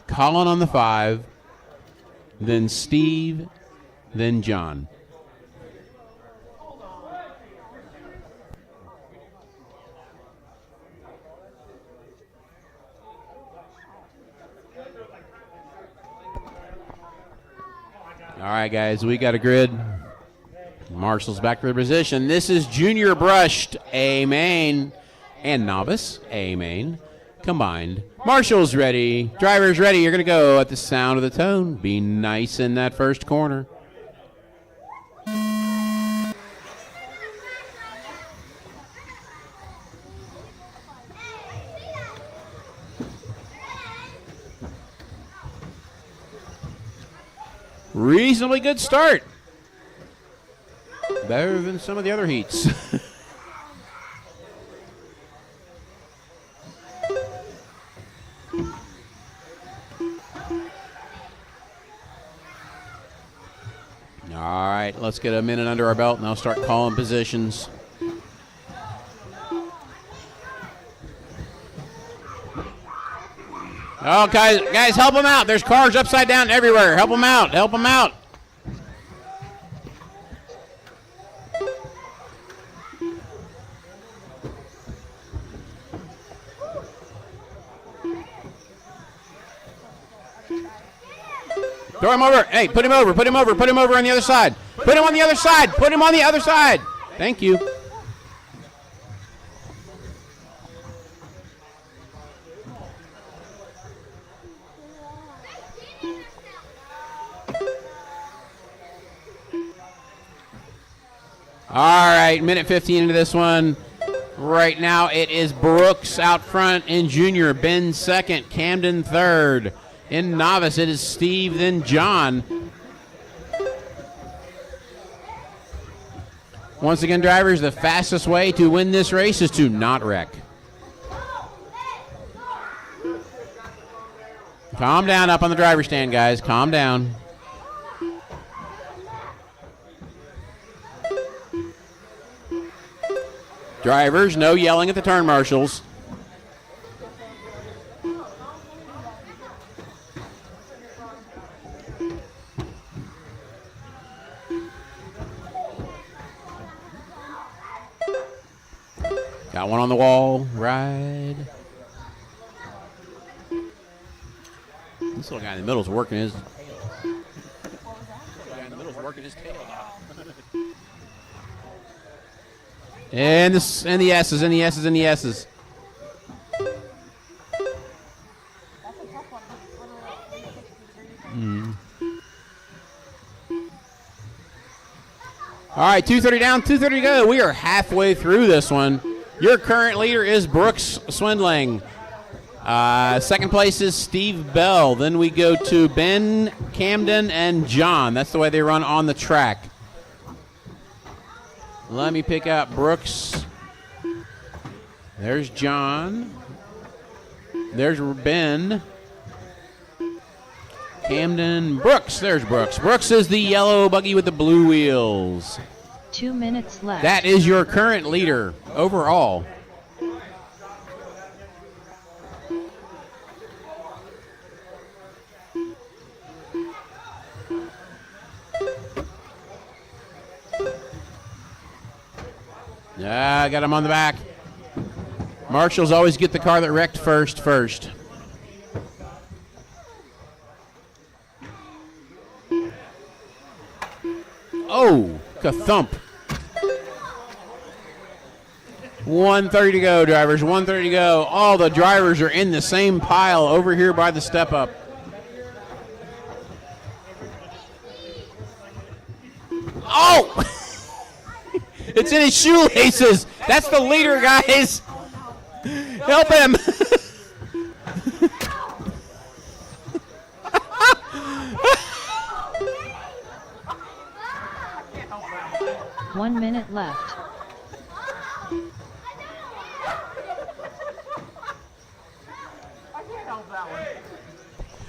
Colin on the 5. Then Steve. Then John. All right, guys, we got a grid. Marshall's back to their position. This is Junior Brushed, A main, and Novice, A main, combined. Marshall's ready. Driver's ready. You're going to go at the sound of the tone. Be nice in that first corner. Reasonably good start. Better than some of the other heats. All right, let's get a minute under our belt and I'll start calling positions. Oh, guys, help them out. There's cars upside down everywhere. Help them out. Help them out. Throw him over. Hey, put him over. Put him over. Put him over on the other side. Put him on the other side. Put him on the other side. Thank you. All right, minute 15 into this one. Right now it is Brooks out front in junior, Ben second, Camden third. In novice it is Steve, then John. Once again, drivers, the fastest way to win this race is to not wreck. Calm down up on the driver's stand, guys. Calm down. Drivers, no yelling at the turn marshals. Got one on the wall, ride. This little guy in the middle is working his. Tail off. And the S's, and the S's, and the S's. All right, 2:30 down, 2:30 to go. We are halfway through this one. Your current leader is Brooks Swindling. Second place is Steve Bell. Then we go to Ben, Camden, and John. That's the way they run on the track. Let me pick out Brooks. There's John. There's Ben. Camden, Brooks. There's Brooks. Brooks is the yellow buggy with the blue wheels. 2 minutes left. That is your current leader overall. Yeah, I got him on the back. Marshals always get the car that wrecked first. Oh, ka-thump. 1:30 to go, drivers. 1:30 to go. All the drivers are in the same pile over here by the step-up. Oh! It's in his shoelaces. That's the leader, guys. Help him. One minute left.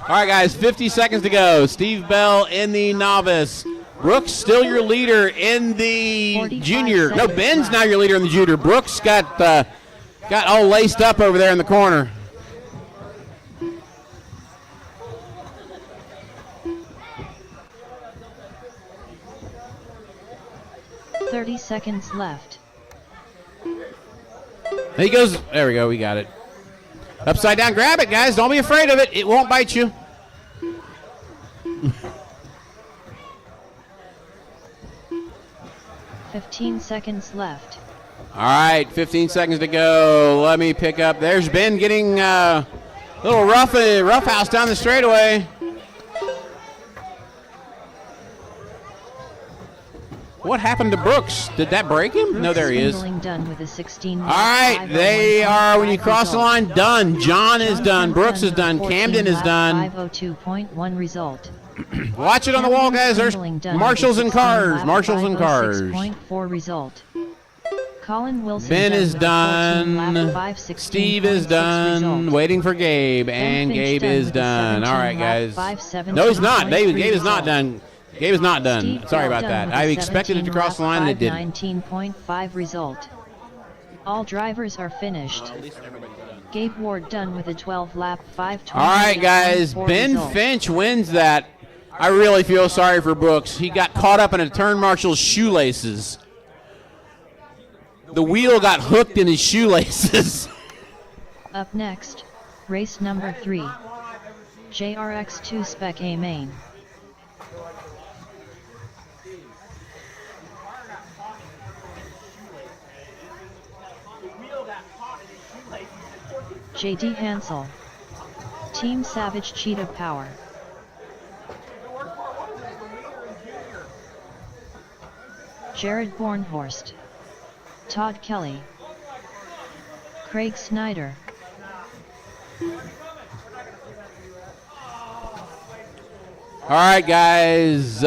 All right, guys, 50 seconds to go. Steve Bell in the novice. Brooks still your leader in the junior. No, Ben's now your leader in the junior. Brooks got all laced up over there in the corner. $30 seconds left. He goes. There we go. We got it. Upside down. Grab it, guys. Don't be afraid of it. It won't bite you. 15 seconds left. All right, 15 seconds to go. Let me pick up. There's Ben getting a little rough house down the straightaway. What happened to Brooks? Did that break him? Brooks no, there he is. Done with a 16. All right, they are, when you cross the line, done. John is done. Brooks is done. Camden is done. 502.1 result. Watch it on the wall, guys. There's marshals and cars. Marshals and cars. 6.4 result. Colin Wilson Ben is done. 5, Steve is done. Result. Waiting for Gabe, and Gabe is done. All right, guys. No, he's not. Gabe is not done. Gabe is not done. Steve Sorry about done that. with I a expected it to cross the line, and it didn't. 19.5 result. All drivers are finished. Gabe Ward done with a 12-lap 5:20. All right, guys. Ben result. Finch wins that. I really feel sorry for Brooks. He got caught up in a turn marshal's shoelaces. The wheel got hooked in his shoelaces. Up next, race number 3. JRX2 Spec A main. JD Hansel. Team Savage Cheetah Power. Jared Bornhorst, Todd Kelly, Craig Snyder. All right, guys.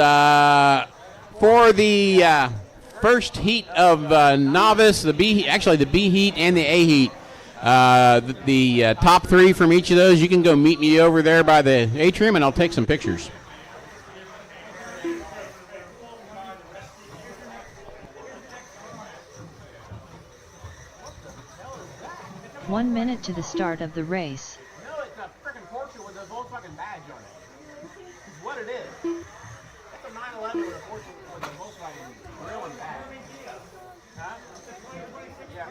For the first heat of novice, the B heat and the A heat. The top 3 from each of those, you can go meet me over there by the atrium, and I'll take some pictures. One minute to the start of the race. No, it's a freaking Porsche with a Volkswagen badge on it. It's what it is. It's a 911 with a Porsche with a Volkswagen grill and badge. Huh? Yeah.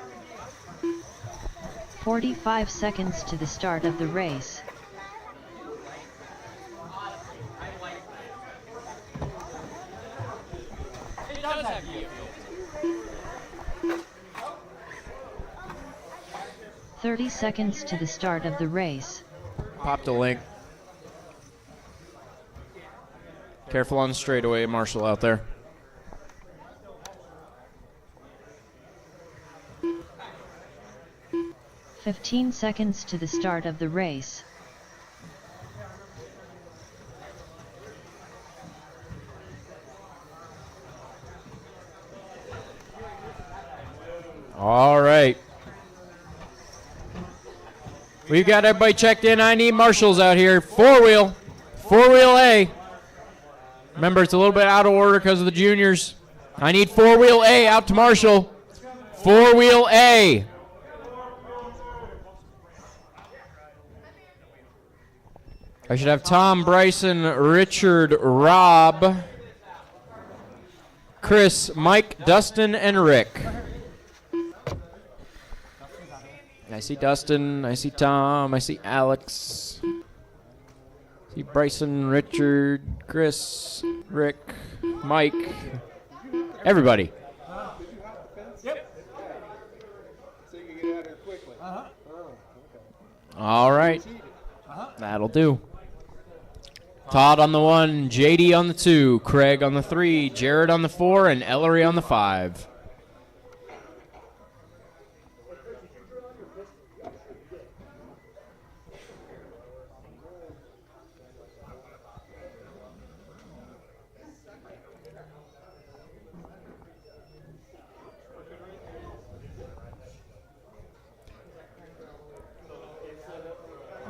45 seconds to the start of the race. It does have you. 30 seconds to the start of the race. Pop the link. Careful on the straightaway, Marshall out there. "15 seconds to the start of the race. All right. We've got everybody checked in. I need marshals out here. Four-wheel A. Remember, it's a little bit out of order because of the juniors. I need four-wheel A out to Marshall. Four-wheel A. I should have Tom, Bryson, Richard, Rob, Chris, Mike, Dustin, and Rick. I see Dustin, I see Tom, I see Alex, I see Bryson, Richard, Chris, Rick, Mike, everybody. Yep. So you can get out here quickly. Oh, okay. All right, that'll do. Todd on the 1, JD on the 2, Craig on the 3, Jared on the 4, and Ellery on the 5.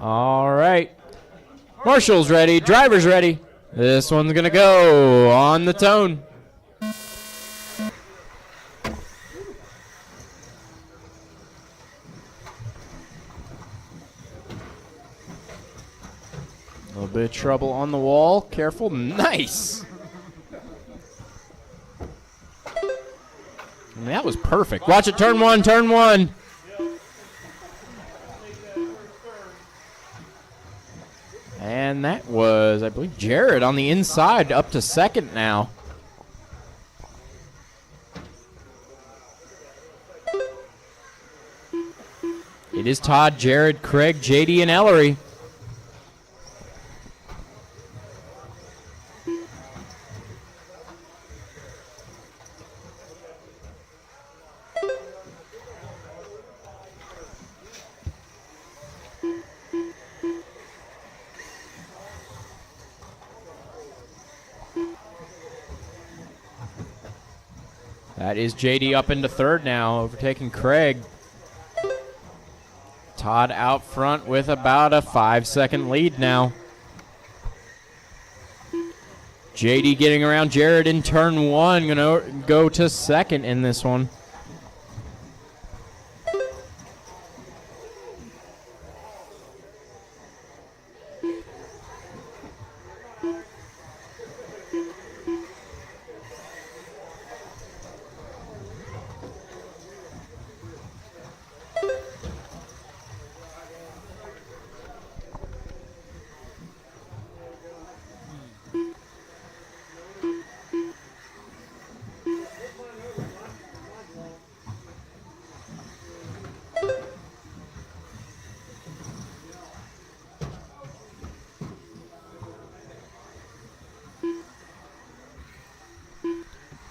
All right. Marshall's ready. Driver's ready. This one's going to go on the tone. A little bit of trouble on the wall. Careful. Nice. And that was perfect. Watch it. Turn one. Turn one. And that was, I believe, Jared on the inside, up to second now. It is Todd, Jared, Craig, JD, and Ellery. That is JD up into third now, overtaking Craig. Todd out front with about a 5-second lead now. JD getting around Jared in turn 1, gonna go to second in this one.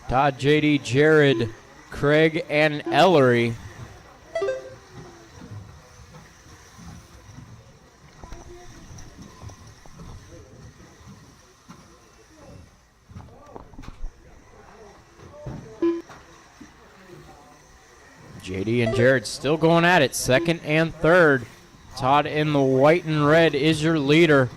Todd, JD, Jared, Craig, and Ellery. JD and Jared still going at it, second and third. Todd in the white and red is your leader.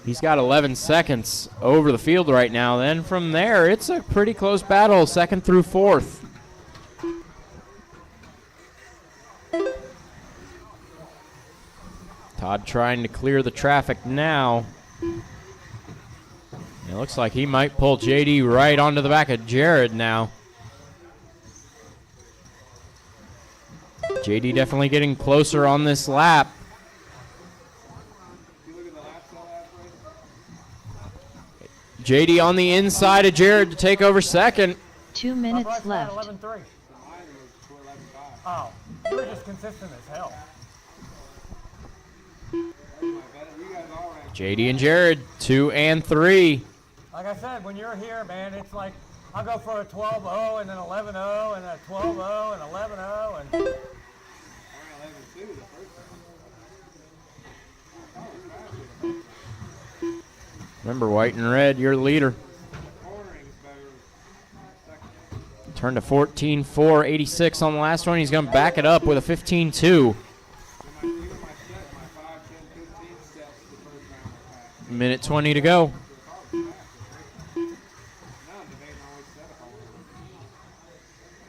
He's got 11 seconds over the field right now. Then from there, it's a pretty close battle, second through fourth. Todd trying to clear the traffic now. It looks like he might pull JD right onto the back of Jared now. JD definitely getting closer on this lap. JD on the inside of Jared to take over second. 2 minutes left. 11-3. Oh, you were just consistent as hell. JD and Jared, 2 and 3. Like I said, when you're here, man, it's like I'll go for a 12-0 and then 11-0 and a 12-0 and 11-0 and. Remember, white and red, your leader. Turned to 14-4, 86 on the last one. He's going to back it up with a 15-2. Minute 20 to go.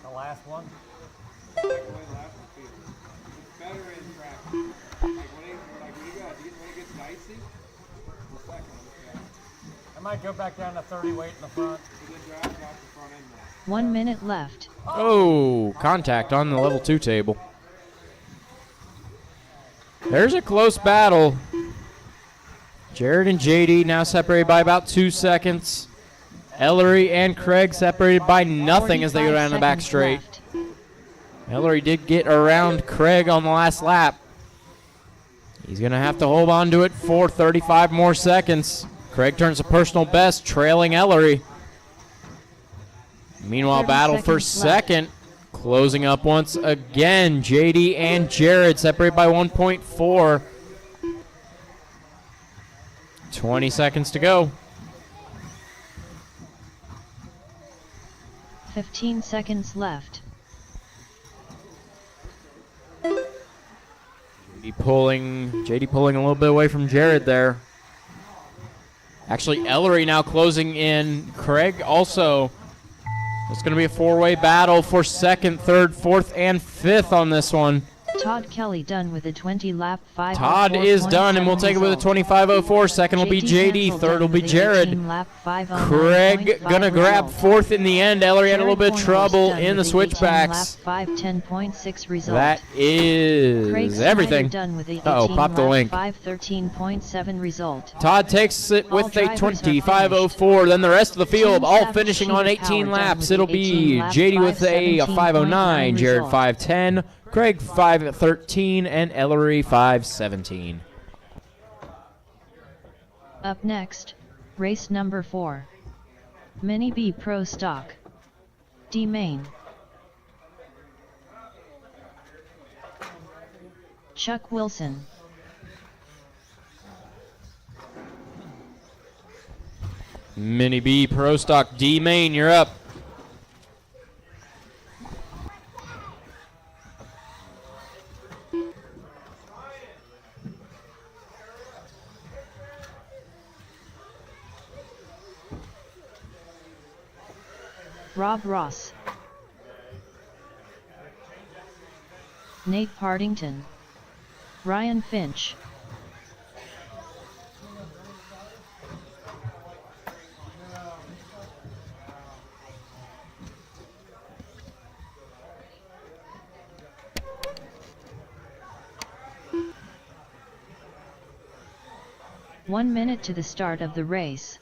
The last one. I might go back down to 30 weight in the front. 1 minute left. Oh, contact on the level 2 table. There's a close battle. Jared and JD now separated by about 2 seconds. Ellery and Craig separated by nothing as they go down the back straight. Ellery did get around Craig on the last lap. He's going to have to hold on to it for 35 more seconds. Craig turns a personal best, trailing Ellery. Meanwhile, battle for second. Closing up once again. JD and Jared separated by 1.4. 20 seconds to go. 15 seconds left. JD pulling a little bit away from Jared there. Actually, Ellery now closing in. Craig also. It's going to be a four-way battle for second, third, fourth, and fifth on this one. Todd Kelly done with a 20-lap 5. Todd is done, and we'll take it with a 25.04. Second will be JD. Third will be Jared. Craig going to grab fourth in the end. Ellery had a little bit of trouble in the switchbacks. That is everything. Uh-oh, pop the link. 5:13.7 result. Todd takes it with a 25.04. Then the rest of the field all finishing on 18 laps. It'll be JD with a 5.09, Jared 5.10. Craig 5.13 and Ellery 5.17. Up next, race number 4. Mini B Pro Stock. D Main. Chuck Wilson. Mini B Pro Stock D Main, you're up. Rob Ross. Nate Partington. Ryan Finch. One minute to the start of the race.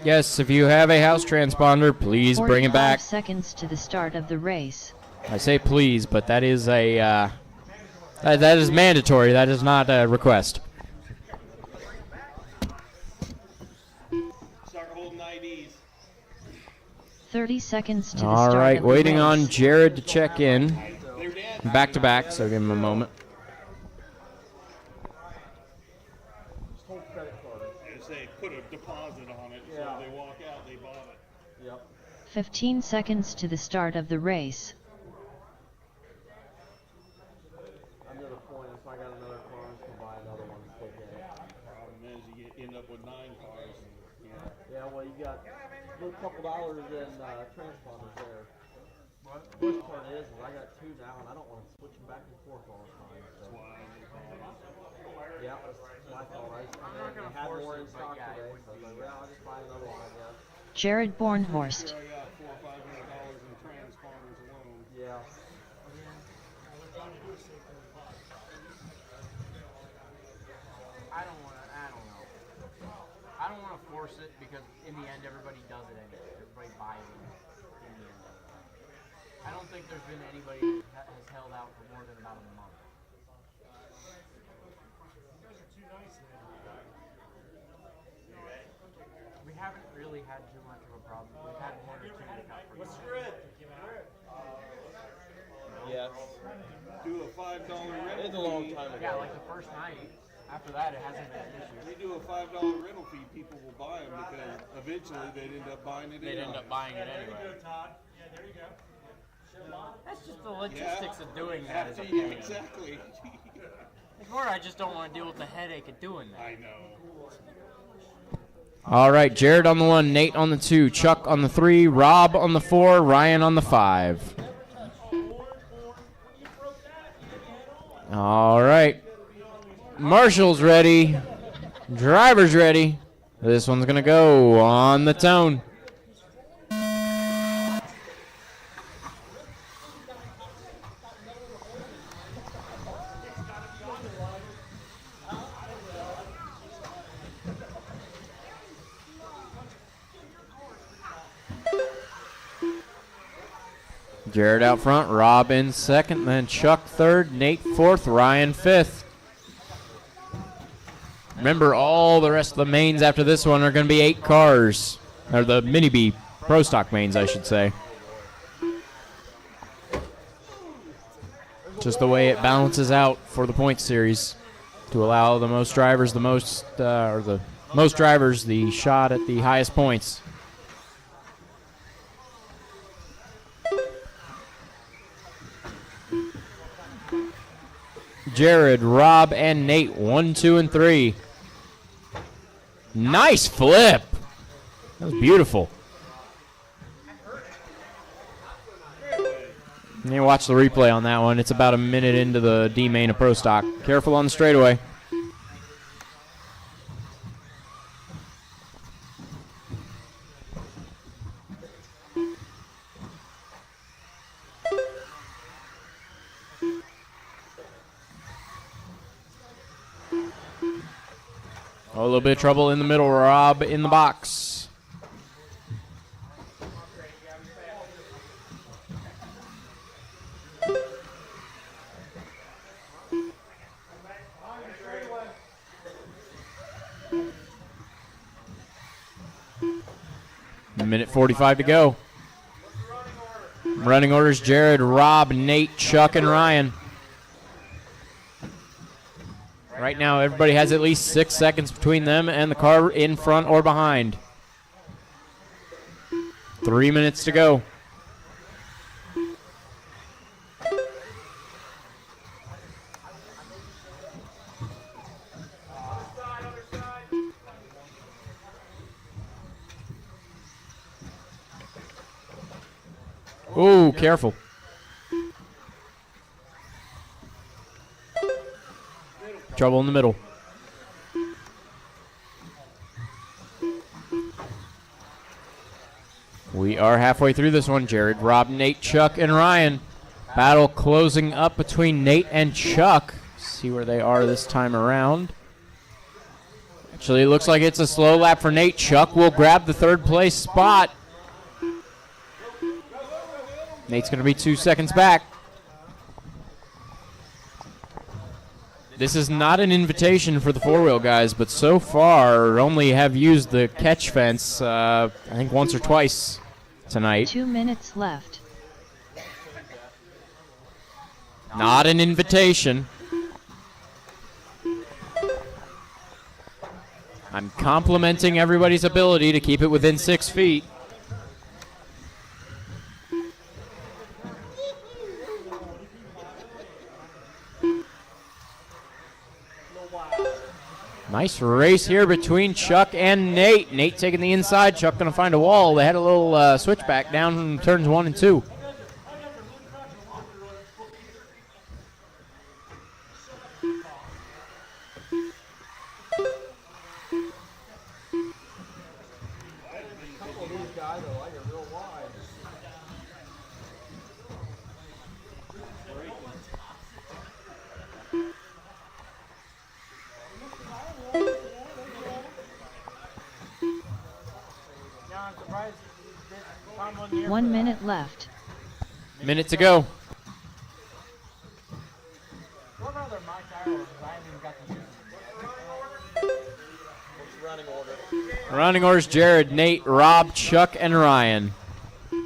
Yes, if you have a house transponder, please bring it back. 45 seconds to the start of the race. I say please, but that is a That is mandatory. That is not a request. Start holding IDs. 30 seconds to the All start right, of the waiting race. on Jared to check in. Back to back, so give him a moment. Whole credit card. They put a deposit on it, so Yeah. they walk out, they bought it. Yep. 15 seconds to the start of the race. Another point. If I got another car, I'm just gonna buy another one to stick in. Problem is, you end up with 9 cars. Yeah. Well, you got a little couple dollars in transponders there. What? The worst part is I got 2 now, and I don't want to switch them back and forth all the time. So. Yeah, that's my fault. I had more in stock today, so I was like, well, I'll just buy another one, I guess. Jared Bornhorst. I got $400 or $500 in transponders alone. Yeah. I don't know. I don't want to force it because in the end everybody does it anyway. Everybody buys it in the end. I don't think there's been anybody that has held out for more than about a month. We haven't really had too much of a problem. We've had 1 or 2 that got pretty good. Yes. Do a $5 rental It's a long fee. time ago. Yeah, like the first night. After that, it hasn't been an issue. We do a $5 rental fee, people will buy them because eventually they'd end up buying it They'd end anyway. up buying it anyway. That's just the logistics of doing that as a pain. Exactly. It's more I just don't want to deal with the headache of doing that. I know. All right, Jared on the 1, Nate on the 2, Chuck on the 3, Rob on the 4, Ryan on the 5. All right. Marshall's ready. Driver's ready. This one's going to go on the tone. Jared out front, Rob in second, then Chuck third, Nate fourth, Ryan fifth. Remember, all the rest of the mains after this one are going to be 8 cars. Or the Mini B Pro Stock mains, I should say. Just the way it balances out for the point series to allow the most drivers the shot at the highest points. Jared, Rob, and Nate, 1, 2, and 3. Nice flip. That was beautiful. And you watch the replay on that one. It's about a minute into the D main of Pro Stock. Careful on the straightaway. Oh, a little bit of trouble in the middle. Rob in the box. Minute 45 to go. Running orders: Jared, Rob, Nate, Chuck, and Ryan. Right now, everybody has at least 6 seconds between them and the car in front or behind. 3 minutes to go. Ooh, careful. Trouble in the middle. We are halfway through this one. Jared, Rob, Nate, Chuck, and Ryan. Battle closing up between Nate and Chuck. See where they are this time around. Actually, it looks like it's a slow lap for Nate. Chuck will grab the third place spot. Nate's going to be 2 seconds back. This is not an invitation for the four-wheel guys, but so far only have used the catch fence, I think once or twice tonight. 2 minutes left. Not an invitation. I'm complimenting everybody's ability to keep it within 6 feet. Nice race here between Chuck and Nate. Nate taking the inside, Chuck going to find a wall. They had a little switchback down from turns 1 and 2. I'm surprised Tom wasn't here. 1 minute left. Minute to go. What other my tire orders? I haven't even got to use Running orders, Jared, Nate, Rob, Chuck, and Ryan.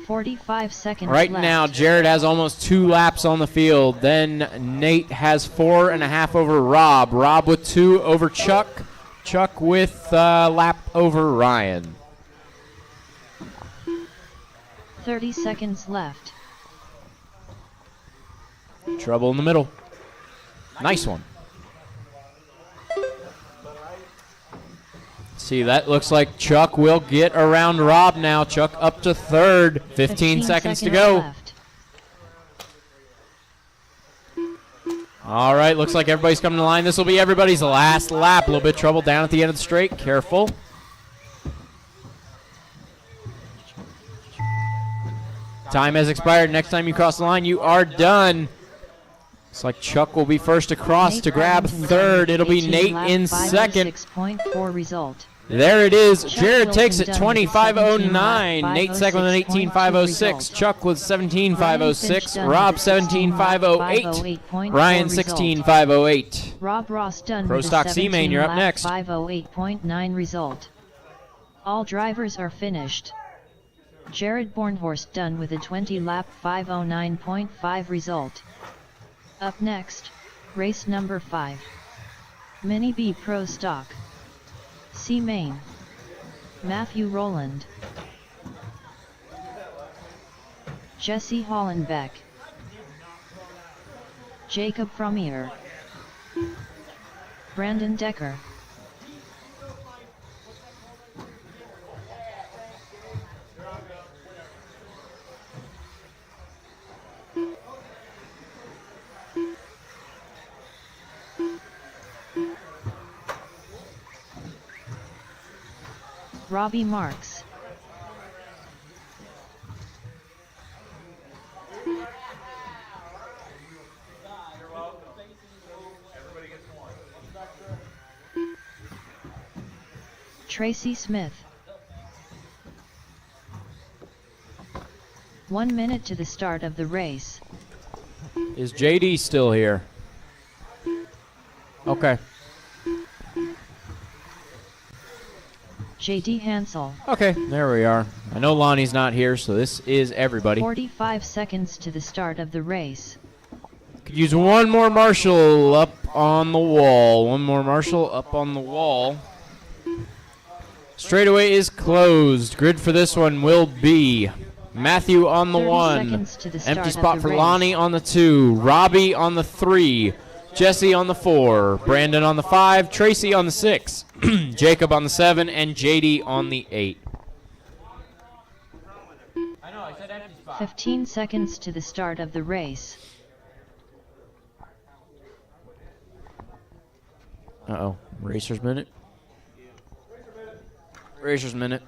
45 seconds Right left. now, Jared has almost 2 laps on the field. Then Nate has 4.5 over Rob. Rob with 2 over Chuck. Chuck with lap over Ryan. 30 seconds left. Trouble in the middle. Nice one. See, that looks like Chuck will get around Rob now. Chuck up to third. 15 seconds to go. Left. All right, looks like everybody's coming to line. This will be everybody's last lap. A little bit of trouble down at the end of the straight. Careful. Time has expired. Next time you cross the line, you are done. Looks like Chuck will be first across Nate to grab Remington third. It'll be 18 Nate lap in second. 506.4 result. There it is. Chuck Jared takes it Wilson done with a 25.09. 17 Nate lap second with an 18.506. result. Chuck with 17.506. Ryan Finch done Rob with a 16 lap 17.508. 508.4 Ryan result. 16.508. Rob Ross done Pro with Stock a C-Main, 17 you're up lap next. 508.9 result. All drivers are finished. Jared Bornhorst done with a 20 lap 509.5 result. Up next, race number 5. Mini B Pro Stock. C-Main. Matthew Rowland. Jesse Hollenbeck. Jacob Frommier. Brandon Decker. Robbie Marks. Tracy Smith. 1 minute to the start of the race. Is JD still here? Okay. JD Hansel. Okay, there we are. I know Lonnie's not here, so this is everybody. 45 seconds to the start of the race. Could use one more Marshall up on the wall. One more Marshall up on the wall. Straightaway is closed. Grid for this one will be Matthew on the 30 1. seconds to the start Empty of spot the for race. Lonnie on the 2. Robbie on the 3. Jesse on the 4. Brandon on the 5. Tracy on the 6. Jacob on the 7. And JD on the 8. 15 seconds to the start of the race. Uh-oh. Racer's minute. Racer's minute.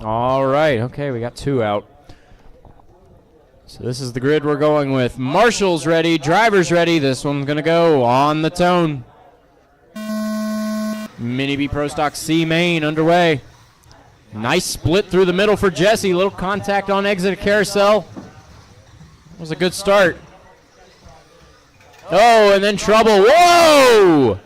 All right, okay, we got 2 out. So this is the grid we're going with. Marshall's ready, driver's ready. This one's going to go on the tone. Mini B Pro Stock C main underway. Nice split through the middle for Jesse. Little contact on exit of carousel. Was a good start. Oh, and then trouble. Whoa!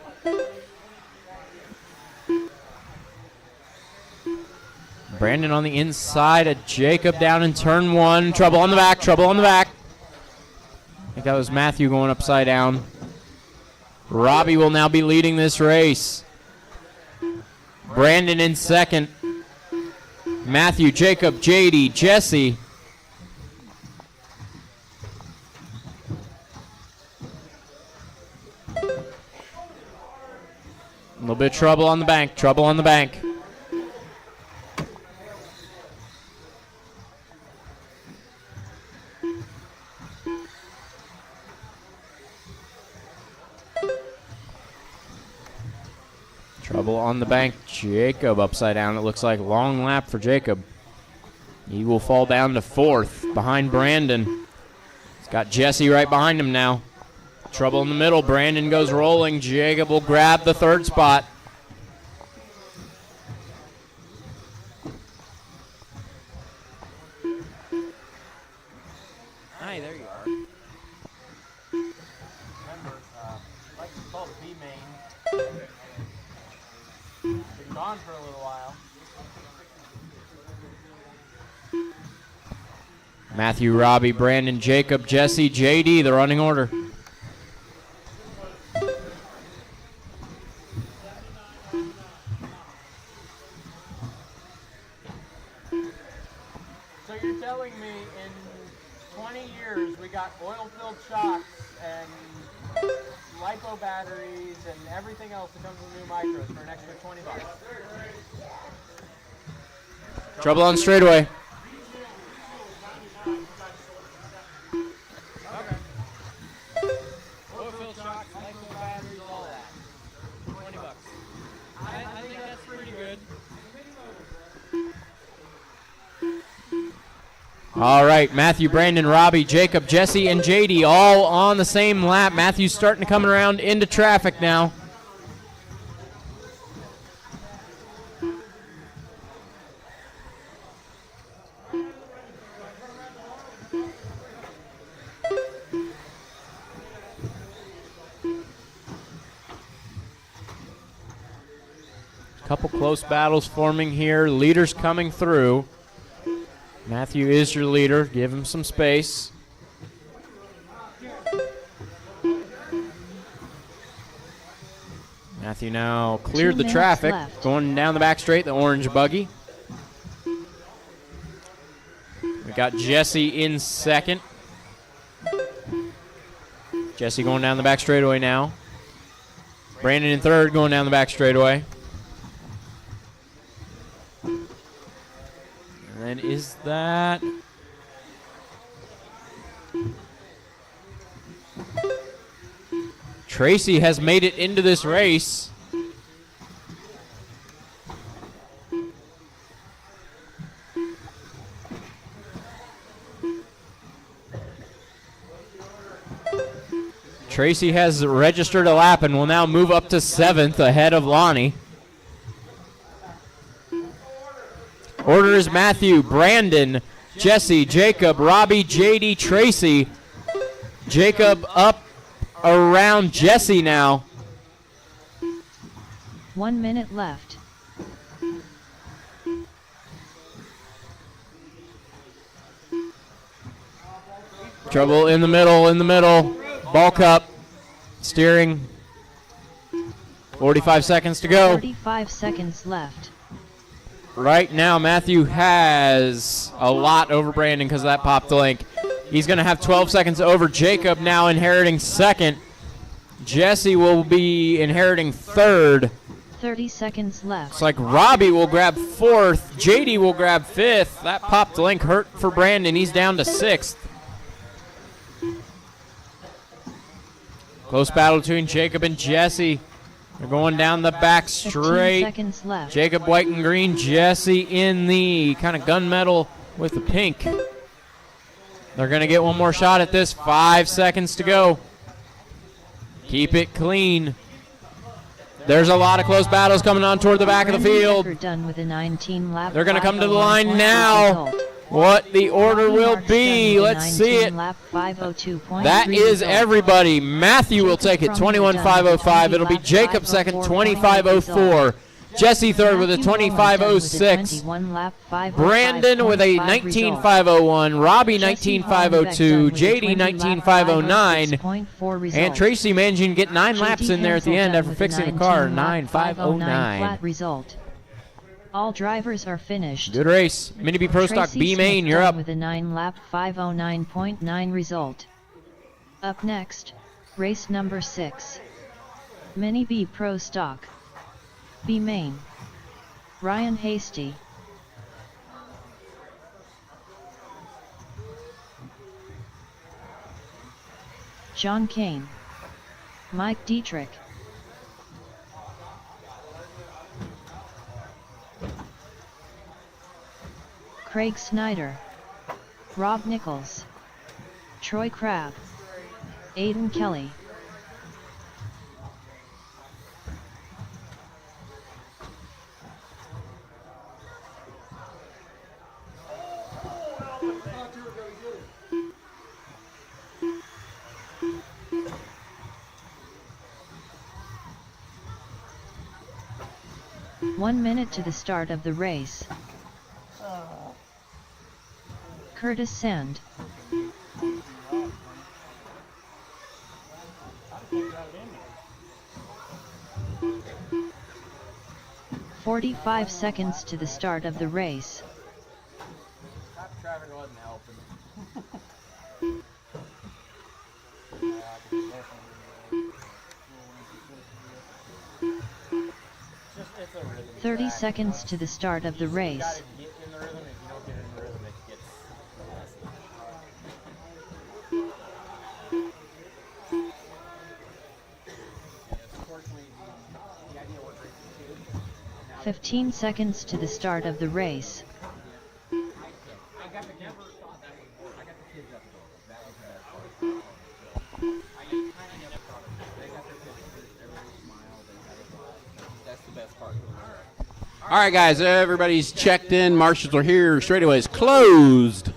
Brandon on the inside of Jacob down in turn 1. Trouble on the back, trouble on the back. I think that was Matthew going upside down. Robbie will now be leading this race. Brandon in second. Matthew, Jacob, JD, Jesse. A little bit of trouble on the bank, trouble on the bank. Trouble on the bank. Jacob upside down. It looks like long lap for Jacob. He will fall down to 4th behind Brandon. He's got Jesse right behind him now. Trouble in the middle. Brandon goes rolling. Jacob will grab the 3rd spot. Hi, there you are. Remember, like to call it B main. Been gone for a little while. Matthew, Robbie, Brandon, Jacob, Jesse, JD, the running order. So you're telling me in 20 years we got oil-filled shocks and lipo batteries and everything else that comes with new micros for an extra $20? Trouble on straightaway. Oil-filled shocks, lipo batteries, all that. $20. I think that's pretty good. All right, Matthew, Brandon, Robbie, Jacob, Jesse, and JD all on the same lap. Matthew's starting to come around into traffic now. Couple close battles forming here. Leaders coming through. Matthew is your leader. Give him some space. Matthew now cleared 2 the minutes traffic. left. Going down the back straight, the orange buggy. We got Jesse in second. Jesse going down the back straightaway now. Brandon in third, going down the back straightaway. And then is that... Tracy has made it into this race. Tracy has registered a lap and will now move up to 7th ahead of Lonnie. Order is Matthew, Brandon, Jesse, Jacob, Robbie, JD, Tracy. Jacob up around Jesse now. 1 minute left. Trouble in the middle. Ball cup, steering. 45 seconds to go. 35 seconds left. Right now, Matthew has a lot over Brandon because of that pop link. He's going to have 12 seconds over Jacob, now inheriting second. Jesse will be inheriting third. 30 seconds left. Looks like Robbie will grab fourth. JD will grab fifth. That popped link hurt for Brandon. He's down to sixth. Close battle between Jacob and Jesse. They're going down the back 15 straight. seconds left. Jacob white and green, Jesse in the kind of gunmetal with the pink. They're going to get one more shot at this. 5 seconds to go. Keep it clean. There's a lot of close battles coming on toward the back of the field. Done with a 19-lap. They're going to come to the line now. What the order will be, let's see it. That is everybody. Matthew will take it, 21.505. It'll be Jacob second, 25.04. Jesse third with a 25.06. Brandon with a 19.501. Robbie 19.502. JD 19.509. And Tracy managing to get 9 laps in there at the end after fixing the car, 9.509. Result. All drivers are finished. Good race. Mini B Pro Stock B Main, you're up. With a 9-lap 509.9 result. Up next, race number 6. Mini B Pro Stock B Main. Ryan Hasty. John Kane. Mike Dietrich. Craig Snyder. Rob Nichols. Troy Crabb. Aiden Kelly. One minute to the start of the race. Curtis Sand. "45 seconds to the start of the race. Traffic wasn't helping. 30 seconds to the start of the race. 15 seconds to the start of the race. All right, guys, everybody's checked in. Marshals are here. Straightaways closed.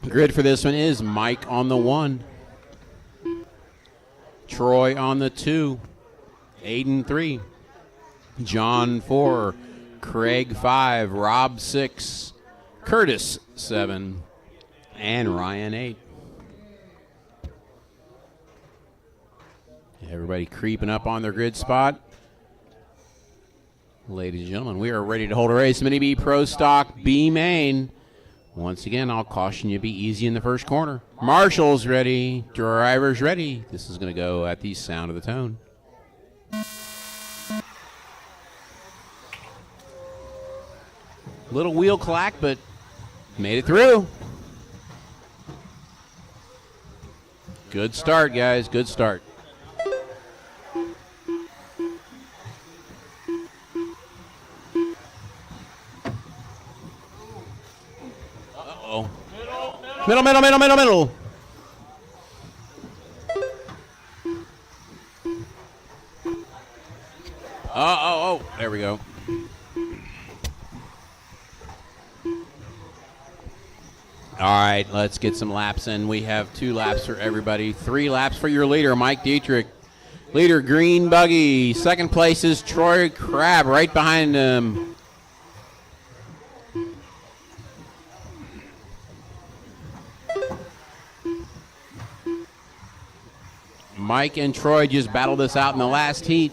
Grid for this one is Mike on the 1, Troy on the 2, Aiden 3, John 4, Craig 5, Rob 6, Curtis 7, and Ryan 8. Everybody creeping up on their grid spot. Ladies and gentlemen, we are ready to hold a race. Mini B Pro Stock B Main. Once again, I'll caution you, be easy in the first corner. Marshals ready, drivers ready. This is going to go at the sound of the tone. Little wheel clack, but made it through. Good start, guys, good start. Uh-oh. Middle, middle, middle, middle, middle. Oh, there we go. All right, let's get some laps in. We have 2 laps for everybody. 3 laps for your leader, Mike Dietrich. Leader, Green Buggy. Second place is Troy Crabb, right behind him. Mike and Troy just battled this out in the last heat.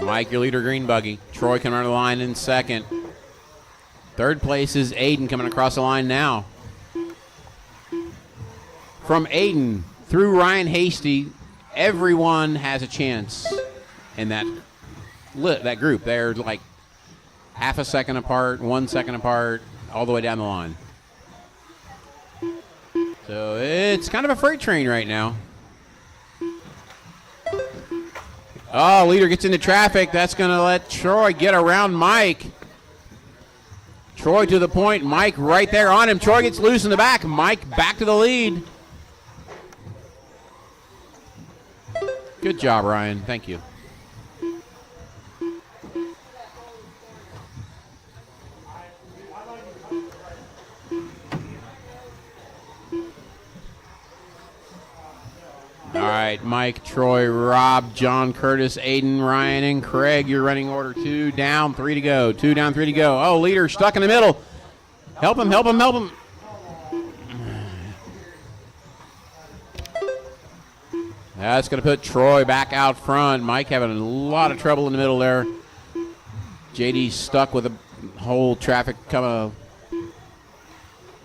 Mike, your leader, Green Buggy. Troy coming on the line in second. Third place is Aiden coming across the line now. From Aiden through Ryan Hasty, everyone has a chance in that group. They're like half a second apart, 1 second apart, all the way down the line. So it's kind of a freight train right now. Oh, leader gets into traffic. That's going to let Troy get around Mike. Troy to the point. Mike right there on him. Troy gets loose in the back. Mike back to the lead. Good job, Ryan. Thank you. All right, Mike, Troy, Rob, John, Curtis, Aiden, Ryan, and Craig. Your running order. 2 down, 3 to go. 2 down, 3 to go. Oh, leader stuck in the middle. Help him, help him, help him. That's going to put Troy back out front. Mike having a lot of trouble in the middle there. JD stuck with a whole traffic coming,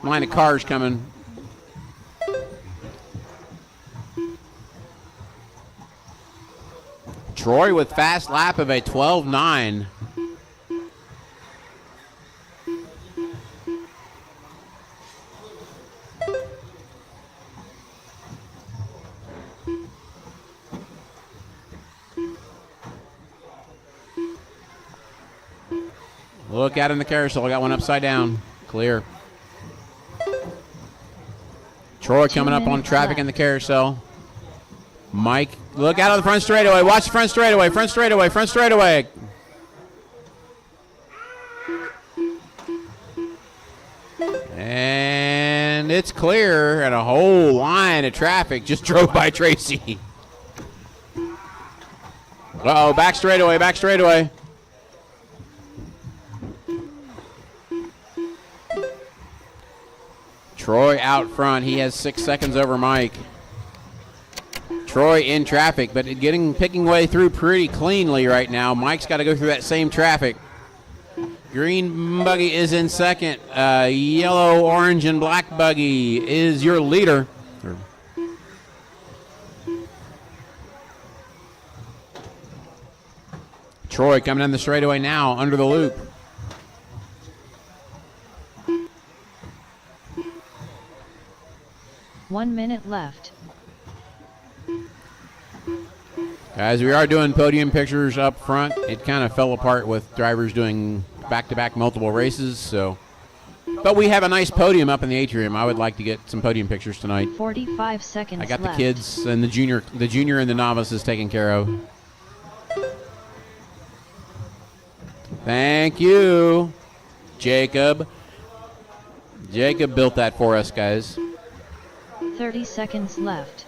line of cars coming. Troy with fast lap of a 12.9. Look out in the carousel. I got one upside down. Clear. Troy coming up on traffic in the carousel. Mike, look out on the front straightaway. Watch the front straightaway. Front straightaway. Front straightaway. And it's clear, and a whole line of traffic just drove by Tracy. Uh-oh, back straightaway. Back straightaway. Troy out front. He has 6 seconds over Mike. Troy in traffic, but picking way through pretty cleanly right now. Mike's got to go through that same traffic. Green buggy is in second. Yellow, orange, and black buggy is your leader. Troy coming down the straightaway now, under the loop. One minute left. Guys, we are doing podium pictures up front. It kind of fell apart with drivers doing back-to-back multiple races, so. But we have a nice podium up in the atrium. I would like to get some podium pictures tonight. 45 seconds I got left. the kids and the junior and the novices taken care of. Thank you, Jacob. Jacob built that for us, guys. 30 seconds left.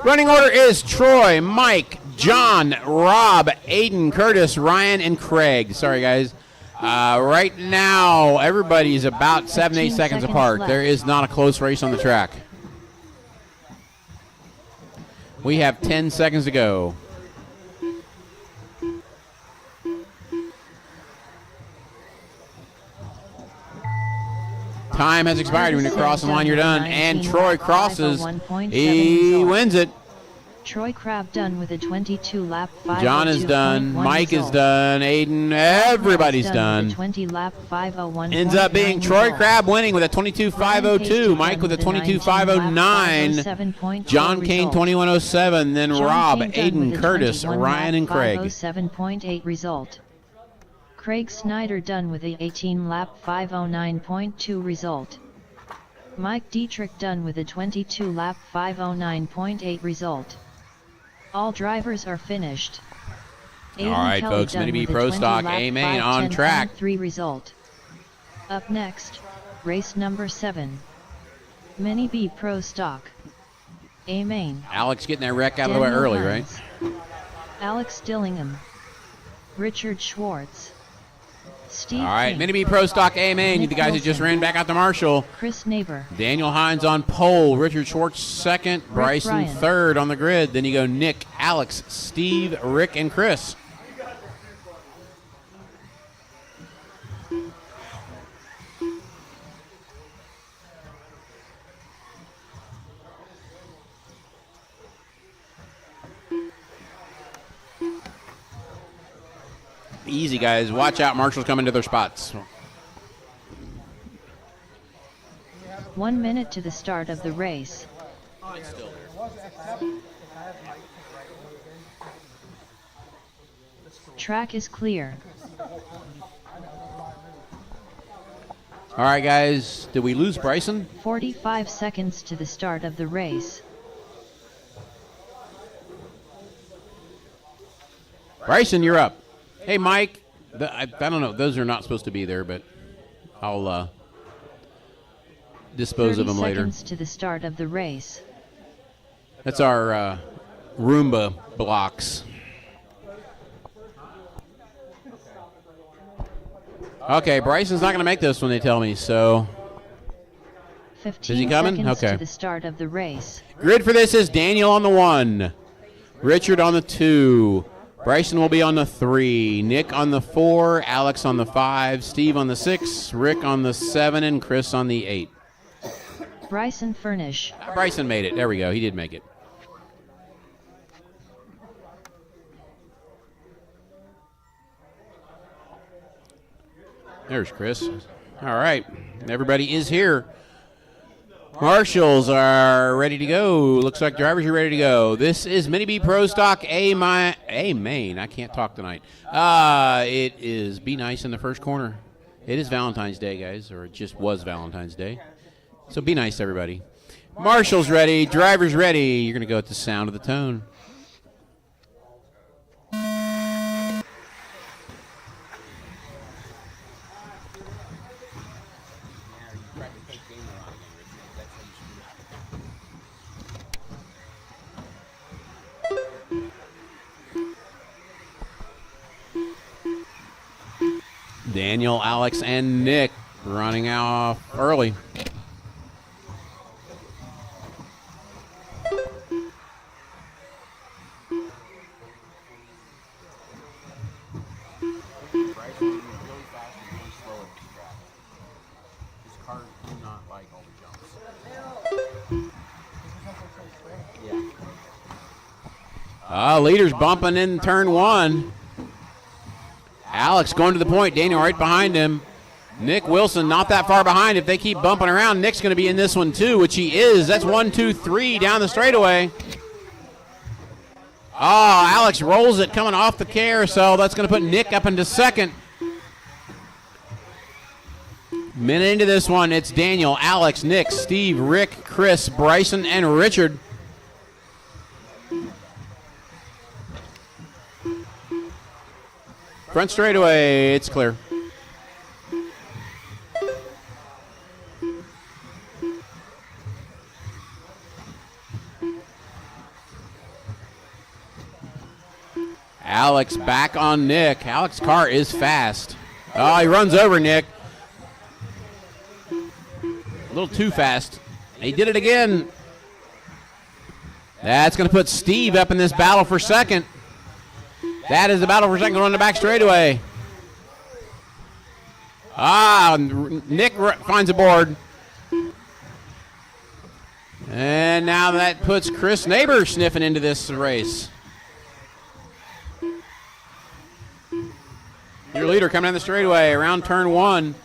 Running order is Troy, Mike, John, Rob, Aiden, Curtis, Ryan, and Craig. Sorry, guys. Right now, everybody's about 7-8 seconds apart. left. There is not a close race on the track. We have 10 seconds to go. Time has expired. When you cross the line, you're done. And Troy crosses. He wins it. Troy Crabb done with a 22-lap 502.1 John is done. Mike is result. done. Aiden, everybody's done. done. With a 20-lap 501. Ends up being Troy Crabb winning with a 22.502. Mike with a 22.509. John Kane 21.07. Then Rob, Aiden, Curtis, Ryan, and Craig. 507.8 result. Craig Snyder done with a 18-lap 509.2 result. Mike Dietrich done with a 22-lap 509.8 result. All drivers are finished. All right, Kelly folks, done Mini B with a Pro Stock 20-lap A main on track. 510.3 result. Up next, race number 7. Mini B Pro Stock A main. Alex getting that wreck out of the way Daniel early, right? Hines, Alex Dillingham, Richard Schwartz, Steve All right, King, Mini B Pro Stock A main. Nick The guys that just Wilson, ran back out to Marshall. Chris Neighbor, Daniel Hines on pole, Richard Schwartz second, Bryson Ryan. third on the grid. Then you go Nick, Alex, Steve, Rick, and Chris. Easy, guys. Watch out. Marshall's coming to their spots. 1 minute to the start of the race. It's still there. Track is clear. All right, guys. Did we lose Bryson? 45 seconds to the start of the race. Bryson, you're up. Hey, Mike. I don't know. Those are not supposed to be there, but I'll dispose of them later. 30 seconds to the start of the race. That's our Roomba blocks. Okay, Bryson's not going to make this one, they tell me, so. 15 Is he coming? seconds Okay. to the start of the race. Grid for this is Daniel on the 1, Richard on the 2, Bryson will be on the 3, Nick on the 4, Alex on the 5, Steve on the 6, Rick on the 7, and Chris on the 8. Bryson Furnish. Bryson made it. There we go. He did make it. There's Chris. All right. Everybody is here. Marshals are ready to go. Looks like drivers are ready to go. This is Mini B Pro Stock A Main. I can't talk tonight. It is Be Nice in the first corner. It is Valentine's Day, guys, or it just was Valentine's Day. So be nice, everybody. Marshals ready. Drivers ready. You're going to go at the sound of the tone. Daniel, Alex, and Nick running off early. Leaders bumping in turn 1. Alex going to the point. Daniel right behind him. Nick Wilson not that far behind. If they keep bumping around, Nick's going to be in this one too, which he is. That's 1, 2, 3 down the straightaway. Oh, Alex rolls it coming off the carousel. That's going to put Nick up into second. Minute into this one, it's Daniel, Alex, Nick, Steve, Rick, Chris, Bryson, and Richard. Front straightaway, it's clear. Alex back on Nick. Alex's car is fast. Oh, he runs over Nick. A little too fast. He did it again. That's going to put Steve up in this battle for second. That is the battle for second on the back straightaway. Nick finds a board. And now that puts Chris Neighbor sniffing into this race. Your leader coming down the straightaway around turn 1.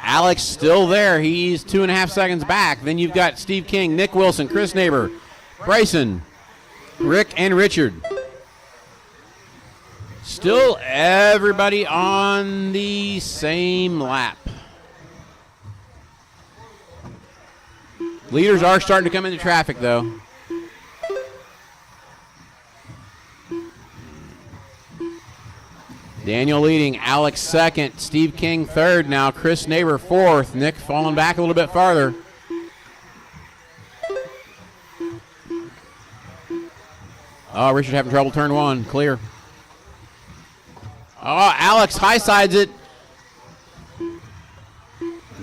Alex still there. He's 2.5 seconds back. Then you've got Steve King, Nick Wilson, Chris Neighbor, Bryson, Rick, and Richard. Still everybody on the same lap. Leaders are starting to come into traffic, though. Daniel leading, Alex second, Steve King third now, Chris Neighbor fourth, Nick falling back a little bit farther. Oh, Richard having trouble turn 1, clear. Oh, Alex high sides it.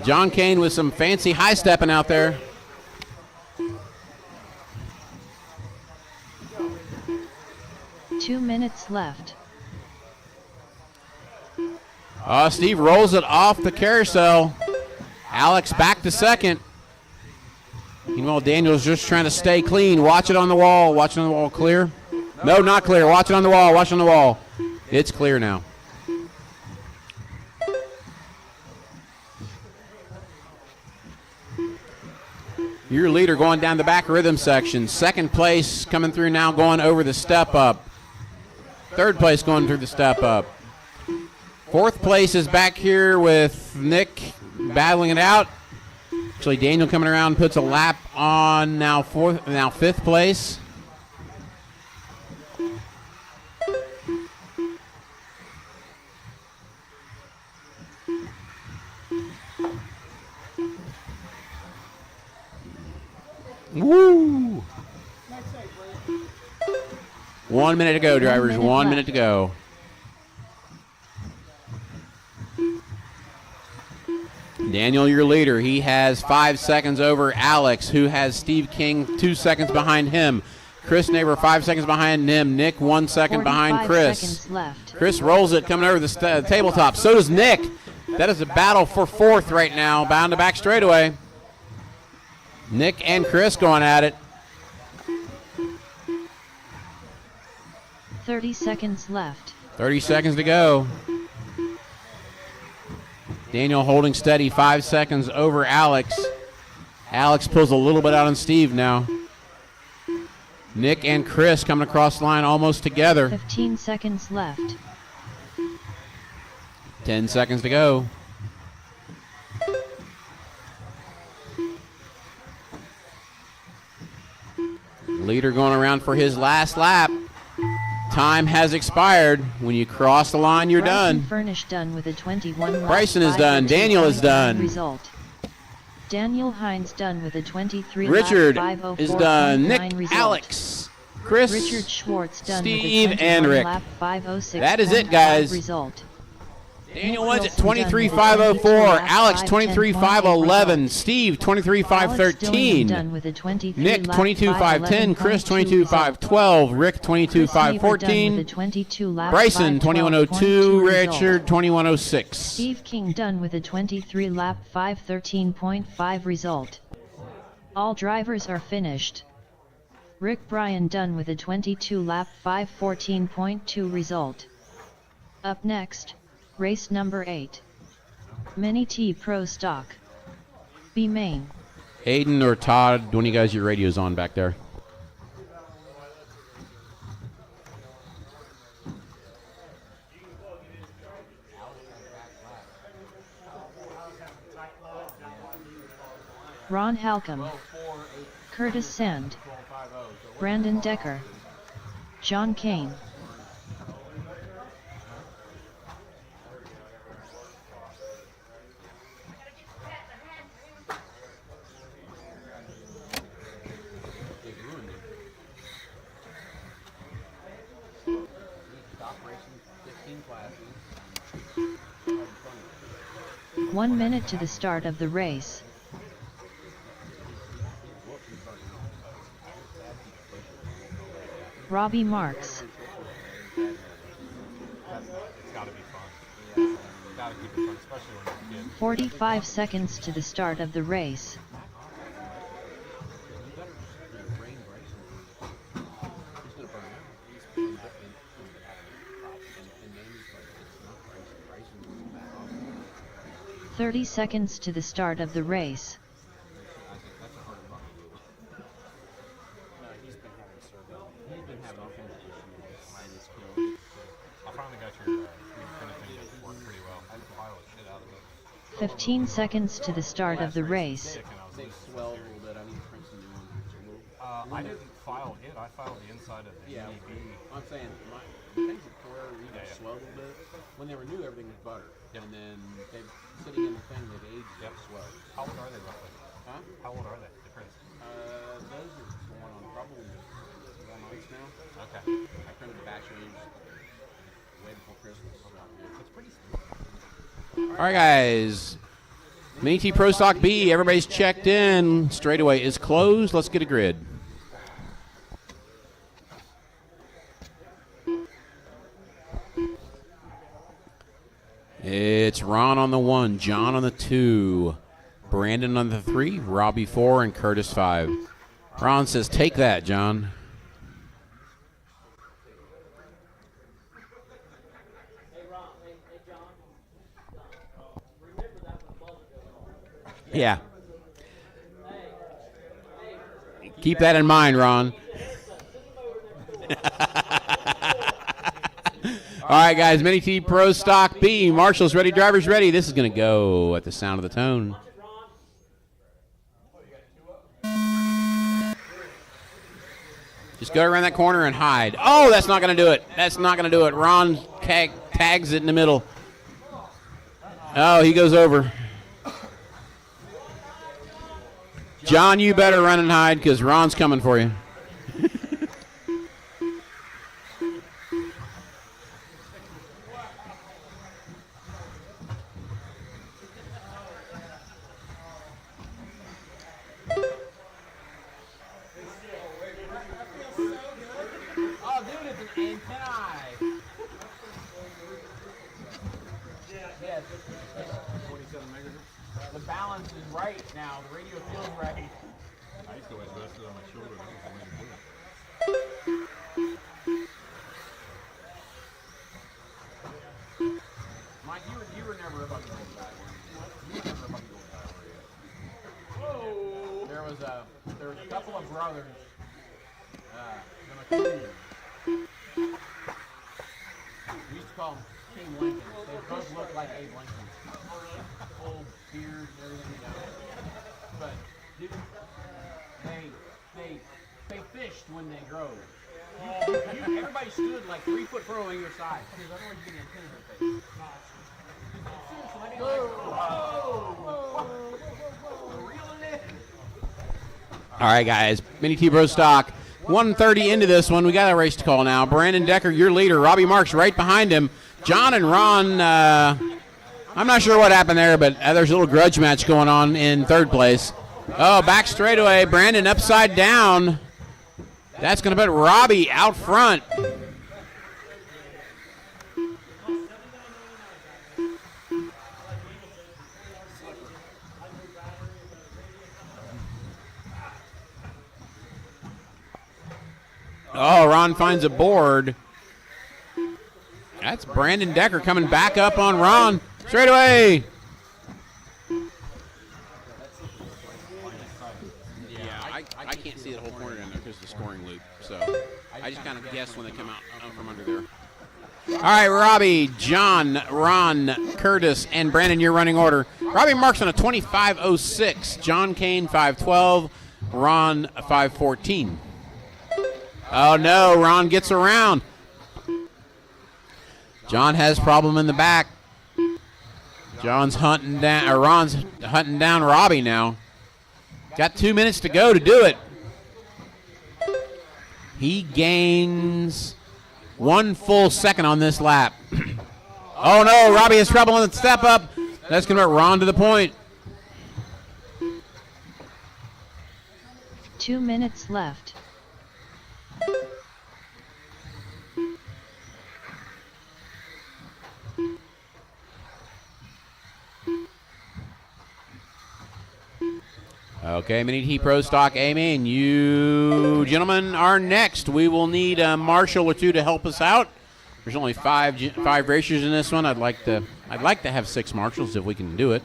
John Kane with some fancy high stepping out there. Two minutes left. Steve rolls it off the carousel. Alex back to second. Meanwhile, Daniel's just trying to stay clean. Watch it on the wall. Watch it on the wall. Clear? No, not clear. Watch it on the wall. Watch it on the wall. It's clear now. your leader going down the back rhythm section. Second place coming through now, going over the step up. Third place going through the step up. Fourth place is back here with Nick battling it out. Actually, Daniel coming around puts a lap on now fifth place. Woo! 1 minute to go, drivers. 1 minute to go. Daniel, your leader. He has 5 seconds over Alex, who has Steve King 2 seconds behind him. Chris Neighbor 5 seconds behind him. Nick 1 second behind Chris. Chris rolls it coming over the tabletop. So does Nick. That is a battle for fourth right now. Bound to back straightaway. Nick and Chris going at it. 30 seconds left. 30 seconds to go. Daniel holding steady, 5 seconds over Alex. Alex pulls a little bit out on Steve now. Nick and Chris coming across the line almost together. 15 seconds left. 10 seconds to go. Leader going around for his last lap. Time has expired. When you cross the line, you're done. Furnish done with a 21 lap. Bryson is done. Daniel is done. Result. Daniel Hines done with a 23 Richard lap 504. is done. Nick, result. Alex, Chris, Richard Schwartz done Steve, with a 21 and Rick. lap 506. That is it, guys. Result. Daniel wins at 23.504. Alex 23.511. Steve 23.513. Nick 22.510. Chris 22.512. Rick 22.514. Bryson 21.02. Richard 21.06. Steve King done with a 23 lap 513.5 result. All drivers are finished. Rick Bryan done with a 22 lap 514.2 result. Up next, race number 8. Mini T Pro Stock. B main. Aiden or Todd, when you guys your radios on back there? Ron Halcomb. Curtis Sand. Brandon Decker. John Kane. One minute to the start of the race. Robbie Marks. It's gotta be fun. Yeah. Gotta keep it fun, especially when you're a kid. 45 seconds to the start of the race. "30 seconds to the start of the race. I finally got your finishing work pretty well. I filed the shit out of it. 15 seconds to the start of the race. They swelled a little bit. I need to print some new ones. I didn't file it. I filed the inside of the EDB. I'm saying the things that were swelled a little bit. When they were new, everything was butter. And then they're sitting in the thing that aged swelled. How old are they roughly? Huh? How old are they? The prints? Those are going on probably 1 month now. Okay. I printed the batch range way before Christmas. It's pretty smooth. All right, guys. Mini T Pro Stock B. Everybody's checked in. Straightaway is closed. Let's get a grid. It's Ron on the 1, John on the 2, Brandon on the 3, Robbie 4, and Curtis 5. Ron says, "Take that, John." Yeah. Keep that in mind, Ron. All right, guys, Mini T Pro Stock B. Marshall's ready, drivers ready. This is going to go at the sound of the tone. Just go around that corner and hide. Oh, that's not going to do it. That's not going to do it. Ron tags it in the middle. Oh, he goes over. John, you better run and hide because Ron's coming for you. The balance is right now. The radio feels right. I used to always rest it on my shoulder. That was the way to do it. Mike, you were never up on the old side. You were never up on the old side, were you? Whoa! There was a couple of brothers. The McCoons. We used to call them King Lincoln. They both looked like Abe Lincoln. Old beard and everything, you know. But they fished when they drove. Everybody stood like 3 foot furrow on your side. Because otherwise you get intimidated. All right, guys, Mini T Pro Stock. 1:30 into this one. We got a race to call now. Brandon Decker, your leader. Robbie Marks right behind him. John and Ron, I'm not sure what happened there, but there's a little grudge match going on in third place. Oh, back straightaway. Brandon upside down. That's going to put Robbie out front. Oh, Ron finds a board. That's Brandon Decker coming back up on Ron. Straight away. Yeah, I can't see the whole corner down there because of the scoring loop. So I just kind of guess when they come out from under there. All right, Robbie, John, Ron, Curtis, and Brandon, your running order. Robbie Marks on a 25:06. John Kane 5:12. Ron 5:14. Oh no, Ron gets around. John has problem in the back. Ron's hunting down Robbie now. Got 2 minutes to go to do it. He gains 1 full second on this lap. Oh no, Robbie has trouble on the step up. That's going to put Ron to the point. 2 minutes left. Okay, Mini T Pro Stock Amen. You gentlemen are next. We will need a marshal or two to help us out. There's only five racers in this one. I'd like to have 6 marshals if we can do it.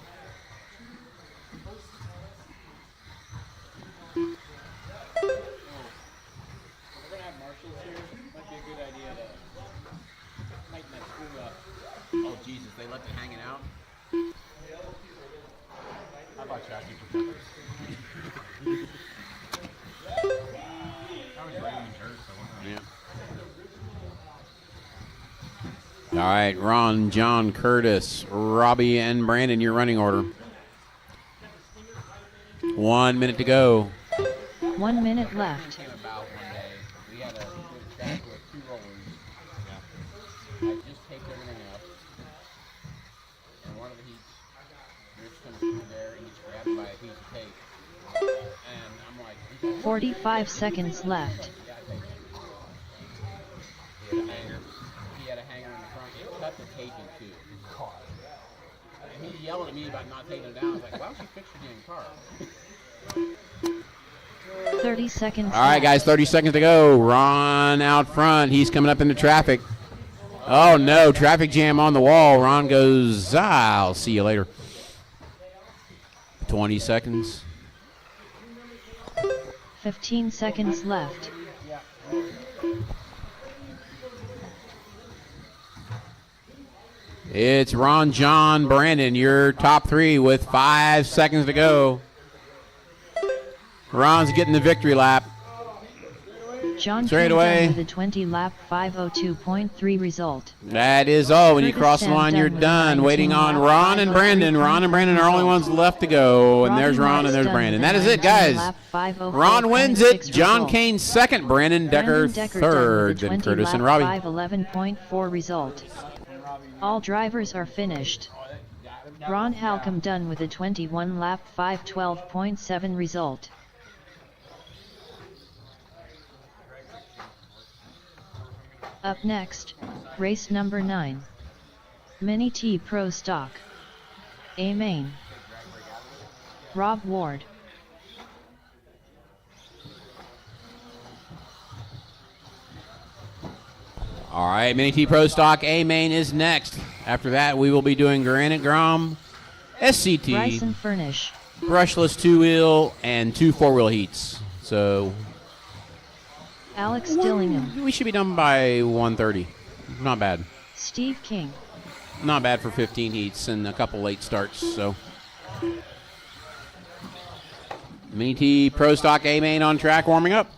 Oh, Jesus, they left it hanging out. How about chassis protectors? Yeah. All right, Ron, John, Curtis, Robbie, and Brandon, your running order. 1 minute to go. 1 minute left. Came about one day. We had a track with 2 rollers. I just taped everything up. And one of the heats, Rich comes through there and he's grabbed by a piece of tape. And I'm like, 45 seconds left. He had a hanger in the front. It cut the tape in 2. And he yelled at me about not taking it down. I was like, why don't you fix your damn car? 30 seconds All right, guys, 30 seconds to go. Ron out front. He's coming up into traffic. Oh, no, traffic jam on the wall. Ron goes, I'll see you later. 20 seconds. 15 seconds left. It's Ron, John, Brandon, your top three with 5 seconds to go. Ron's getting the victory lap. John Straight came away. done with a 20-lap 5:02.3 result. That is all. When you Curtis cross the Sam line, done you're with a done. Waiting on 19-lap Ron and Brandon. Ron and Brandon are only ones left to go. And Robbie there's Ron Knight's and there's done Brandon. with That a is it, guys. 19-lap 5:04.6 Ron wins it. John result. Kane second. Brandon Decker Decker third. done Then with a Curtis and 20-lap Robbie. 5:11.4 result. All drivers are finished. Ron Halcomb done with a 21-lap 5:12.7 result. Up next, race number 9. Mini T Pro Stock. A main. Rob Ward. All right, Mini T Pro Stock A main is next. After that, we will be doing Granite Grom, SCT, Bryson Furnish. brushless 2-wheel, and 2 4-wheel heats. So Alex Dillingham. we should be done by 1:30. Not bad. Steve King. Not bad for 15 heats and a couple late starts. So Mini T Pro Stock A main on track, warming up.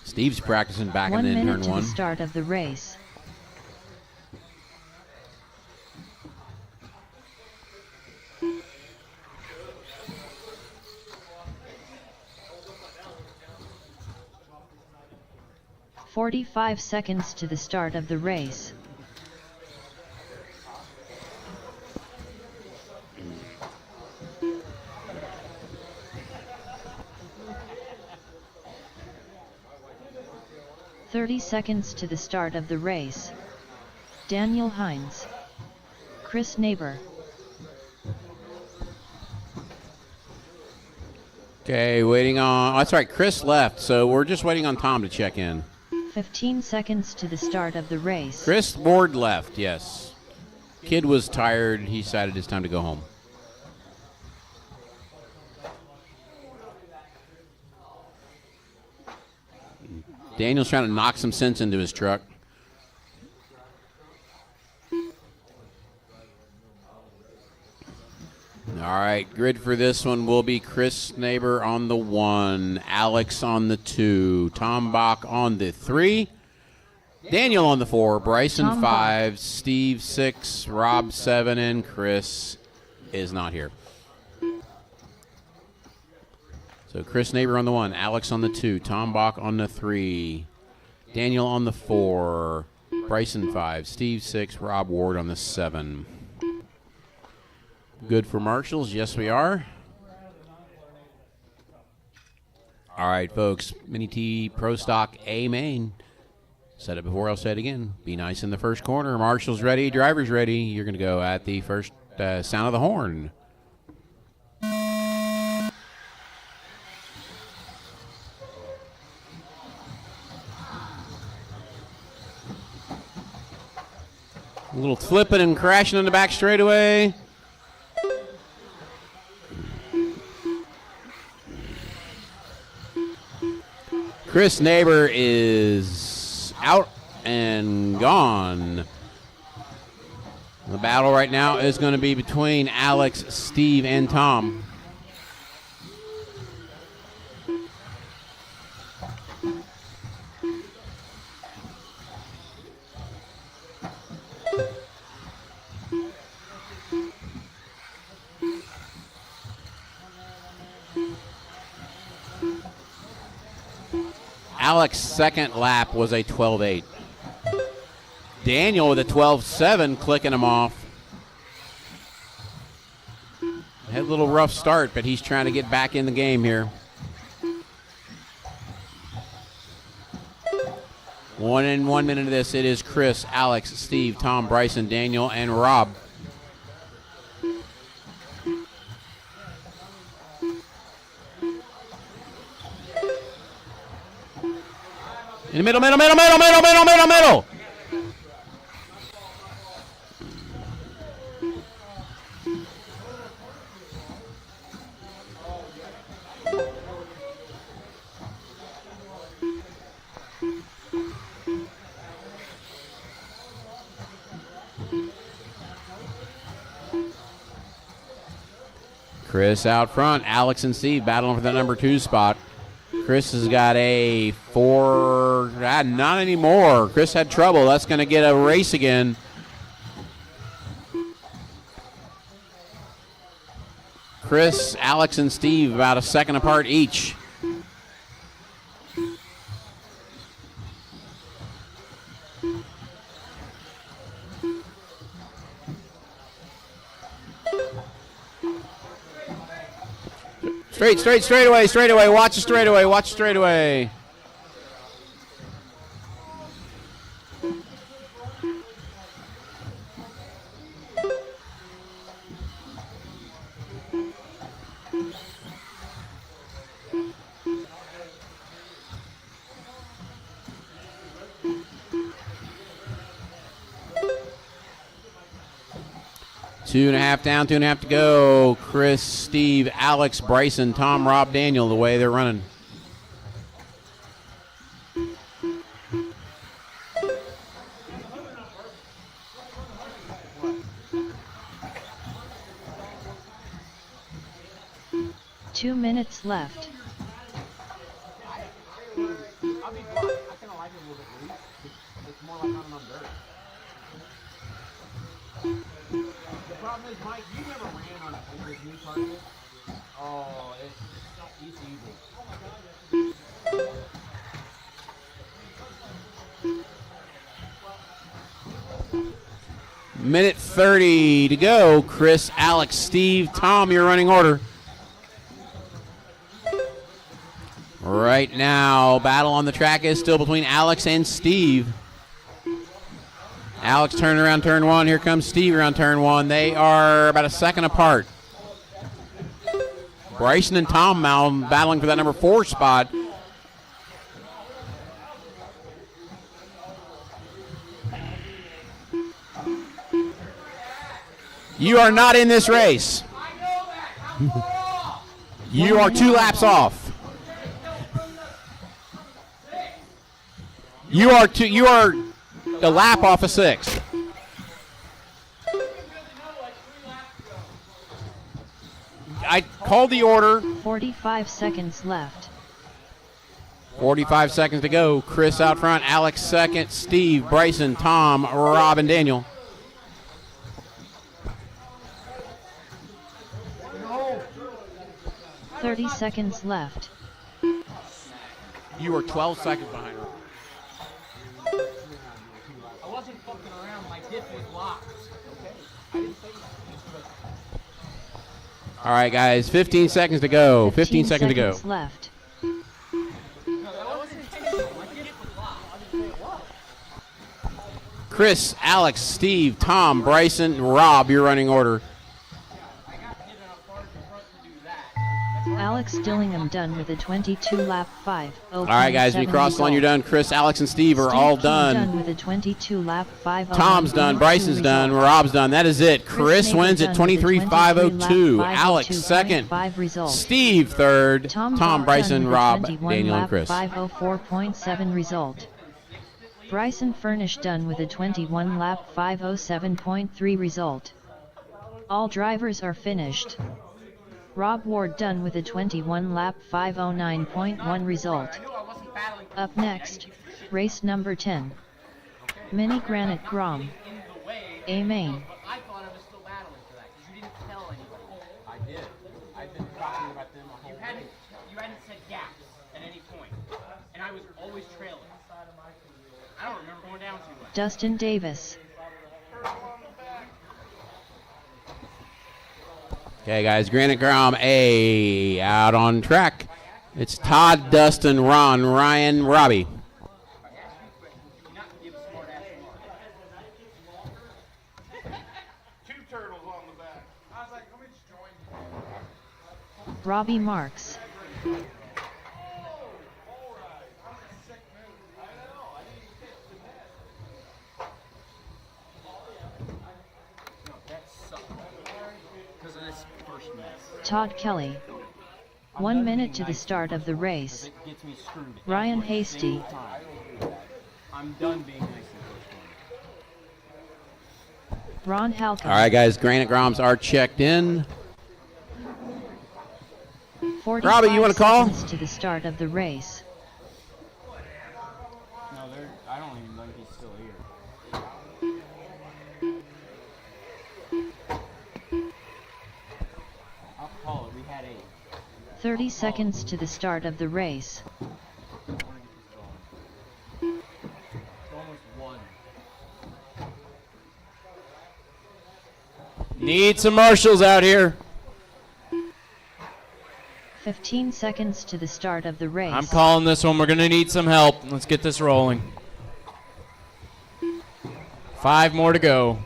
Steve's practicing back 1 in minute turn to 1. the start of the race. "45 seconds to the start of the race. "30 seconds to the start of the race. Daniel Hines. Chris Neighbor. Okay, waiting on. Oh, that's right, Chris left, so we're just waiting on Tom to check in. 15 seconds to the start of the race. Chris Ward left, yes. Kid was tired. He decided it's time to go home. Daniel's trying to knock some sense into his truck. All right, grid for this one will be Chris Neighbor on the 1, Alex on the 2, Tom Bach on the 3, Daniel on the 4, Bryson Tom 5, Bach. Steve 6, Rob 7, and Chris is not here. So Chris Neighbor on the 1, Alex on the 2, Tom Bach on the 3, Daniel on the 4, Bryson 5, Steve 6, Rob Ward on the 7. Good for marshals? Yes, we are. All right, folks. Mini T Pro Stock A main. Said it before, I'll say it again. Be nice in the first corner. Marshals ready, drivers ready. You're going to go at the first sound of the horn. A little flipping and crashing on the back straightaway. Chris Neighbor is out and gone. The battle right now is going to be between Alex, Steve, and Tom. Alex's second lap was a 12.8. Daniel with a 12.7 clicking him off. Had a little rough start, but he's trying to get back in the game here. 1 minute of this, it is Chris, Alex, Steve, Tom, Bryson, Daniel, and Rob. In the middle, middle, middle, middle, middle, middle, middle, middle. Chris out front. Alex and Steve battling for the number 2 spot. Chris has got a 4. Not anymore. Chris had trouble. That's going to get a race again. Chris, Alex, and Steve about a second apart each. Straight away. Watch the straightaway. Two and a half down, 2.5 to go. Chris, Steve, Alex, Bryson, Tom, Rob, Daniel, the way they're running. Two minutes left. I'll be blunt. I kind of like it a little bit loose. It's more like running on dirt. The problem is, Mike, you never ran on this new carpet. Oh, it's evil. Minute 30 to go. Chris, Alex, Steve, Tom, your running order. Right now, battle on the track is still between Alex and Steve. Alex turning around turn 1. Here comes Steve around turn 1. They are about a second apart. Bryson and Tom now battling for that number 4 spot. You are not in this race. You are 2 laps off. You are a lap off of 6. I called the order. 45 seconds left. 45 seconds to go. Chris out front, Alex second, Steve, Bryson, Tom, Rob, and Daniel. No. 30 seconds left. You are 12 seconds behind her. I wasn't fucking around. My dip was locked. Okay? I didn't say that. All right, guys, 15 seconds to go. 15 seconds to go. Left. Chris, Alex, Steve, Tom, Bryson, Rob, your running order. Alex Dillingham done with a 22-lap 5. All right, guys, when you cross the line, you're done. Chris, Alex, and Steve are all done. With a 22-lap 5. Tom's done. Bryson's done. Rob's done. That is it. Chris wins at 23.502. Alex second. Steve third. Tom, Bryson, Rob, Daniel, and Chris. 504.7 result. Bryson Furnish done with a 21-lap 507.3 result. All drivers are finished. Rob Ward done with a 21-lap 509.1 result. Up next, race number 10. Mini Granite Grom. A main. I thought I was still battling for that because you didn't tell anybody. I did. I've been talking about them a whole week. You hadn't said gaps at any point. And I was always trailing. I don't remember going down too much. Dustin Davis. Okay, guys, Granite Grom A out on track. It's Todd, Dustin, Ron, Ryan, Robbie. Robbie Marks. Todd Kelly. 1 minute to the start of the race. It gets me screwed. Ryan every Hasty. single time. I'm done being nice in the first one. Ron Halcomb. All right, guys, Granite Groms are checked in. 45 Robbie, you want to call? seconds to the start of the race. No, I don't even think he's still here. I'll call it. We had 8. 30 seconds to the start of the race. It's almost 1. Need some marshals out here. 15 seconds to the start of the race. I'm calling this one. We're going to need some help. Let's get this rolling. 5 more to go.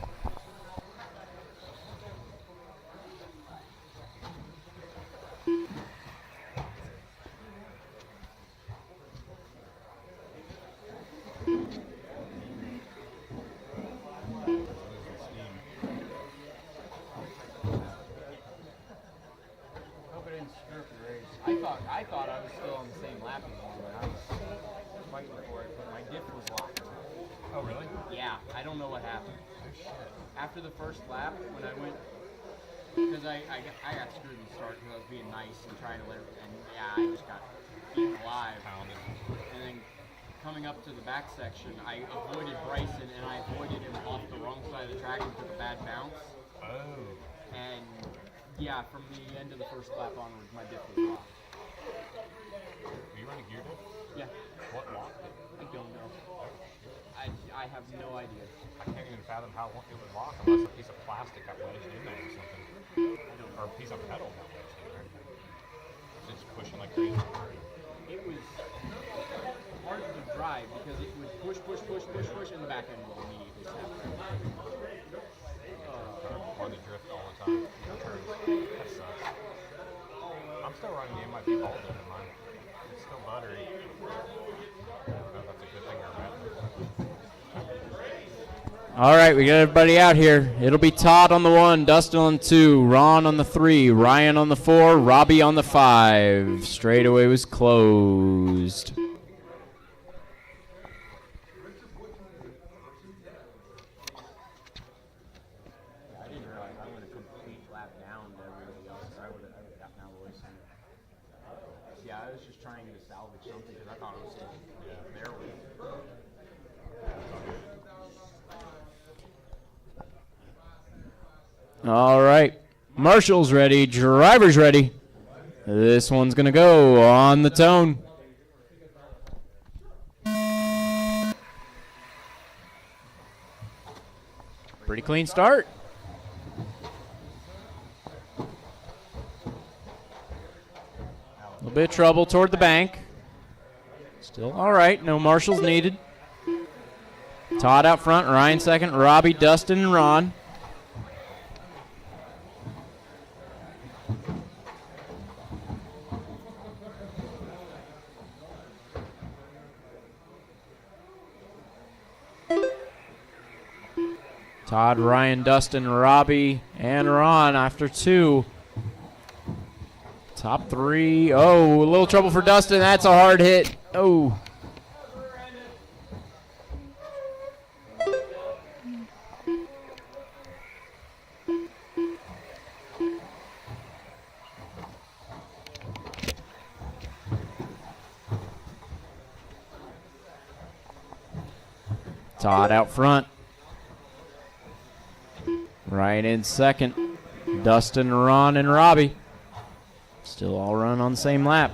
Hope it didn't screw up the race. I thought I was still on the same lap as you when I was fighting for it, but my diff was locked. Oh, really? Yeah, I don't know what happened. After the first lap, when I went, because I got screwed in the start because I was being nice and trying to let it, and yeah, I just got eaten alive. And then coming up to the back section, I avoided Bryson and I avoided him off the wrong side of the track and took a bad bounce. Oh. And yeah, from the end of the first lap onwards, my diff was locked. Are you running gear diff? Yeah. What locked it? I don't know. I have no idea. I can't even fathom how it would lock unless a piece of plastic got wedged in there or something. Or a piece of metal got wedged in there. It's just pushing like crazy. It was hard to drive because it would push, and the back end would immediately snap. Or the drift all the time. Turns. That sucks. I'm still running the MIP ball in mine. It's still buttery. I don't know if that's a good thing or a bad thing. All right, we got everybody out here. It'll be Todd on the 1, Dustin on 2, Ron on the 3, Ryan on the 4, Robbie on the 5. Straightaway was closed. I didn't realize I went a complete lap down to everybody else. I would have gotten out of the way sooner. Yeah, I was just trying to salvage something because I thought it was still there with it. All right, Marshall's ready, driver's ready. This one's going to go on the tone. Pretty clean start. A little bit of trouble toward the bank. Still all right, no marshals needed. Todd out front, Ryan second, Robbie, Dustin, and Ron. Todd, Ryan, Dustin, Robbie, and Ron after 2. Top 3. Oh, a little trouble for Dustin. That's a hard hit. Oh. Todd out front. Ryan in second. Dustin, Ron, and Robbie. Still all run on the same lap.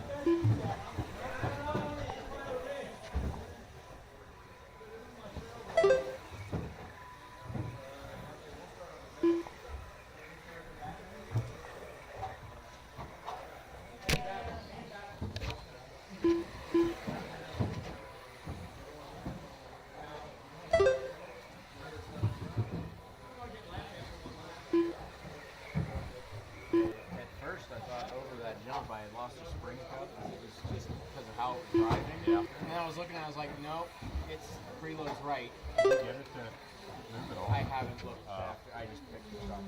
I haven't looked after. I just picked the truck.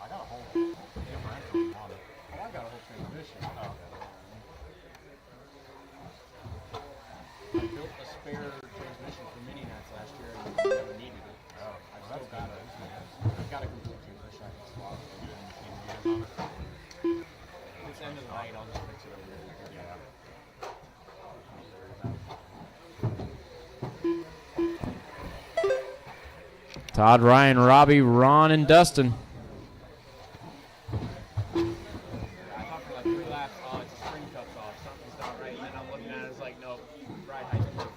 I got a whole differential on it. Well, I got a whole transmission. I built a spare transmission for mini nights last year and never needed it. I still got it. I've got a complete transmission. I can swap it and it's the end of the night. I'll just fix it over there. Todd, Ryan, Robbie, Ron, and Dustin. I thought for like 3 laps, oh, it's a spring cuts off. Something's not right. And then I'm looking at it, it's like, nope, ride height's perfect.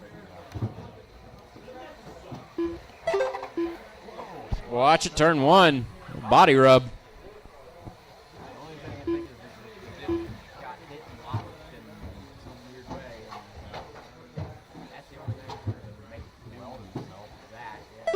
Watch it turn 1. Body rub. The only thing I think is that it got hit and locked in some weird way. And that's the only thing that would make it well that, yeah.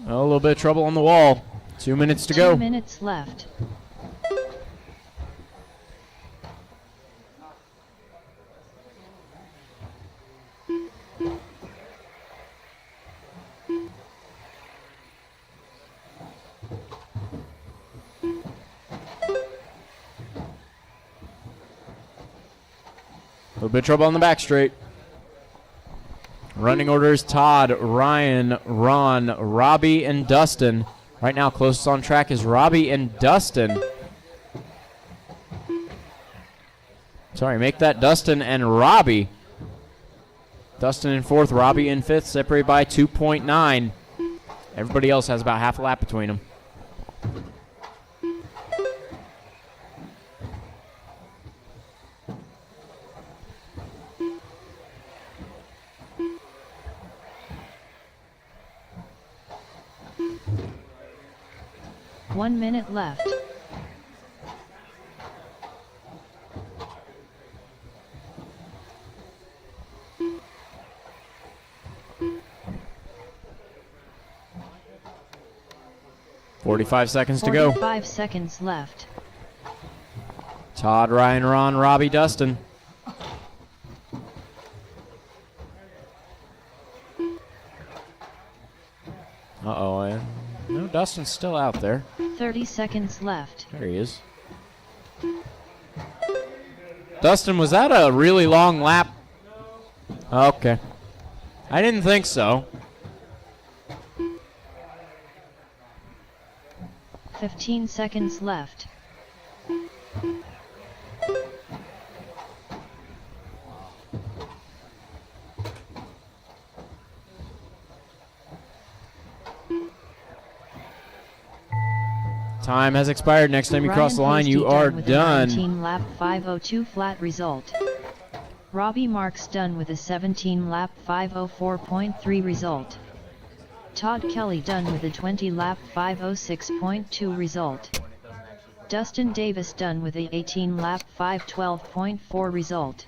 Oh, a little bit of trouble on the wall. 2 minutes to go. 2 minutes left. A little bit of trouble on the back straight. Running orders: Todd, Ryan, Ron, Robbie, and Dustin. Right now, closest on track is Robbie and Dustin. Sorry, make that Dustin and Robbie. Dustin in 4th, Robbie in 5th, separated by 2.9. Everybody else has about half a lap between them. One minute left. $45 seconds to go. 45 seconds left. Todd, Ryan, Ron, Robbie, Dustin. Uh-oh. No, Dustin's still out there. 30 seconds left. There he is. Dustin, was that a really long lap? Okay. I didn't think so. 15 seconds left. Time has expired. Next time you cross the line, you are done. 19 lap 5:02 flat result. Robbie Marks done with a 17 lap 5:04.3 result. Todd Kelly done with a 20 lap 5:06.2 result. Dustin Davis done with a 18 lap 5:12.4 result.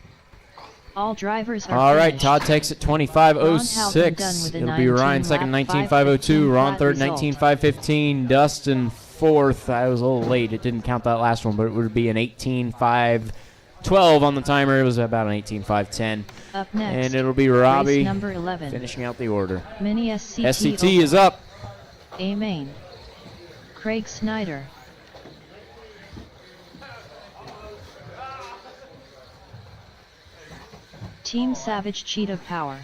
All drivers are All right, finished. Todd takes it 25:06. It'll be Ryan second, 19:5:02. Ron third, 19:5:15. Dustin fourth. I was a little late. It didn't count that last one, but it would be an 18:5:12 on the timer. It was about an 18:5:10. Up next, and it'll be Robbie race number 11. finishing out the order. Mini SCT, SCT is up. A main. Craig Snyder. Team Savage Cheetah Power.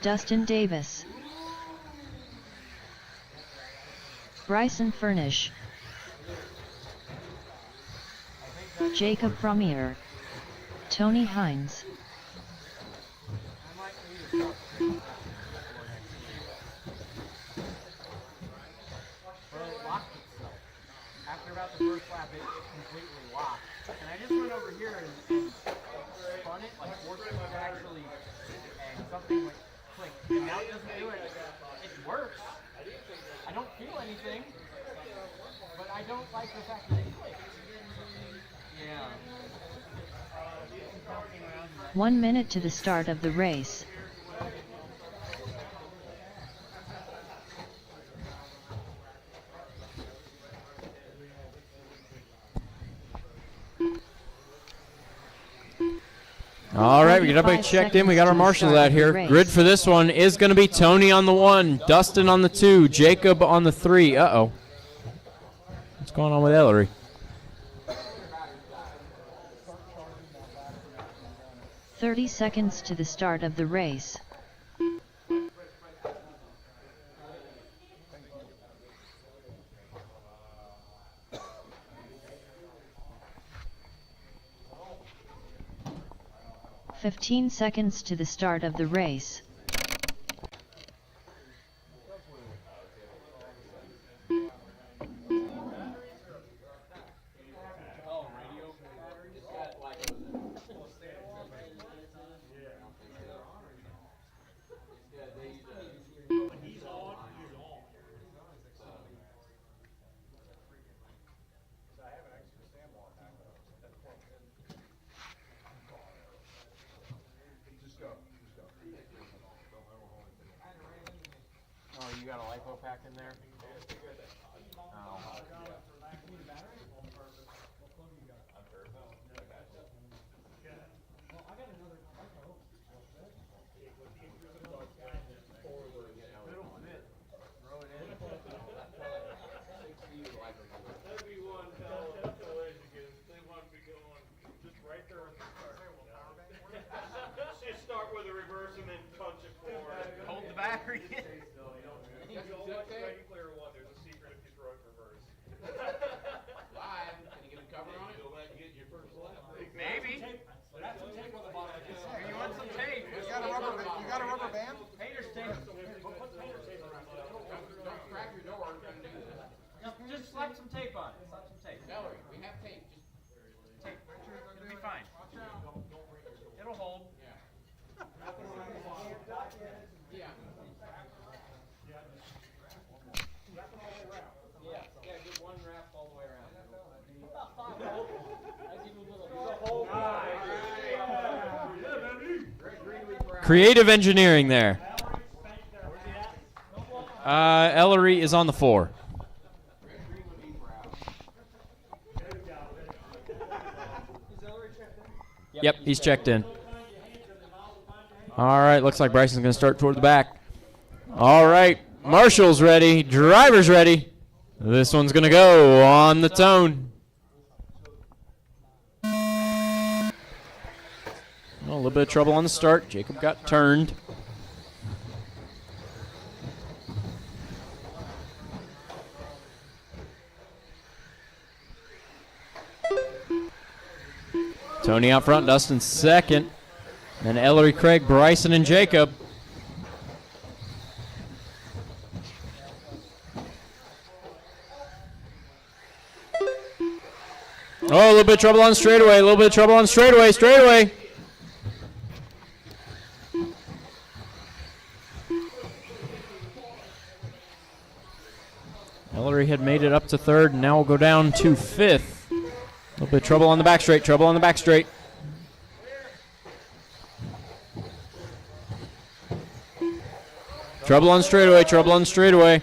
Dustin Davis. Bryson Furnish. Jacob Frommier. Tony Hines. After about the first lap, it completely locked. And I just went over here and spun it, like forced it to actually, and something went click. And now it doesn't do it. It works. I don't feel anything, but I don't like the fact that it clicks. Yeah. 1 minute to the start of the race. All right, we got everybody checked in. We got our marshals out here. Grid for this one is going to be Tony on the 1, Dustin on the 2, Jacob on the 3. Uh-oh. What's going on with Ellery? "30 seconds to the start of the race. 15 seconds to the start of the race. Oh, you got a lipo pack in there? Oh. Start with a reverse and then punch it forward. Hold the battery. Clear one. There's a secret if you throw it reverse. Live. Can you get a cover on it? You'll let get your first lap. Maybe. Here, You want some tape? You got a rubber band? Painter's tape. Put painter's tape around it. Don't crack your door trying to do this. Just slap some tape on it. Slap some tape. Ellery, we have tape. Just tape. It'll be fine. It'll hold. Yeah. Yeah. Yeah, get one wrap all the way around. Creative engineering there. Ellery is on the 4. Yep, he's checked in. All right, looks like Bryson's going to start toward the back. All right, Marshall's ready. Driver's ready. This one's going to go on the tone. Oh, a little bit of trouble on the start. Jacob got turned. Tony out front, Dustin second. Then Ellery, Craig, Bryson, and Jacob. Oh, a little bit of trouble on straightaway. A little bit of trouble on straightaway. Straightaway. Ellery had made it up to third, and now we'll go down to fifth. A little bit of trouble on the back straight. Trouble on the back straight. Trouble on straightaway. Trouble on straightaway.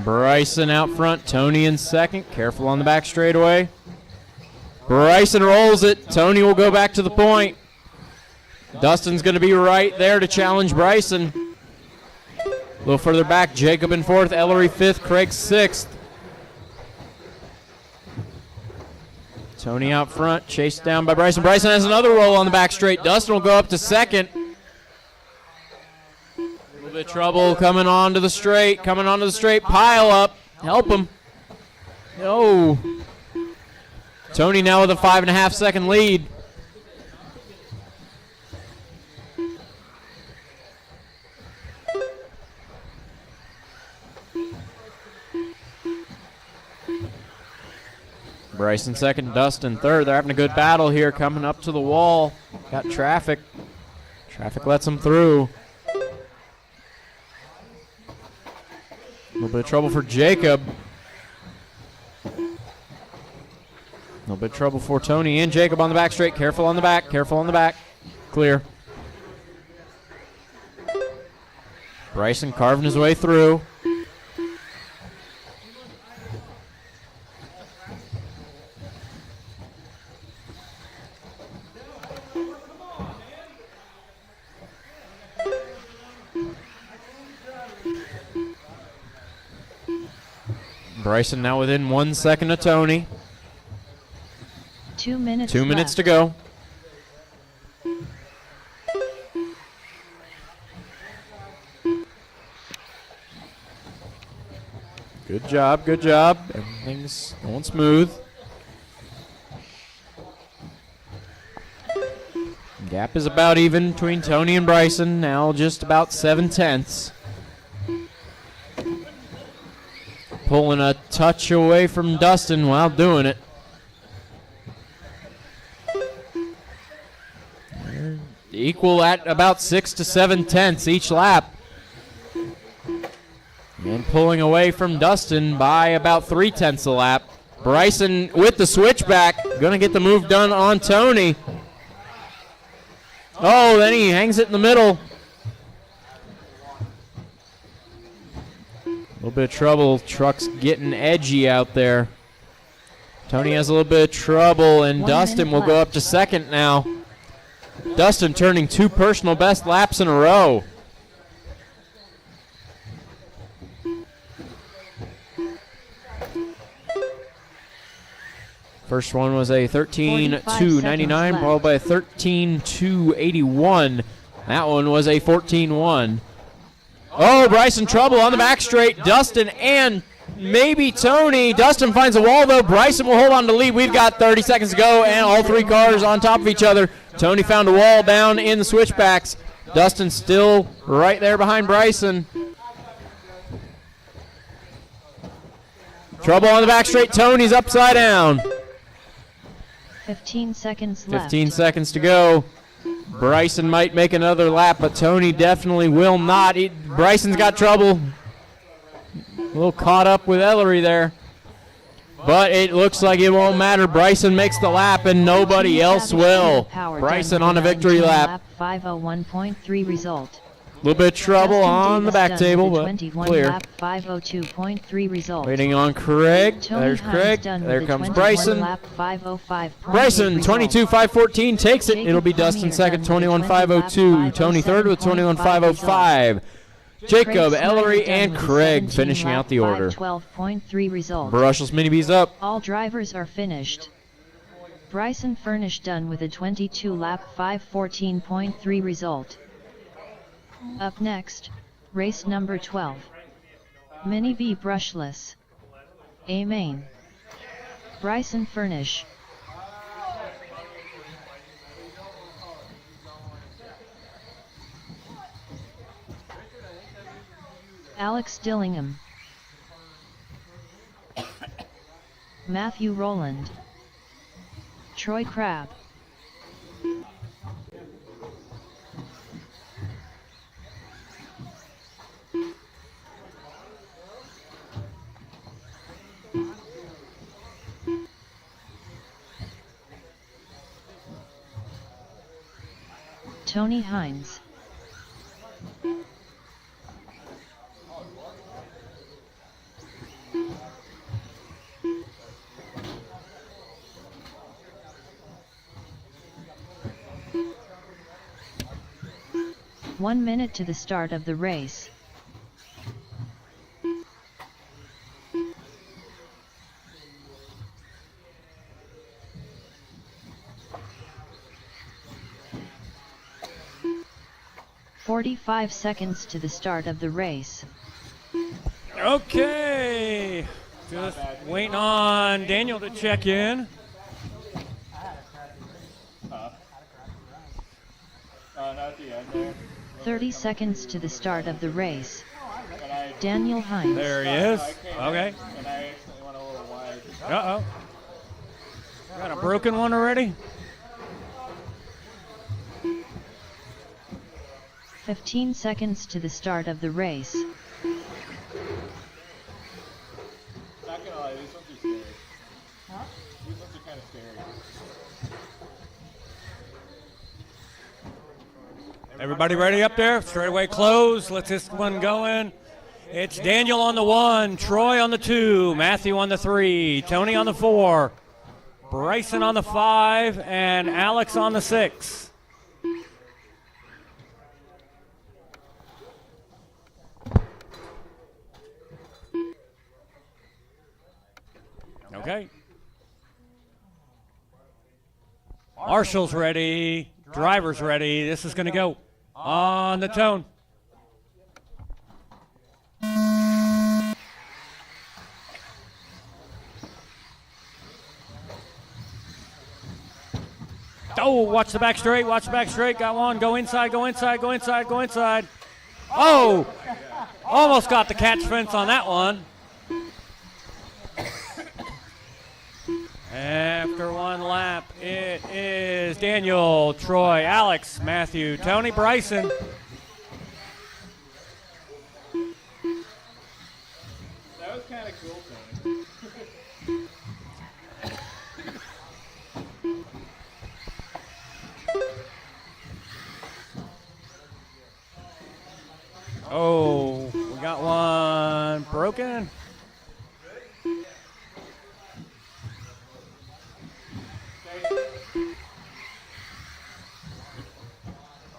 Bryson out front, Tony in second. Careful on the back straightaway. Bryson rolls it. Tony will go back to the point. Dustin's going to be right there to challenge Bryson. A little further back, Jacob in fourth, Ellery fifth, Craig sixth. Tony out front, chased down by Bryson. Bryson has another roll on the back straight. Dustin will go up to second. A little bit of trouble coming onto the straight, pile up, help him. No. Tony now with a 5.5 second lead. Bryson second, Dustin third. They're having a good battle here coming up to the wall. Got traffic. Traffic lets them through. A little bit of trouble for Jacob. A little bit of trouble for Tony and Jacob on the back straight. Careful on the back. Careful on the back. Clear. Bryson carving his way through. Bryson now within 1 second of Tony. 2 minutes 2 minutes left. to go. Good job, good job. Everything's going smooth. Gap is about even between Tony and Bryson, now just about 7/10. Pulling a touch away from Dustin while doing it. They're equal at about 6 to 7/10 each lap. And pulling away from Dustin by about 3/10 a lap. Bryson with the switchback, gonna get the move done on Tony. Oh, then he hangs it in the middle. A little bit of trouble. Truck's getting edgy out there. Tony has a little bit of trouble, and Dustin will go up to second now. Dustin turning 2 personal best laps in a row. First one was a 13.299, followed by a 13.281. That one was a 14.1. Oh, Bryson trouble on the back straight. Dustin and maybe Tony. Dustin finds a wall, though. Bryson will hold on to lead. We've got 30 seconds to go, and all 3 cars on top of each other. Tony found a wall down in the switchbacks. Dustin still right there behind Bryson. Trouble on the back straight. Tony's upside down. 15 seconds left. 15 seconds to go. Bryson might make another lap, but Tony definitely will not. Bryson's got trouble. A little caught up with Ellery there. But it looks like it won't matter. Bryson makes the lap and nobody else will. Bryson on a victory lap. 501.3 result. A little bit of trouble on the back table, but 21 clear. lap 502.3 result. Waiting on Craig. Tony There's Hines Craig. done There with comes a 21 Bryson. lap 505.8 Bryson, result. 22.514 takes it. It'll be Dustin second, 21.502. Tony third with 21.505. Jacob, Ellery, and Craig finishing out the order. 12.3 result. Brussels Mini B's up. All drivers are finished. Bryson Furnish done with a 22 lap 514.3 result. Up next, race number 12. Mini B brushless. A main. Bryson Furnish. Alex Dillingham. Matthew Rowland. Troy Crabb. Tony Hines. One minute to the start of the race. "45 seconds to the start of the race. Okay, just waiting on Daniel to check in. Not at the end there. 30 seconds to the start of the race. Daniel Hines. There he is. Okay. And I accidentally went a little wide. Uh-oh. Got a broken one already? 15 seconds to the start of the race. Not gonna lie, these ones are scary. Huh? These ones are kind of scary. Everybody ready up there? Straightaway close. Let's this one going. It's Daniel on the 1, Troy on the 2, Matthew on the 3, Tony on the 4, Bryson on the 5, and Alex on the 6. Okay. Marshall's ready. Driver's ready. This is going to go on the tone. Oh, watch the back straight. Watch the back straight. Got one. Go inside. Go inside. Go inside. Go inside. Oh, almost got the catch fence on that one. After one lap, it is Daniel, Troy, Alex, Matthew, Tony, Bryson. That was kind of cool, Tony. Oh, we got one broken.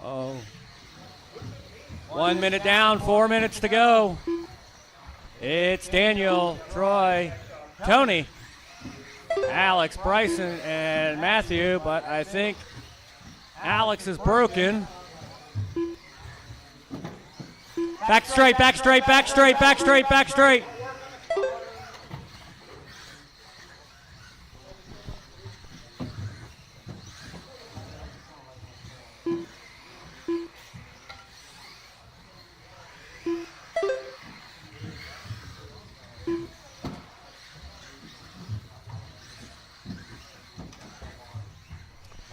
Oh. 1 minute down, 4 minutes to go. It's Daniel, Troy, Tony, Alex, Bryson, and Matthew, but I think Alex is broken. Back straight, back straight, back straight, back straight, back straight.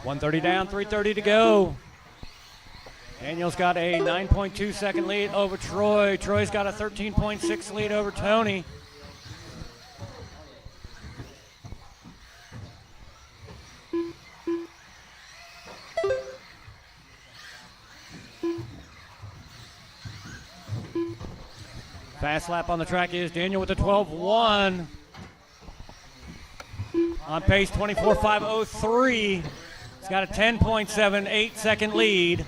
.130 down, 3:30 to go. Daniel's got a 9.2 second lead over Troy. Troy's got a 13.6 lead over Tony. Fast lap on the track is Daniel with a 12.1. On pace 24.503. He's got a 10.78 second lead.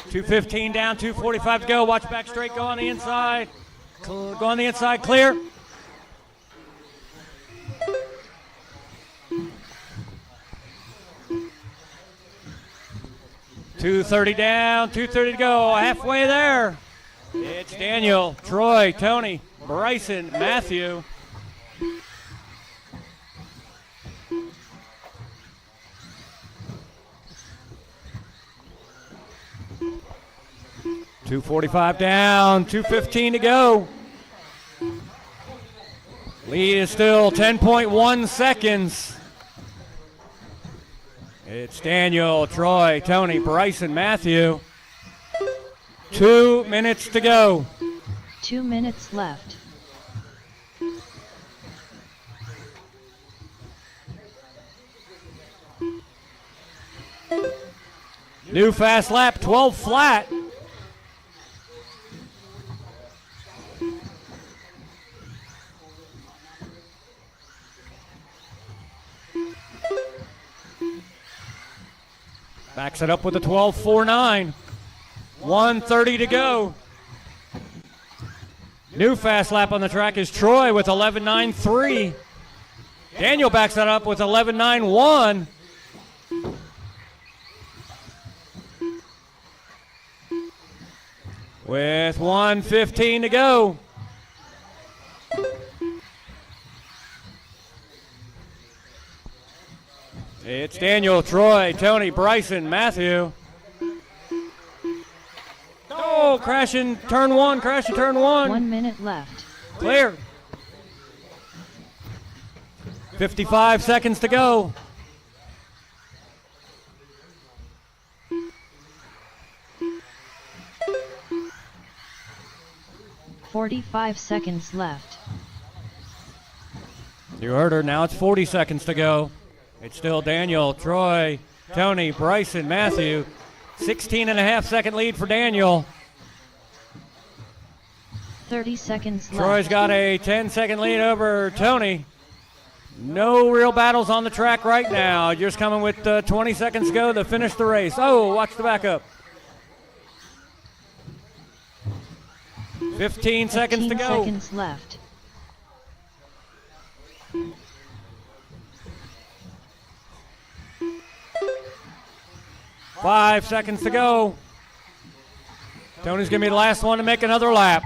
2:15 down, 2:45 to go. Watch back straight, go on the inside. Go on the inside, clear. .230 down, 2:30 to go. Halfway there. It's Daniel, Troy, Tony, Bryson, Matthew. .245 down, 2:15 to go. Lead is still 10.1 seconds. It's Daniel, Troy, Tony, Bryson, Matthew. 2 minutes to go. 2 minutes left. New fast lap, 12 flat. Backs it up with a 12.49. 1:30 to go. New fast lap on the track is Troy with 11.93. Daniel backs that up with 11.91. With 1:15 to go. It's Daniel, Troy, Tony, Bryson, Matthew. Oh, crashing turn one, crashing turn one. 1 minute left. Clear. 55 seconds to go. 45 seconds left. You heard her. Now it's 40 seconds to go. It's still Daniel, Troy, Tony, Bryson, Matthew. 16.5-second lead for Daniel. 30 seconds left. Troy's got a 10-second lead over Tony. No real battles on the track right now. Just coming with 20 seconds to go to finish the race. Oh, watch the backup. 15 seconds to go. 15 seconds left. Five seconds to go. Tony's going to be the last one to make another lap.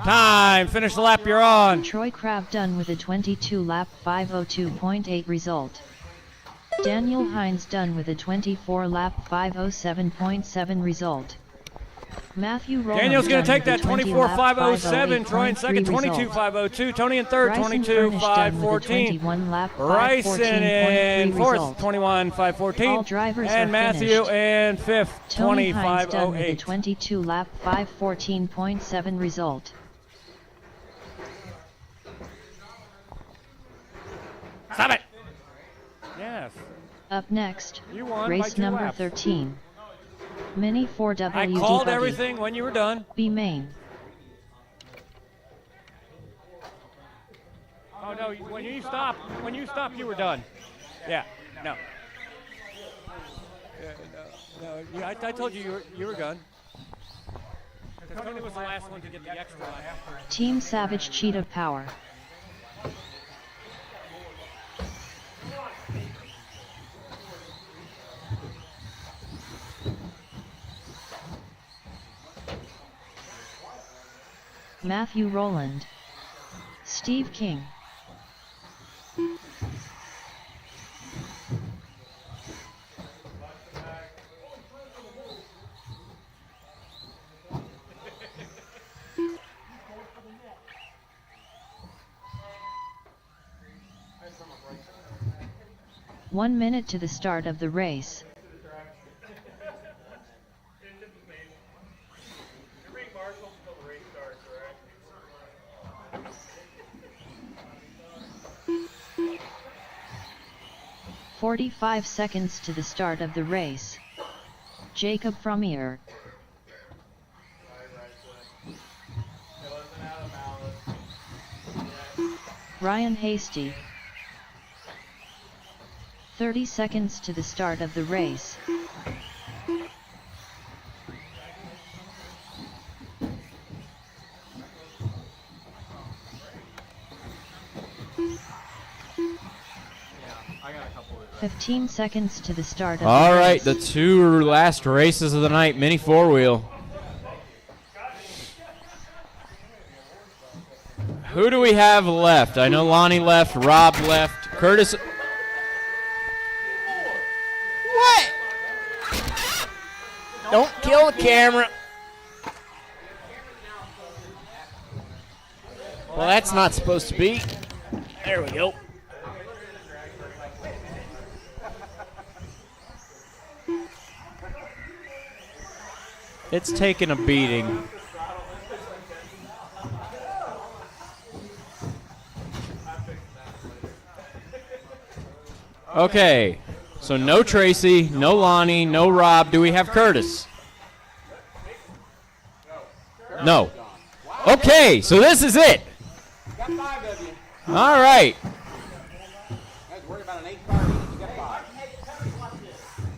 Time. Finish the lap. You're on. Troy Crabb done with a 22-lap 5:02.8 result. Daniel Hines done with a 24-lap 5:07.7 result. Matthew Rowland Daniel's going to take that 24-5:07. Troy in second, 22-5:02. Tony in third, 22-5:14. Bryson in fourth, 21-5:14. And Matthew in fifth, 25:08. 22-lap 5:14.7 result. Stop it. Yes. Up next, You won by race 2 number laps. 13. Mini 4WD I called buggy. everything when you were done. B main. Oh no! When you stopped, you were done. Yeah. No. No. Yeah, I told you you were done. Because Tony was the last one to get the extra lap. Team Savage Cheetah Power. Matthew Rowland. Steve King. One minute to the start of the race. "45 seconds to the start of the race. Jacob Frommier. Ryan Hasty. 30 seconds to the start of the race. I got a couple of 15 seconds to the start of All the right, race. the two last races of the night, mini four-wheel. Who do we have left? I know Lonnie left, Rob left, Curtis. What? Don't kill the camera. Well, that's not supposed to be. There we go. It's taken a beating. Okay, so no Tracy, no Lonnie, no Rob. Do we have Curtis? No. Okay, so this is it. Got 5 of you. All right. I was worried about an 8-car lead. You got 5.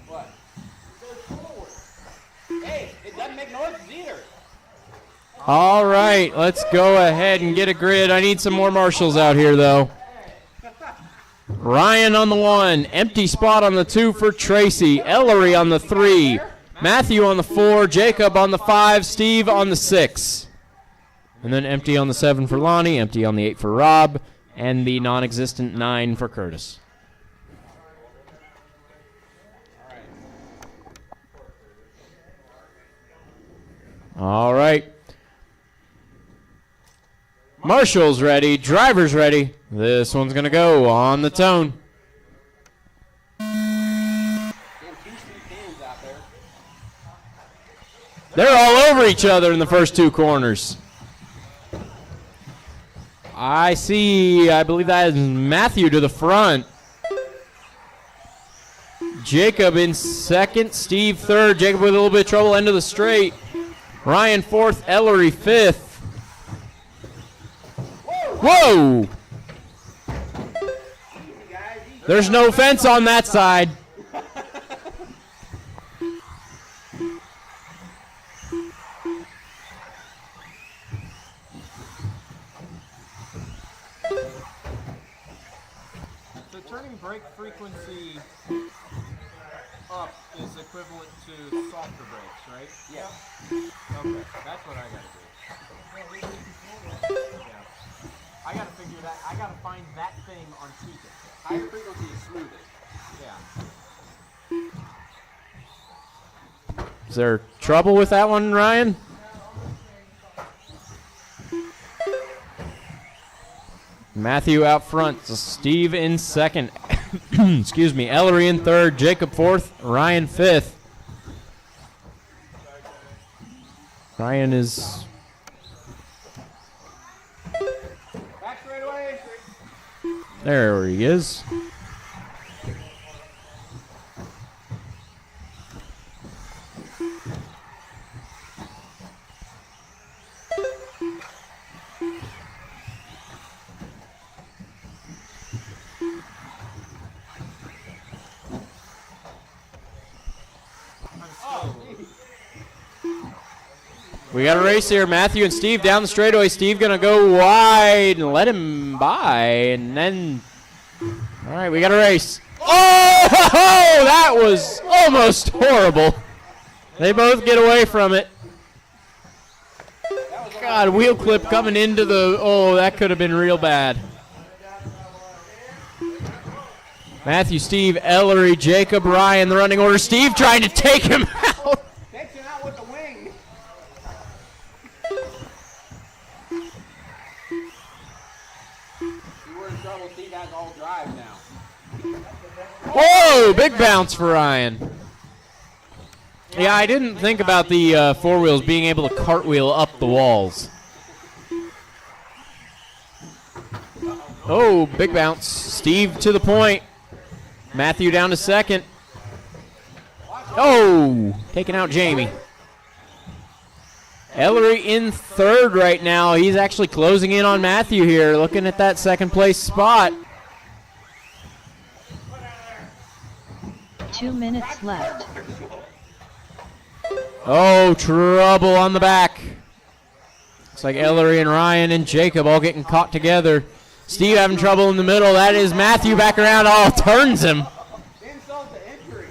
What? Hey, it doesn't make noises either. All right, let's go ahead and get a grid. I need some more marshals out here, though. Ryan on the 1, empty spot on the 2 for Tracy, Ellery on the 3, Matthew on the 4, Jacob on the 5, Steve on the 6. And then empty on the 7 for Lonnie, empty on the 8 for Rob, and the non-existent 9 for Curtis. All right. Marshall's ready, driver's ready. This one's going to go on the tone. They're all over each other in the first two corners. I believe that is Matthew to the front. Jacob in second, Steve third. Jacob with a little bit of trouble, end of the straight. Ryan fourth, Ellery fifth. Whoa! There's no fence on that side. So turning brake frequency up is equivalent to softer brakes, right? Yeah. Okay, that's what I gotta do. Yeah. I gotta figure that. I gotta find that thing on tweaking. Higher frequency is smoother. Yeah. Is there trouble with that one, Ryan? Matthew out front, so Steve in second. Excuse me, Ellery in third, Jacob fourth, Ryan fifth. Ryan is... Back straight away. There he is. We got a race here. Matthew and Steve down the straightaway. Steve going to go wide and let him by. And then, all right, we got a race. Oh, that was almost horrible. They both get away from it. God, wheel clip coming into the, oh, that could have been real bad. Matthew, Steve, Ellery, Jacob, Ryan, the running order. Steve trying to take him out. Takes him out with the wing. We're in trouble. Steve has all drive now. Whoa, big bounce for Ryan. Yeah, I didn't think about the four wheels being able to cartwheel up the walls. Oh, big bounce. Steve to the point. Matthew down to second. Oh, taking out Jamie. Ellery in third right now. He's actually closing in on Matthew here, looking at that second place spot. 2 minutes left. Oh, trouble on the back. Looks like Ellery and Ryan and Jacob all getting caught together. Steve having trouble in the middle. That is Matthew back around. Oh, turns him. Insult to injury.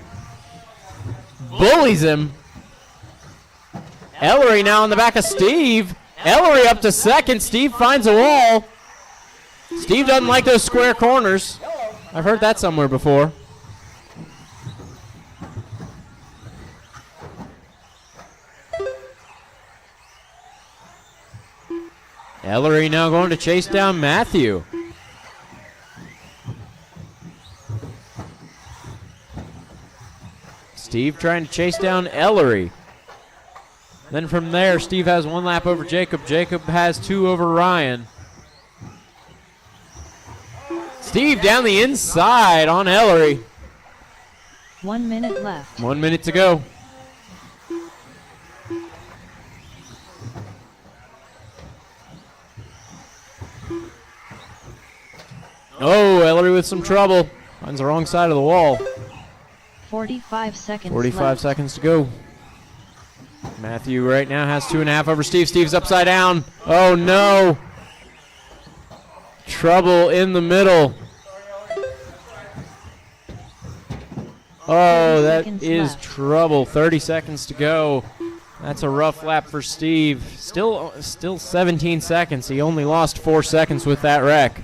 Bullies him. Ellery now on the back of Steve. Ellery up to second. Steve finds a wall. Steve doesn't like those square corners. I've heard that somewhere before. Ellery now going to chase down Matthew. Steve trying to chase down Ellery. Then from there, Steve has one lap over Jacob. Jacob has two over Ryan. Steve down the inside on Ellery. 1 minute left. 1 minute to go. Oh, Ellery with some trouble. Finds the wrong side of the wall. 45 seconds 45 left. seconds to go. Matthew right now has 2.5 over Steve. Steve's upside down. Oh, no. Trouble in the middle. Oh, that is trouble. 30 seconds to go. That's a rough lap for Steve. Still 17 seconds. He only lost 4 seconds with that wreck.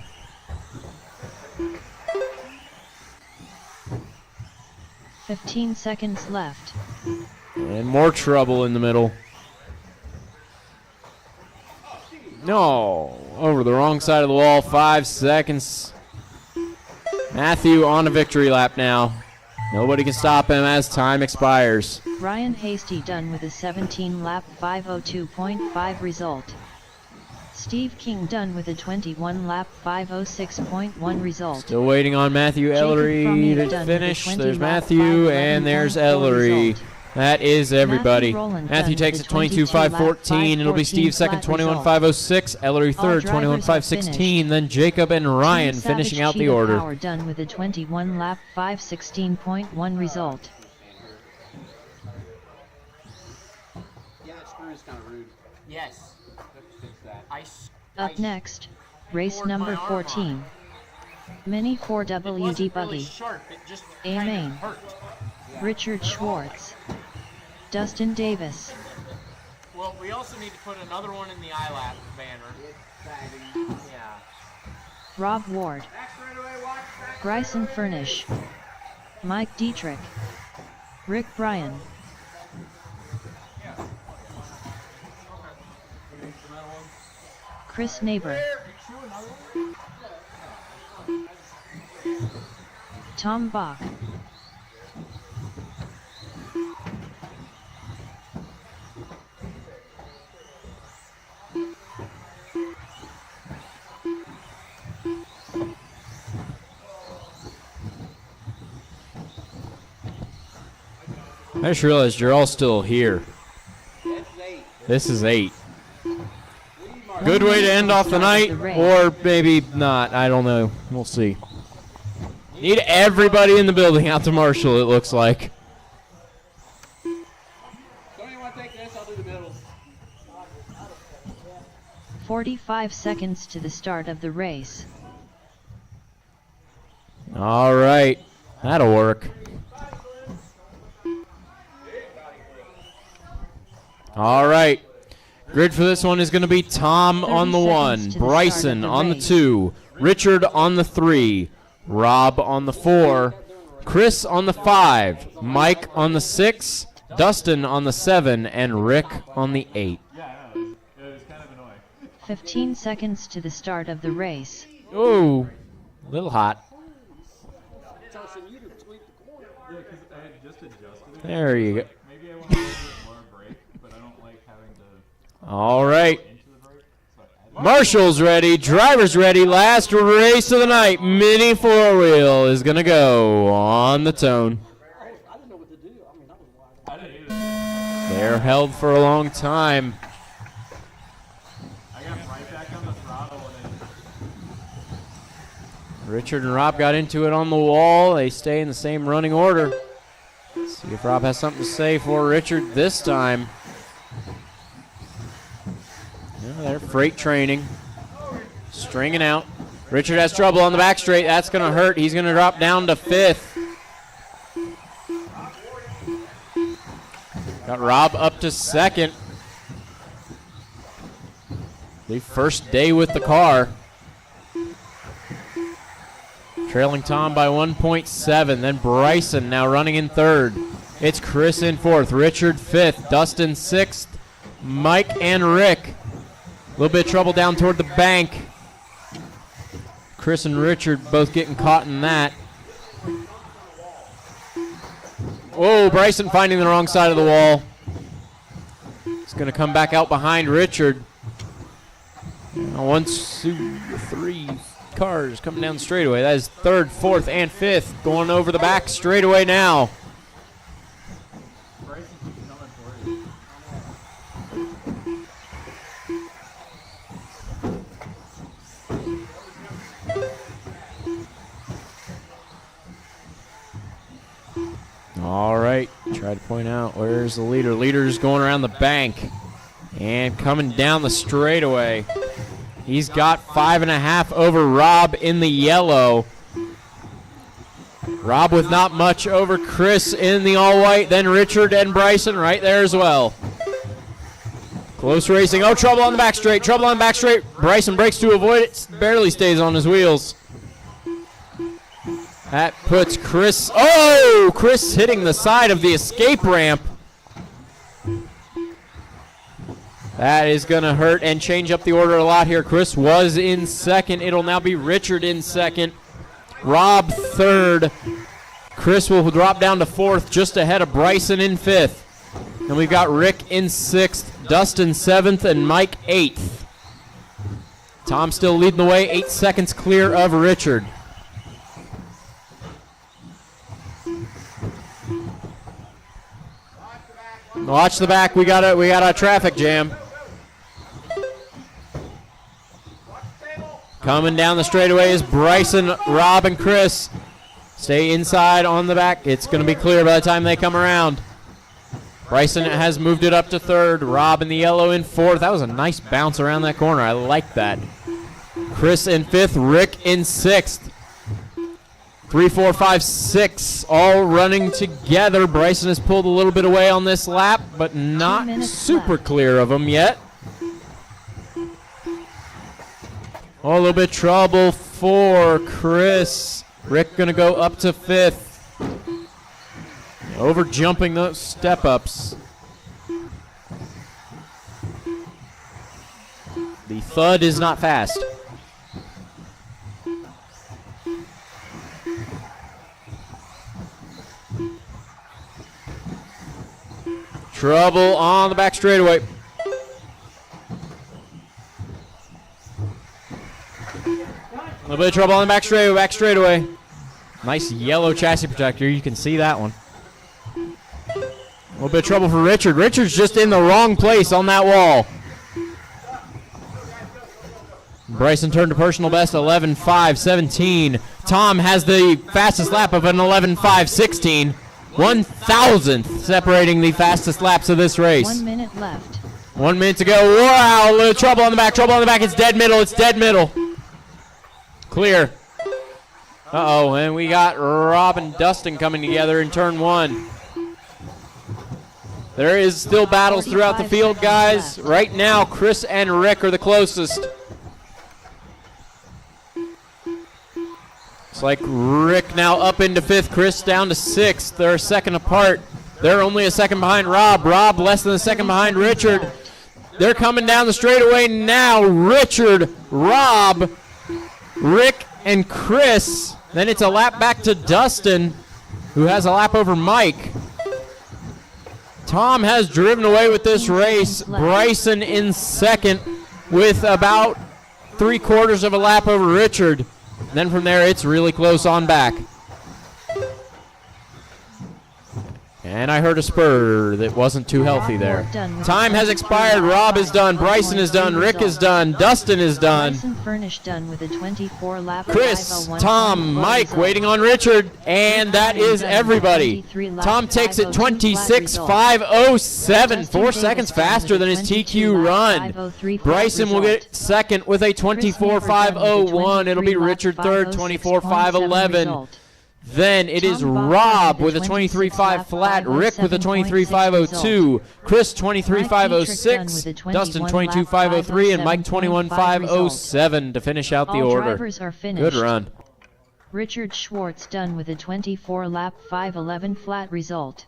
$15 seconds left. And more trouble in the middle. No. over the wrong side of the wall. 5 seconds. Matthew on a victory lap now. Nobody can stop him as time expires. Ryan Hasty done with a 17-lap 5:02.5 result. Steve King done with a 21-lap 5:06.1 result. Still waiting on Matthew Ellery to finish. There's Matthew and there's Ellery. That is everybody. Matthew takes it 22.514. It'll be Steve second, 21.506. Ellery third, 21.516. Then Jacob and Ryan finishing out the order. Power done with a 21-lap 5:16.1 result. Yeah, that screw is kind of rude. Yes. Up next, race number 14. Mini 4WD Buggy. A main. Richard Schwartz. Dustin Davis. Well, we also need to put another one in the iLab banner. Yeah. Rob Ward. Bryson Furnish. Mike Dietrich. Rick Bryan. Chris Neighbor. Tom Bach. I just realized you're all still here. This is 8. Good way to end off the night, or maybe not. I don't know. We'll see. Need everybody in the building out to Marshall, it looks like. Somebody want to take this? I'll do the middle. 45 seconds to the start of the race. All right. That'll work. All right. Grid for this one is going to be Tom on the 1, Bryson on the 2, Richard on the 3, Rob on the 4, Chris on the 5, Mike on the 6, Dustin on the 7, and Rick on the 8. Yeah, I know. It was kind of annoying. 15 seconds to the start of the race. Ooh, a little hot. Yeah, because I had just adjusted it. There you go. Maybe I want to give it more break, but I don't like having to All right. into the break. So Marshall's ready, driver's ready, last race of the night. Mini 4-wheel is going to go on the tone. I didn't either. They're held for a long time. I got right back on the throttle and then Richard and Rob got into it on the wall. They stay in the same running order. See if Rob has something to say for Richard this time. Yeah, they're freight training. Stringing out. Richard has trouble on the back straight. That's going to hurt. He's going to drop down to 5th. Got Rob up to 2nd. The first day with the car. Trailing Tom by 1.7. Then Bryson now running in 3rd. It's Chris in 4th. Richard 5th. Dustin 6th. Mike and Rick. A little bit of trouble down toward the bank. Chris and Richard both getting caught in that. Whoa, Bryson finding the wrong side of the wall. He's going to come back out behind Richard. Now 1, 2, 3 cars coming down the straightaway. That is 3rd, 4th, and 5th going over the back straightaway now. Bryson keeps coming for you. All right, try to point out where's the leader. Leader's going around the bank and coming down the straightaway. He's got 5.5 over Rob in the yellow. Rob with not much over Chris in the all-white. Then Richard and Bryson right there as well. Close racing. Oh, trouble on the back straight. Trouble on the back straight. Bryson breaks to avoid it. Barely stays on his wheels. That puts Chris. Oh, Chris hitting the side of the escape ramp. That is going to hurt and change up the order a lot here. Chris was in second. It'll now be Richard in second. Rob third. Chris will drop down to fourth, just ahead of Bryson in fifth. And we've got Rick in sixth, Dustin seventh, and Mike eighth. Tom still leading the way, 8 seconds clear of Richard. Watch the back. We got a traffic jam. Coming down the straightaway is Bryson, Rob, and Chris. Stay inside on the back. It's going to be clear by the time they come around. Bryson has moved it up to third. Rob in the yellow in fourth. That was a nice bounce around that corner. I like that. Chris in fifth. Rick in sixth. 3, 4, 5, 6 all running together. Bryson has pulled a little bit away on this lap, but not super clear of him yet. Oh, a little bit of trouble for Chris. Rick going to go up to fifth. Over jumping those step-ups. The thud is not fast. Trouble on the back straightaway. A little bit of trouble on the back straightaway. Nice yellow chassis protector. You can see that one. A little bit of trouble for Richard. Richard's just in the wrong place on that wall. Bryson turned to personal best 11.5.17. Tom has the fastest lap of an 11.5.16. 1,000th separating the fastest laps of this race. 1 minute left. 1 minute to go. Wow, a little trouble on the back. Trouble on the back. It's dead middle. It's dead middle. Clear. Uh-oh, and we got Rob and Dustin coming together in turn one. There is still battles throughout the field, guys. Right now, Chris and Rick are the closest. It's like Rick now up into fifth, Chris down to sixth. They're a second apart. They're only a second behind Rob. Rob less than a second behind Richard. They're coming down the straightaway now. Richard, Rob, Rick, and Chris. Then it's a lap back to Dustin, who has a lap over Mike. Tom has driven away with this race. Bryson in second with about 3/4 of a lap over Richard. Then from there, it's really close on back. And I heard a spur that wasn't too healthy there. Time has expired. Rob is done. Bryson is done. Rick is done. Dustin is done. Bryson Furnish done with a 24 lap. Chris, Tom, Mike waiting on Richard. And that is everybody. Tom takes it 26.507. 4 seconds faster than his TQ run. Bryson will get second with a 24.501. It'll be Richard third, 24.511. Then it is Rob with a 23.5 flat, Rick with a 23.502, Chris 23.506, Dustin 22.503, and Mike 21.507 to finish out the order. Good run. Richard Schwartz done with a 24 lap 5:11 flat result.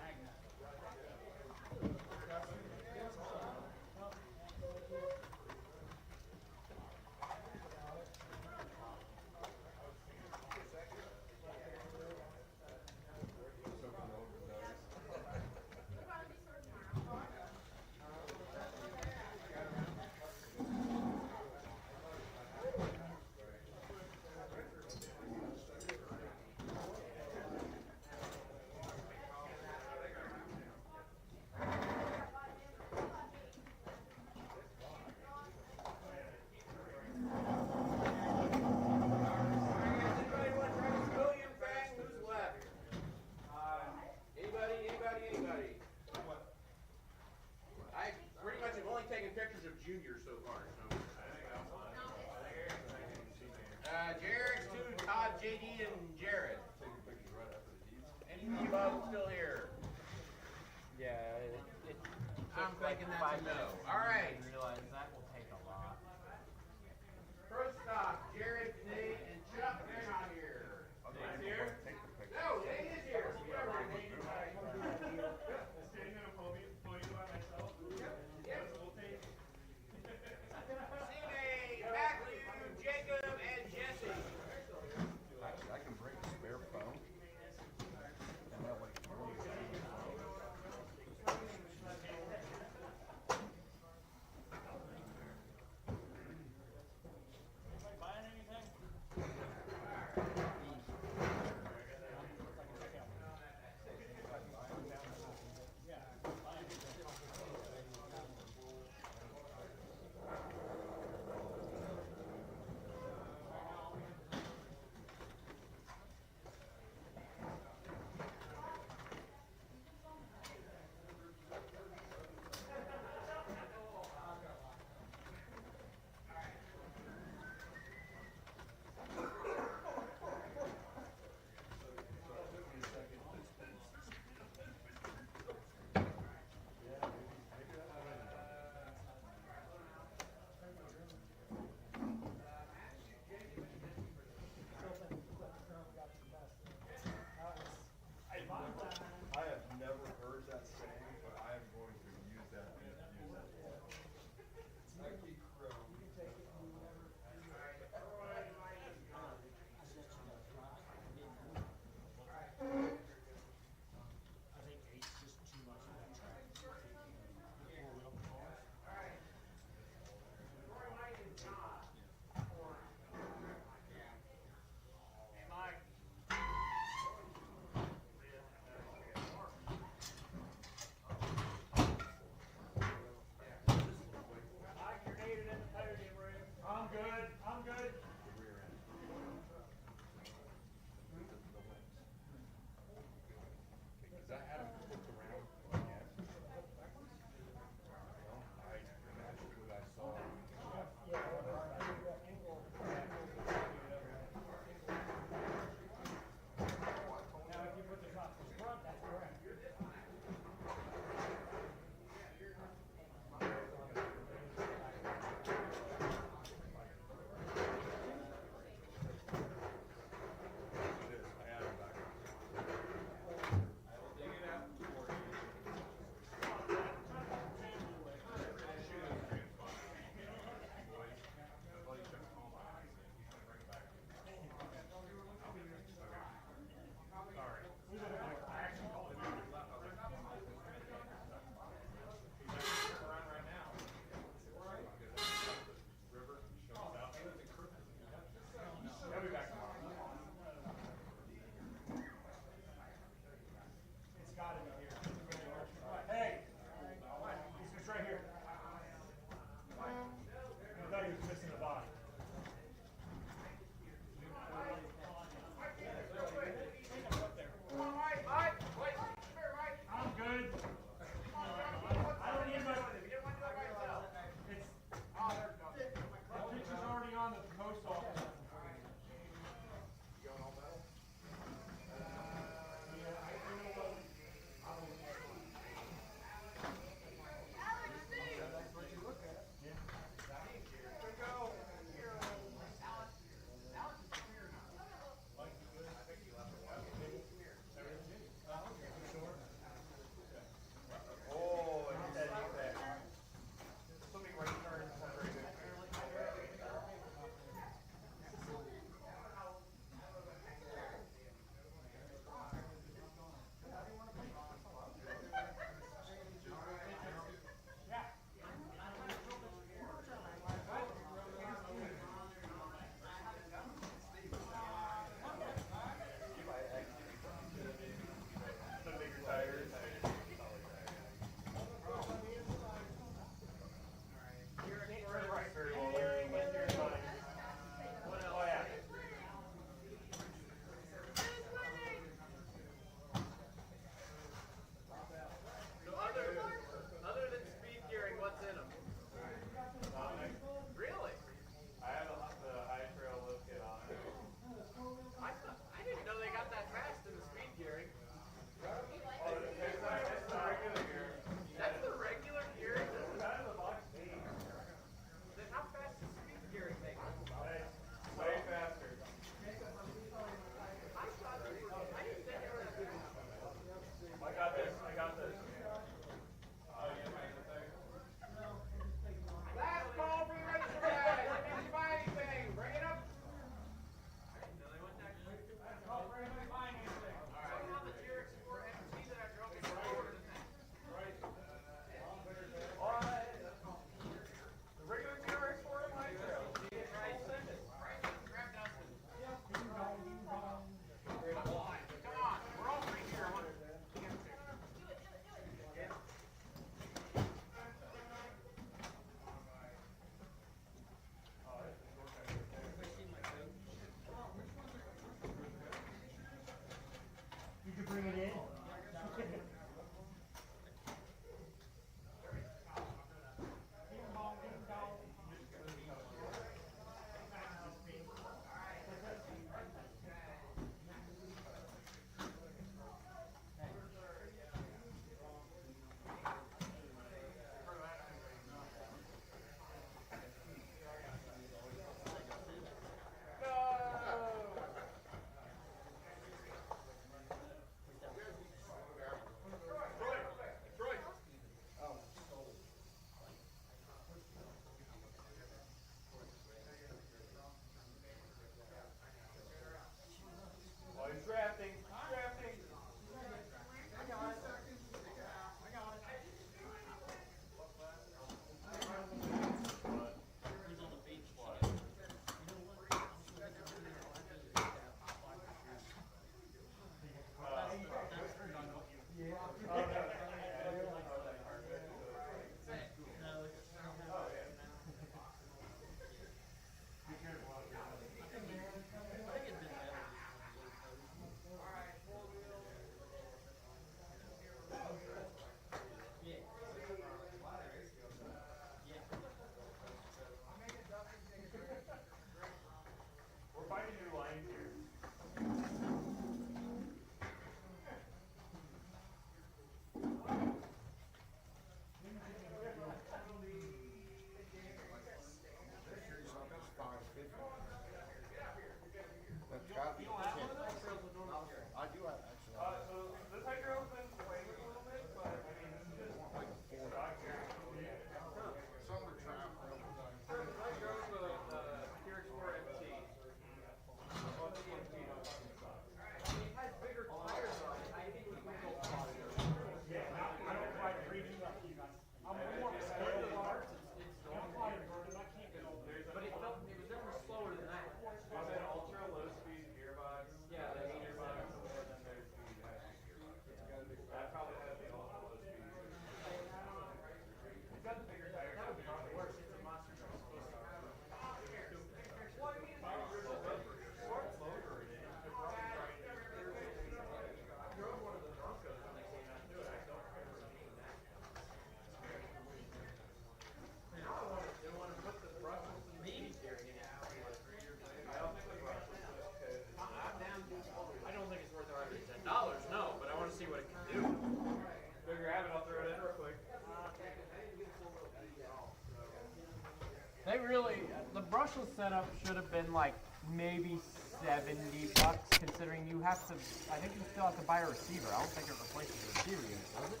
They really, the brushless setup should have been like maybe $70, considering you have to, I think you still have to buy a receiver. I don't think it replaces the receiver unit, does it?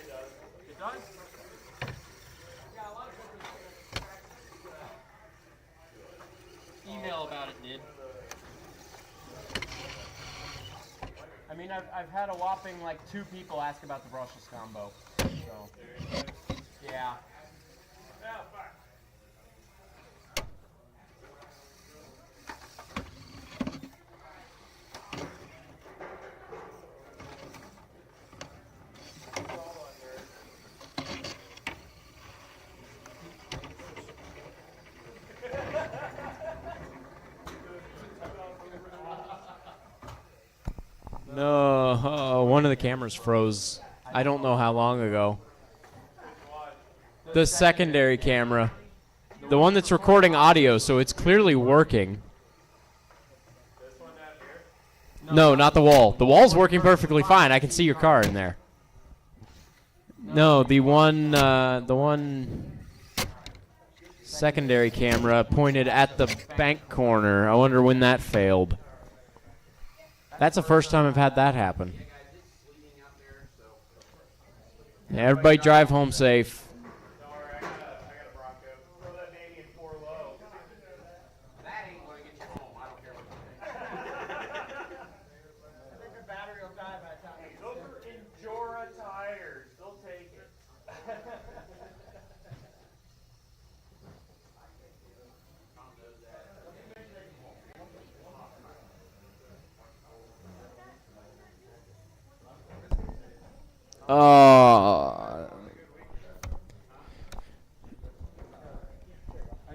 It does. It does? Yeah, a lot of email about it did. I mean, I've had a whopping like 2 people ask about the brushless combo. So, yeah. No, one of the cameras froze. I don't know how long ago. The secondary camera. The one that's recording audio, so it's clearly working. No, not the wall. The wall's working perfectly fine. I can see your car in there. No, the one secondary camera pointed at the bank corner. I wonder when that failed. That's the first time I've had that happen. Yeah, everybody drive home safe.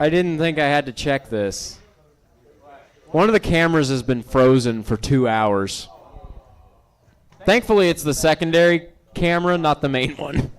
I didn't think I had to check this. One of the cameras has been frozen for 2 hours. Thankfully, it's the secondary camera, not the main one.